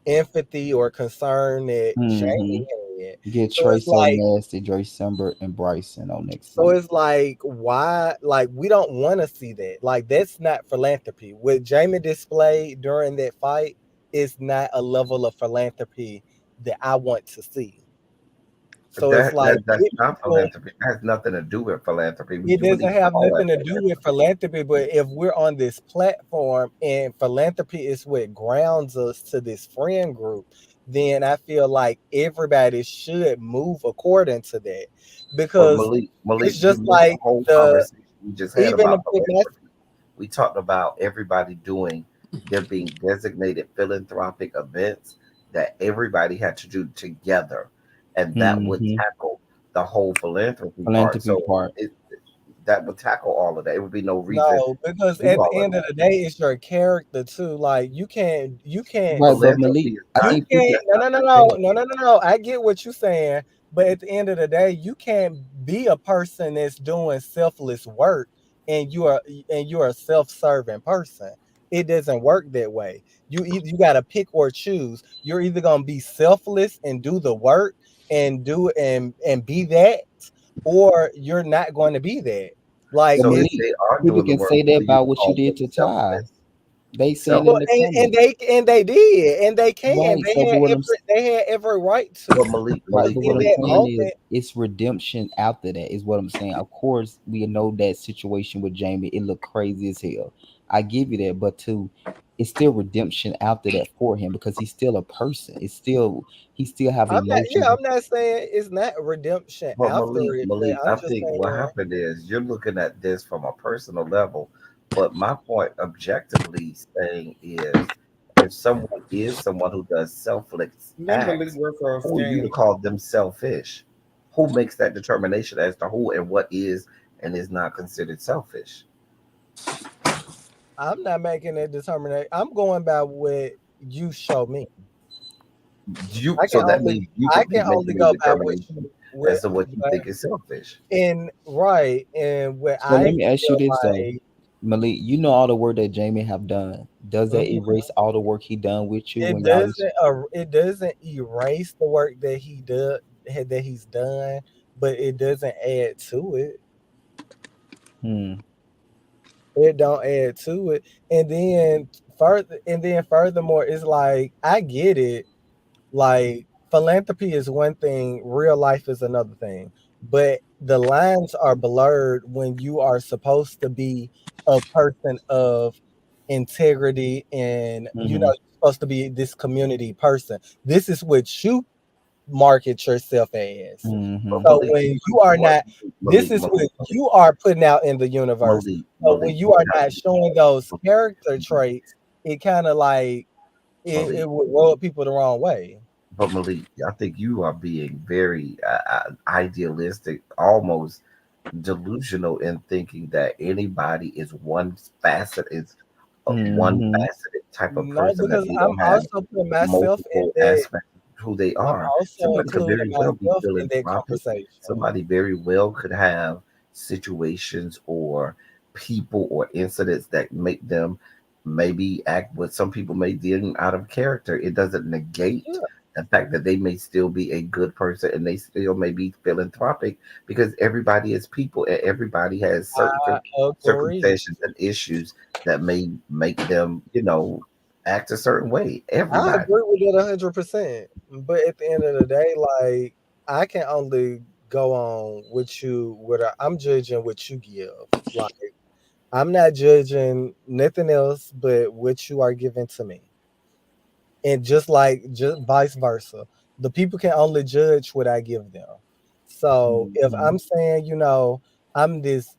empathy or concern that Hmm. Jamie had. Get So Trey it's so like nasty, Dre Sember and Bryson on next so season. it's like why like we don't want to see that. Like that's not philanthropy. What Jamie displayed during that fight is not a level of philanthropy that I want to see. So it's That like that that's get not people. philanthropy. It has nothing to do with philanthropy. It You wouldn't doesn't even have call that nothing to do with philanthropy. philanthropy, but if we're on this platform and philanthropy is what grounds us to this friend group, then I feel like everybody should move according to that. But Because Malik, it's you just missed the like whole the conversation we just had even about the mess. philanthropy. We talked about everybody doing there being designated philanthropic events that everybody had to do together, and that would Hmm. tackle the whole philanthropy part. Philanthropy So part. that would tackle all of that. It would be no reason No, to because do at the all of end of that. the day, it's your character too. Like you can't Right, but Philanthropy Malik, is I not You think can't. people. that's No, not no, no, the no, thing. no, no, no, no. I get what you're saying, but at the end of the day, you can't be a person that's doing selfless work and you are a self-serving person. It doesn't work that way. You got to pick or choose. You're either gonna be selfless and do the work and do and be that, or you're not going to be that. Like But So if it's Malik, they are people doing the can work, say that will you about what you call did them to Ty. selfless? They saying in well, the Selfless. and comments. they did and they can. Right. So, but what I'm They had every right But to right, but what in I'm that saying is moment. it's redemption after that is what I'm saying. Of course, we know that situation with Jamie, it looked crazy as hell. I give you that, but too, it's still redemption after that for him because he's still a person. It's still he still have emotions. I'm not saying it's not redemption But after it, but Malik, I'm I just think what saying happened is you're looking at this from a personal level. But my point objectively saying is if someone is someone who does selfless Let Malik acts, work on who are you to scam. call them selfish? Who makes that determination as to who and what is and is not considered selfish? I'm not making that determination. I'm going by what you show me. You I can so that only means you I could can be only making a go by what you determination what as to what you what think is selfish. and right and what So let I me ask you feel this though, like. Malik. You know all the work that Jamie have done. Does that Mhm. erase all the work he done with you It when y'all was? doesn't it doesn't erase the work that he's done, but it doesn't add to it. Hmm. It don't add to it. And then furthermore, it's like I get it. Like philanthropy is one thing, real life is another thing. but the lines are blurred when you are supposed to be a person of integrity, and Mm-hmm. you're supposed to be this community person. This is what you market yourself as. But Mm-hmm. So Malik, when you are what not, this Malik, is what Malik, Malik, you are putting out in the universe. Malik, So when Malik, you you are got not showing those Malik, character traits, it kind of like it Malik. would rub people the wrong way. But Malik, I think you are being very idealistic, almost delusional in thinking that anybody is one facet, is one Mm-hmm. faceted type of No, person, that because they I'm don't have also putting myself in multiple that. aspects of who they I'm are. also Somebody could including very well be myself in that philanthropic. conversation. Somebody very well could have situations or people or incidents that make them maybe act what some people may deem out of character. It doesn't negate Yeah, the fact that they may still be a good person and they still may be philanthropic, because everybody is people and everybody has certain I agree. circumstances and issues that may make them, act a certain way. I Everybody. agree with it 100%. But at the end of the day, like I can only go on with you. I'm judging what you give. Like I'm not judging nothing else but what you are giving to me. And just vice versa, the people can only judge what I give them. So if Mm-hmm. I'm saying, I'm this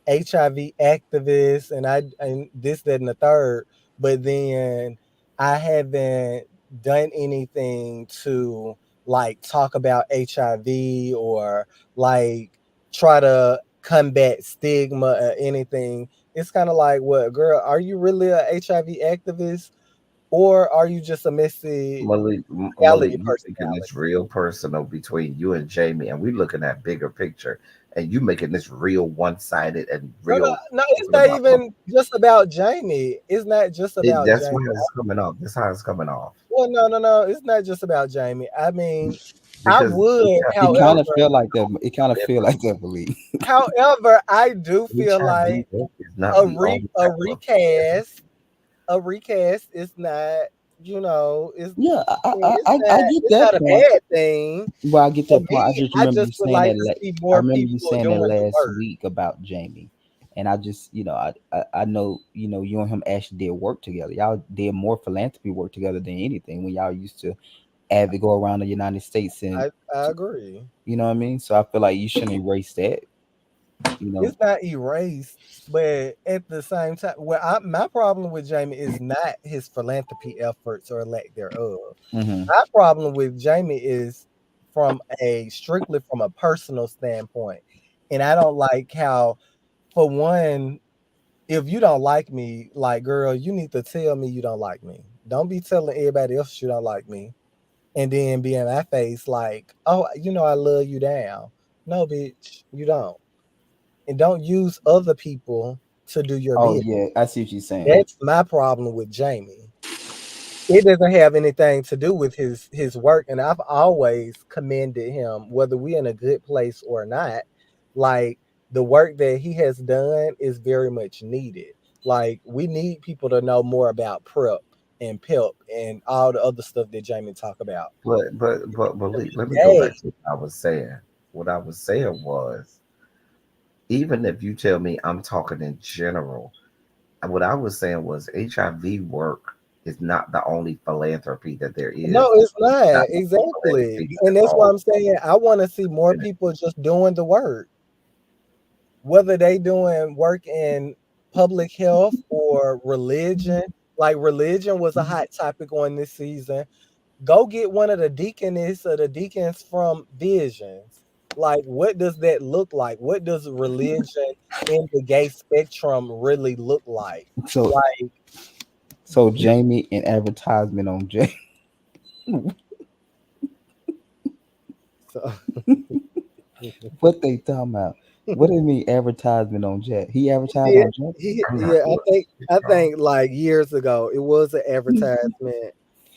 HIV activist, and this, that, and the third, but then I haven't done anything to like talk about HIV or like try to combat stigma or anything, it's kind of like, what, girl, are you really a HIV activist? Or are you just a messy Malik, reality you making this personality? real personal between you and Jamie, and we looking at bigger picture, and you making this real one sided and No, no, real no, it's talking not about. even just about Jamie. It's not just about That's Jamie. why it's coming off. That's how it's coming off. Well, no, no, no. It's not just about Jamie. I mean, I Because would, It HIV kind work of however, feel like that. It kind of is feel like that, believe. I do feel HIV like work is not the only a type of business. recast is not, Yeah, I get it's that not a point. bad thing. Well, I get For that point. I me, just I remember you just would saying like that. to see I more remember you people saying that doing the last work. week about Jamie, and I just, I know, you and him actually did work together. Y'all did more philanthropy work together than anything when y'all used to go around the United States and, I agree. you know what I mean. So I feel like you shouldn't erase that. You know. It's not erased, but at the same time, my problem with Jamie is not his philanthropy efforts or lack thereof. Hmm. My problem with Jamie is strictly from a personal standpoint, and I don't like how, for one, if you don't like me, like, girl, you need to tell me you don't like me. Don't be telling everybody else you don't like me, and then be in my face like, oh, I love you down. No, bitch, you don't, and don't use other people to do your Oh bid. yeah, I see what you're saying. That's my problem with Jamie. It doesn't have anything to do with his work, and I've always commended him, whether we're in a good place or not. Like the work that he has done is very much needed. Like we need people to know more about prep and PEP and all the other stuff that Jamie talk about. But let me go Hey, back to what I was saying. What I was saying was, even if you tell me I'm talking in general, what I was saying was HIV work is not the only philanthropy that there no, is. it's not Not the only exactly, philanthropy and that's that's why all. I'm saying I want to see more people just doing the work, whether they doing work in public health or religion. Like religion was a hot topic on this season. Go get one of the deaconess or the deacons from Visions. Like, what does that look like? What does religion in the gay spectrum really look like? So Like, Jamie and advertisement on Jamie. so, What they talking about? What do you mean advertisement on Jack? He advertised yeah, on Jack? I'm not yeah, going I to. think like years ago it was an advertisement,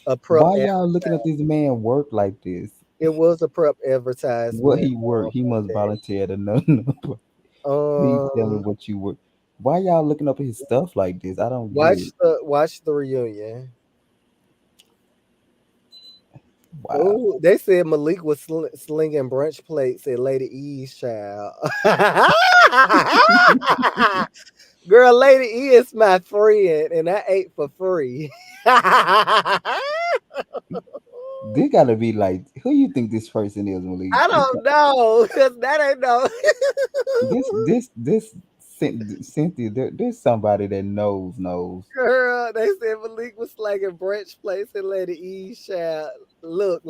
a prep. Why y'all looking at this man work like this? It was a prep What advertisement he work? He for must that. volunteer to know. No. Please tell me Um, what you work. Why y'all looking up his stuff like this? I don't get it. watch the reunion. Wow. Oh, they said Malik was slinging brunch plates at Lady E's child. Girl, Lady E is my friend, and I ate for free. This gotta be like, who you think this person is, Malik? I don't know, cause that ain't no. This Cynthia. There's somebody that knows. Girl, they said Malik was slanging brunch plates at Lady E's child. Look,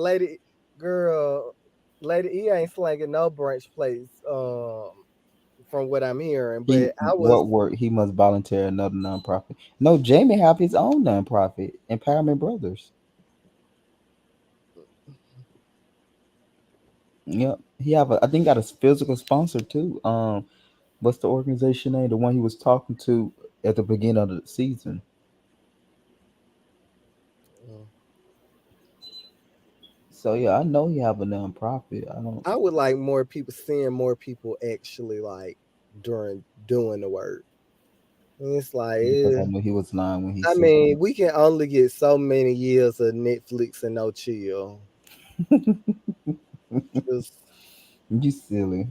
girl, Lady E ain't slanging no brunch plates. From what I'm hearing, He but I was what work? He must volunteer another nonprofit. No, Jamie have his own nonprofit, Empowerment Brothers. Yep, he have I think got a physical sponsor too. What's the organization name? The one he was talking to at the beginning of the season. mm, So yeah, I know he have a nonprofit. I don't I would like more people seeing more people actually like during doing the work. And it's like, because I knew he was lying when he I said mean, we can only get so many years of Netflix and no chill. Just you silly.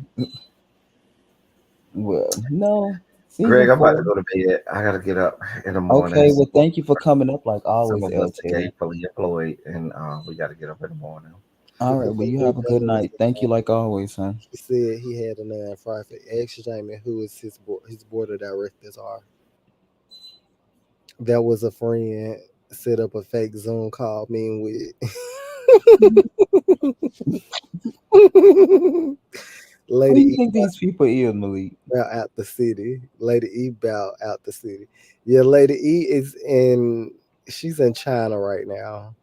Well, no Greg, season I'm about to 4. go to bed. I gotta get up in the morning. Okay, well, thank you for coming up like Some always, of us are LT. gainfully employed, and we gotta get up in the morning. All right, well, you have a good night. Thank you like always, huh? he said he had a nonprofit. Ask Jamie who is his board of directors are. That was a friend set up a fake Zoom call meeting with Who Lady you E think these people is, Malik? out the city. Lady E bow out the city. Yeah, Lady E is in. She's in China right now.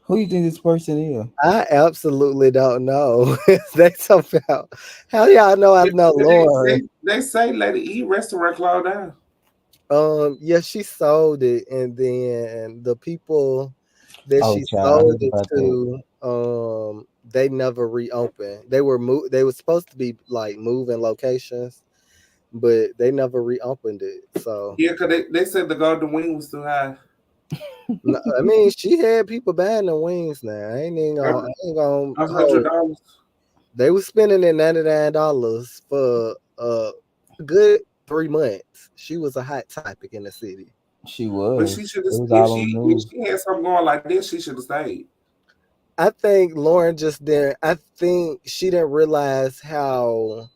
Who you think this person is? I absolutely don't know. They talk about how y'all know I know Lauren. They say Lady E restaurant closed down. Yeah, she sold it, and then the people that Oh, she child, I sold heard it about that. to, they never reopened. They were supposed to be like moving locations, but they never reopened it. So Yeah, because they said the golden wing was too high. I mean, she had people buying the wings now. I ain't gonna hold. $100. They was spending it $99 for a good 3 months. She was a hot topic in the city. She But she was. should have It was if all on she the if news. she had something going like this, she should have stayed. I think Lauren just didn't. I think she didn't realize how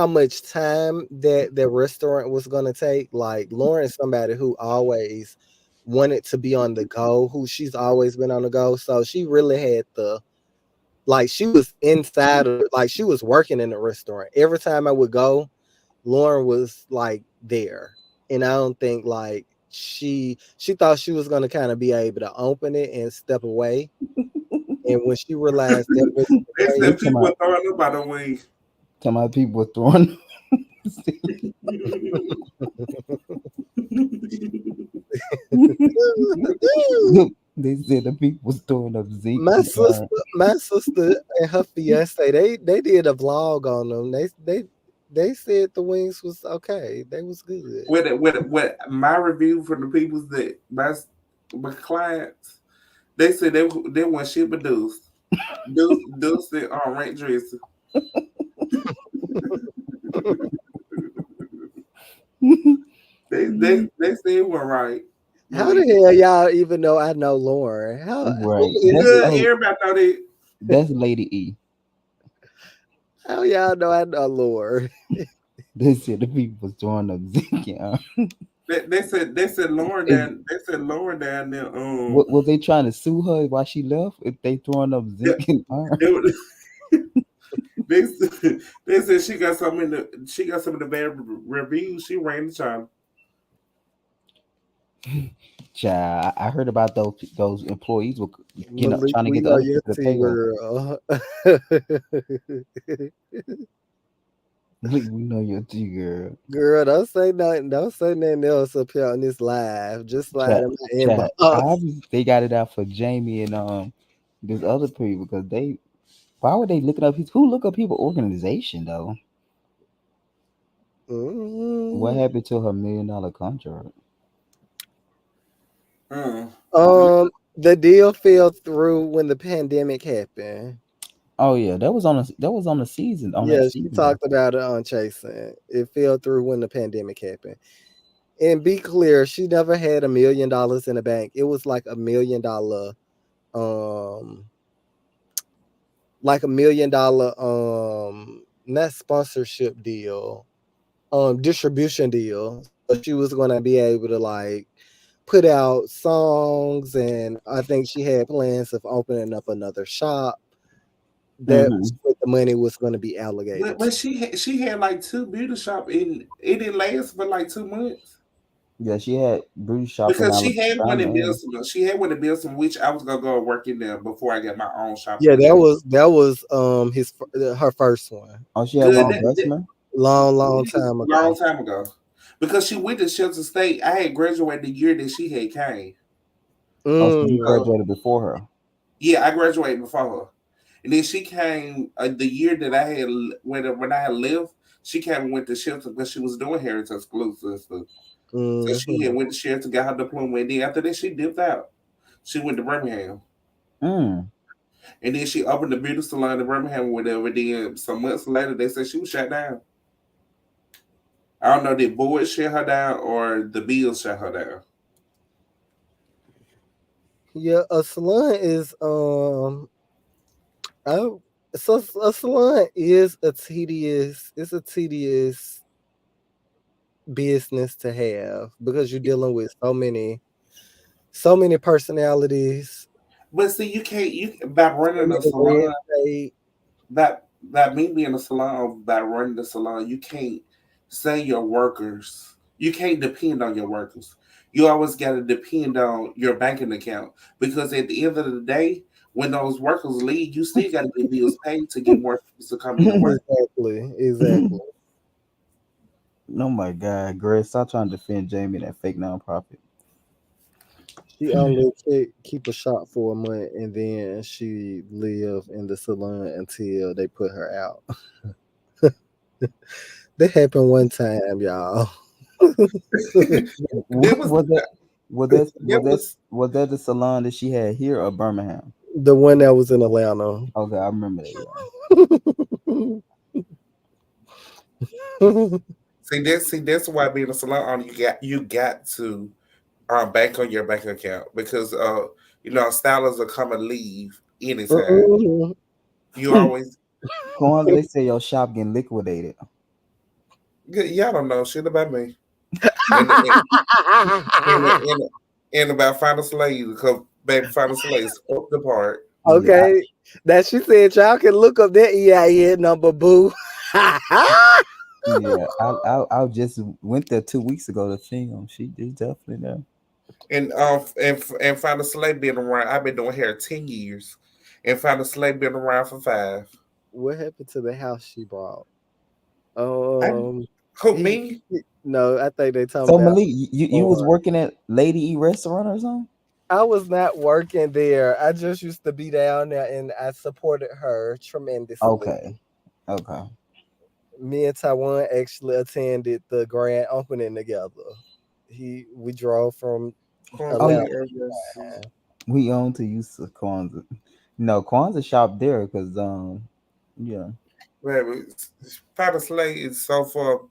much time that the restaurant was gonna take. Like Lauren's somebody who always wanted to be on the go, who she's always been on the go. So she really had the like she was inside of like she was working in the restaurant. Every time I would go, Lauren was like there. And I don't think like she thought she was gonna kind of be able to open it and step away. And when she realized that was They the You said case, talking people were about, throwing up by the wing. talking about people were throwing. They said the people was throwing up zinc my and sister, iron. my sister and her fiance, they did a vlog on them. They said the wings was okay. They was good. With my review from the people that my clients, they said they want shit but Deuce said rent dressing. They said it went right. How the Malik. hell y'all even know I know Lauren? Who Right. is That's this? Good, oh, everybody know that. that's Lady E. How y'all know I know Lauren? They said the people was throwing up zinc and iron. They said Lauren Is down they said Lauren down there what was they trying to sue her while she left? If they throwing up they, zinc and iron? they, were- they said she got some of the bad reviews. She ran the China. Child, I heard about those employees were Malik, trying to we get the know other your people to T pay her. girl. We know your G girl. Girl, don't say nothing. Don't say nothing else up here on this live. Just slide Chat, in my chat. inbox. Obviously, they got it out for Jamie and this other people because they. Why would they look up who look up people organization though? What Mm. happened to her $1 million contract? Mm. Um, The deal fell through when the pandemic happened. Oh yeah, that was on the season on that Yeah, she season though. talked about it on Chasing. It fell through when the pandemic happened. And be clear, she never had $1 million in the bank. It was um, like $1 million, not sponsorship deal, distribution deal. So she was gonna be able to like put out songs, and I think she had plans of opening up another shop. That's Hmm. what the money was going to be allocated to. But she had like two beauty shop and it didn't last but like 2 months. Yeah, she had beauty shop in Because she had one Alabama. in And, Bilson. She had one in Bilson, which I was gonna go work in there before I got my own shop Yeah, in there. that was her first one. oh, she had one Good. on Bessemer. Long Yes, time long ago. time ago. Because she went to Shelter State. I had graduated the year that she had came. Oh, so you Mm, So graduated before her. yeah, I graduated before her. And then she came the year that I had when I had left. She came and went to Shelter because she was doing heritage exclusive and stuff. So she had mhm. went to Shelter, got her diploma, and then after that she dipped out. She went to Birmingham. Mm. And then she opened the beauty salon in Birmingham or whatever. Then some months later, they said she was shut down. I don't know, did board shut her down or the bills shut her down? Yeah, a salon is I, so a salon is a tedious business to have because you're dealing with so many personalities, But see, you can't you by so running a many red salon, tape. that me being a salon by running the salon, you can't say your workers. You can't depend on your workers. You always got to depend on your banking account because at the end of the day, when those workers leave, you still got to get bills paid to get more people to come in and work. Exactly. Oh my God, Grace, stop trying to defend Jamie that fake nonprofit. She only keep a shop for a month, and then she live in the salon until they put her out. That happened one time, y'all. there What was was that? Was that there was that was was that the salon that she had here or Birmingham? The one that was in Atlanta. Okay, I remember that. Yeah. see that's why being a salon owner you got to bank on your bank account because stylists will come and leave anytime. Mhm. You always Kwanzaa, they say your shop getting liquidated. y'all don't know shit about me. And about Final Slave because baby Final Slaves up the part. Yeah, Okay, that she said y'all can look up that EIN number, boo. yeah. I just went there 2 weeks ago to film. She is definitely there. And Final Slave been around. I've been doing hair 10 years, and Final Slave been around for 5. What happened to the house she bought? I Um, who he, me? no, I think they talking So about. Malik, you was working at Lady E restaurant or something? I was not working there. I just used to be down there, and I supported her tremendously. Okay, okay. Me and Taiwan actually attended the grand opening together. We drove from Oh Atlanta. yeah, Kwanzaa. we own to use of Kwanzaa. No, Kwanzaa shop there because yeah. Baby, Final Slave is so far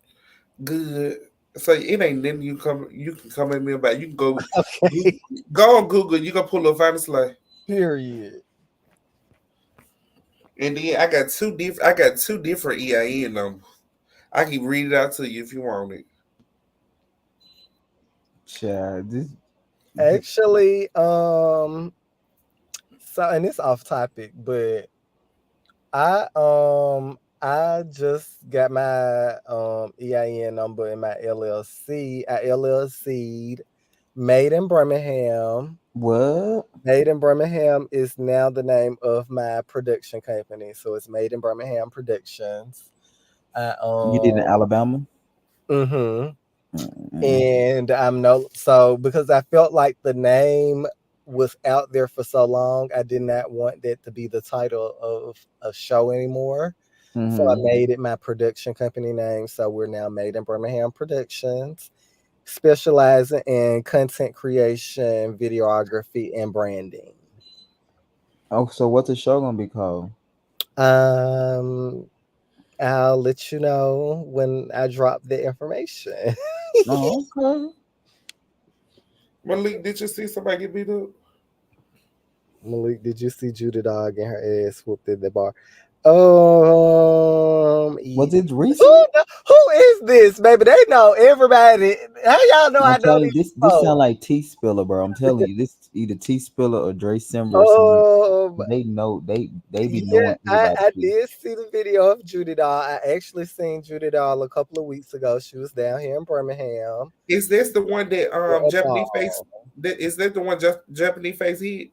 good. So it ain't nothing you can come at me about. You can Okay. go on Google. You can pull up Final Slave. Period. And then I got two different EIN numbers. I can read it out to you if you want it. Child, this Actually, so and it's off topic, but I just got my EIN number in my LLC. I LLC'd Made in Birmingham. what? Made in Birmingham is now the name of my production company. So it's Made in Birmingham Productions. I You did in Alabama? hmm Mm-mm. and I'm no so because I felt like the name was out there for so long, I did not want that to be the title of a show anymore. So I Mm-hmm. made it my production company name. So we're now Made in Birmingham Productions. specializing in content creation, videography, and branding. Oh, so what's the show gonna be called? Um, I'll let you know when I drop the information. Oh, okay. Malik, did you see somebody get beat up? Malik, did you see Judy Dog and her ass whooped in the bar? Was it recent? Who is this, baby? They know everybody. How y'all know I I'm know telling you, these this sound folks? like T Spiller, bro. I'm telling you, this either T Spiller or Dre Simber or something. Um, They know they be yeah, knowing I, everybody I shit. did see the video of Judy Doll. I actually seen Judy Doll a couple of weeks ago. She was down here in Birmingham Is this the one that for a Japanese face? ball. Is that the one just Japanese face hit?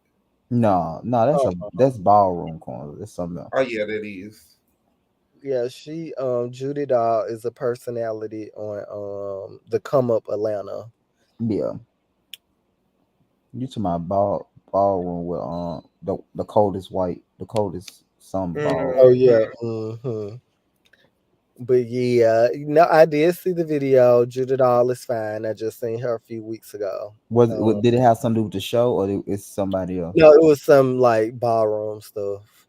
No, no, that's ballroom corner. That's something else. Oh yeah, that is. Yeah, she Judy Doll is a personality on the Come Up Atlanta. Yeah, you to my ballroom with the coldest white, the coldest some ball. Oh yeah. Mhm. But yeah, I did see the video. Judy Doll is fine. I just seen her a few weeks ago. Did it have something to do with the show or it's somebody else? No, it was some like ballroom stuff.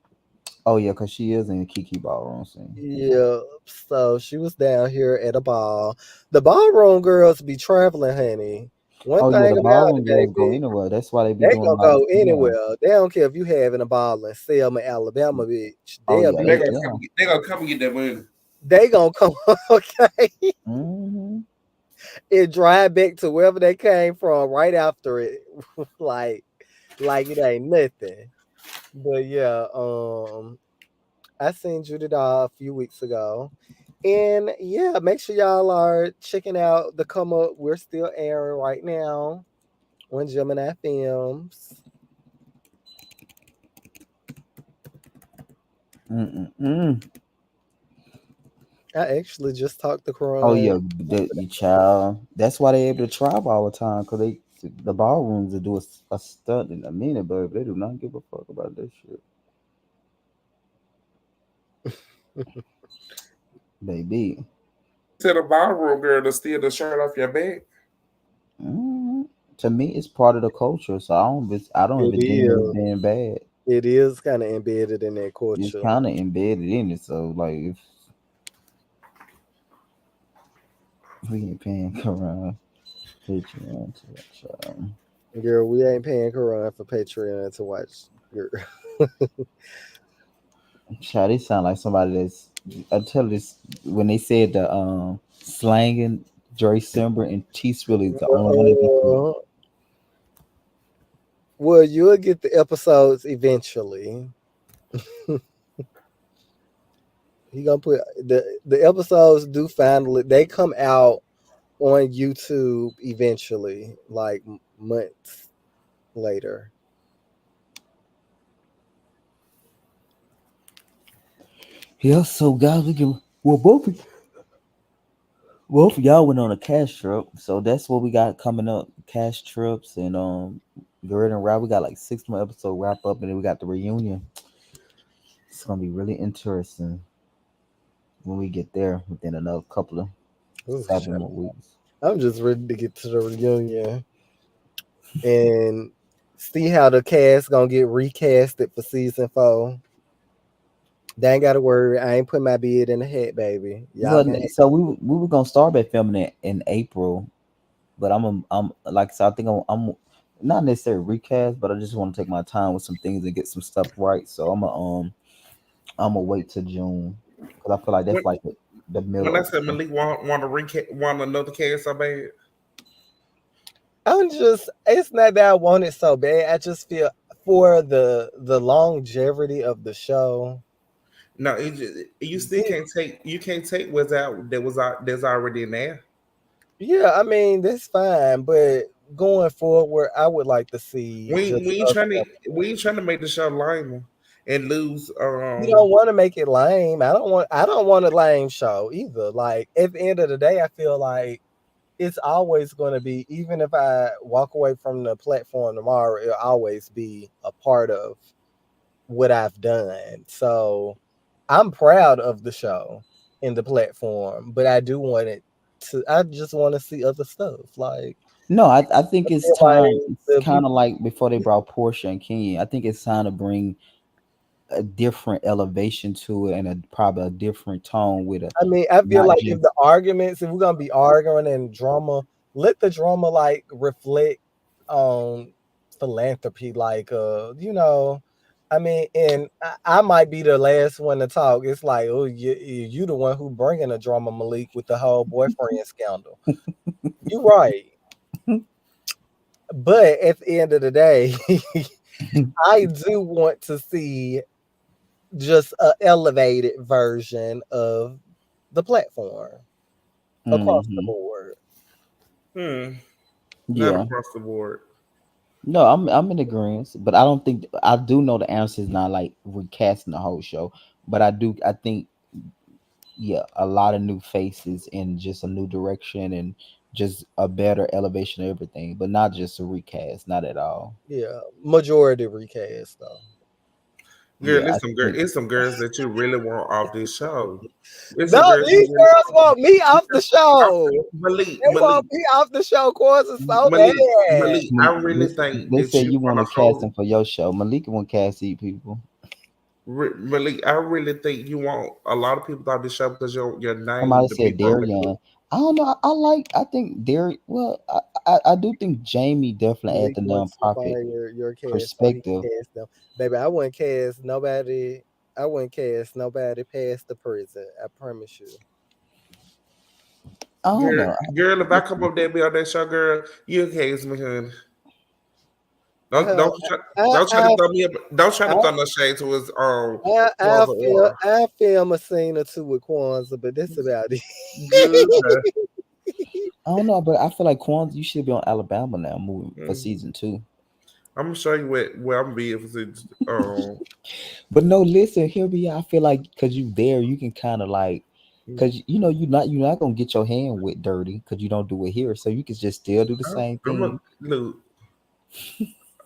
Oh yeah, cause she is in the Kiki ballroom scene. Yeah, so she was down here at a ball. The ballroom girls be traveling, honey. One Oh yeah, thing the about ballroom it, girls go baby, anywhere. That's why they be they doing a gonna lot of go yeah. anywhere. They don't care if you having a ball in Selma, Alabama, bitch. Oh They'll yeah, be They there. gonna yeah. come. They gonna come and get that money. They gonna come, okay, Hmm. and drive back to wherever they came from right after it, like it ain't nothing. But yeah, I seen Judy Doll a few weeks ago. And yeah, make sure y'all are checking out the Come Up. We're still airing right now on Gemini Films. Mm-mm-mm. I actually just talked to Oh Karan. yeah, you child. That's why they able to travel all the time, cause the ballrooms will do a stunt in a minute, but they do not give a fuck about that shit, baby. You tell the ballroom girl to steal the shirt off your back. Mm. To me, it's part of the culture, so I don't It even deem it as is. being bad. It is kind of embedded in that It's culture. kind of embedded in it, so like if we ain't paying around Patreon to watch, Girl, we ain't paying Karan for Patreon to watch. Girl. child, they sound like somebody that's. I tell this when they said the slanging Dre Simber and T really is the only one that be cool. Uh, well, you'll get the episodes eventually. He gonna put the episodes do finally they come out on YouTube eventually, like months later. Yeah, so guys, we can well both of y'all went on a cash trip, so that's what we got coming up. Cash trips and Grid and Rap. We got like 6 more episode wrap up, and then we got the reunion. It's gonna be really interesting when we get there within another couple of Ooh, 7 more weeks. I'm just ready to get to the reunion and see how the cast gonna get recasted for season 4. They ain't gotta worry. I ain't put my bid in the hat, baby. Y'all Well, can so we were gonna start by filming it in April, but I'm like so I think I'm not necessarily recast, but I just want to take my time with some things and get some stuff right. So I'm gonna wait till June because I feel like When that's like the when middle I of said the. Malik want another cast so bad. I'm just it's not that I want it so bad. I just feel for the longevity of the show. No, you still can't take what's out that was out that's already in there. Yeah, I mean that's fine, but going forward, I would like to see just us. We ain't trying to make the show lame and lose. You don't want to make it lame. I don't want a lame show either. Like at the end of the day, I feel like it's always going to be, even if I walk away from the platform tomorrow, it'll always be a part of what I've done. So I'm proud of the show and the platform, but I do want it I just want to see other stuff. Like No, I I think it's feel like time. It's the kind people. of like before they brought Portia and Kenya. I think it's time to bring a different elevation to it and probably a different tone with a I mean, I feel not like if just. the arguments, if we're gonna be arguing and drama, let the drama like reflect on philanthropy. Like, I mean, and I might be the last one to talk. It's like, oh, you the one who bringing the drama, Malik, with the whole boyfriend scandal. You right, but at the end of the day, I do want to see just a elevated version of the platform across the Hmm. board. Hmm. Not Yeah. across the board. No, I'm in agreement, but I don't think I do know the answer is not like recasting the whole show, but I think yeah, a lot of new faces and just a new direction and just a better elevation of everything, but not just a recast, not at all. Yeah, majority recast though. Girl, Yeah, I think it's some girls that you really want off this show. It's some No, girls you these really girls want me off the show. Malik, They want me off the show, Kwanzaa so Malik, bad. Malik. I really think They that say you you want want to to cast hold them for your show. Malika won't cast these people. Malik. I really think you want a lot of people on this show because your name Somebody to be said public. Darian. I don't know. I think Darian. Well, I do think Jamie definitely add Malik the wants to nonprofit find your cast so he can perspective. cast them. Baby, I wouldn't cast nobody. I wouldn't cast nobody past the prison. I promise you. I don't Girl, know. girl, if I come up there and be on that show, girl, you case me, honey. Don't Uh, don't try, I, don't try to I, throw me up. Don't try to I, throw no shade to his I father feel or I film a scene or two with Kwanzaa, but that's about good. it. I don't know, but I feel like Kwanzaa, you should be on Alabama now, moving for Mm. season 2. I'm gonna show you where I'm be if it's But no, listen, here we are. I feel like because you there, you can kind of like, because you're not gonna get your hand with dirty because you don't do it here, so you can just still do the same I'm gonna thing. look.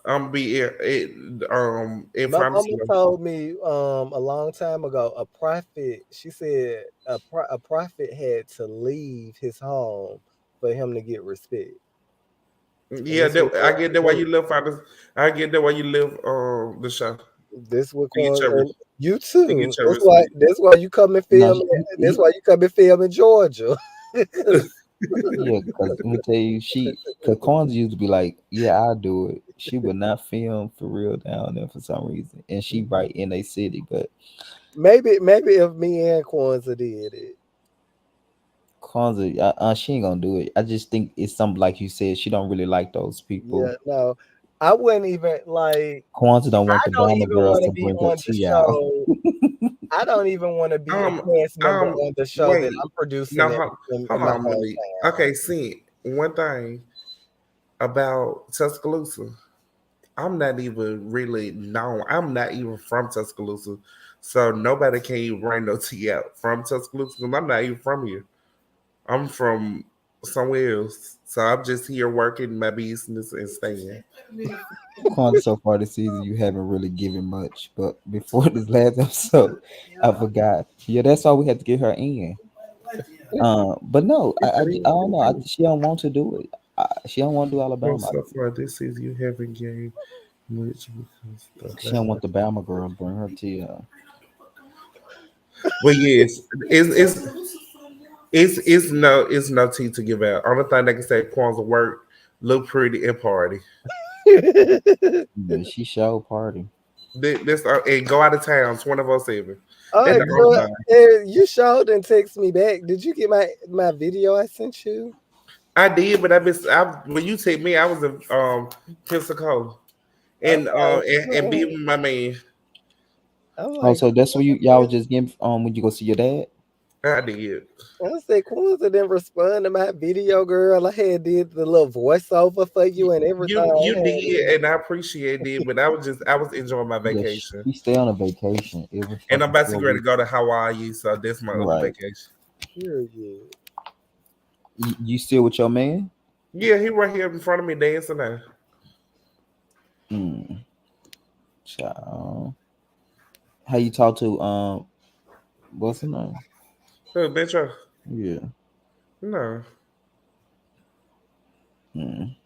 I'm be if My I'm mama told me a long time ago a prophet. She said a prophet had to leave his home for him to get respect, and yeah, this what I get that why Kwanzaa you live out this. I get that why you live the show This what to get Kwanzaa your and you to get too. your That's why. respect. That's why you come and No, film. That's why you come and film in Georgia. yeah, because let me tell you, because Kwanzaa used to be like, yeah, I'll do it. She would not film for real down there for some reason, and she right in a city, but Maybe if me and Kwanzaa did it. Kwanzaa, she ain't gonna do it. I just think it's something like you said. She don't really like those people. Yeah, no, I wouldn't even like. Kwanzaa don't want I the don't Bama even girls want to to be bring her on the tea out. show. I don't even want to be a Um cast member on the show that wait. I'm producing No, in hold my on, Malik. hometown. Okay, see one thing about Tuscaloosa. I'm not even really known. I'm not even from Tuscaloosa. So nobody can even bring no tea out from Tuscaloosa 'cause I'm not even from here. I'm from somewhere else. So I'm just here working my business and staying. Kwanzaa, so far this season, you haven't really given much. But before this last episode, I forgot. Yeah, that's why we had to get her in. But no, I don't know. She don't want to do it. She don't want to do Well, Alabama. so far this season you haven't gained much because She don't want the Bama girls bring her to. But yes, it's no tea to give out. Only thing they can say Kwanzaa work, look pretty and party. Yeah, she show party. This and go out of town 24/7. All That's right, the only girl. thing. You showed and text me back. Did you get my video I sent you? I did, but when you take me, I was in Pensacola and Okay. be with my man. I'm Oh, like, so that's what y'all was just getting when you go see your dad. I did. I said, Kwanzaa didn't respond to my video, girl. I had did the little voiceover for you and everything. You I did, and I appreciate it. But I was enjoying my Yeah, vacation, she stay on a vacation every and I'm fucking about to 4 get ready to weeks. go to Hawaii, so that's my other Right. vacation. period. You still with your man? Yeah, he right here in front of me dancing now. Mm, child. How you talk to what's her name? Bitch, Yeah. No.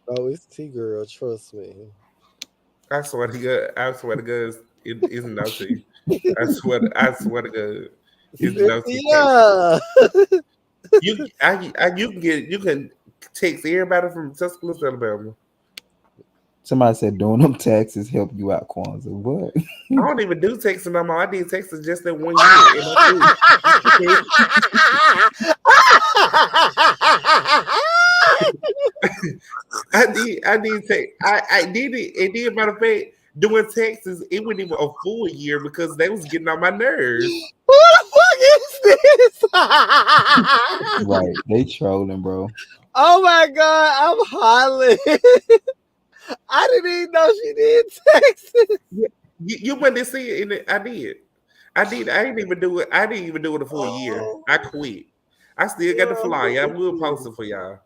Oh, it's T girl. Trust me. I swear to God, it's no tea. I swear to God, it's no tea text. Cynthia. You can text everybody from Tuscaloosa, Alabama. Somebody said doing them taxes help you out, Kwanzaa. What? I don't even do texting no more. I did texting just that 1 year, and that's it. I did text. I did it. And then, matter of fact, doing texts, it wasn't even a full year because they was getting on my nerves. Who the fuck is this? Right. They trolling, bro. Oh my god, I'm hollering. I didn't even know she did Texas. You went to see it, and I did. I didn't even do it. I didn't even do it a full year. I quit. I still got the flyer. I will post it for y'all.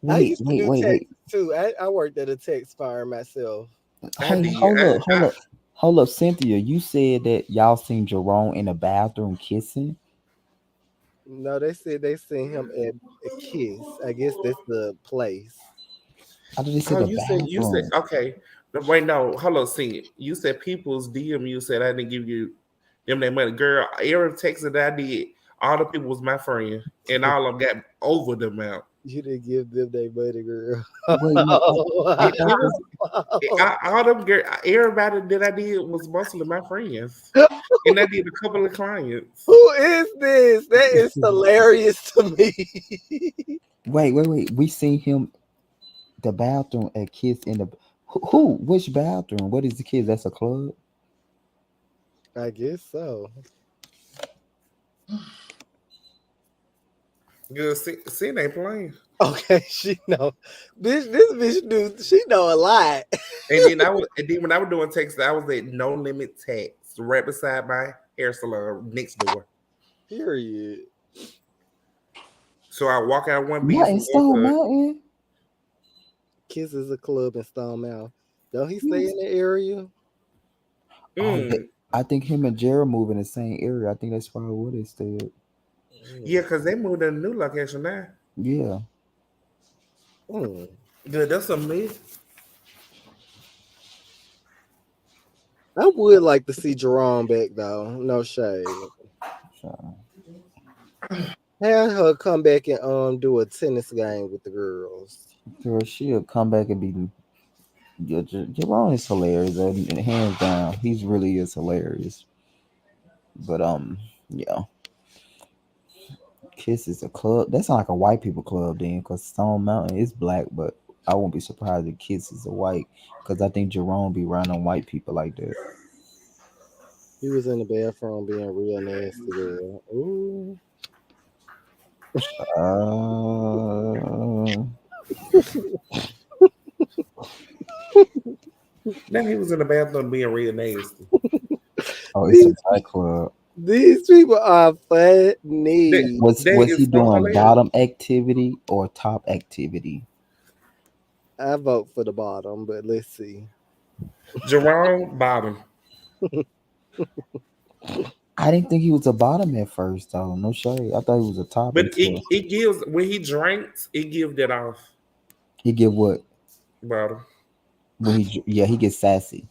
I Wait, used to wait, do wait, text wait. too. I worked at a text fire myself. Hey, hold up, Cynthia. You said that y'all seen Jerome in the bathroom kissing. No, they said they seen him at a Kiss. I guess that's the place. I just Oh, said the you said bathroom. okay. No, wait, no, hold on, see it. You said people's DM. You said I didn't give you them that money, girl. Every text that I did, all the people was my friend, and all of them got over the amount. You didn't give them their money, girl. Wait, no, It was all them girl. Everybody that I did was mostly my friends, and I did a couple of clients. Who is this? That is hilarious to me. wait. We seen him the bathroom at Kiss in the who? Which bathroom? What is the Kiss? That's a club. I guess so. Good, see, ain't playing. Okay, she know. This bitch do. She know a lot. And then when I was doing text, I was at No Limit Text right beside my hair salon next door. Period. So I walk out one Not in business. Stone Mountain. Kiss is a club in Stone Mountain. Don't he He stay was- in the area? I think him and Jared move in the same area. I think that's probably where they stayed. Yeah, because they moved to a new location now. Yeah. Good, that's a myth. I would like to see Jerome back though. No shade. So, Have her come back and do a tennis game with the girls. girl, she'll come back and be. Yeah, Jerome is hilarious, and hands down, he's really is hilarious. But yeah, Kiss is a club. That's not like a white people club then, because Stone Mountain is black, but I won't be surprised if Kiss is a white, because I think Jerome be around on white people like that. He was in the bathroom being real nasty, girl. Ooh. Now he was in the bathroom being real nasty. Oh, it's a black club. These people are funny. Was That he is so doing hilarious. bottom activity or top activity? I vote for the bottom, but let's see. Jerome Bottom. I didn't think he was a bottom at first, though. No shade. I thought he was a top. But it gives when he drinks, it gives that off. He get what? Bottom. When he gets sassy.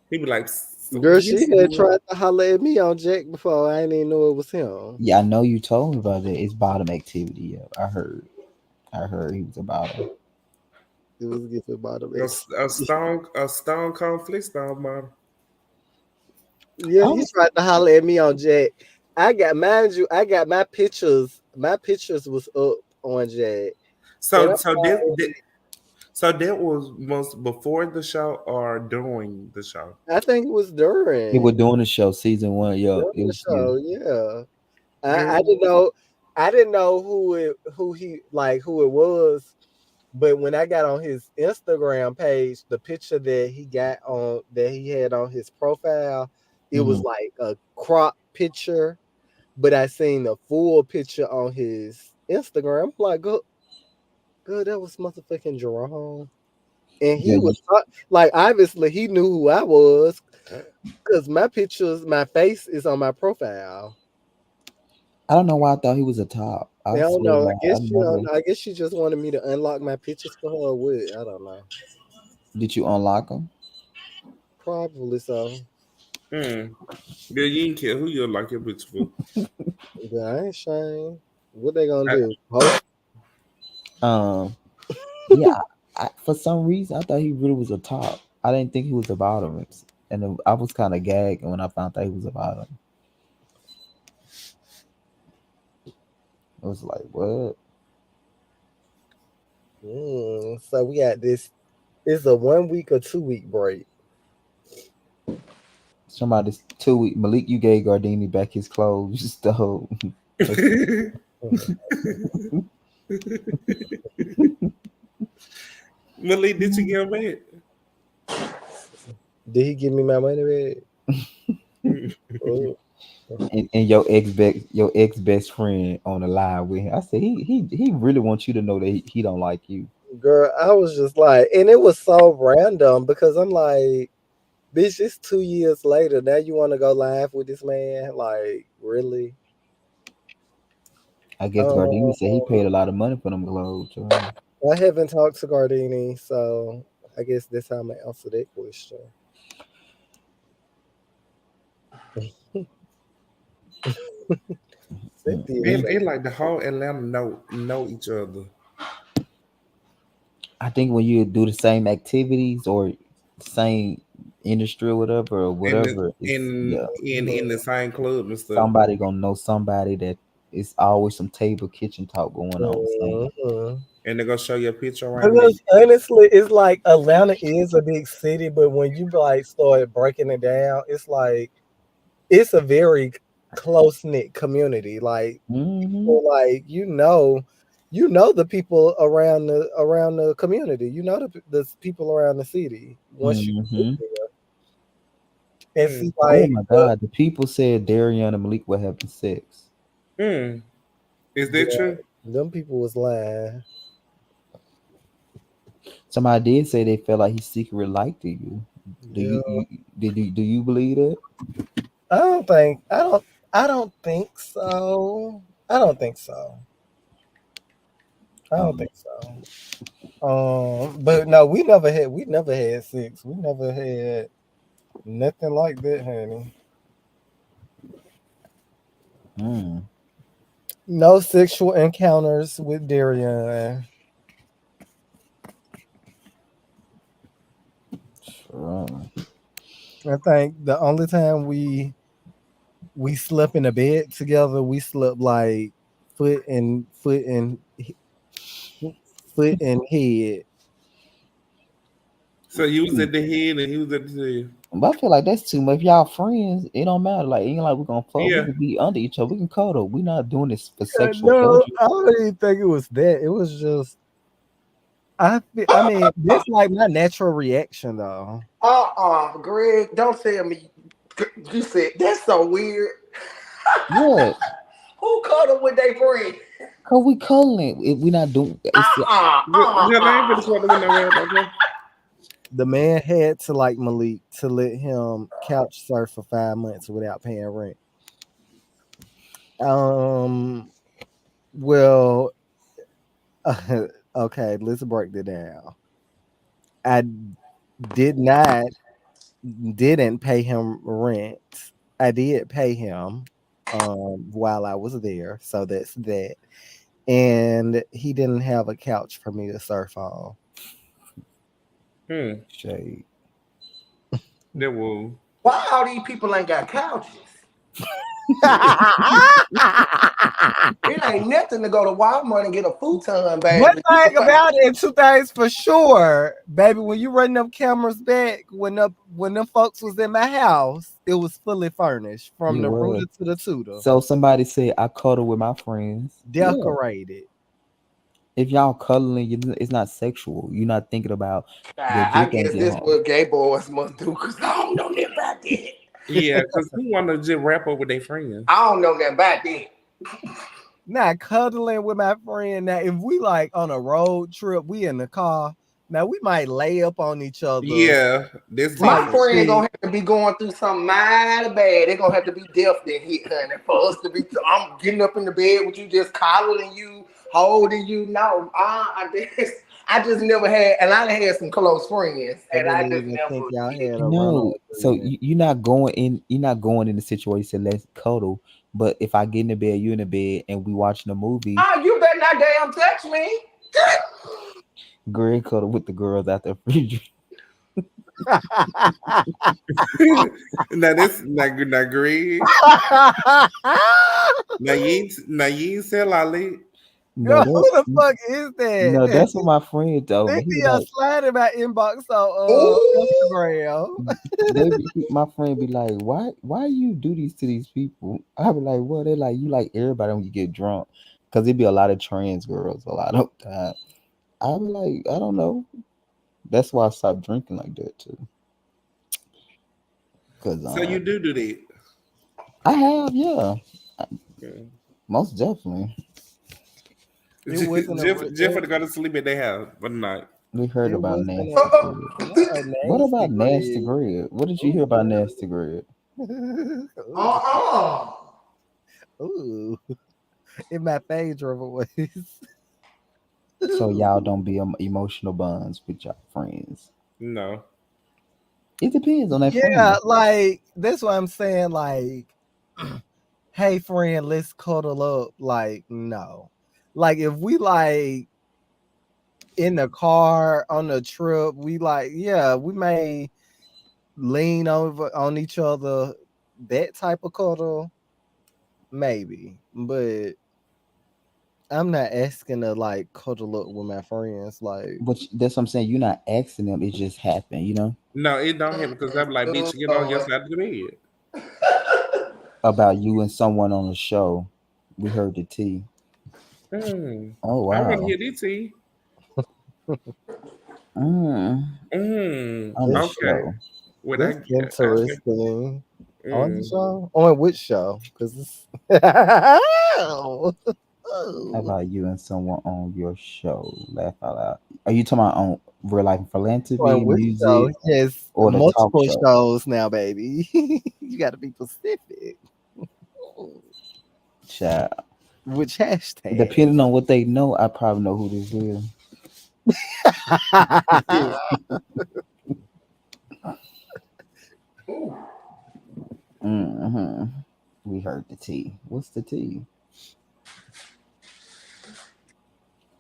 He be like, Girl, she had tried to holler at me on Jack before. I didn't even know it was him. Yeah, I know you told me about that. It's bottom activity. Yeah, I heard he was a bottom. It was giving bottom. a stone conflict stone bottom. Yeah, he tried to holler at me on Jack. I got, mind you, I got my pictures. My pictures was up on Jack. So that was before the show or during the show? I think it was during. He was doing the show, season 1. Yeah, During it the was. show, yeah. I didn't know. I didn't know who it was. But when I got on his Instagram page, the picture that he had on his profile, it was like a crop picture. But I seen the full picture on his Instagram. I'm like, good, that was motherfucking Jerome. And he was like, obviously he knew who I was, because my face is on my profile. I don't know why I thought he was a top. I I don't swear to know. God, I never. I guess she just wanted me to unlock my pictures for her. Or what? I don't know. Did you unlock him? Probably so. Hmm. Yeah, you didn't care who you like your bitch for. But I ain't shame. What they gonna I, do? Post? Um, yeah. For some reason, I thought he really was a top. I didn't think he was a bottom, and I was kind of gagged when I found out he was a bottom. I was like, what? So we got this. It's a 1 week or 2 week break. Somebody's 2 week. Malik, you gave Gardini back his clothes. You stole. Malik, did you get him back? Did he give me my money back? Oh. And your ex best friend on the line with him. I said he really wants you to know that he don't like you. Girl, I was just like, and it was so random because I'm like, bitch, it's 2 years later. Now you want to go live with this man? Like, really? I guess Gardini said he paid a lot of money for them clothes. I haven't talked to Gardini, so I guess that's how I'm gonna answer that question. It like the whole Atlanta know each other. I think when you do the same activities or same industry or whatever, it's yeah. In the same club and stuff. Somebody gonna know somebody that it's always some table kitchen talk going on. And they're gonna show you a picture around Because honestly, it's like Atlanta is a big city, but when you like start breaking it down, it's like it's a very close knit community. Like people, like you know the people around the community. You know the people around the city. Once you get there, and see Oh like my God, the people said Darian and Malik were having sex. Is that true? Them people was lying. Somebody did say they felt like he secretly liked you. Do you believe that? I don't think I don't think so. I don't think so. I don't think so. But no, we never had sex. We never had nothing like that, honey. No sexual encounters with Darian. I think the only time we slept in a bed together, we slept like foot and head. So you was at the head and he was at the tail. But I feel like that's too much. If y'all friends, it don't matter. Like, ain't like we're gonna fuck. Yeah. We can be under each other. We can cuddle. We're not doing this for sexual No, pleasure. I don't even think it was that. It was just I mean, that's like my natural reaction though. Greg, don't tell me. You said that's so weird. What? Who cuddle with their friend? Cause we cuddling. We not doing. The man had to like Malik to let him couch surf for 5 months without paying rent. Well, okay, let's break it down. I didn't pay him rent. I did pay him while I was there, so that's that. And he didn't have a couch for me to surf on. Shade. That was. Why all these people ain't got couches? It ain't nothing to go to Walmart and get a futon, baby. One thing about it, two things for sure, baby. When you run them cameras back, when them folks was in my house, it was fully furnished from the rooter to the tutor. So somebody said I cuddle with my friends. Decorated. Yeah. If y'all cuddling, it's not sexual. You're not thinking about. I guess this what gay boys must do because I don't know nothing about that. Yeah, because who want to just rap over their friends? I don't know nothing about that. Not cuddling with my friend. Now, if we like on a road trip, we in the car, Now we might lay up on each other. Yeah, this My Type different. friend gonna shit. have to be going through something mighty bad. They gonna have to be deaf that hit, honey, for us to be. I'm getting up in the bed with you, just coddling you, holding you. No, I just never had, and I done had some close friends, I and I didn't just even think never y'all did. had a runner No, so agreement. you're not going in. You're not going in the situation. Let's cuddle. But if I get in the bed, you in the bed, and we watching a movie, Oh, you better not damn touch me. Greg cuddle with the girls out there. Now this not Greg. Now you ain't say Lolly. No, Girl, who that the fuck is no, that? that's what my friend told me. He was Cynthia like, sliding my inbox on Ooh. Instagram. my friend be like, why you do these to these people? I be like, well, they like you like everybody when you get drunk, cause it be a lot of trans girls a lot of time. I be like, I don't know. That's why I stopped drinking like that too. Cause So you do that. I have, yeah, Okay. most definitely. It wasn't a Jeff to go to sleep at their house for the night. We heard it about wasn't nasty a Greg. not a What nasty about nasty grade. Greg? What did you hear about nasty Greg? Ooh. Uh-uh. Ooh. In my favorite voice. So y'all don't be emotional bonds with your friends. No. It depends on that Yeah, friend. like that's what I'm saying. Like, hey friend, let's cuddle up. Like, no. Like if we like in the car on the trip, we like, yeah, we may lean over on each other, that type of cuddle, maybe. But I'm not asking to like cuddle up with my friends. Like, But that's what I'm saying. You're not asking them. It just happened, No, it don't happen because I'm like, bitch, get on your Lord. side of the bed. about you and someone on the show. We heard the tea. Hmm. Oh I want to wow. hear this tea. Mm, on the Okay. show. What I that's get? Okay. interesting. On the Mm. show? On which show? Because it's How about you and someone on your show? Laugh out loud. Are you talking about on real life philanthropy, on which show? music, Yes, or the talk multiple show? shows now, baby. You got to be specific. Child. Which hashtag? Depending on what they know, I probably know who this is. hmm We heard the tea. What's the tea?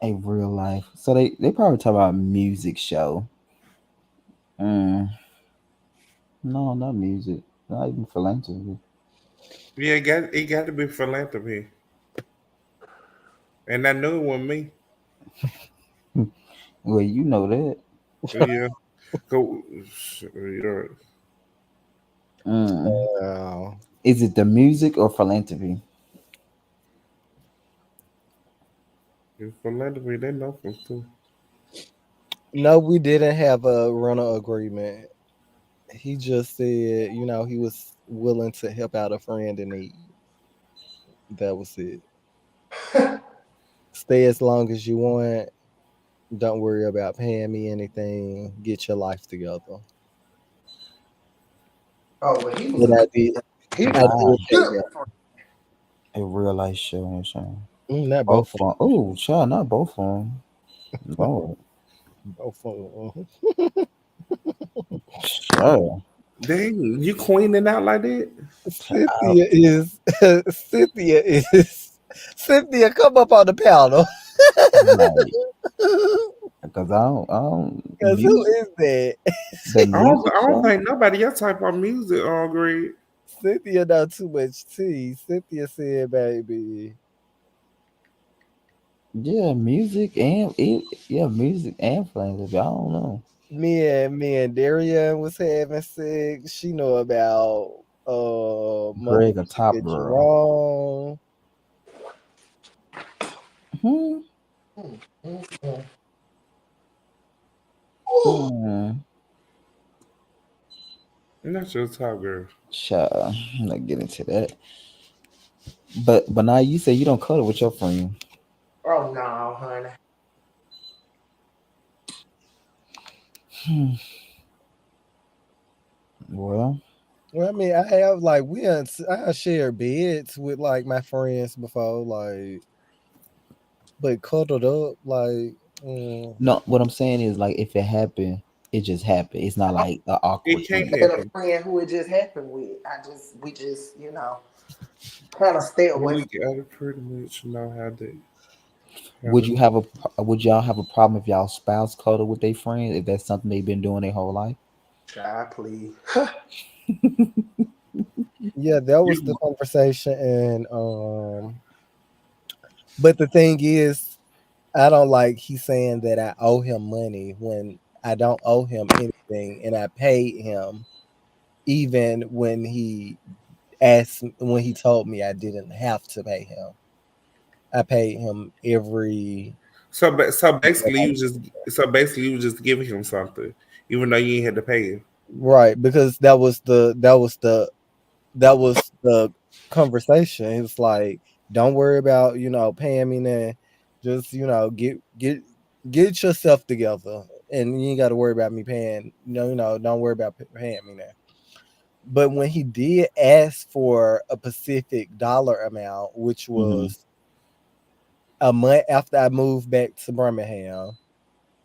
A real life. So they probably talk about music show. Mm, no, not music. Not even philanthropy. Yeah, it got to be philanthropy, and I knew it wasn't me. Well, you know that. Yeah. Go. Yeah. Mm. Oh. Is it the music or philanthropy? It's philanthropy, they know from too. No, we didn't have a rental agreement. He just said, he was willing to help out a friend in need. That was it. Stay as long as you want. Don't worry about paying me anything. Get your life together. Oh, well, he was And a good. I did. He I was Wow. did a pay good him. friend. A real life show and show. Not Both both of of them. Oh, child, not both of them. Lord. them. Both of them. Sure. Dang, you queening out like that? Child. Cynthia is. Cynthia is. Cynthia, come up on the panel. Right. Because Cause who is that? the music I don't show. think nobody else type of music on Greg. Cynthia know too much tea. Cynthia said, "Baby, Yeah, yeah, music and philanthropy. I don't know. me and Darian was having sex. She know about Greg, a top motherfucking girl. Jerome. Hmm. Mm, mm, mm. Hmm. Not your top girl. Child, I'm not getting into that. But now you say you don't cuddle with your friend. Oh no, honey. Hmm. Well, Well, I mean, I have like I shared beds with like my friends before, like, but cuddled up, like, no, what I'm saying is like if it happened, it just happened. It's not like an awkward It can't thing. Had a happen. friend who it just happened with. We just, kind of stay And away we from. gotta pretty much know how Would to. you have a would y'all have a problem if y'all spouse cuddle with their friends if that's something they've been doing their whole life? God, please. yeah, that was the You, conversation, and but the thing is, I don't like he's saying that I owe him money when I don't owe him anything, and I paid him even when he told me I didn't have to pay him. I paid him every so basically you just giving him something, even though you ain't had to pay him. right because that was the conversation. It's like, don't worry about paying me now. Just get yourself together, and you ain't got to worry about me paying. No, don't worry about paying me now. But when he did ask for a specific dollar amount, which Hmm. was a month after I moved back to Birmingham,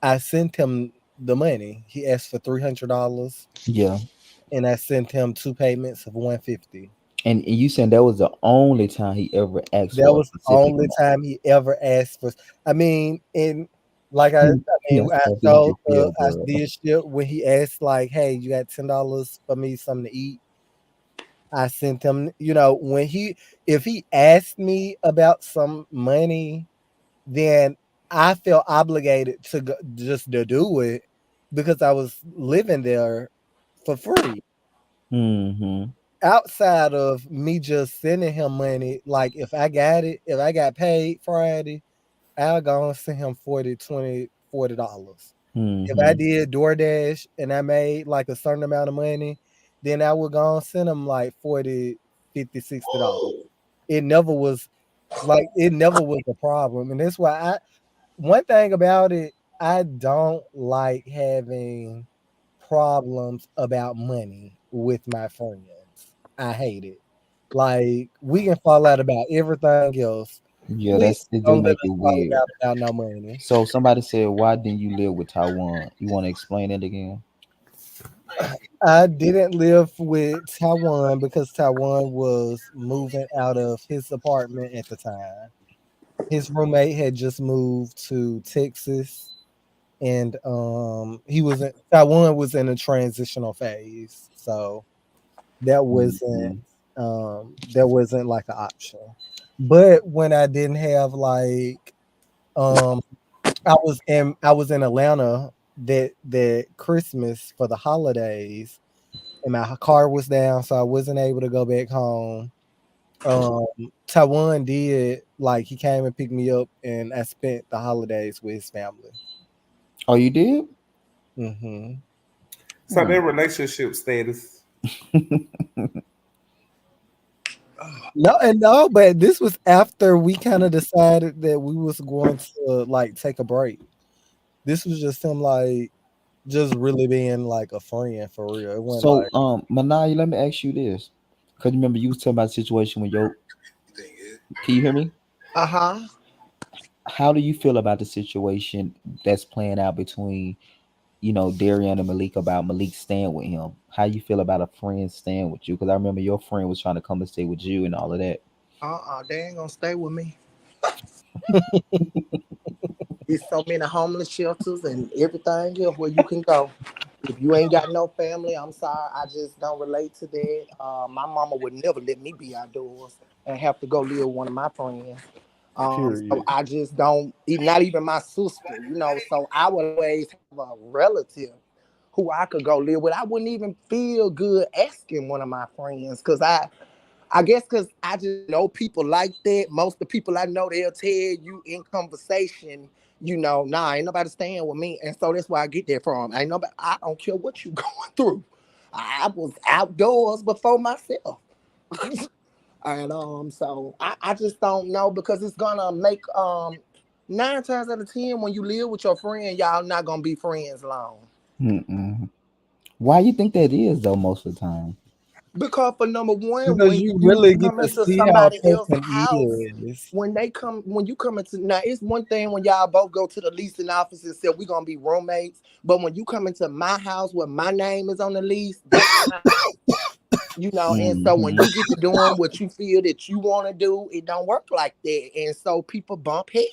I sent him the money. He asked for $300, Yeah, and I sent him two payments of 150. and you saying that was the only time he ever asked That for a was the specific only amount. time he ever asked for. I mean, and like I Yeah, mean, I so he make told you feel I good. did shit when he asked like, "Hey, you got $10 for me something to eat?" I sent him. When if he asked me about some money, then I felt obligated to just to do it because I was living there for free. Hmm. Outside of me just sending him money, like if I got paid Friday, I'll go and send him 40, 20, $40. If I Hmm. did DoorDash and I made like a certain amount of money, then I would go and send him like 40, 50, $60. It never was a problem. And that's why one thing about it, I don't like having problems about money with my friends. I hate it. Like we can fall out about everything else. Yeah, Please that's it. Do don't let make us it fall weird. out about no money. So somebody said, "Why didn't you live with Taiwan?" You want to explain it again? I didn't live with Taiwan because Taiwan was moving out of his apartment at the time. His roommate had just moved to Texas, and Taiwan was in a transitional phase, so that wasn't Mhm. like an option. But when I didn't have like um I was in Atlanta that Christmas for the holidays, and my car was down, so I wasn't able to go back home. Um, Taiwan did like he came and picked me up, and I spent the holidays with his family. Oh, you did? Hmm. So Hmm. their relationship status. No, but this was after we kind of decided that we was going to like take a break. This was just him like just really being like a friend for real. It wasn't So, like Manai, let me ask you this, because remember you was talking about the situation when your. Can you hear me? Uh-huh. How do you feel about the situation that's playing out between Darian and Malik about Malik staying with him? How you feel about a friend staying with you? Because I remember your friend was trying to come and stay with you and all of that. They ain't gonna stay with me. There's so many homeless shelters and everything else where you can go. If you ain't got no family, I'm sorry. I just don't relate to that. My mama would never let me be outdoors and have to go live with one of my friends. So period. I just don't, not even my sister. So I would always have a relative who I could go live with. I wouldn't even feel good asking one of my friends because I guess because I just know people like that. Most of the people I know, they'll tell you in conversation, nah, ain't nobody staying with me. And so that's where I get that from. Ain't nobody, I don't care what you going through. I was outdoors before myself. And so I just don't know because it's gonna make 9 times out of 10 when you live with your friend, y'all not gonna be friends long. Mm-mm. Why you think that is though? Most of the time. Because for number one, Because when you you really get come to into see how a somebody else's person house, is. when you come into, now it's one thing when y'all both go to the leasing office and say we're gonna be roommates, but when you come into my house where my name is on the lease, that's my and so when Mm-hmm. you get to doing what you feel that you want to do, it don't work like that, and so people bump heads.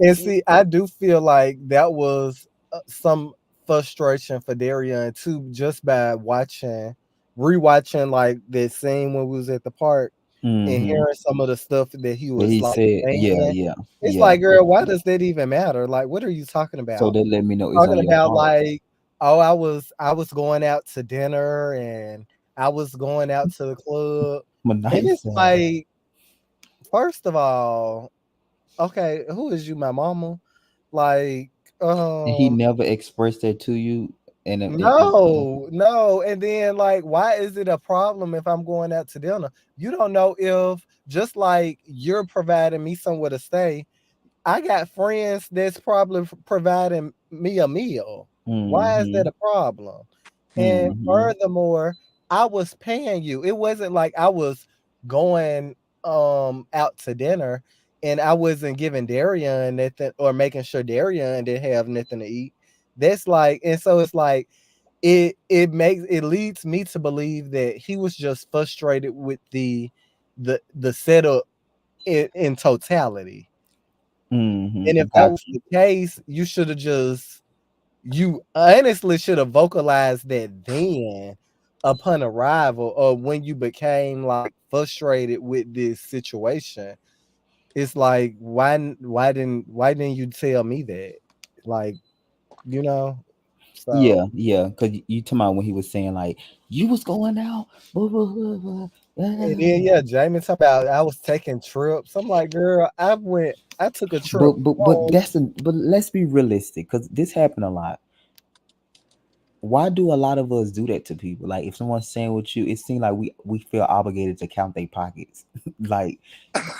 And see, I do feel like that was some frustration for Darian too, just by rewatching like that scene when we was at the park and Mm-hmm. hearing some of the stuff that he That was he like said, yeah, saying. yeah, It's yeah. like, girl, why does that even matter? Like, what are you talking So about? they let me know it's Talking on your about heart. like, oh, I was going out to dinner and I was going out to the club. But And nice. it's like, first of all, okay, who is you, my mama? Like, And he um, never expressed that to you. no, no. And then like, why is it a problem if I'm going out to dinner? You don't know if just like you're providing me somewhere to stay, I got friends that's probably providing me a meal. Why is that Mm-hmm. a problem? And Mm-hmm. furthermore, I was paying you. It wasn't like I was going out to dinner and I wasn't giving Darian nothing or making sure Darian didn't have nothing to eat. That's like, and so it's like it leads me to believe that he was just frustrated with the setup in totality. And if Mm-hmm. that Got was you. the case, you honestly should have vocalized that then upon arrival or when you became like frustrated with this situation. It's like why didn't you tell me that? Like, you know, Yeah, so yeah. Cause you talking about when he was saying like you was going out, blah, blah, blah, blah, and then blah. yeah, Jamie talking about I was taking trips. I'm like, girl, I took a trip But home. but let's be realistic because this happened a lot. Why do a lot of us do that to people? Like if someone's saying with you, it seems like we feel obligated to count their pockets. Like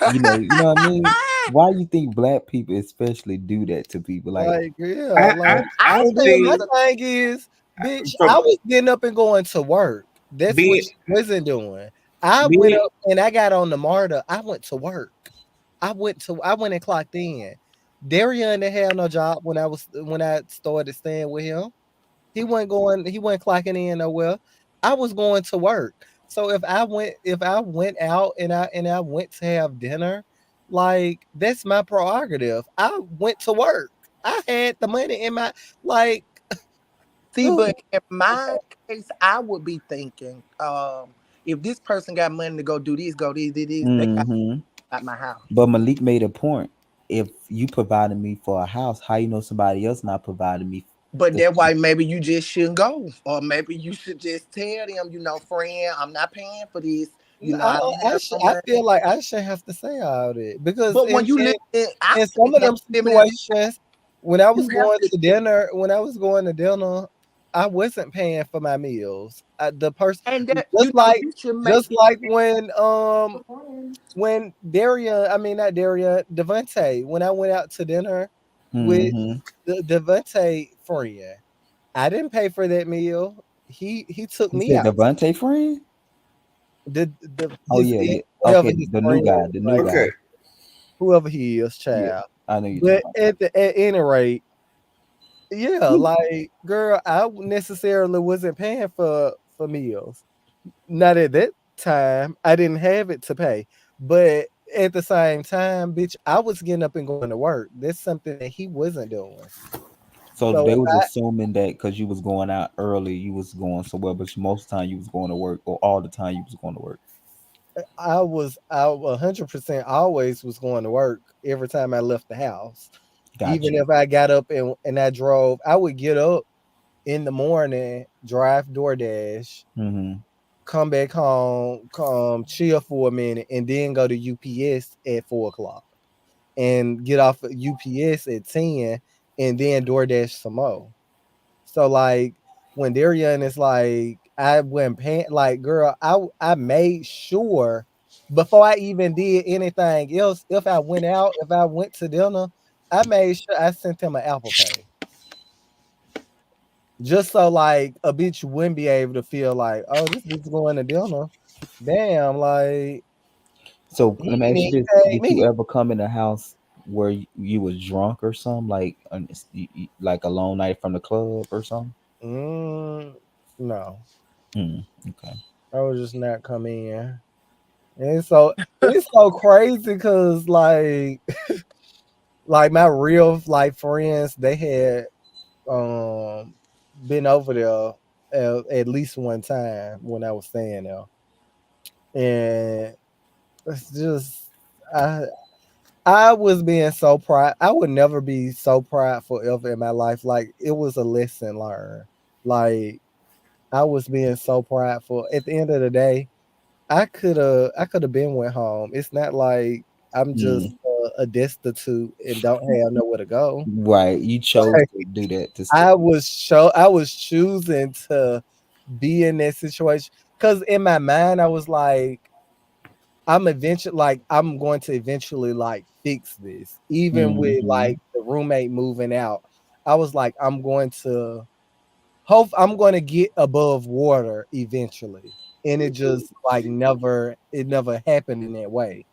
you know what I mean? Why you think black people especially do that to people? Like Like, yeah, like, I I and think then my think it's thing is, bitch, I from was getting up and going to work. That's what being she wasn't doing. I went being up and I got on the MARTA. I went to work. I went and clocked in. Darian didn't have no job when I started staying with him. He wasn't clocking in nowhere. I was going to work. So if I went out and I went to have dinner, like that's my prerogative. I went to work. I had the money in my like see, ooh, but in my case, I would be thinking, if this person got money to go this, they got hmm. at my house. But Malik made a point. If you provided me for a house, how you know somebody else not providing me But the that's why maybe you just shouldn't go, or maybe you should just tell them, friend, I'm not paying for this. I I don't don't have no I money. feel like I shouldn't have to say all that because But when you live in, I in think some of when them you live in, situations, you have to. when I was going to dinner, I wasn't paying for my meals. The person, And that just like, you should make just like when Darian, I mean not Darian, Devontae, when I went out to dinner with hmm. the Devontae friend, I didn't pay for that meal. He took You me said out. Devontae friend? The Oh his yeah, yeah. whatever Okay, his the new friend, guy, the new like okay. guy. whoever he is, Yeah, child. I know you're talking But about. at any rate, yeah, like girl, I necessarily wasn't paying for meals. Not at that time. I didn't have it to pay. But at the same time, bitch, I was getting up and going to work. That's something that he wasn't doing. So So they if was assuming that because you was going out early, you was going somewhere, but most of the time you was going to work, or all the time you was going to work. I 100% always was going to work every time I left the house. Got Even you. if I got up and I drove, I would get up in the morning, drive DoorDash, Mm-hmm. come back home, come chill for a minute, and then go to UPS at 4 o'clock and get off of UPS at 10 and then DoorDash some more. So like when Darian is like, I went paying like girl, I made sure before I even did anything else, if I went out, if I went to dinner, I made sure I sent him an Apple Pay. just so like a bitch wouldn't be able to feel like, oh, this bitch going to dinner. Damn, like So he let me didn't ask you even this: tag did you me. ever come in a house where you was drunk or something, like like a long night from the club or something? Mm, no, Hmm. Okay. I was just not come in. And so it's so crazy because like my real life friends, they had um been over there at least one time when I was staying there. And it's just I I was being so proud. I would never be so prideful ever in my life. Like it was a lesson learned. Like I was being so prideful. At the end of the day, I could have been went home. It's not like I'm Hmm. just a destitute and don't have nowhere to go. Right. You chose Like, to do that to stay. I was choosing to be in that situation because in my mind I was like, I'm going to eventually like fix this. Even with Hmm. like the roommate moving out, I was like, I'm going to get above water eventually. And it just like never happened in that way.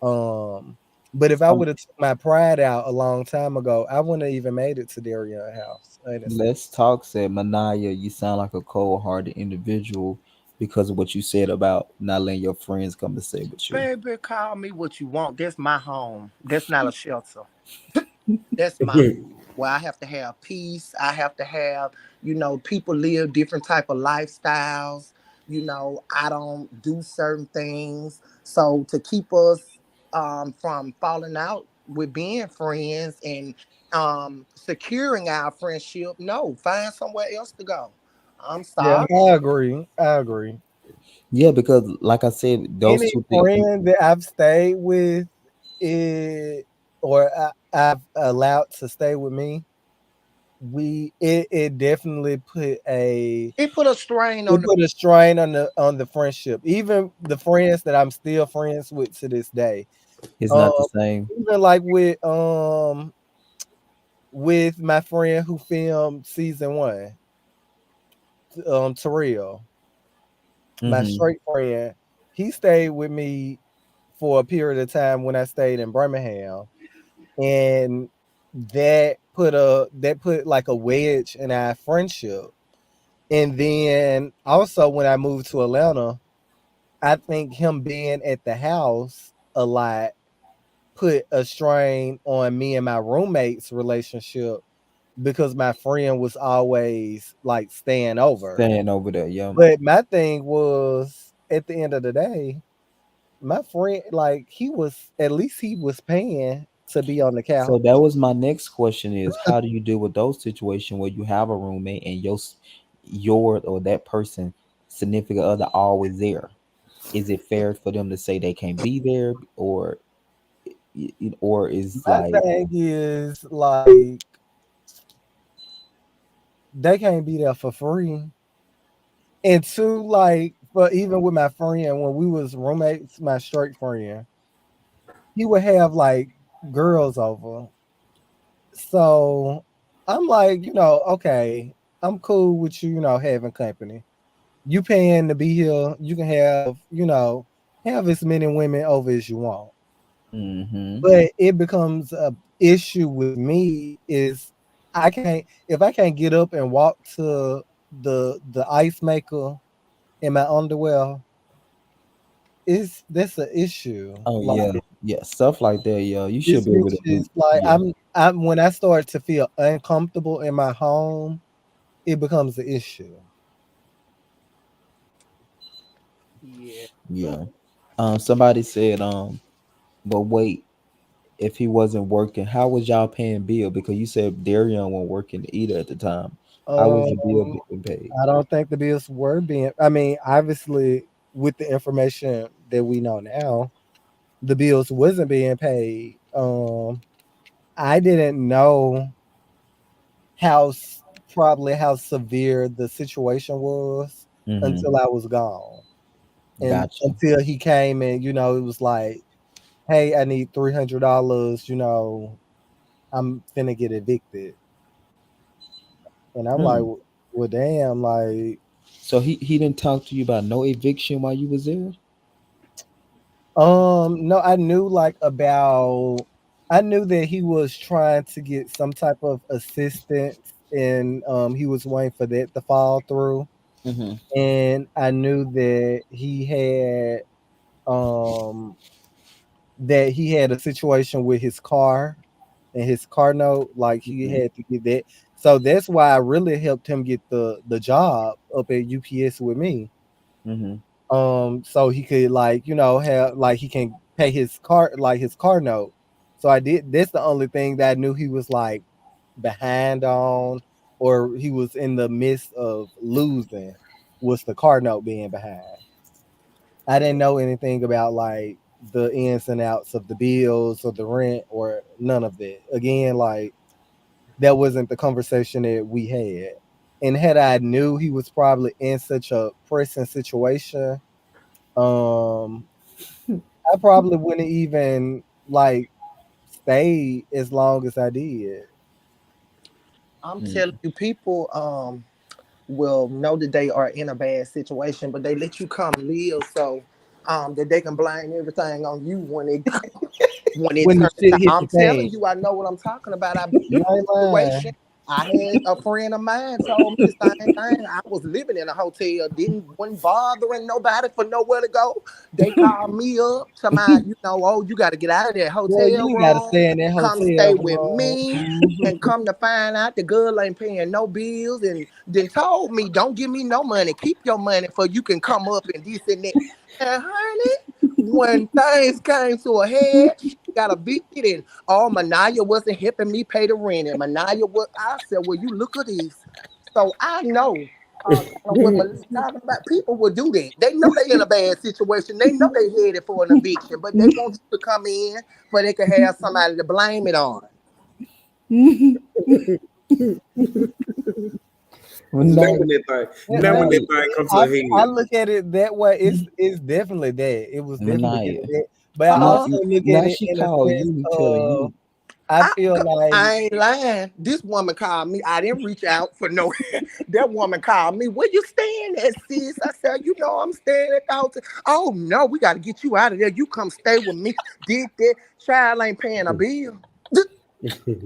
Um, but if I would have took my pride out a long time ago, I wouldn't have even made it to Darien House, honestly. Let's talk said Manaya, you sound like a cold hearted individual because of what you said about not letting your friends come to stay with you. Baby, call me what you want. That's my home. That's not a shelter. That's my where I have to have peace. I have to have, people live different type of lifestyles. I don't do certain things. So to keep us from falling out with being friends and securing our friendship, no, find somewhere else to go. I'm Yeah, sorry. I agree. I agree. Yeah, because like I said, those Any two things. friend that I've stayed with it or I've allowed to stay with me, it definitely It put a strain on it the put a strain on the friendship. Even the friends that I'm still friends with to this day. It's Um not the same. Even like with my friend who filmed season one, Terrell, my Hmm. straight friend, he stayed with me for a period of time when I stayed in Birmingham, and that put like a wedge in our friendship. And then also when I moved to Atlanta, I think him being at the house a lot put a strain on me and my roommate's relationship because my friend was always like staying over. Staying over there, yeah. But my thing was at the end of the day, my friend, like he was paying to be on the So couch. that was my next question: is how do you deal with those situations where you have a roommate and your or that person significant other always there? Is it fair for them to say they can't be there, or is My like thing is like they can't be there for free. And two, like for even with my friend when we was roommates, my straight friend, he would have like girls over. So I'm like, okay, I'm cool with you, having company. You paying to be here, you can have as many women over as you want. mm-hmm. But it becomes a issue with me is if I can't get up and walk to the ice maker in my underwear, is that's an issue. Oh Like yeah, yeah, stuff like that. Yeah, you should this be able bitch to do. is like Yeah, I'm when I start to feel uncomfortable in my home, it becomes an issue. yeah. yeah. Somebody said, but wait, if he wasn't working, how was y'all paying bill? Because you said Darion wasn't working either at the time. How was the bill Um, being paid? I don't think the bills were being. I mean, obviously, with the information that we know now, the bills wasn't being paid. I didn't know probably how severe the situation was Mm-hmm. until I was gone, and Gotcha. until he came and it was like, hey, I need $300. I'm finna get evicted, and I'm like, Hmm. Well, damn, like So he didn't talk to you about no eviction while you was there. no, I knew like about I knew that he was trying to get some type of assistance and he was waiting for that to fall through. Mm-hmm. And I knew um that he had a situation with his car and his car note, like he Mm-hmm. had to get that. So that's why I really helped him get the job up at UPS with me. Mm-hmm. So he could like, have like he can pay his car note. So I did that's the only thing that I knew he was like behind on or he was in the midst of losing was the car note being behind. I didn't know anything about like the ins and outs of the bills or the rent or none of that. Again, like that wasn't the conversation that we had. And had I knew he was probably in such a pressing situation, um, I probably wouldn't even like stay as long as I did. I'm telling you, people will know that they are in a bad situation, but they let you come live so that they can blame everything on you when it When the turns shit out. hit the I'm telling fan, you, I know what I'm talking about. I've been in you ain't a situation. lying. I had a friend of mine told me the same thing. I was living in a hotel, wasn't bothering nobody for nowhere to go. They called me up to oh, you got to get out of that Girl, you hotel ain't gotta room, stay in that come hotel stay with room. me. Mhm. And come to find out, the girl ain't paying no bills, and then told me, "Don't give me no money. Keep your money for you can come up and this and that." And honey, when things came to a head, she got evicted, and Manaya wasn't helping me pay the rent, and Manaya was. I said, "Well, you look at this." So I know. Kind of what Malik talking about. People will do that. They know they in a bad situation. They know they headed for an eviction, but they want you to come in for they can have somebody to blame it on. Well, Now no, when that thing, now when that Manaya, thing comes to I, a I head. look at it that way. It's definitely that. It was definitely Manaya. giving that. But I Now, Uh, also look at now it she in a called sense you telling of you. I feel like I ain't lying. This woman called me. I didn't reach out for no. That woman called me. Where you staying at, sis? I said, I'm staying at the hotel. Oh no, we got to get you out of there. You come stay with me. Did that? Child ain't paying a bill.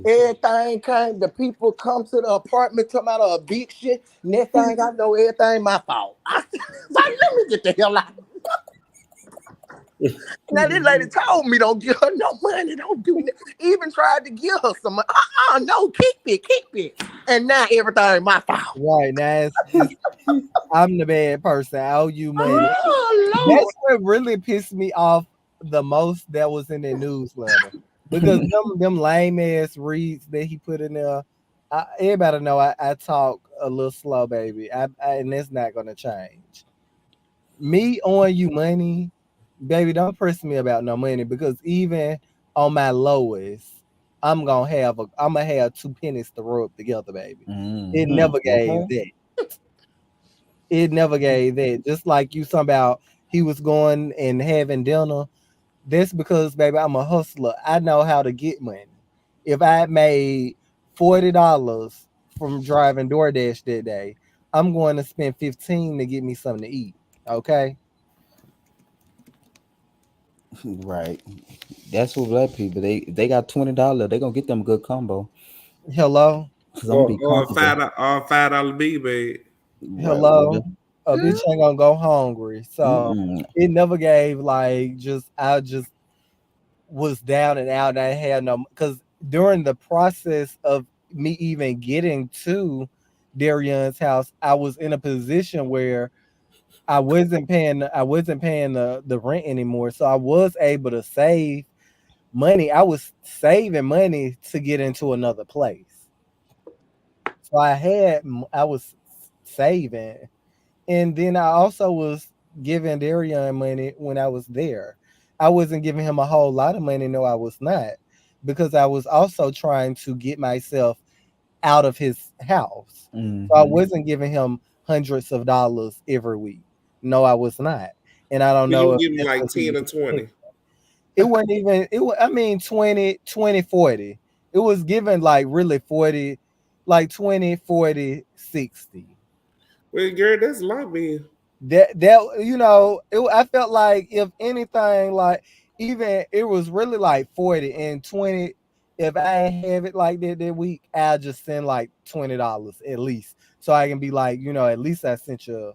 Everything came. The people come to the apartment talking about a eviction. Next thing I know, everything my fault. I said, let me get the hell out. Now this lady told me don't give her no money, don't do that. Even tried to give her some money. No, keep it. And now everything my fault. right now it's I'm the bad person. I owe you money. Oh That's Lord. what really pissed me off the most that was in the newsletter. Because them lame ass reads that he put in there, everybody know I talk a little slow, baby. And it's not gonna change. Me owing you money, baby, don't press me about no money because even on my lowest, I'm gonna have two pennies to rub together, baby. It never gave Okay. that. It never gave that. Just like you talking about he was going and having dinner. That's because, baby, I'm a hustler. I know how to get money. If I made $40 from driving DoorDash that day, I'm going to spend 15 to get me something to eat. Okay. Right. That's what black people. They got $20. They gonna get them a good combo. Hello. Cause I'm gonna be comfortable. $5 B bag. Right. Hello. Well, A bitch ain't gonna go hungry. So mm-mm. it never gave like I just was down and out and I had no because during the process of me even getting to Darian's house, I was in a position where I wasn't paying the rent anymore. So I was able to save money. I was saving money to get into another place. So I was saving. And then I also was giving Darian money when I was there. I wasn't giving him a whole lot of money, no, I was not. Because I was also trying to get myself out of his house. So I Mm-hmm. wasn't giving him hundreds of dollars every week. No, I was not. And I don't So you know were if giving that's like because he 10 was or 20. it wasn't even it was, I mean 20, 20, 40. It was given like really 40, like 20, 40, 60. Well, girl, that's my bill. I felt like if anything, like even it was really like 40 and 20. If I ain't have it like that week, I'll just send like $20 at least, so I can be like, at least I sent you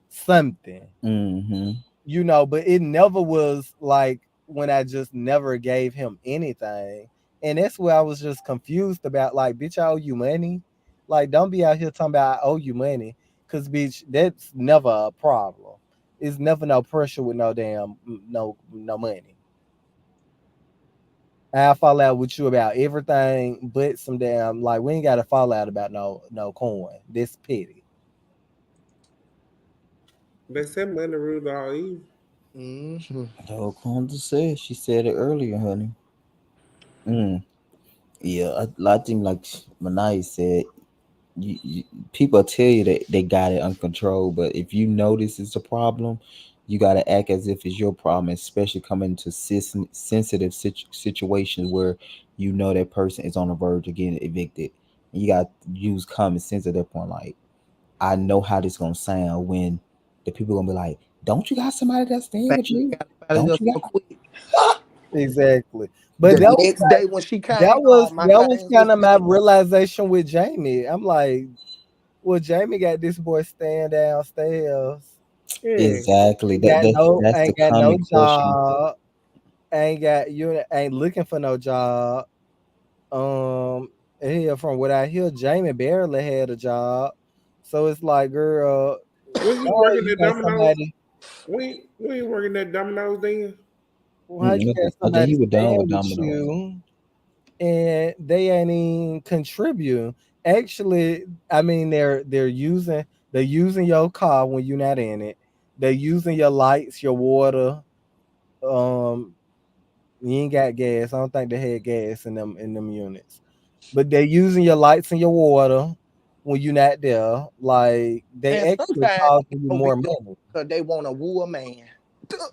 something. Mm-hmm. But it never was like when I just never gave him anything. And that's where I was just confused about, like, bitch, I owe you money. Like, don't be out here talking about I owe you money. Cause bitch, that's never a problem. It's never no pressure with no damn no money. I'll fall out with you about everything but some damn, like, we ain't gotta fall out about no coin. This petty. They said money rule all evil. Hmm. Oh, Kwanzaa said, she said it earlier, honey. Mm. Yeah, I think like Manai said, you people tell you that they got it under control, but if you notice it's a problem, you got to act as if it's your problem, especially coming to sensitive situations where you know that person is on the verge of getting evicted. And you got to use common sense at that point. Like, I know how this gonna sound when the people gonna be like, "Don't you got somebody that's staying Baby, with you you? got up out of Don't here you so got?" quick. Exactly. But The next day when she came home, my that was things kind was of my finished. realization with Jamie. I'm like, well, Jamie got this boy staying downstairs. Yeah. Exactly. That's the Ain't got common no question. job. Ain't looking for no job. Um, here from what I hear, Jamie barely had a job. So it's like, girl, When you how working you at got Domino's, somebody? when you working at Domino's then? How you got I think somebody he was done staying with with Domino's. you and they ain't even contribute? Actually, I mean, they're using your car when you're not in it. They're using your lights, your water. Um, you ain't got gas. I don't think they had gas in them units. But they're using your lights and your water when you're not there. Like, they And actually sometimes costing you they don't be more doing money. because they want to woo a man.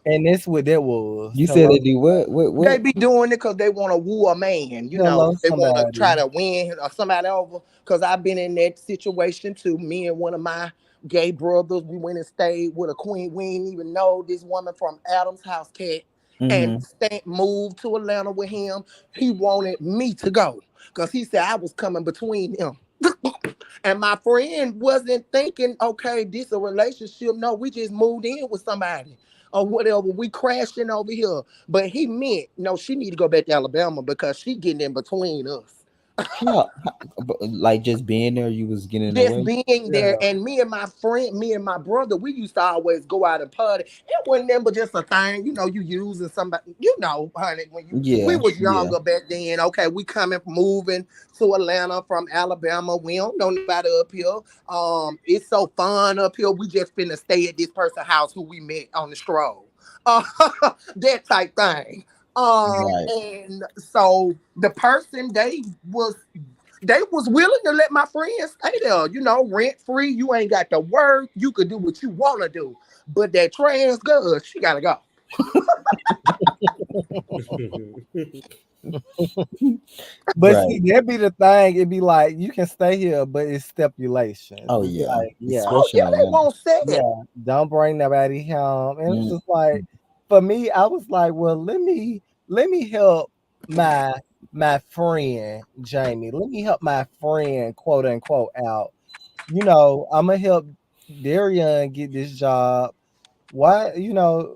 And that's what that was. You said Hello, they do what? They What? be doing it because they want to woo a man. hello, They want to try somebody. to win or somebody over. Because I've been in that situation too. Me and one of my gay brothers, we went and stayed with a queen. We didn't even know this woman from Adam's house, cat, and Mm-hmm. moved to Atlanta with him. He wanted me to go because he said I was coming between them. And my friend wasn't thinking, okay, this a relationship. No, we just moved in with somebody or whatever. We crashing over here. But he meant, no, she need to go back to Alabama because she getting in between us. Like just being there, you was getting Just away. being there, Yeah. and me and my brother, we used to always go out and party. It wasn't never just a thing, you using somebody, honey, when we Yeah, was yeah. younger back then. Okay, we coming moving to Atlanta from Alabama. We don't know nobody up here. It's so fun up here. We just finna stay at this person's house who we met on the stroll. Uh, that type thing. Right. And so the person they was willing to let my friends stay there, rent free. You ain't got to work. You could do what you want to do. But that trans girl, she gotta go. But Right. see, that be the thing. It'd be like you can stay here, but it's stipulations. Oh It's yeah. like, yeah, Oh Especially yeah, in they Atlanta. won't say it. yeah, don't bring nobody home. And it's Mm. just like, for me, I was like, well, let me help my my friend Jamie. Let me help my friend, quote unquote, out. I'm gonna help Darian get this job. Why,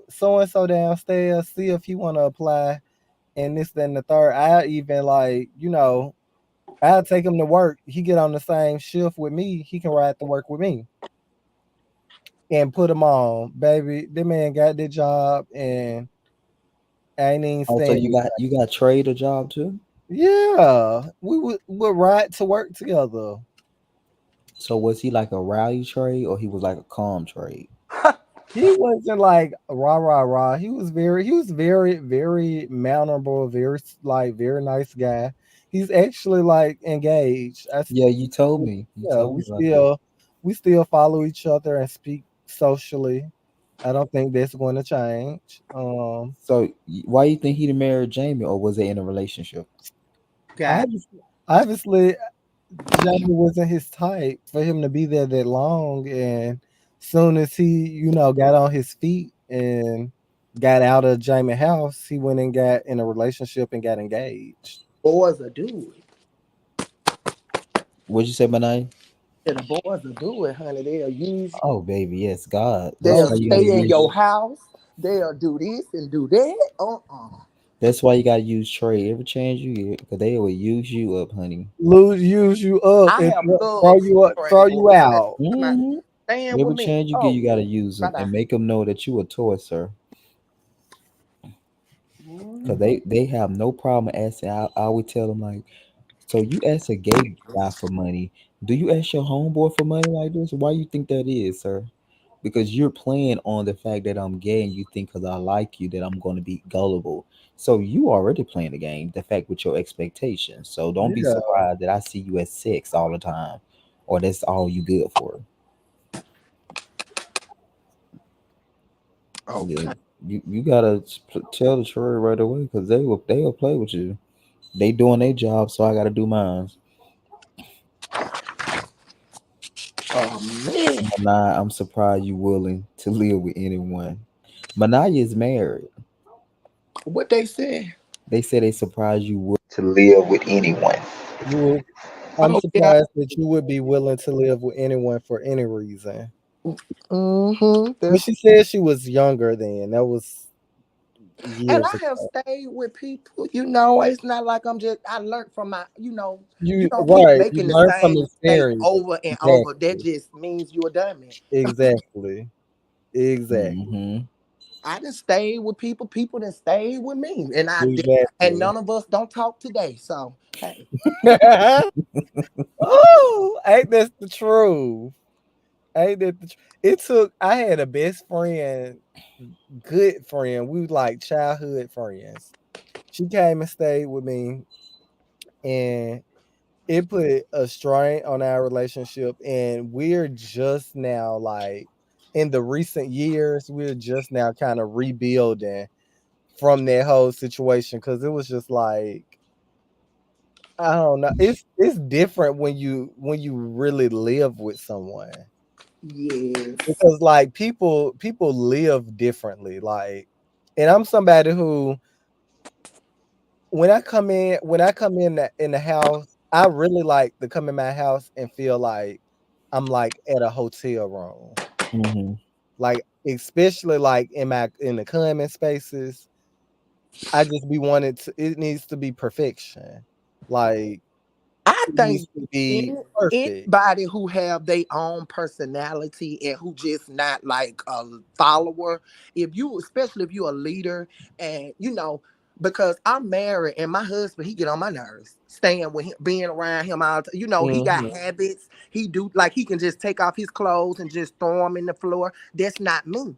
so and so downstairs, see if he wanna apply and this, then the third. I even like, I'll take him to work. He get on the same shift with me. He can ride to work with me and put him on, baby. The man got the job and I ain't even Oh, so staying. you got trade a job too? Yeah, we would ride to work together. So was he like a rally trade or he was like a calm trade? He wasn't like rah rah rah. He was very very mannerable, very nice guy. He's actually like engaged. Yeah, you told me. You Yeah, told we me about that. still we still follow each other and speak socially. I don't think that's going to change. So why you think he married Jamie, or was they in a relationship? Got Obviously, obviously, Jamie wasn't his type for him to be there that long. And soon as he, got on his feet and got out of Jamie house, he went and got in a relationship and got engaged. Boys will do it. What'd you say, Manai? Yeah, the boys will do it, honey. They'll use you. Oh, baby, yes, God. That's Oh They'll why you gotta stay in yeah. use. your house. They'll do this and do that. That's why you gotta use trade every chance you get, because they will use you up, honey. Use you up I and have throw love you up, for throw Trey boy. you That's out. my Hmm. stand with Every me. chance you get, Oh you gotta yeah. use Bye them bye. and make them know that you a toy, sir. Because Mm-hmm. they have no problem asking. I always tell them, like, so you ask a gay guy for money. Do you ask your homeboy for money like this? Why you think that is, sir? Because you're playing on the fact that I'm gay and you think because I like you that I'm going to be gullible. So you already playing the game, the fact with your expectations. So don't be Yeah. surprised that I see you at sex all the time, or that's all you good for. Yeah, Okay. you gotta tell the truth right away because they will play with you. They doing their job, so I gotta do mine. Oh man. Manaya, I'm surprised you willing to live with anyone. Manaya is married. What they say? They say they surprised you willing to live with anyone. You would, I'm Oh yeah. surprised that you would be willing to live with anyone for any reason. Mm-hmm. But That's she said she was younger then. That was and years I have ago. stayed with people. It's not like I'm just. I learned from my. You People right. You making the learn from same mistake experience. over and over. That Exactly. just means you're a dummy. Exactly. Exactly. Hmm. I done stayed with people. People done stayed with me, and Exactly. none of us don't talk today. So hey, Oh, ain't that the truth? Ain't that the truth? I had a best friend, good friend. We were like childhood friends. She came and stayed with me, and it put a strain on our relationship. And we're just now, like, in the recent years, we're just now kind of rebuilding from that whole situation because it was just like, I don't know. It's different when you really live with someone yes, because like people live differently. Like, and I'm somebody who when I come in the house, I really like to come in my house and feel like I'm like at a hotel room. Hmm. Like especially like in the common spaces, I just be wanted to. It needs to be perfection. Like I it needs think to be any perfect. anybody who have their own personality and who just not like a follower, especially if you're a leader, and because I'm married and my husband, he get on my nerves staying with him, being around him all the time. He got Mhm. habits. He do like he can just take off his clothes and just throw them in the floor. That's not me.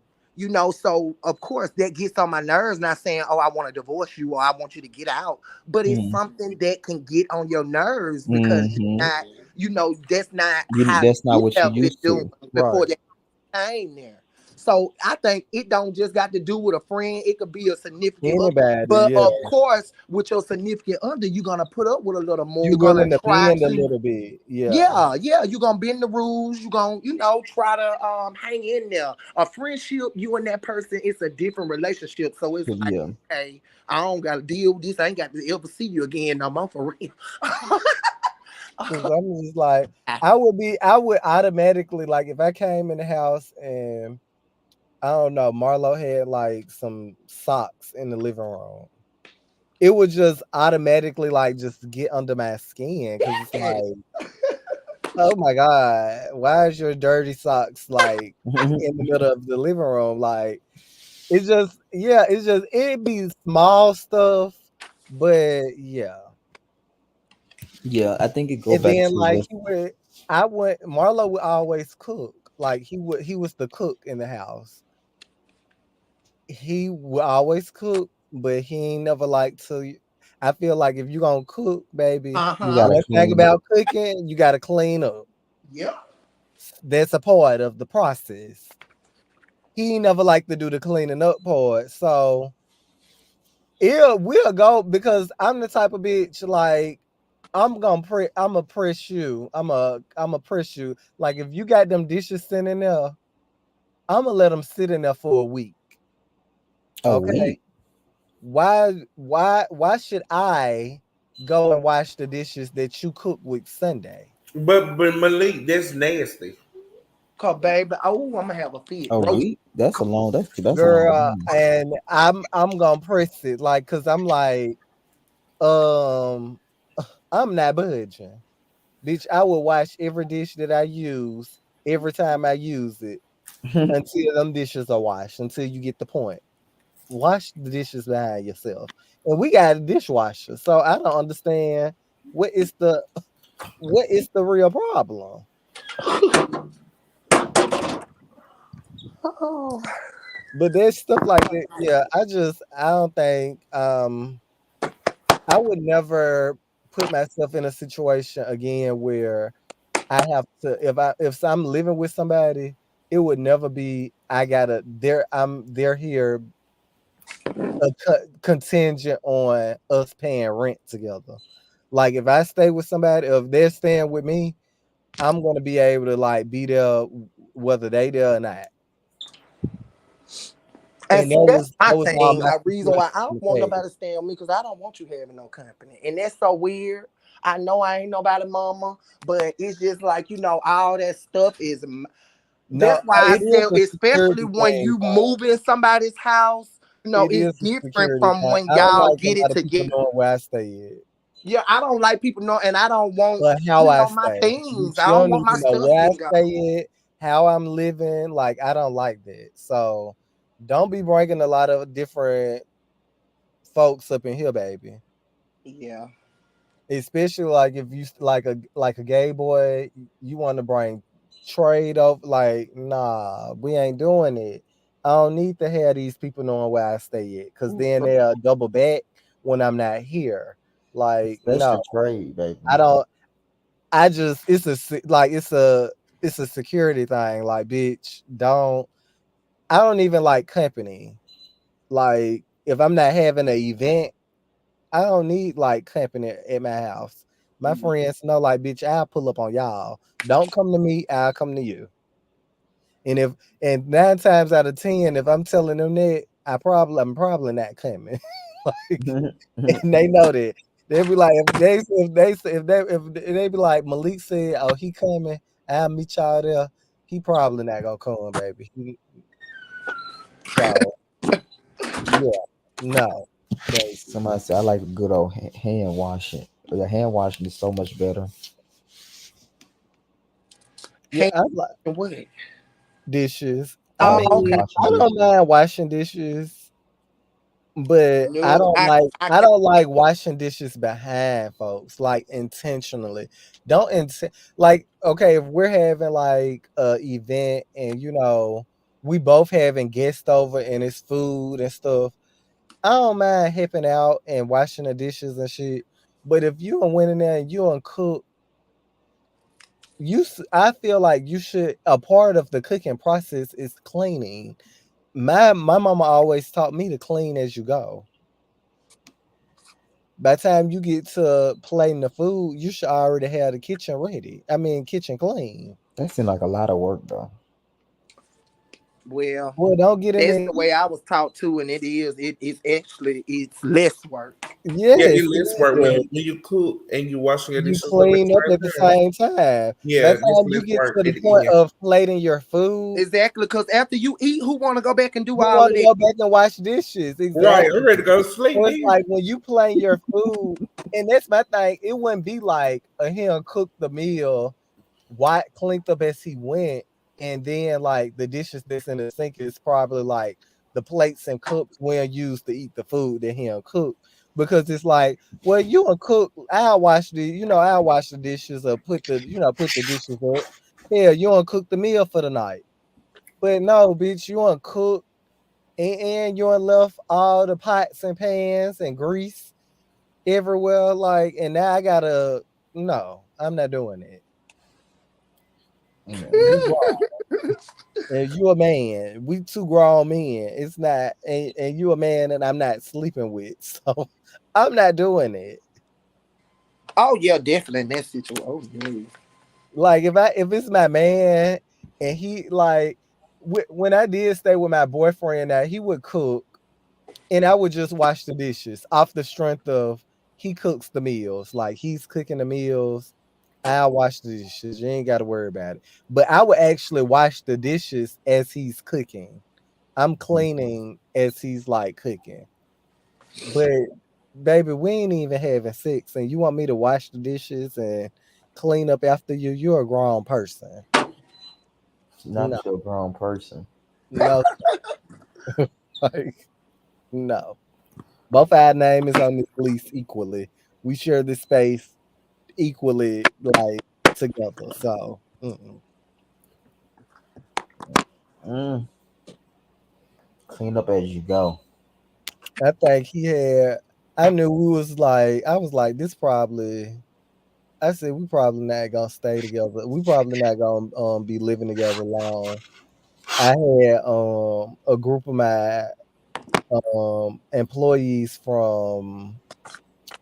So of course that gets on my nerves. Not saying, oh, I want to divorce you or I want you to get out, but it's Hmm. something that can get on your nerves because Hmm. that's not You how that's not you what you have been used doing to. before Right. that came there. So I think it don't just got to do with a friend. It could be a significant other. Anybody, But yeah. of course, with your significant other, you're gonna put up with a little more. You You're gonna willing to try bend a to, little bit. Yeah. yeah, yeah. You're gonna bend the rules. You're gonna, try to hang in there. A friendship, you and that person, it's a different relationship. So it's like, Yeah. hey, I don't gotta deal with this. I ain't got to ever see you again no more for real. 'Cause I'm just like, I would automatically, like, if I came in the house and I don't know, Marlo had like some socks in the living room. It would just automatically like just get under my skin because it's Yes. like, oh my God, why is your dirty socks like in the middle of the living room? Like, it'd be small stuff, but yeah. Yeah, I think it go And back then to like the. Marlo would always cook. Like he was the cook in the house. He would always cook, but he ain't never like to. I feel like if you gonna cook, baby, You Uh-huh. gotta one thing clean up. about cooking, you gotta clean up. Yep. That's a part of the process. He ain't never like to do the cleaning up part. So we'll go because I'm the type of bitch like I'm gonna press you. I'm a press you. Like if you got them dishes sitting there, I'm gonna let them sit in there for a week. A Okay. week. Why should I go and wash the dishes that you cook with Sunday? But Malik, that's nasty. Cause baby, oh, I'm gonna have a fit. A Roast. week. That's a long. That's a long Girl, time. and I'm gonna press it like cause I'm like, um I'm not budging. Bitch, I will wash every dish that I use every time I use it until them dishes are washed, until you get the point. Wash the dishes behind yourself. And we got a dishwasher. So I don't understand what is the what is the real problem. Oh, But there's stuff like that. Yeah, I don't think I would never put myself in a situation again where I have to if I'm living with somebody, it would never be I gotta they're here contingent on us paying rent together. Like if I stay with somebody, if they're staying with me, I'm gonna be able to like be there whether they there or not. and And see, that's my that was all thing. my A reason situation why I in don't the want past. nobody to stay on me because I don't want you having no company, and that's so weird. I know I ain't nobody mama, but it's just like all that stuff is. No, That's why I it is said, a especially security when thing. you move in somebody's house, It it's is a different security from thing. when I don't y'all like a get it lot of people together. knowing where I stay at. Yeah, I don't like people know, and I don't want, But how I my stay. things. Bitch, I you don't don't want need my to know stuff where I getting gone. stay at, how I'm living. Like I don't like that. So don't be bringing a lot of different folks up in here, baby. Yeah. Especially like if you like a gay boy, you want to bring trade of like, nah, we ain't doing it. I don't need to have these people knowing where I stay at, cause then they'll double back when I'm not here. Like, no, Especially trade, baby. I don't. I just like it's a security thing. Like, bitch, don't. I don't even like company. Like, if I'm not having an event, I don't need like company at my house. My friends know, like, bitch, I'll pull up on y'all. Don't come to me, I'll come to you. And if and 9 times out of 10, if I'm telling them that, I'm probably not coming. Like, and they know that. They be like, if they be like Malik said, oh, he coming, I'll meet y'all there. He probably not gonna come, baby. So yeah, no. But Somebody said I like a good old hand washing. Your hand washing is so much better. yeah, Hand I like what? dishes. I I Oh, like mean, okay. washing I dishes. don't mind washing dishes, but No, I I got don't like washing dishes behind folks, like intentionally. Don't like okay, if we're having like a event and we both having guests over and it's food and stuff, I don't mind helping out and washing the dishes and shit. But if you done went in there and you done cook, I feel like you should a part of the cooking process is cleaning. My mama always taught me to clean as you go. By the time you get to plating the food, you should already have the kitchen ready. I mean, kitchen clean. That seems like a lot of work though. well. Well, don't get in That's there. the way I was taught too, and it is. It's less work. Yeah, Yes, it less it work when is. you cook and you washing your You dishes up at clean up the at same the time. same time. By Yeah, the this time you less get work to the at the point end. of plating your food, Exactly, because after you eat, who want to go back and do you all want of to that? go back and wash dishes. Right, I'm Exactly. ready to go to sleep So it's then. like when you plan your food, and that's my thing. It wouldn't be like him cook the meal, white cleaned up as he went, and then like the dishes that's in the sink is probably like the plates and cups we're used to eat the food that he'll cook. Because it's like, well, you a cook, I'll wash the dishes or put the dishes up. Yeah, you want to cook the meal for the night. But no, bitch, you want to cook and you done left all the pots and pans and grease everywhere. Like, and now I gotta, no, I'm not doing it. You grown. And you a man. We two grown men. It's not, and you a man, and I'm not sleeping with. So I'm not doing it. Oh yeah, definitely in that situation. Oh yeah. Like if it's my man and he like when I did stay with my boyfriend, now he would cook and I would just wash the dishes off the strength of he cooks the meals. Like he's cooking the meals, I'll wash the dishes. You ain't got to worry about it. But I would actually wash the dishes as he's cooking. I'm cleaning as he's like cooking. But baby, we ain't even having sex, and you want me to wash the dishes and clean up after you? You're a grown person. Not No, your grown person. no, like no. Both our name is on this lease equally. We share this space equally, like together. So Mm, clean up as you go. I think he had. I knew we was like. I was like, this probably. I said we probably not gonna stay together. We probably not gonna be living together long. I had a group of my employees from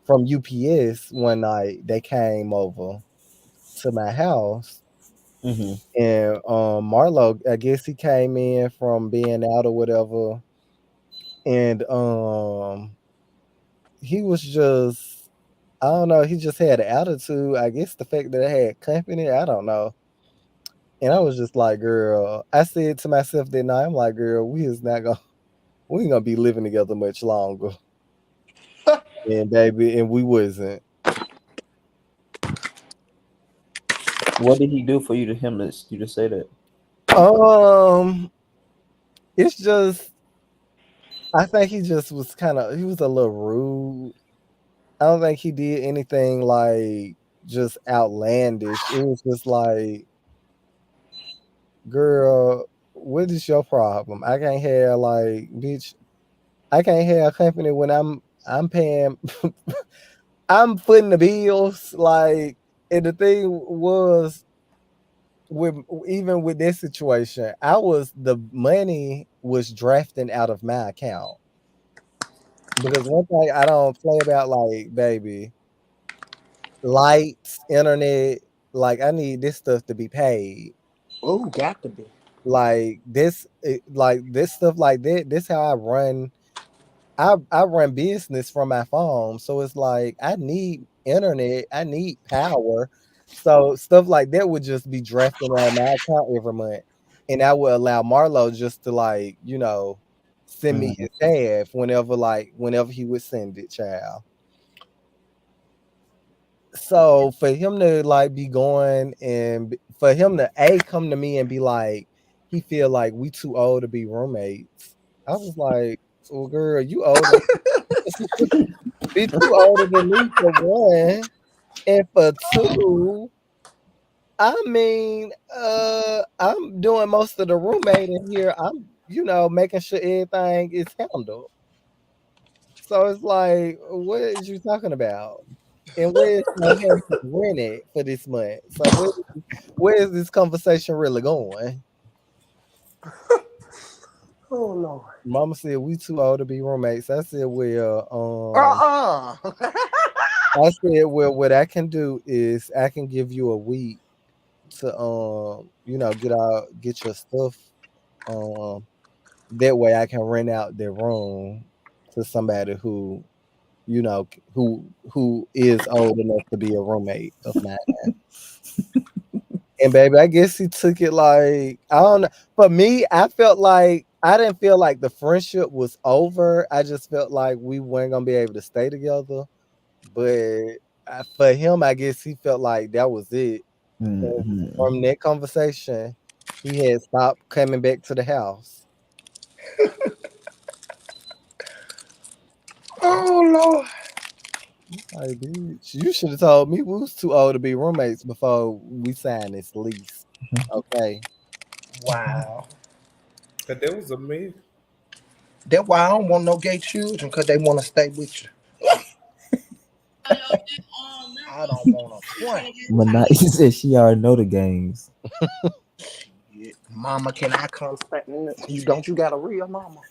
UPS one night. They came over to my house, Mm-hmm. and Marlo, I guess he came in from being out or whatever, and he was just I don't know, he just had an attitude. I guess the fact that I had company, I don't know. And I was just like, girl, I said to myself that night, I'm like, girl, we ain't gonna be living together much longer. And baby, and we wasn't. What did he do for you to him to you to say that? Um, it's just I think he just was he was a little rude. I don't think he did anything like just outlandish. It was just like, girl, what is your problem? I can't have like, bitch, I can't have company when I'm paying I'm footing the bills. Like, and the thing was with even with this situation, the money was drafting out of my account. Because one thing I don't play about, like, baby, lights, internet, like I need this stuff to be paid. Oh, got to be. Like this stuff like that. This how I run. I run business from my phone, so it's like I need internet, I need power. So stuff like that would just be drafting out of my account every month, and I would allow Marlo just to like send me Mm-hmm. his half whenever he would send it, child. So for him to like be going and for him to come to me and be like he feel like we too old to be roommates. I was like, well, girl, you older. Bitch, you older than me for one, and for two, I mean, I'm doing most of the roommating here. I'm, making sure everything is handled. So it's like, what is you talking about? And where's my help rent it for this month? So where is this conversation really going? Oh Lord. Mama said we too old to be roommates. I said, well, what I can do is I can give you a week to get your stuff. Um that way I can rent out their room to somebody who is old enough to be a roommate of mine. And baby, I guess he took it like I don't know. For me, I felt like I didn't feel like the friendship was over. I just felt like we weren't gonna be able to stay together. But for him, I guess he felt like that was it. And Mm-hmm. from that conversation, he had stopped coming back to the house. Oh Lord. Like, bitch, you should have told me we was too old to be roommates before we signed this lease. Okay. Wow. But there was a myth. That's why I don't want no gay children because they want to stay with you. I don't want a point. Manai said she already know the games. Yeah. Mama, can I come stay? You don't you got a real mama?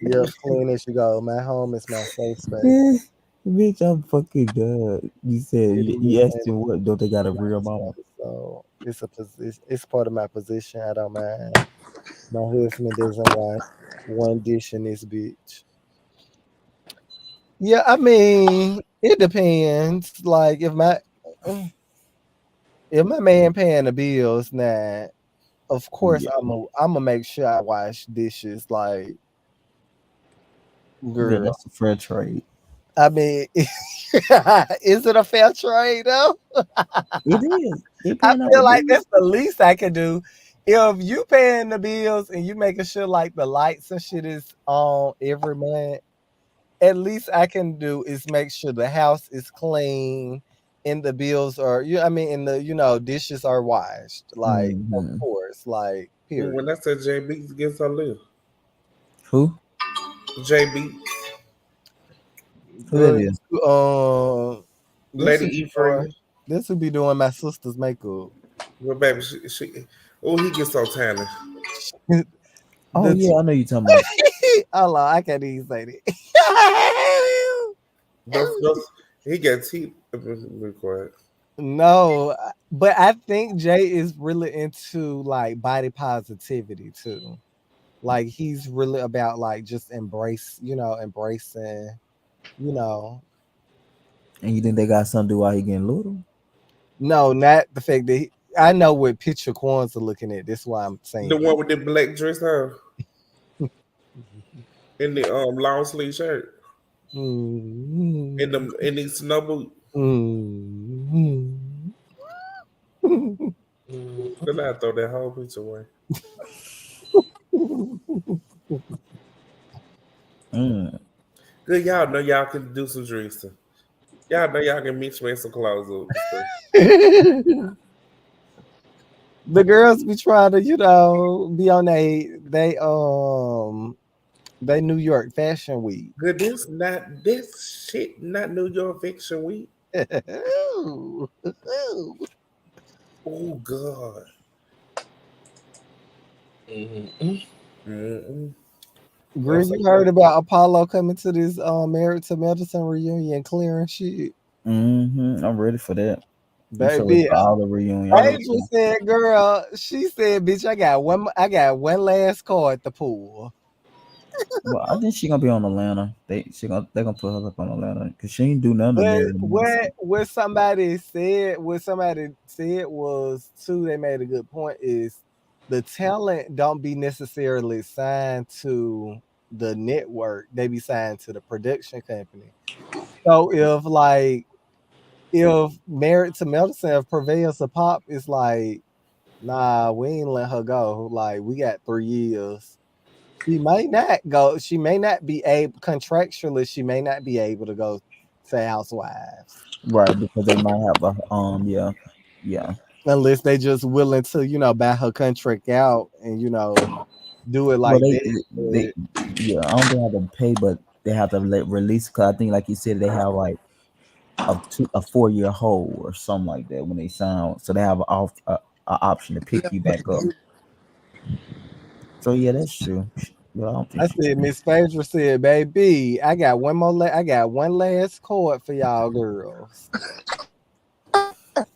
Yep, clean as you go. My home is my safe space. Bitch, I'm fucking done. You said It you is, asked and him what? Don't they got a it's real my mama? space. So it's a position. It's part of my position. I don't mind. My husband doesn't wash one dish in this bitch. Yeah, I mean, it depends. Like if my man paying the bills, now of course Yeah, I'm gonna make sure I wash dishes. Like, yeah, girl, that's a fair trade. I mean, is it a fair trade though? It is. He I paying all the feel like bills. that's the least I can do. If you paying the bills and you making sure like the lights and shit is on every month, at least I can do is make sure the house is clean and the bills are I mean and the dishes are washed. Like, of Hmm. course, like, period. When I said J Beats gets her live, Who? J Beats, Who that Girl, is? this Lady would be E doing Free, this would be doing my sister's makeup. well, baby, oh, he gets so tiny. Oh The yeah, I know you talking about. hold on, I can't even say that. Those, he got teeth. Be quiet. No, but I think Jay is really into like body positivity too. Like he's really about like just embracing, you know. And you think they got something to do while he getting little? No, not the fact that I know what picture Kwanzaa looking at. That's why I'm The saying. one with the black dress on in the long sleeve shirt Mm, in the snow boot. mm, Then I throw that whole picture away. Mm. Good, y'all know y'all can do some drinks. Y'all know y'all can mix me some clothes up and stuff. mm. The girls be trying to, be on they New York Fashion Week. Good, this shit not New York Fiction Week. Oh God. Mm-mm. I'm Grizz, so you heard about Apollo coming to this Married to Medicine reunion clearing shit? I'm ready for that. I'm so ready Baby, for all the reunion. I need Angel to. said, girl, she said, bitch, I got one last card to pull. Well, I think she gonna be on Atlanta. They gonna put her up on Atlanta because she ain't do nothing to But marry me. what somebody said was too, they made a good point is the talent don't be necessarily signed to the network. They be signed to the production company. So if Married to Medicine if prevails to pop, it's like, nah, we ain't let her go. Like, we got 3 years. She might not go. She may not be able contractually. She may not be able to go to Housewives Right, because they might have a yeah, yeah. unless they just willing to, buy her contract out and do it Well, like that. they yeah. I don't think they have to pay, but they have to let release. Cause I think, like you said, they have like a 4 year hold or something like that when they sign. So they have a option to pick you back up. So yeah, that's true. But I don't think I she. said, Miss Phaedra said, "Baby, I got one more. I got one last chord for y'all girls."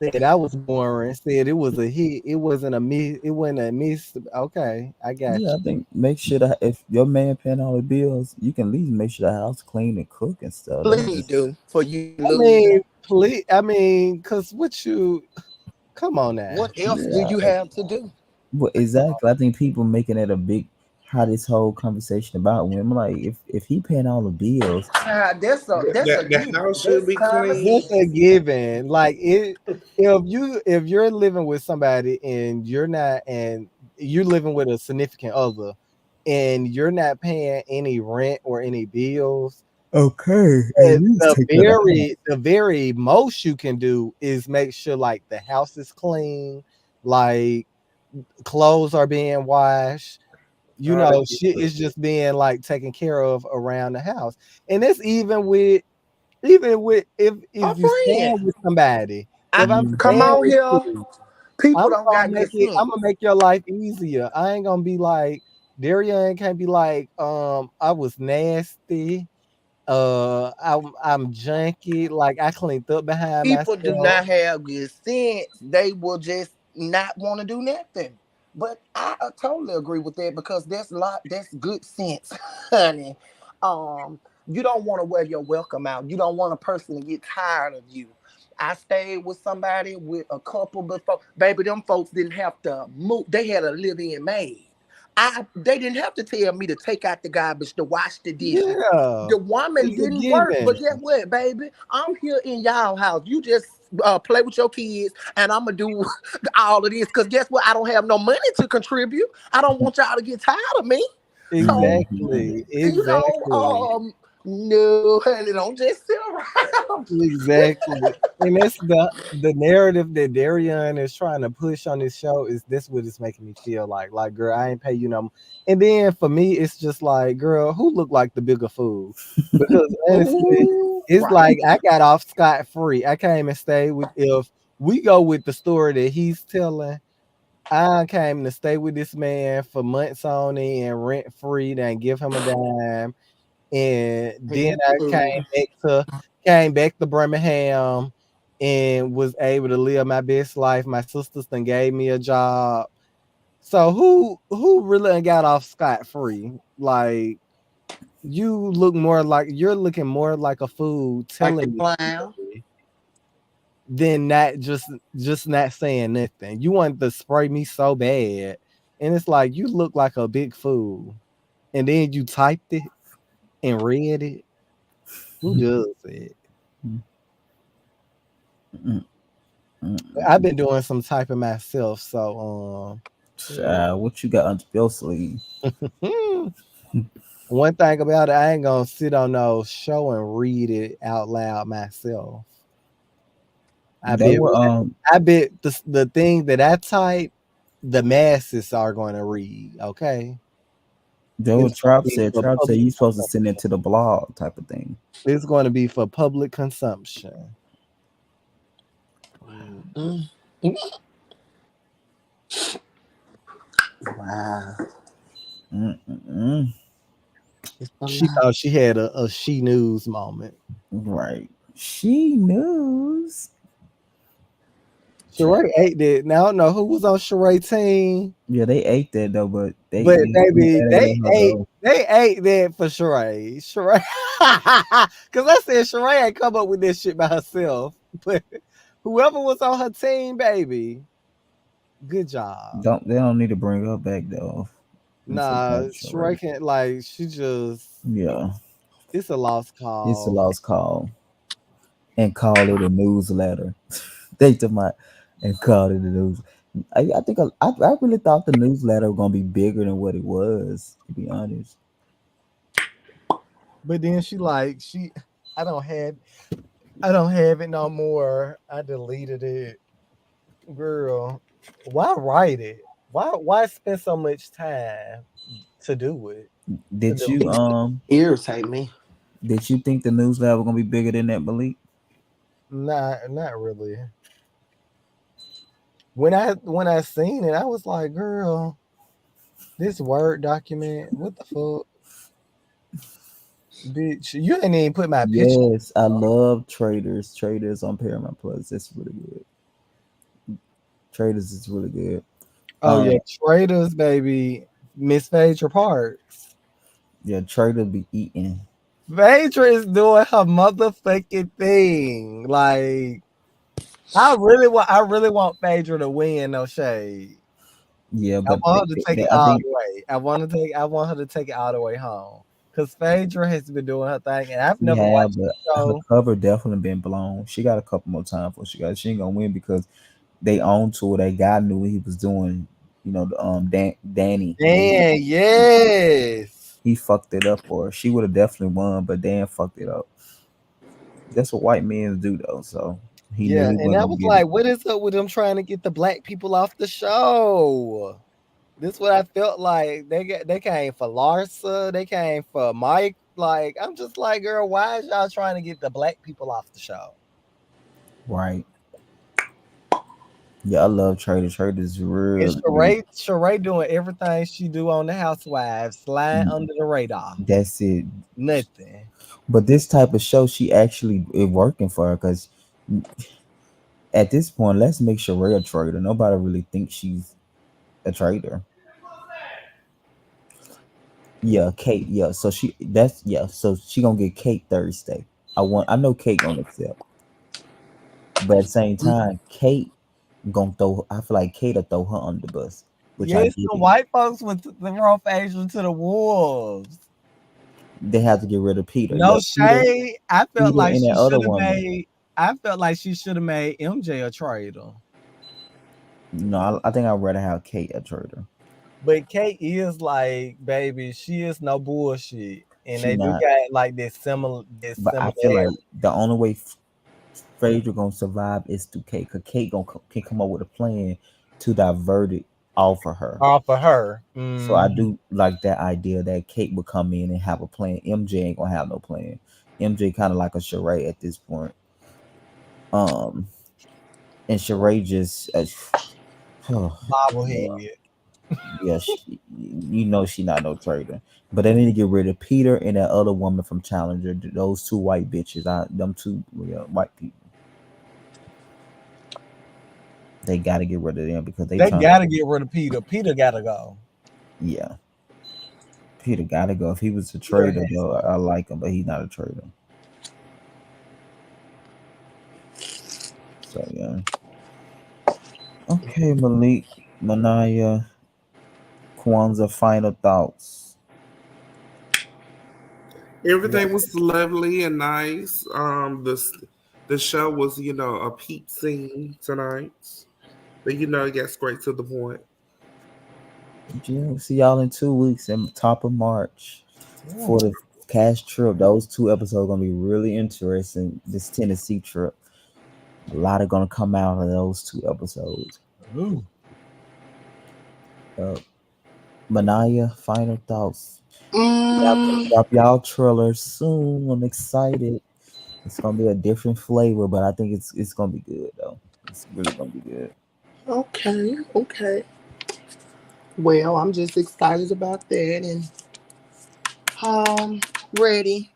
Said I was boring. Said it was a hit. It wasn't a miss. It wasn't a miss. Okay, I got Yeah, I you. think make sure that if your man paying all the bills, you can at least make sure the house clean and cook and stuff. That's Please just do for you I lose. mean, please. I mean, cause what you? Come on now. What else do yeah. you have to do? Well, exactly. I think people making it a big how this whole conversation about women. Like if he paying all the bills, Ah, that's a The given. house should That's be common clean. That's sense. a given. Like it, if you're living with somebody and you're not, and you're living with a significant other, and you're not paying any rent or any bills, okay, at least take that out. the very most you can do is make sure like the house is clean, like clothes are being washed. All that good Shit stuff. is just being like taken care of around the house, and that's even with A if you friend. stand with somebody, I if I'm come Mhm. staying on with here. you, People don't got good I'm sense. gonna make your life easier. I ain't gonna be like Darian can't be like, I was nasty. I'm junky. Like I cleaned up behind People do myself. not have good sense. They will just not want to do nothing. But I totally agree with that because that's good sense, honey. You don't want to wear your welcome out. You don't want a person to get tired of you. I stayed with somebody with a couple before. Baby, them folks didn't have to move. They had a live-in maid. They didn't have to tell me to take out the garbage to wash the dishes. Yeah, The woman it's a didn't work, given. but guess what, baby? I'm here in y'all house. You just play with your kids, and I'm gonna do all of this. Cause guess what? I don't have no money to contribute. I don't want y'all to get tired of me. So Mhm. Exactly. you know, Exactly. no, honey, don't just sit around. Exactly. And that's the narrative that Darian is trying to push on this show is this what it's making me feel like. Like, girl, I ain't pay you no. And then for me, it's just like, girl, who looked like the bigger fool? Because honestly, Ooh, it's right. like I got off scot free. I came and stayed with if we go with the story that he's telling, I came to stay with this man for months on end, rent free, didn't give him a dime. And then I Ooh. came back to Birmingham and was able to live my best life. My sisters then gave me a job. So who really done got off scot free? Like you're looking more like a fool Like the telling me clown. than not just not saying nothing. You want to spray me so bad. And it's like you look like a big fool. And then you typed it and read it. Who does it? Mm, mm, I've mm. been doing some typing myself, so yeah. What you got under your sleeve? One thing about it, I ain't gonna sit on no show and read it out loud myself. I They bet were I bet the thing that I type, the masses are going to read. Okay, Joe it's going to Trap be said for Trap said public you supposed to send it consumption. to the blog type of thing. It's going to be for public consumption. Mm. Wow. Mm-mm-mm. It's a She lot. thought she had a she news moment. Right. She knows. Sheree ate that. Now I don't know who was on Sheree team. Yeah, they ate that though, but But they baby, let her go. they ate that for Sheree. Sheree, because I said Sheree ain't come up with this shit by herself. But whoever was on her team, baby, good job. They don't need to bring her back though. It's a Nah, type show, Sheree right? can't like she just Yeah, it's a lost it's a cause. lost call and call it a newsletter. They took my and called it a news. I think I really thought the newsletter was gonna be bigger than what it was. To be honest, But then she like I don't have I don't have it no more. I deleted it. Girl, why write it? Why spend so much time to do it? To did you delete it? Irritate me. did you think the newsletter was gonna be bigger than that, Malik? Not really. When I seen it, I was like, girl, this Word document, what the fuck? Bitch, you ain't even put my picture. Yes, I love Traders. Traders on Paramount Plus. That's really good. Traders is really good. Oh yeah, Um, Traders, baby. Miss Phaedra Parks. yeah, Trader be eating. Phaedra is doing her motherfucking thing. Like, I really want Phaedra to win, no shade. Yeah, I but want her to take it I all think the way. I want her to take it all the way home. Cause Phaedra has been doing her thing, and I've she never have, watched but the her show. cover definitely been blown. She got a couple more times before she ain't gonna win because they own to her. That guy knew what he was doing. You know, the Danny. Man, yes. He fucked it up for her. She would have definitely won, but Dan fucked it up. That's what white men do though. So he knew Yeah, he and wasn't I gonna was get it. like, what is up with them trying to get the black people off the show? This what I felt like. They came for Larsa, they came for Mike. Like, I'm just like, girl, why is y'all trying to get the black people off the show? Right. Yeah, I love Trader. Trader's And real, real. Sheree doing everything she do on the Housewives, slide Mm, under the radar. that's it. Nothing. But this type of show, she actually it working for her because at this point, let's make Sheree a trader. Nobody really thinks she's a trader. Yeah, Kate. Yeah, so she that's yeah. So she gonna get Kate Thursday. I know Kate gonna accept, but at the same time, Kate gonna throw. I feel like Kate will throw her under the bus, which I Yes, get the it. white folks went to the rough Asian to the wolves. They have to get rid of Peter. Yeah, No shade. I felt Peter, like and she that other should have woman. made. I felt like she should have made MJ a trader. No, I think I'd rather have Kate a trader. But Kate is like, baby, she is no bullshit, and She they do not, got like this similar, this but I feel similarity. like the only way Phaedra gonna survive is through Kate, cause Kate can come up with a plan to divert it off of her. All for her. So I do like that idea that Kate would come in and have a plan. MJ ain't gonna have no plan. MJ kind of like a charade at this point. Um, and charade just, yeah, Bobblehead. yeah, you know she not no trader. But they need to get rid of Peter and that other woman from Challenger. Those two white bitches. Them two, yeah, white people. They got to get rid of them because they They trying gotta to. get rid of Peter. Peter gotta go. Yeah, Peter got to go. If he was a Peter trader, has though, to I like him, but he's not a trader. So yeah. Okay, Malik, Manaya, Kwanzaa, final thoughts. Everything was lovely and nice. The show was, a peep scene tonight, but it got straight to the point. Yeah, see y'all in 2 weeks in top of March go. for the cash trip. Those two episodes gonna be really interesting. This Tennessee trip, a lot are gonna come out of those two episodes. Ooh. Uh, Manaya, final thoughts. Y'all gonna Mm, drop y'all trailer soon. I'm excited. It's gonna be a different flavor, but I think it's gonna be good though. It's really gonna be good. okay, okay. Well, I'm just excited about that and ready.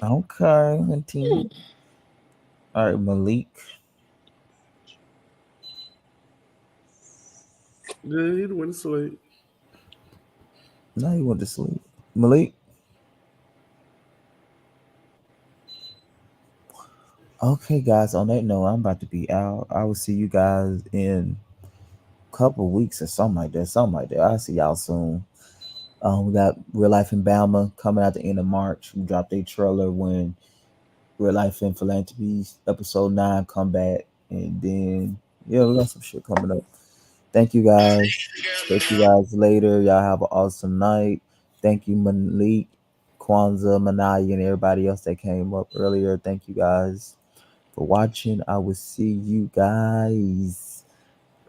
Okay, Auntie. All right, Malik. Good, went to sleep. Now you went to sleep. Malik. Okay, guys. On that note, I'm about to be out. I will see you guys in a couple weeks or something like that. Something like that. I'll see y'all soon. We got Real Life in Bama coming at the end of March. We dropped a trailer when Real Life in Philanthropy episode 9 come back, and then yeah, we got some shit coming up. Thank you guys. Check you guys later. Y'all have an awesome night. Thank you, Malik, Kwanzaa, Manaya, and everybody else that came up earlier. Thank you guys for watching. I will see you guys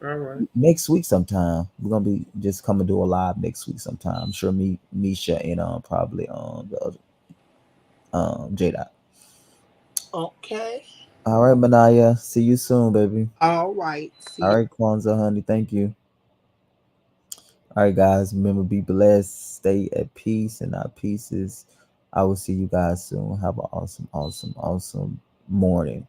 All right. next week sometime. We're gonna be just coming to a live next week sometime. I'm sure me, Misha, and probably the other J Dot. Okay. All right, Manaya. See you soon, baby. All right. All See right, Kwanzaa, honey. Thank you. All right, guys. Remember, be blessed. Stay at peace and our pieces. I will see you guys soon. Have an awesome, awesome, awesome morning.